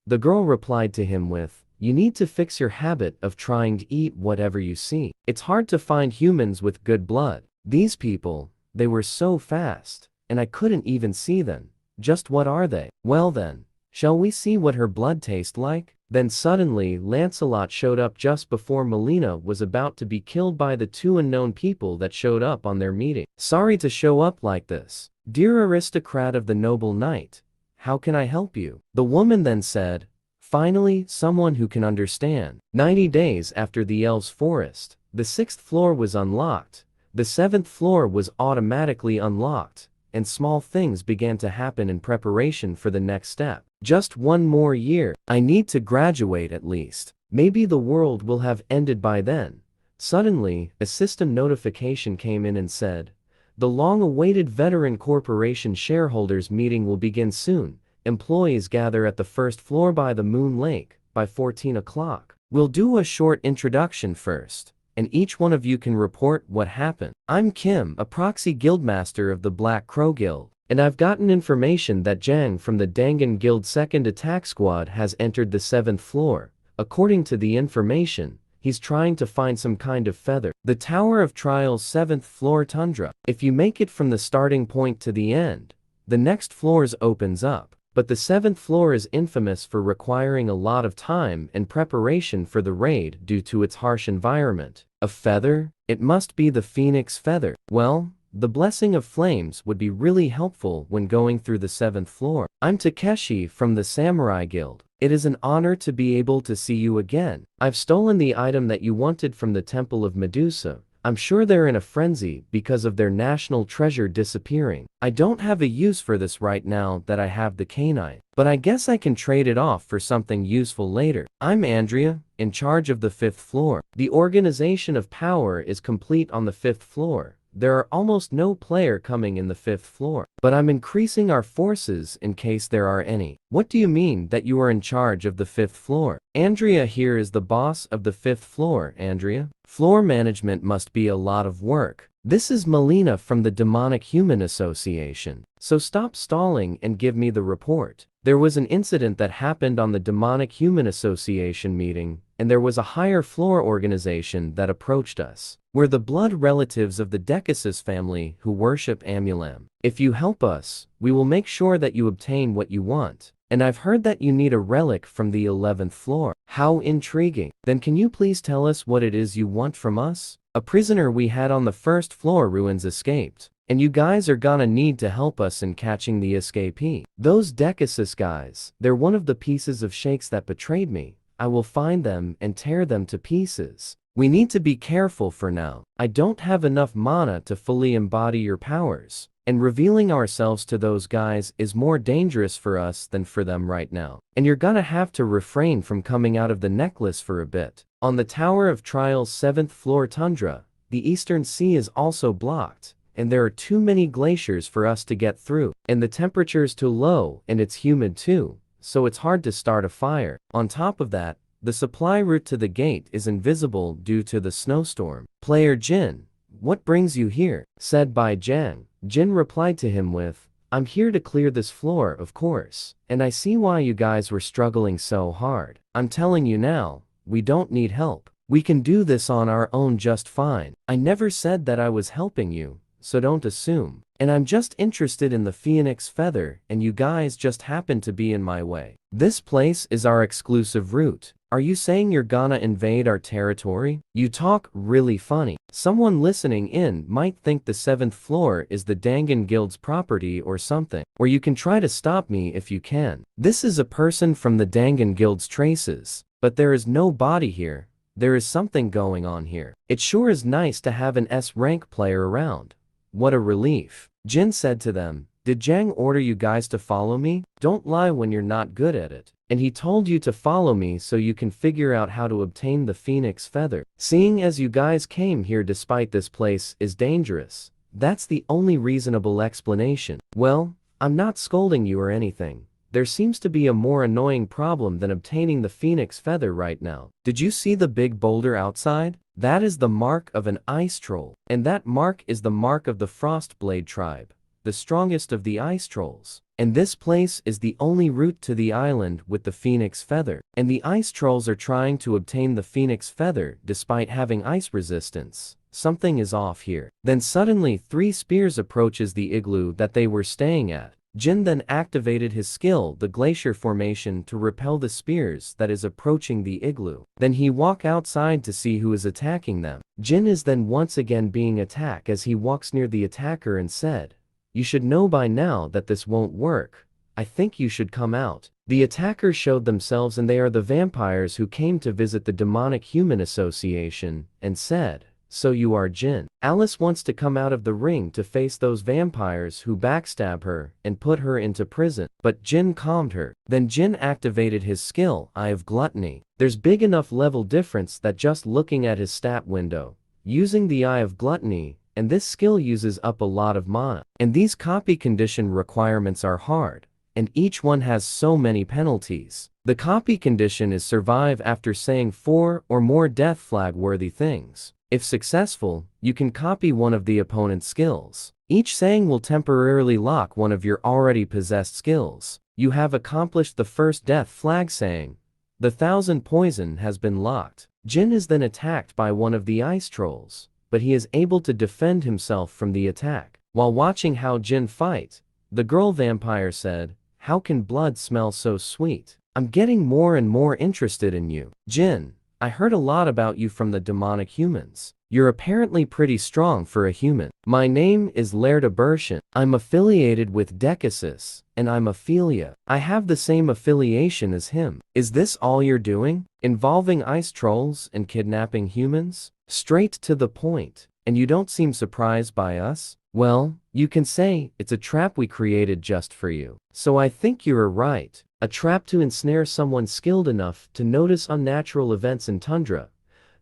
The girl replied to him with, "You need to fix your habit of trying to eat whatever you see. It's hard to find humans with good blood. These people, they were so fast, and I couldn't even see them. Just what are they?" Well then, shall we see what her blood tastes like? Then suddenly Lancelot showed up just before Melina was about to be killed by the 2 unknown people that showed up on their meeting. "Sorry to show up like this. Dear aristocrat of the noble knight, how can I help you?" The woman then said, "Finally, someone who can understand." 90 days after the elves' forest, the 6th floor was unlocked, the 7th floor was automatically unlocked, and small things began to happen in preparation for the next step. Just 1 more year. I need to graduate at least. Maybe the world will have ended by then. Suddenly, a system notification came in and said, "The long-awaited Veteran Corporation shareholders meeting will begin soon. Employees gather at the 1st floor by the Moon Lake by 14 o'clock. We'll do a short introduction first, and each one of you can report what happened. I'm Kim, a proxy guildmaster of the Black Crow Guild. And I've gotten information that Jang from the Dangan Guild 2nd Attack Squad has entered the 7th floor. According to the information, He's trying to find some kind of feather. The Tower of Trials 7th floor tundra. If you make it from the starting point to the end, the next floors opens up. But the 7th floor is infamous for requiring a lot of time and preparation for the raid due to its harsh environment. A feather? It must be the phoenix feather. Well, the blessing of flames would be really helpful when going through the 7th floor. I'm Takeshi from the Samurai Guild. It is an honor to be able to see you again. I've stolen the item that you wanted from the Temple of Medusa. I'm sure they're in a frenzy because of their national treasure disappearing. I don't have a use for this right now that I have the canine, but I guess I can trade it off for something useful later. I'm Andrea, in charge of the 5th floor. The organization of power is complete on the 5th floor. There are almost no player coming in the 5th floor, but I'm increasing our forces in case there are any. What do you mean that you are in charge of the 5th floor? Andrea here is the boss of the 5th floor, Andrea. Floor management must be a lot of work. This is Melina from the Demonic Human Association. So stop stalling and give me the report. There was an incident that happened on the Demonic Human Association meeting, and there was a higher floor organization that approached us. We're the blood relatives of the Decasus family who worship Amulam. If you help us, we will make sure that you obtain what you want. And I've heard that you need a relic from the 11th floor. How intriguing. Then can you please tell us what it is you want from us? A prisoner we had on the 1st floor ruins escaped, and you guys are gonna need to help us in catching the escapee. Those Decasus guys, they're one of the pieces of shakes that betrayed me. I will find them and tear them to pieces. We need to be careful for now. I don't have enough mana to fully embody your powers, and revealing ourselves to those guys is more dangerous for us than for them right now. And you're gonna have to refrain from coming out of the necklace for a bit. On the Tower of Trials 7th floor tundra, the Eastern Sea is also blocked, and there are too many glaciers for us to get through, and the temperature's too low and it's humid too, so it's hard to start a fire. On top of that, the supply route to the gate is invisible due to the snowstorm. Player Jin, what brings you here? Said by Jang. Jin replied to him with, I'm here to clear this floor, of course, and I see why you guys were struggling so hard. I'm telling you now, we don't need help. We can do this on our own just fine. I never said that I was helping you, so don't assume. And I'm just interested in the phoenix feather, and you guys just happen to be in my way. This place is our exclusive route. Are you saying you're gonna invade our territory? You talk really funny. Someone listening in might think the 7th floor is the Dangan Guild's property or something. Or you can try to stop me if you can. This is a person from the Dangan Guild's traces. But there is no body here. There is something going on here. It sure is nice to have an S-rank player around. What a relief. Jin said to them, did Jang order you guys to follow me? Don't lie when you're not good at it. And he told you to follow me so you can figure out how to obtain the phoenix feather. Seeing as you guys came here despite this place is dangerous, that's the only reasonable explanation. Well, I'm not scolding you or anything. There seems to be a more annoying problem than obtaining the phoenix feather right now. Did you see the big boulder outside? That is the mark of an ice troll. And that mark is the mark of the Frostblade tribe, the strongest of the ice trolls. And this place is the only route to the island with the phoenix feather. And the ice trolls are trying to obtain the phoenix feather despite having ice resistance. Something is off here. Then suddenly 3 spears approaches the igloo that they were staying at. Jin then activated his skill, the glacier formation, to repel the spears that is approaching the igloo. Then he walk outside to see who is attacking them. Jin is then once again being attacked as he walks near the attacker and said, you should know by now that this won't work. I think you should come out. The attackers showed themselves and they are the vampires who came to visit the Demonic Human Association, and said, so you are Jin. Alice wants to come out of the ring to face those vampires who backstab her and put her into prison, but Jin calmed her. Then Jin activated his skill, Eye of Gluttony. There's big enough level difference that just looking at his stat window, using the Eye of Gluttony, and this skill uses up a lot of mana. And these copy condition requirements are hard, and each one has so many penalties. The copy condition is survive after saying 4 or more death flag worthy things. If successful, you can copy one of the opponent's skills. Each saying will temporarily lock one of your already possessed skills. You have accomplished the first death flag saying. The 1000 poison has been locked. Jin is then attacked by one of the ice trolls, but he is able to defend himself from the attack. While watching how Jin fight, the girl vampire said, "How can blood smell so sweet? I'm getting more and more interested in you. Jin, I heard a lot about you from the demonic humans. You're apparently pretty strong for a human. My name is Lerda Bershin. I'm affiliated with Decasus, and I'm Ophelia. I have the same affiliation as him. Is this all you're doing? Involving ice trolls and kidnapping humans? Straight to the point. And you don't seem surprised by us? Well, you can say it's a trap we created just for you. So I think you're right. A trap to ensnare someone skilled enough to notice unnatural events in tundra.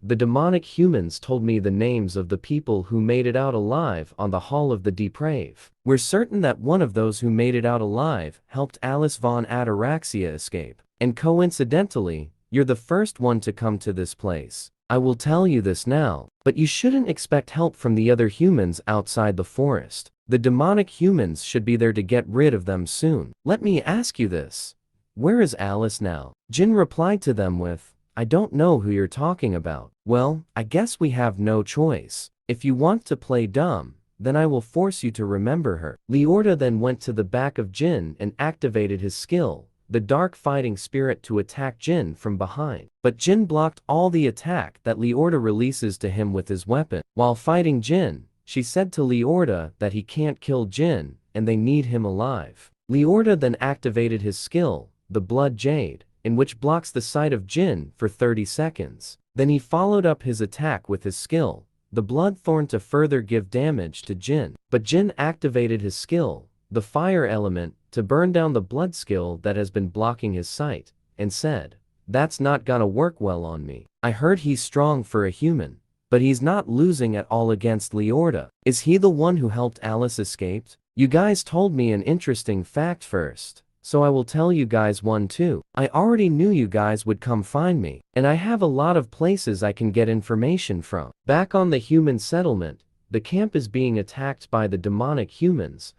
The demonic humans told me the names of the people who made it out alive on the Hall of the Deprave. We're certain that one of those who made it out alive helped Alice von Ataraxia escape. And coincidentally, you're the first one to come to this place. I will tell you this now, but you shouldn't expect help from the other humans outside the forest. The demonic humans should be there to get rid of them soon. Let me ask you this. Where is Alice now? Jin replied to them with, I don't know who you're talking about. Well, I guess we have no choice. If you want to play dumb, then I will force you to remember her. Leorta then went to the back of Jin and activated his skill, the dark fighting spirit, to attack Jin from behind. But Jin blocked all the attack that Leorta releases to him with his weapon. While fighting Jin, she said to Leorta that he can't kill Jin and they need him alive. Leorta then activated his skill, the Blood Jade, in which blocks the sight of Jin for 30 seconds. Then he followed up his attack with his skill, the Blood Thorn, to further give damage to Jin. But Jin activated his skill, the Fire Element, to burn down the blood skill that has been blocking his sight, and said, "That's not gonna work well on me. I heard he's strong for a human, but he's not losing at all against Leorta. Is he the one who helped Alice escape? You guys told me an interesting fact first, so I will tell you guys one too. I already knew you guys would come find me, and I have a lot of places I can get information from." Back on the human settlement, the camp is being attacked by the demonic humans,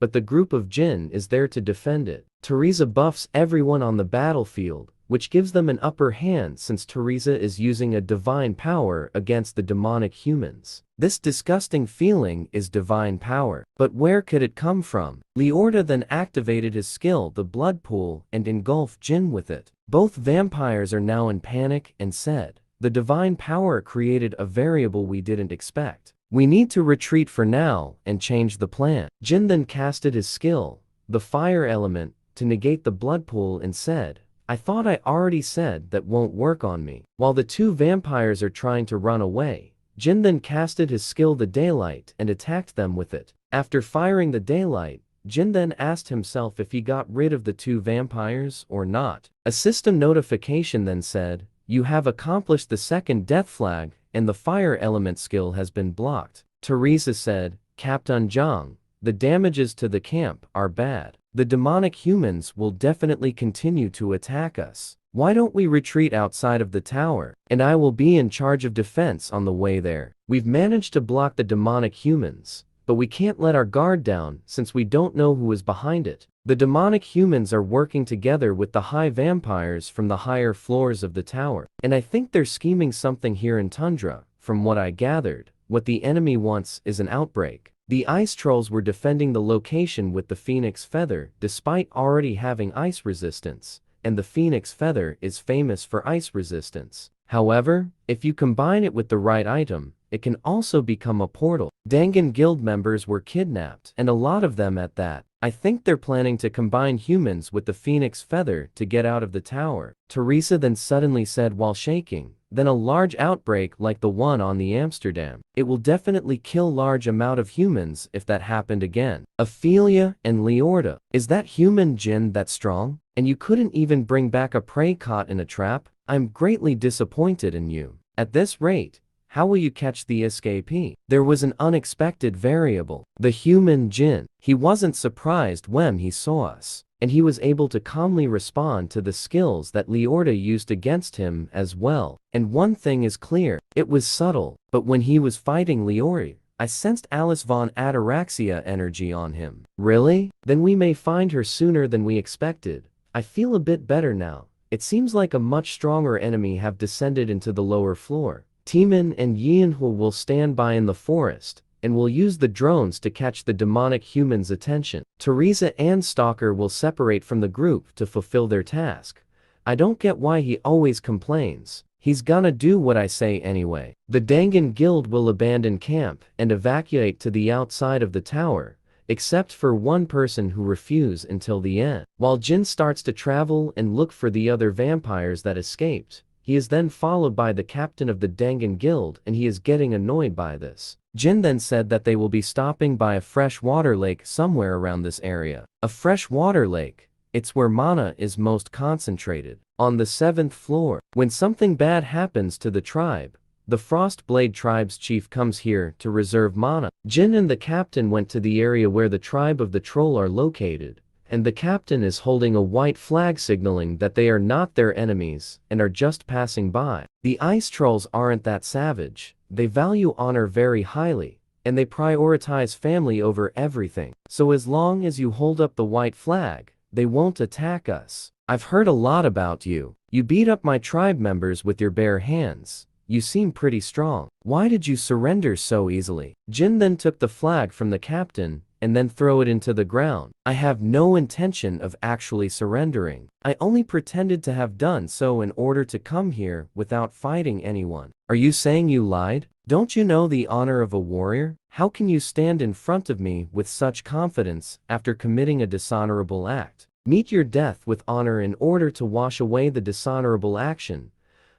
but the group of Jin is there to defend it. Teresa buffs everyone on the battlefield, which gives them an upper hand since Teresa is using a divine power against the demonic humans. This disgusting feeling is divine power. But where could it come from? Leorta then activated his skill, the Blood Pool, and engulfed Jin with it. Both vampires are now in panic and said, "The divine power created a variable we didn't expect. We need to retreat for now and change the plan." Jin then casted his skill, the Fire Element, to negate the Blood Pool and said, "I thought I already said that won't work on me." While the two vampires are trying to run away, Jin then casted his skill, the Daylight, and attacked them with it. After firing the Daylight, Jin then asked himself if he got rid of the two vampires or not. A system notification then said, "You have accomplished the second death flag, and the Fire Element skill has been blocked." Teresa said, "Captain Zhang, the damages to the camp are bad. The demonic humans will definitely continue to attack us. Why don't we retreat outside of the tower, and I will be in charge of defense on the way there. We've managed to block the demonic humans, but we can't let our guard down since we don't know who is behind it. The demonic humans are working together with the high vampires from the higher floors of the tower, and I think they're scheming something here in Tundra. From what I gathered, what the enemy wants is an outbreak." The ice trolls were defending the location with the Phoenix Feather despite already having ice resistance, and the Phoenix Feather is famous for ice resistance. However, if you combine it with the right item, it can also become a portal. Dangan Guild members were kidnapped, and a lot of them at that. I think they're planning to combine humans with the Phoenix Feather to get out of the tower. Teresa then suddenly said while shaking, "Then a large outbreak like the one on the Amsterdam. It will definitely kill large amount of humans if that happened again." Ophelia and Leorta, "Is that human Jin that strong? And you couldn't even bring back a prey caught in a trap? I'm greatly disappointed in you. At this rate, how will you catch the escapee?" There was an unexpected variable. The human Jin. He wasn't surprised when he saw us, and he was able to calmly respond to the skills that Leorta used against him as well. And one thing is clear, it was subtle, but when he was fighting Leorta, I sensed Alice von Ataraxia energy on him. Really? Then we may find her sooner than we expected. I feel a bit better now, It seems like a much stronger enemy have descended into the lower floor. Timin and Yianhua will stand by in the forest, and will use the drones to catch the demonic human's attention. Teresa and Stalker will separate from the group to fulfill their task. I don't get why he always complains. He's gonna do what I say anyway. The Dangan Guild will abandon camp and evacuate to the outside of the tower, except for one person who refused until the end. While Jin starts to travel and look for the other vampires that escaped, he is then followed by the captain of the Dangan Guild, and he is getting annoyed by this. Jin then said that they will be stopping by a freshwater lake somewhere around this area. A freshwater lake, it's where mana is most concentrated. On the 7th floor, when something bad happens to the tribe, the Frostblade tribe's chief comes here to reserve mana. Jin and the captain went to the area where the tribe of the troll are located, and the captain is holding a white flag signaling that they are not their enemies and are just passing by. The ice trolls aren't that savage, they value honor very highly, and they prioritize family over everything. So as long as you hold up the white flag, they won't attack us. I've heard a lot about you. You beat up my tribe members with your bare hands. You seem pretty strong. Why did you surrender so easily? Jin then took the flag from the captain and then throw it into the ground. I have no intention of actually surrendering. I only pretended to have done so in order to come here without fighting anyone. Are you saying you lied? Don't you know the honor of a warrior? How can you stand in front of me with such confidence after committing a dishonorable act? Meet your death with honor in order to wash away the dishonorable action.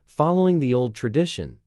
Following the old tradition,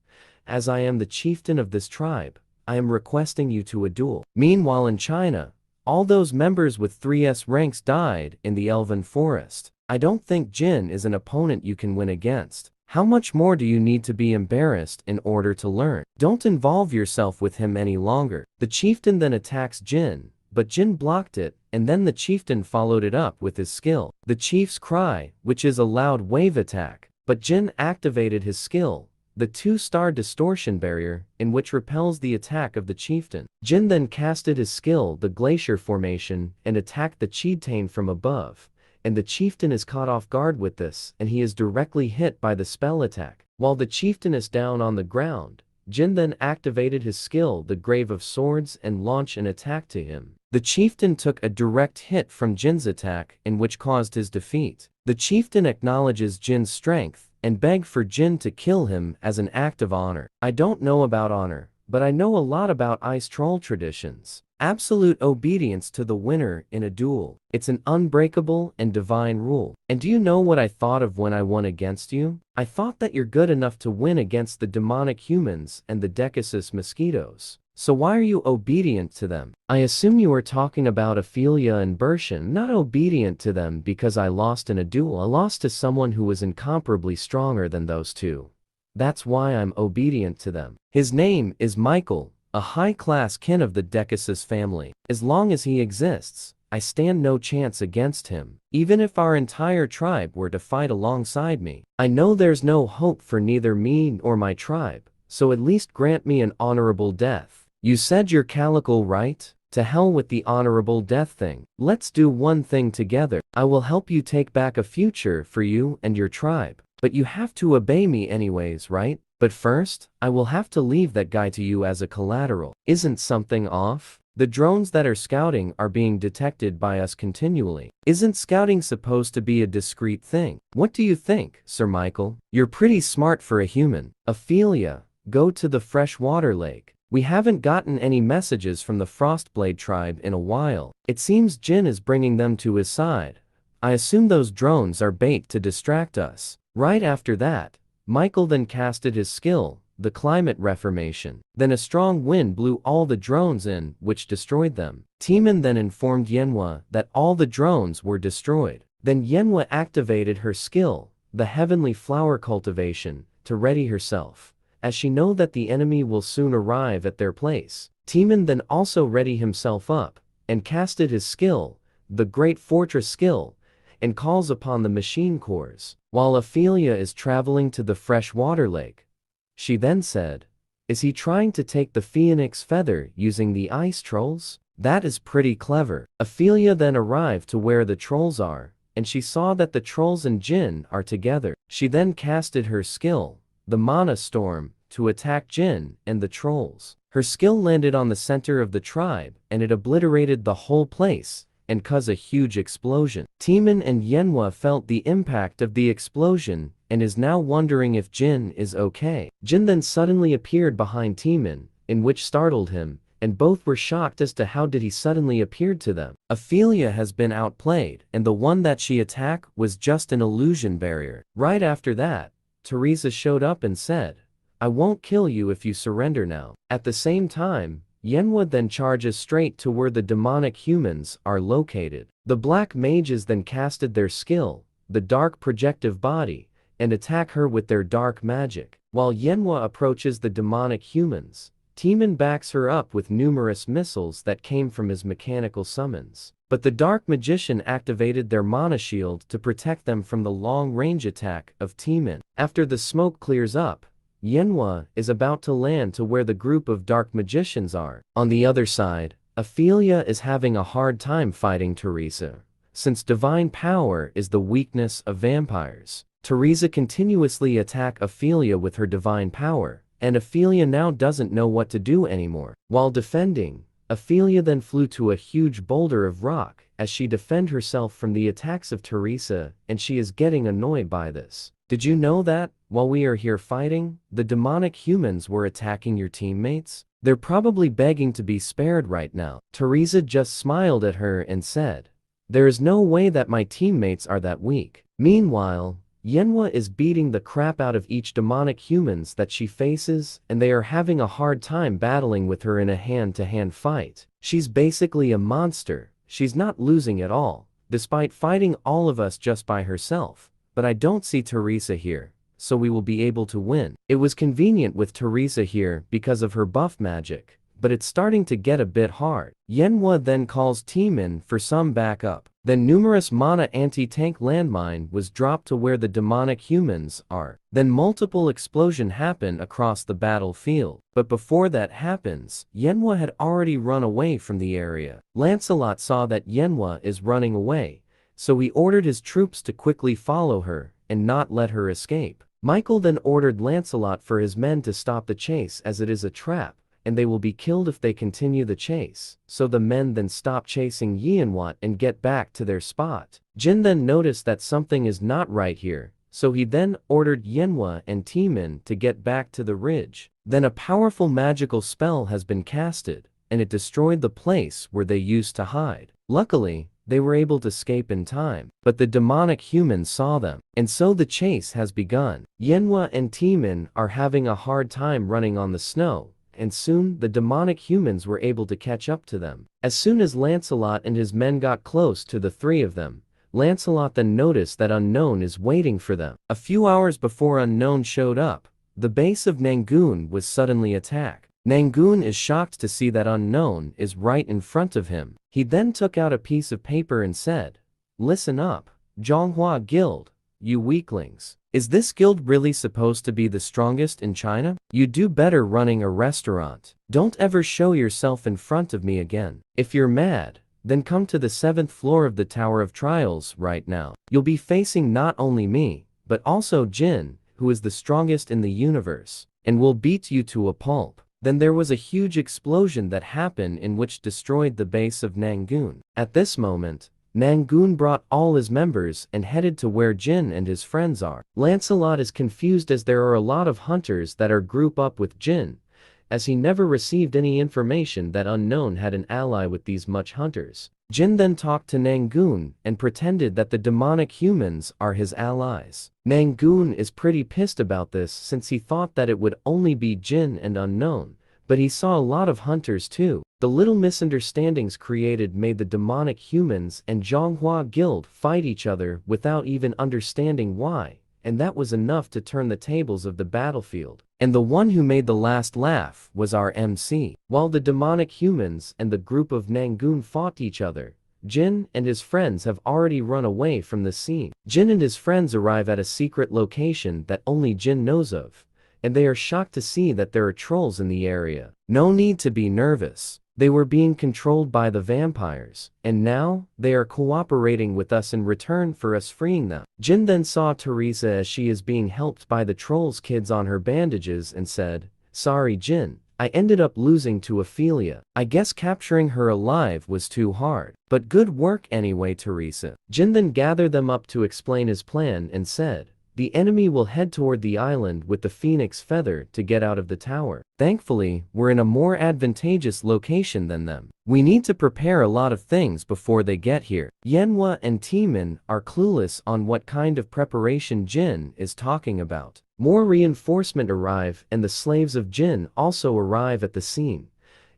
as I am the chieftain of this tribe, I am requesting you to a duel. Meanwhile in China, all those members with 3S ranks died in the Elven Forest. I don't think Jin is an opponent you can win against. How much more do you need to be embarrassed in order to learn? Don't involve yourself with him any longer. The chieftain then attacks Jin, but Jin blocked it, and then the chieftain followed it up with his skill. The chief's cry, which is a loud wave attack, but Jin activated his skill, the 2-star distortion barrier, in which repels the attack of the chieftain. Jin then casted his skill, the glacier formation, and attacked the chieftain from above, and the chieftain is caught off guard with this, and he is directly hit by the spell attack. While the chieftain is down on the ground, Jin then activated his skill, the Grave of Swords, and launched an attack to him. The chieftain took a direct hit from Jin's attack, in which caused his defeat. The chieftain acknowledges Jin's strength and begged for Jin to kill him as an act of honor. I don't know about honor, but I know a lot about ice troll traditions. Absolute obedience to the winner in a duel. It's an unbreakable and divine rule. And do you know what I thought of when I won against you? I thought that you're good enough to win against the demonic humans and the Decasus mosquitoes. So why are you obedient to them? I assume you are talking about Ophelia and Bershan. Not obedient to them because I lost in a duel. I lost to someone who was incomparably stronger than those two. That's why I'm obedient to them. His name is Michael, a high-class kin of the Decasus family. As long as he exists, I stand no chance against him. Even if our entire tribe were to fight alongside me, I know there's no hope for neither me nor my tribe, so at least grant me an honorable death. You said you're Calico, right? To hell with the honorable death thing. Let's do one thing together. I will help you take back a future for you and your tribe. But you have to obey me anyways, right? But first, I will have to leave that guy to you as a collateral. Isn't something off? The drones that are scouting are being detected by us continually. Isn't scouting supposed to be a discreet thing? What do you think, Sir Michael? You're pretty smart for a human. Ophelia, go to the freshwater lake. We haven't gotten any messages from the Frostblade tribe in a while. It seems Jin is bringing them to his side. I assume those drones are bait to distract us. Right after that, Michael then casted his skill, the climate reformation. Then a strong wind blew all the drones in, which destroyed them. Timan then informed Yenhua that all the drones were destroyed. Then Yenhua activated her skill, the heavenly flower cultivation, to ready herself, as she know that the enemy will soon arrive at their place. Timan then also ready himself up, and casted his skill, the Great Fortress skill, and calls upon the machine cores. While Ophelia is traveling to the freshwater lake, she then said, "Is he trying to take the phoenix feather using the ice trolls? That is pretty clever." Ophelia then arrived to where the trolls are, and she saw that the trolls and Jin are together. She then casted her skill, the Mana Storm, to attack Jin and the trolls. Her skill landed on the center of the tribe, and it obliterated the whole place and caused a huge explosion. Timin and Manhwa felt the impact of the explosion and is now wondering if Jin is okay. Jin then suddenly appeared behind Timin, in which startled him, and both were shocked as to how did he suddenly appeared to them. Ophelia has been outplayed, and the one that she attacked was just an illusion barrier. Right after that, Teresa showed up and said, "I won't kill you if you surrender now." At the same time, Manhwa then charges straight to where the demonic humans are located. The black mages then casted their skill, the dark projective body, and attack her with their dark magic. While Manhwa approaches the demonic humans, Timin backs her up with numerous missiles that came from his mechanical summons. But the dark magician activated their mana shield to protect them from the long-range attack of Timin. After the smoke clears up, Manhwa is about to land to where the group of dark magicians are. On the other side, Ophelia is having a hard time fighting Teresa, since divine power is the weakness of vampires. Teresa continuously attacks Ophelia with her divine power, and Ophelia now doesn't know what to do anymore. While defending, Ophelia then flew to a huge boulder of rock as she defends herself from the attacks of Teresa, and she is getting annoyed by this. Did you know that, while we are here fighting, the demonic humans were attacking your teammates? They're probably begging to be spared right now. Teresa just smiled at her and said, "There is no way that my teammates are that weak." Meanwhile, Manhwa is beating the crap out of each demonic humans that she faces, and they are having a hard time battling with her in a hand-to-hand fight. She's basically a monster. She's not losing at all, despite fighting all of us just by herself. But I don't see Teresa here, so we will be able to win. It was convenient with Teresa here because of her buff magic, but it's starting to get a bit hard. Manhwa then calls Timin for some backup. Then numerous mana anti-tank landmine was dropped to where the demonic humans are. Then multiple explosions happen across the battlefield. But before that happens, Manhwa had already run away from the area. Lancelot saw that Manhwa is running away, so he ordered his troops to quickly follow her and not let her escape. Michael then ordered Lancelot for his men to stop the chase as it is a trap, and they will be killed if they continue the chase. So the men then stop chasing Manhwa and get back to their spot. Jin then noticed that something is not right here, so he then ordered Manhwa and Timin to get back to the ridge. Then a powerful magical spell has been casted, and it destroyed the place where they used to hide. Luckily, they were able to escape in time, but the demonic humans saw them, and so the chase has begun. Manhwa and Timin are having a hard time running on the snow, and soon the demonic humans were able to catch up to them. As soon as Lancelot and his men got close to the three of them, Lancelot then noticed that Unknown is waiting for them. A few hours before Unknown showed up, the base of Nangoon was suddenly attacked. Nangoon is shocked to see that Unknown is right in front of him. He then took out a piece of paper and said, "Listen up, Zhonghua Guild, you weaklings. Is this guild really supposed to be the strongest in China? You do better running a restaurant. Don't ever show yourself in front of me again. If you're mad, then come to the 7th floor of the Tower of Trials right now. You'll be facing not only me, but also Jin, who is the strongest in the universe, and will beat you to a pulp." Then there was a huge explosion that happened in which destroyed the base of Nangoon. At this moment, Nangoon brought all his members and headed to where Jin and his friends are. Lancelot is confused as there are a lot of hunters that are group up with Jin, as he never received any information that Unknown had an ally with these much hunters. Jin then talked to Nangoon and pretended that the demonic humans are his allies. Nangoon is pretty pissed about this since he thought that it would only be Jin and Unknown, but he saw a lot of hunters too. The little misunderstandings created made the demonic humans and Zhonghua Guild fight each other without even understanding why, and that was enough to turn the tables of the battlefield. And the one who made the last laugh was our MC. While the demonic humans and the group of Nangoon fought each other, Jin and his friends have already run away from the scene. Jin and his friends arrive at a secret location that only Jin knows of, and they are shocked to see that there are trolls in the area. No need to be nervous. They were being controlled by the vampires, and now, they are cooperating with us in return for us freeing them. Jin then saw Teresa as she is being helped by the trolls kids on her bandages and said, "Sorry Jin, I ended up losing to Ophelia. I guess capturing her alive was too hard. But good work anyway Teresa." Jin then gathered them up to explain his plan and said, "The enemy will head toward the island with the phoenix feather to get out of the tower. Thankfully, we're in a more advantageous location than them. We need to prepare a lot of things before they get here." Yenhua and Timin are clueless on what kind of preparation Jin is talking about. More reinforcement arrive and the slaves of Jin also arrive at the scene.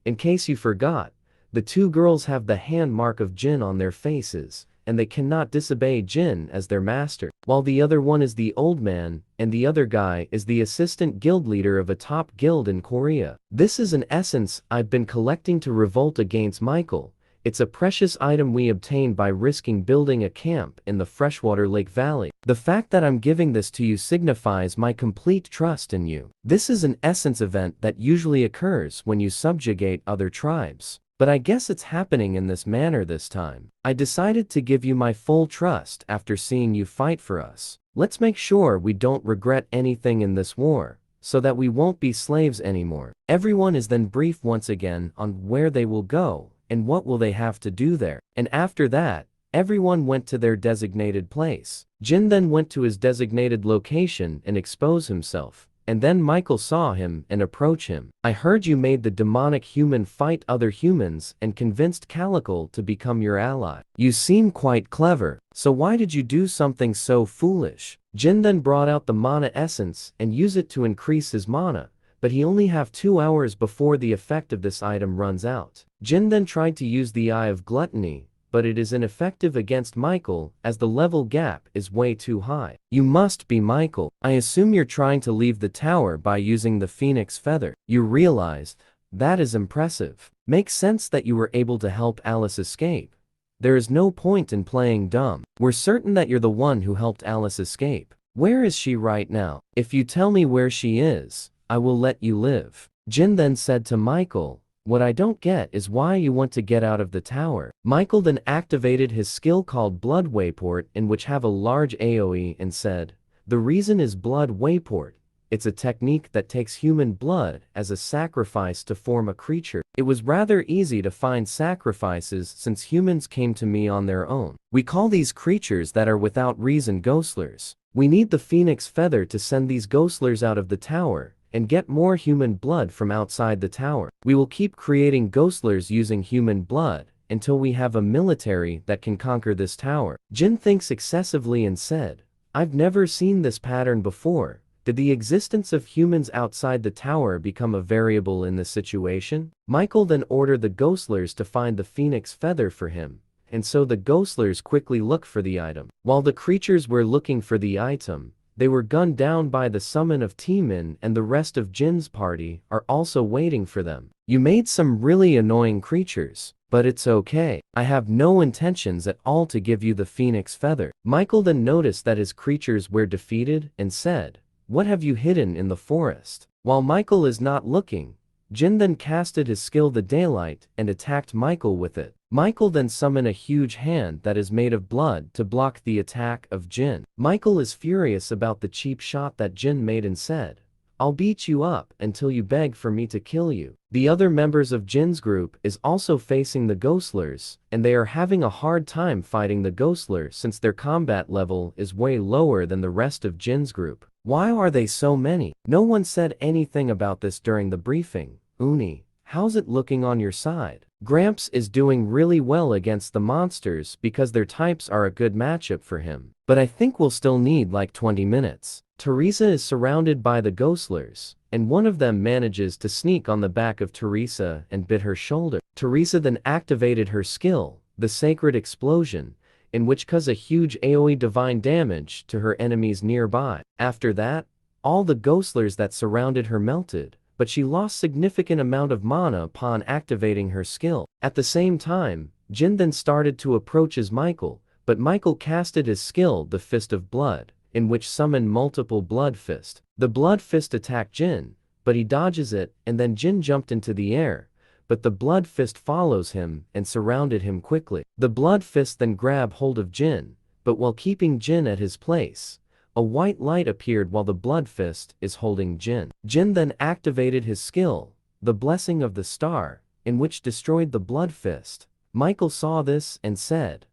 In case you forgot, the two girls have the hand mark of Jin on their faces, and they cannot disobey Jin as their master, while the other one is the old man, and the other guy is the assistant guild leader of a top guild in Korea. This is an essence I've been collecting to revolt against Michael. It's a precious item we obtained by risking building a camp in the freshwater lake valley. The fact that I'm giving this to you signifies my complete trust in you. This is an essence event that usually occurs when you subjugate other tribes. But I guess it's happening in this manner this time. I decided to give you my full trust after seeing you fight for us. Let's make sure we don't regret anything in this war, so that we won't be slaves anymore. Everyone is then briefed once again on where they will go, and what will they have to do there. And after that, everyone went to their designated place. Jin then went to his designated location and exposed himself. And then Michael saw him and approached him. "I heard you made the demonic human fight other humans and convinced Calico to become your ally. You seem quite clever, so why did you do something so foolish?" Jin then brought out the mana essence and used it to increase his mana, but he only have 2 hours before the effect of this item runs out. Jin then tried to use the Eye of Gluttony, but it is ineffective against Michael as the level gap is way too high. "You must be Michael. I assume you're trying to leave the tower by using the phoenix feather. You realized? That is impressive. Makes sense that you were able to help Alice escape. There is no point in playing dumb. We're certain that you're the one who helped Alice escape. Where is she right now? If you tell me where she is, I will let you live." Jin then said to Michael, "What I don't get is why you want to get out of the tower." Michael then activated his skill called Blood Wayport, in which have a large AoE, and said, "The reason is Blood Wayport. It's a technique that takes human blood as a sacrifice to form a creature. It was rather easy to find sacrifices since humans came to me on their own. We call these creatures that are without reason ghostlers. We need the phoenix feather to send these ghostlers out of the tower and get more human blood from outside the tower. We will keep creating ghostlers using human blood until we have a military that can conquer this tower." Jin thinks excessively and said, "I've never seen this pattern before. Did the existence of humans outside the tower become a variable in this situation?" Michael then ordered the ghostlers to find the phoenix feather for him, and so the ghostlers quickly looked for the item. While the creatures were looking for the item, they were gunned down by the summon of Timin, and the rest of Jin's party are also waiting for them. "You made some really annoying creatures, but it's okay. I have no intentions at all to give you the phoenix feather." Michael then noticed that his creatures were defeated and said, "What have you hidden in the forest?" While Michael is not looking, Jin then casted his skill the Daylight and attacked Michael with it. Michael then summoned a huge hand that is made of blood to block the attack of Jin. Michael is furious about the cheap shot that Jin made and said, "I'll beat you up until you beg for me to kill you." The other members of Jin's group is also facing the ghostlers, and they are having a hard time fighting the ghostler since their combat level is way lower than the rest of Jin's group. Why are they so many? No one said anything about this during the briefing. Uni, how's it looking on your side? Gramps is doing really well against the monsters because their types are a good matchup for him. But I think we'll still need like 20 minutes. Teresa is surrounded by the ghostlers, and one of them manages to sneak on the back of Teresa and bit her shoulder. Teresa then activated her skill, the Sacred Explosion, in which cause a huge AoE divine damage to her enemies nearby. After that, all the ghostlers that surrounded her melted, but she lost significant amount of mana upon activating her skill. At the same time, Jin then started to approach as Michael, but Michael casted his skill the Fist of Blood, in which summoned multiple Blood Fist. The Blood Fist attacked Jin, but he dodges it, and then Jin jumped into the air, but the Blood Fist follows him and surrounded him quickly. The Blood Fist then grab hold of Jin, but while keeping Jin at his place, a white light appeared while the Blood Fist is holding Jin. Jin then activated his skill, the Blessing of the Star, in which destroyed the Blood Fist. Michael saw this and said,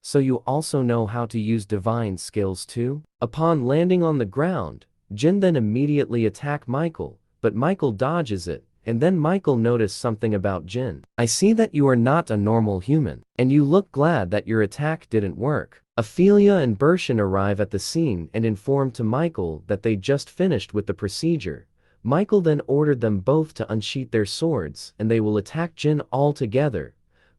"So you also know how to use divine skills too?" Upon landing on the ground, Jin then immediately attacked Michael, but Michael dodges it, and then Michael noticed something about Jin. "I see that you are not a normal human, and you look glad that your attack didn't work." Ophelia and Bershin arrive at the scene and inform to Michael that they just finished with the procedure. Michael then ordered them both to unsheath their swords and they will attack Jin all together.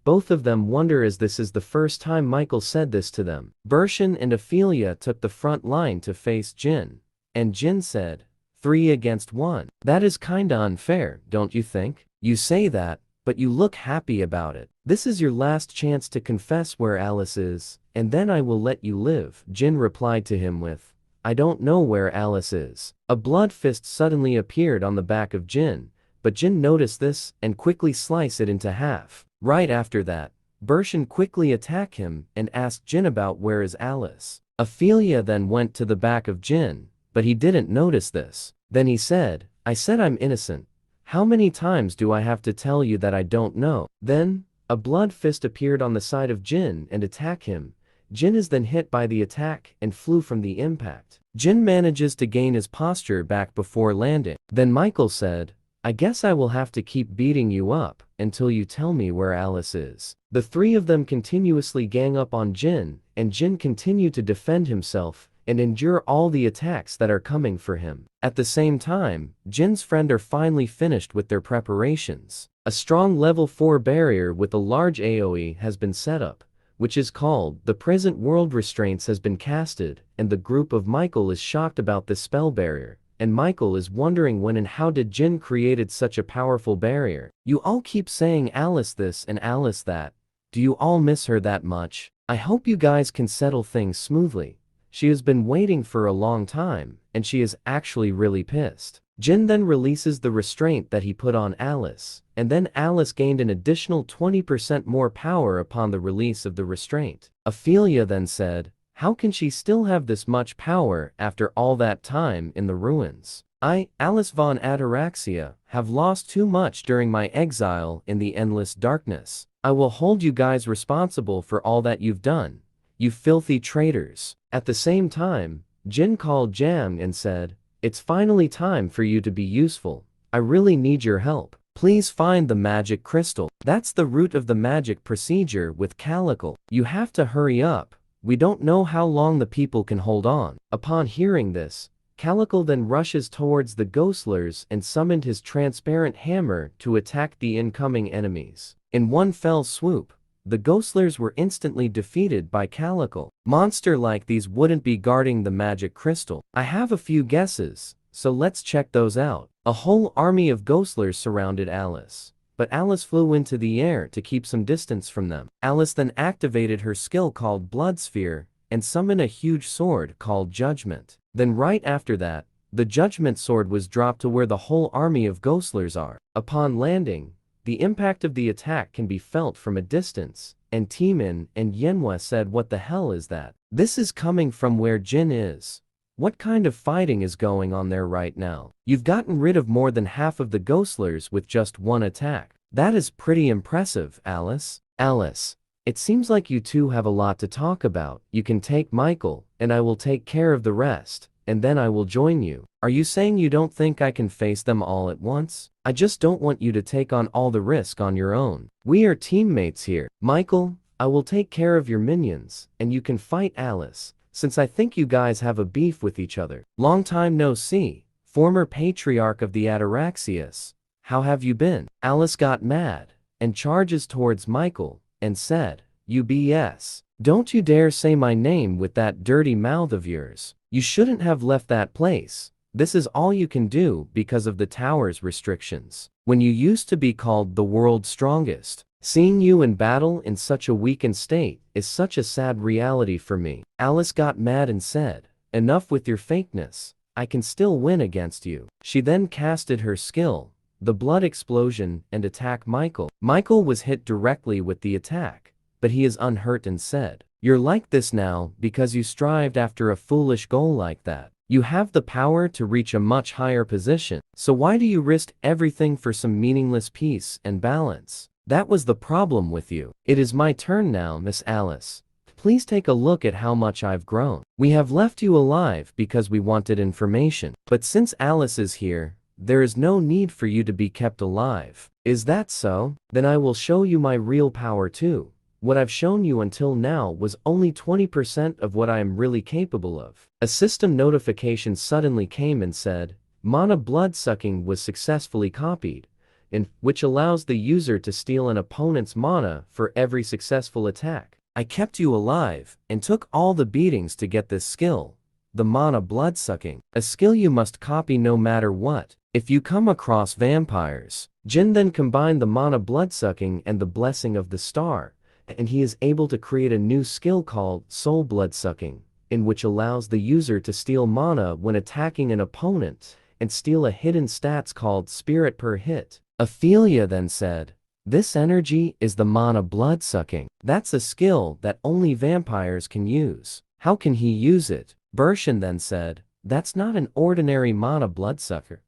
Both of them wonder as this is the first time Michael said this to them. Bershin and Ophelia took the front line to face Jin, and Jin said, 3 against 1. That is kinda unfair, don't you think? You say that, but you look happy about it. This is your last chance to confess where Alice is, and then I will let you live. Jin replied to him with, "I don't know where Alice is." A blood fist suddenly appeared on the back of Jin, but Jin noticed this and quickly sliced it into half. Right after that, Bershin quickly attacked him and asked Jin about where is Alice. Ophelia then went to the back of Jin, but he didn't notice this. Then he said, "I said I'm innocent. How many times do I have to tell you that I don't know?" Then, a blood fist appeared on the side of Jin and attacked him. Jin is then hit by the attack and flew from the impact. Jin manages to gain his posture back before landing. Then Michael said, "I guess I will have to keep beating you up until you tell me where Alice is." The three of them continuously gang up on Jin, and Jin continued to defend himself and endure all the attacks that are coming for him. At the same time, Jin's friend are finally finished with their preparations. A strong level 4 barrier with a large AoE has been set up, which is called the Present World Restraints has been casted, and the group of Michael is shocked about this spell barrier, and Michael is wondering when and how did Jin created such a powerful barrier. You all keep saying Alice this and Alice that. Do you all miss her that much? I hope you guys can settle things smoothly. She has been waiting for a long time, and she is actually really pissed. Jin then releases the restraint that he put on Alice, and then Alice gained an additional 20% more power upon the release of the restraint. Ophelia then said, "How can she still have this much power after all that time in the ruins? I, Alice von Ataraxia, have lost too much during my exile in the endless darkness. I will hold you guys responsible for all that you've done, you filthy traitors." At the same time, Jin called Jang and said, "It's finally time for you to be useful. I really need your help. Please find the magic crystal. That's the root of the magic procedure with Calico. You have to hurry up. We don't know how long the people can hold on." Upon hearing this, Calico then rushes towards the Ghostlers and summoned his transparent hammer to attack the incoming enemies. In one fell swoop, the Ghostlers were instantly defeated by Calico. Monster like these wouldn't be guarding the magic crystal. I have a few guesses, so let's check those out. A whole army of Ghostlers surrounded Alice, but Alice flew into the air to keep some distance from them. Alice then activated her skill called Blood Sphere and summoned a huge sword called Judgment. Then right after that, the Judgment sword was dropped to where the whole army of Ghostlers are. Upon landing, the impact of the attack can be felt from a distance, and Timin and Yenhua said, "What the hell is that? This is coming from where Jin is. What kind of fighting is going on there right now? You've gotten rid of more than half of the Ghostlers with just one attack. That is pretty impressive, Alice." "Alice, it seems like you two have a lot to talk about. You can take Michael, and I will take care of the rest, and then I will join you." "Are you saying you don't think I can face them all at once? I just don't want you to take on all the risk on your own. We are teammates here. Michael, I will take care of your minions, and you can fight Alice, since I think you guys have a beef with each other. Long time no see, former patriarch of the Ataraxias. How have you been?" Alice got mad, and charges towards Michael, and said, "You BS. Don't you dare say my name with that dirty mouth of yours. You shouldn't have left that place. This is all you can do because of the tower's restrictions. When you used to be called the world's strongest. Seeing you in battle in such a weakened state is such a sad reality for me." Alice got mad and said, "Enough with your fakeness. I can still win against you." She then casted her skill, the blood explosion and attack Michael. Michael was hit directly with the attack, but he is unhurt and said, "You're like this now because you strived after a foolish goal like that. You have the power to reach a much higher position, so why do you risk everything for some meaningless peace and balance? That was the problem with you. It is my turn now, Miss Alice. Please take a look at how much I've grown. We have left you alive because we wanted information, but since Alice is here, there is no need for you to be kept alive. Is that so? Then I will show you my real power too. What I've shown you until now was only 20% of what I am really capable of." A system notification suddenly came and said, "Mana blood-sucking was successfully copied," which allows the user to steal an opponent's mana for every successful attack. I kept you alive and took all the beatings to get this skill, the mana blood-sucking, a skill you must copy no matter what. If you come across vampires, Jin then combined the mana blood-sucking and the blessing of the star, and he is able to create a new skill called soul blood-sucking, in which allows the user to steal mana when attacking an opponent and steal a hidden stats called spirit per hit. Ophelia then said, "This energy is the mana blood-sucking. That's a skill that only vampires can use. How can he use it?" Bershin then said, "That's not an ordinary mana bloodsucker.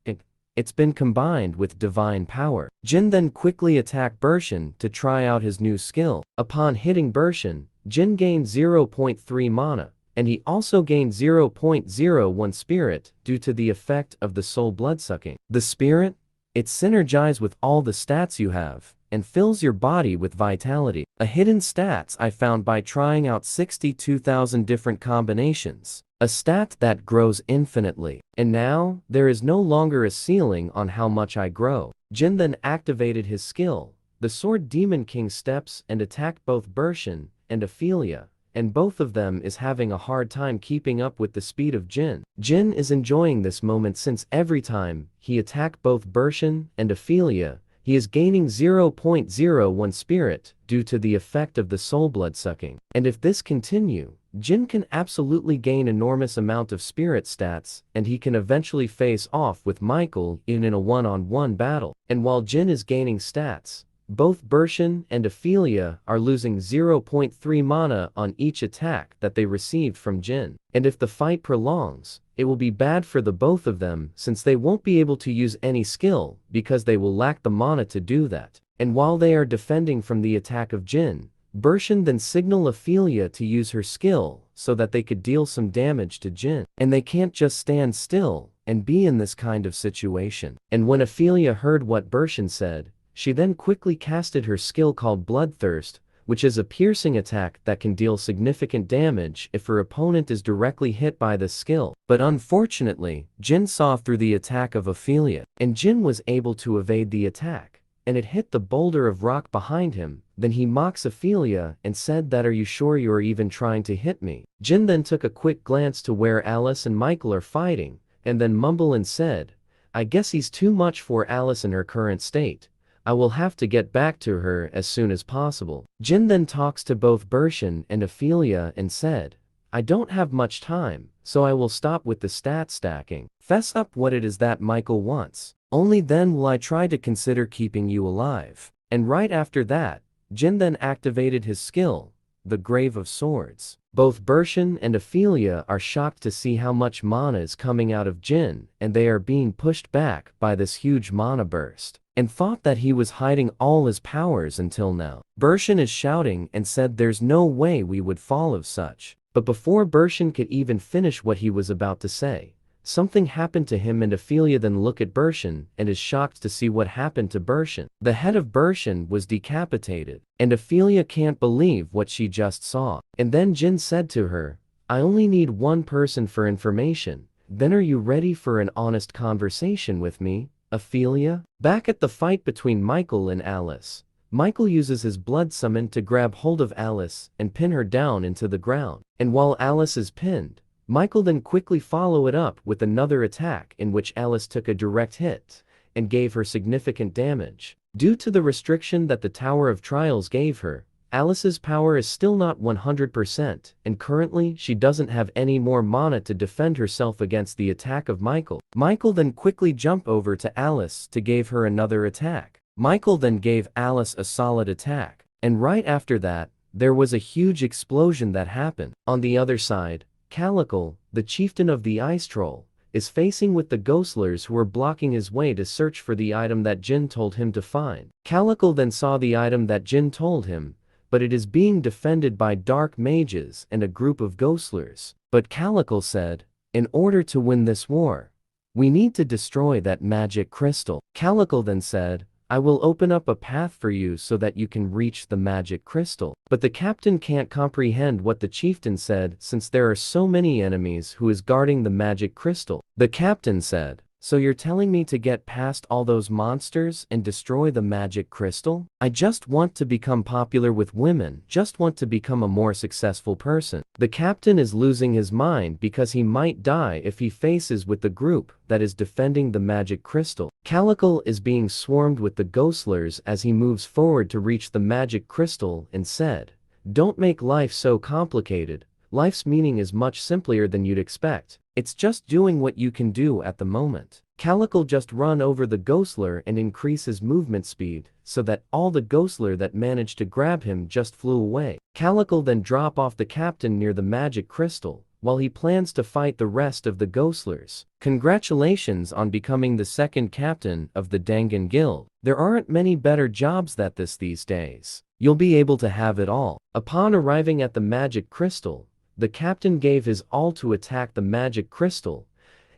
It's been combined with divine power." Jin then quickly attacked Bershin to try out his new skill. Upon hitting Bershin, Jin gained 0.3 mana, and he also gained 0.01 spirit due to the effect of the soul bloodsucking. The spirit? It synergizes with all the stats you have, and fills your body with vitality. A hidden stats I found by trying out 62,000 different combinations. A stat that grows infinitely. And now, there is no longer a ceiling on how much I grow. Jin then activated his skill, the Sword Demon King steps, and attacked both Bershin and Ophelia, and both of them is having a hard time keeping up with the speed of Jin. Jin is enjoying this moment since every time he attacked both Bershin and Ophelia, he is gaining 0.01 spirit due to the effect of the soul blood sucking. And if this continue, Jin can absolutely gain enormous amount of spirit stats, and he can eventually face off with Michael in a one-on-one battle. And while Jin is gaining stats, both Bershin and Ophelia are losing 0.3 mana on each attack that they received from Jin. And if the fight prolongs, it will be bad for the both of them since they won't be able to use any skill because they will lack the mana to do that. And while they are defending from the attack of Jin, Bershin then signal Ophelia to use her skill so that they could deal some damage to Jin. And they can't just stand still and be in this kind of situation. And when Ophelia heard what Bershin said, she then quickly casted her skill called Bloodthirst, which is a piercing attack that can deal significant damage if her opponent is directly hit by the skill. But unfortunately, Jin saw through the attack of Ophelia, and Jin was able to evade the attack, and it hit the boulder of rock behind him. Then he mocks Ophelia and said that, "Are you sure you are even trying to hit me?" Jin then took a quick glance to where Alice and Michael are fighting, and then mumbled and said, "I guess he's too much for Alice in her current state. I will have to get back to her as soon as possible." Jin then talks to both Bershin and Ophelia and said, "I don't have much time, so I will stop with the stat stacking. Fess up what it is that Michael wants. Only then will I try to consider keeping you alive." And right after that, Jin then activated his skill, the Grave of Swords. Both Bershin and Ophelia are shocked to see how much mana is coming out of Jin, and they are being pushed back by this huge mana burst, and thought that he was hiding all his powers until now. Bershin is shouting and said there's no way we would fall of such. But before Bershin could even finish what he was about to say, something happened to him, and Ophelia then look at Bershin and is shocked to see what happened to Bershin. The head of Bershin was decapitated, and Ophelia can't believe what she just saw. And then Jin said to her, "I only need one person for information. Then are you ready for an honest conversation with me, Ophelia?" Back at the fight between Michael and Alice, Michael uses his blood summon to grab hold of Alice and pin her down into the ground. And while Alice is pinned, Michael then quickly follow it up with another attack in which Alice took a direct hit and gave her significant damage. Due to the restriction that the Tower of Trials gave her, Alice's power is still not 100%, and currently she doesn't have any more mana to defend herself against the attack of Michael. Michael then quickly jumped over to Alice to give her another attack. Michael then gave Alice a solid attack, and right after that, there was a huge explosion that happened. On the other side, Calico, the chieftain of the ice troll, is facing with the ghostlers who are blocking his way to search for the item that Jin told him to find. Calico then saw the item that Jin told him, but it is being defended by dark mages and a group of ghostlers. But Calico said, in order to win this war, we need to destroy that magic crystal. Calico then said, I will open up a path for you so that you can reach the magic crystal. But the captain can't comprehend what the chieftain said since there are so many enemies who is guarding the magic crystal. The captain said, so you're telling me to get past all those monsters and destroy the magic crystal? I just want to become popular with women, just want to become a more successful person. The captain is losing his mind because he might die if he faces with the group that is defending the magic crystal. Calico is being swarmed with the ghostlers as he moves forward to reach the magic crystal and said, don't make life so complicated. Life's meaning is much simpler than you'd expect. It's just doing what you can do at the moment. Calico just run over the ghostler and increase his movement speed, so that all the ghostler that managed to grab him just flew away. Calico then drop off the captain near the magic crystal, while he plans to fight the rest of the ghostlers. Congratulations on becoming the second captain of the Dangan Guild. There aren't many better jobs than this these days. You'll be able to have it all. Upon arriving at the magic crystal, the captain gave his all to attack the magic crystal,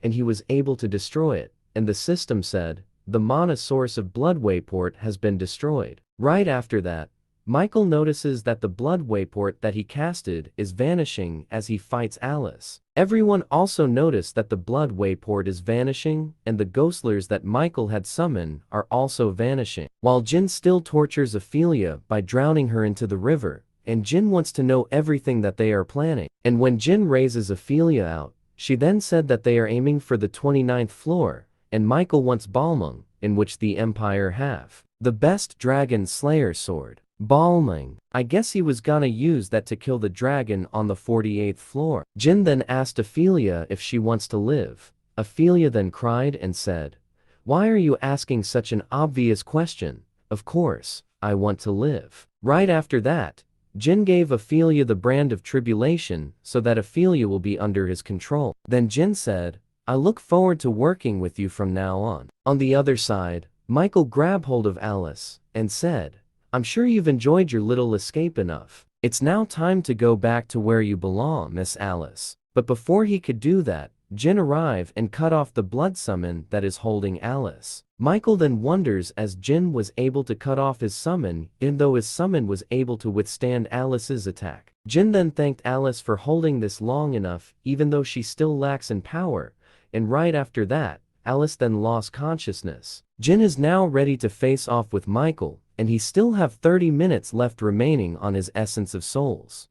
and he was able to destroy it, and the system said, the mana source of Blood Wayport has been destroyed. Right after that, Michael notices that the Blood Wayport that he casted is vanishing as he fights Alice. Everyone also noticed that the Blood Wayport is vanishing, and the ghostlers that Michael had summoned are also vanishing. While Jin still tortures Ophelia by drowning her into the river, and Jin wants to know everything that they are planning. And when Jin raises Ophelia out, she then said that they are aiming for the 29th floor, and Michael wants Balmung, in which the Empire have the best dragon slayer sword. Balmung. I guess he was gonna use that to kill the dragon on the 48th floor. Jin then asked Ophelia if she wants to live. Ophelia then cried and said, why are you asking such an obvious question? Of course, I want to live. Right after that, Jin gave Ophelia the brand of tribulation so that Ophelia will be under his control. Then Jin said, I look forward to working with you from now on. On the other side, Michael grabbed hold of Alice and said, I'm sure you've enjoyed your little escape enough. It's now time to go back to where you belong, Miss Alice. But before he could do that, Jin arrived and cut off the blood summon that is holding Alice. Michael then wonders as Jin was able to cut off his summon, even though his summon was able to withstand Alice's attack. Jin then thanked Alice for holding this long enough, even though she still lacks in power, and right after that, Alice then lost consciousness. Jin is now ready to face off with Michael, and he still have 30 minutes left remaining on his Essence of Souls.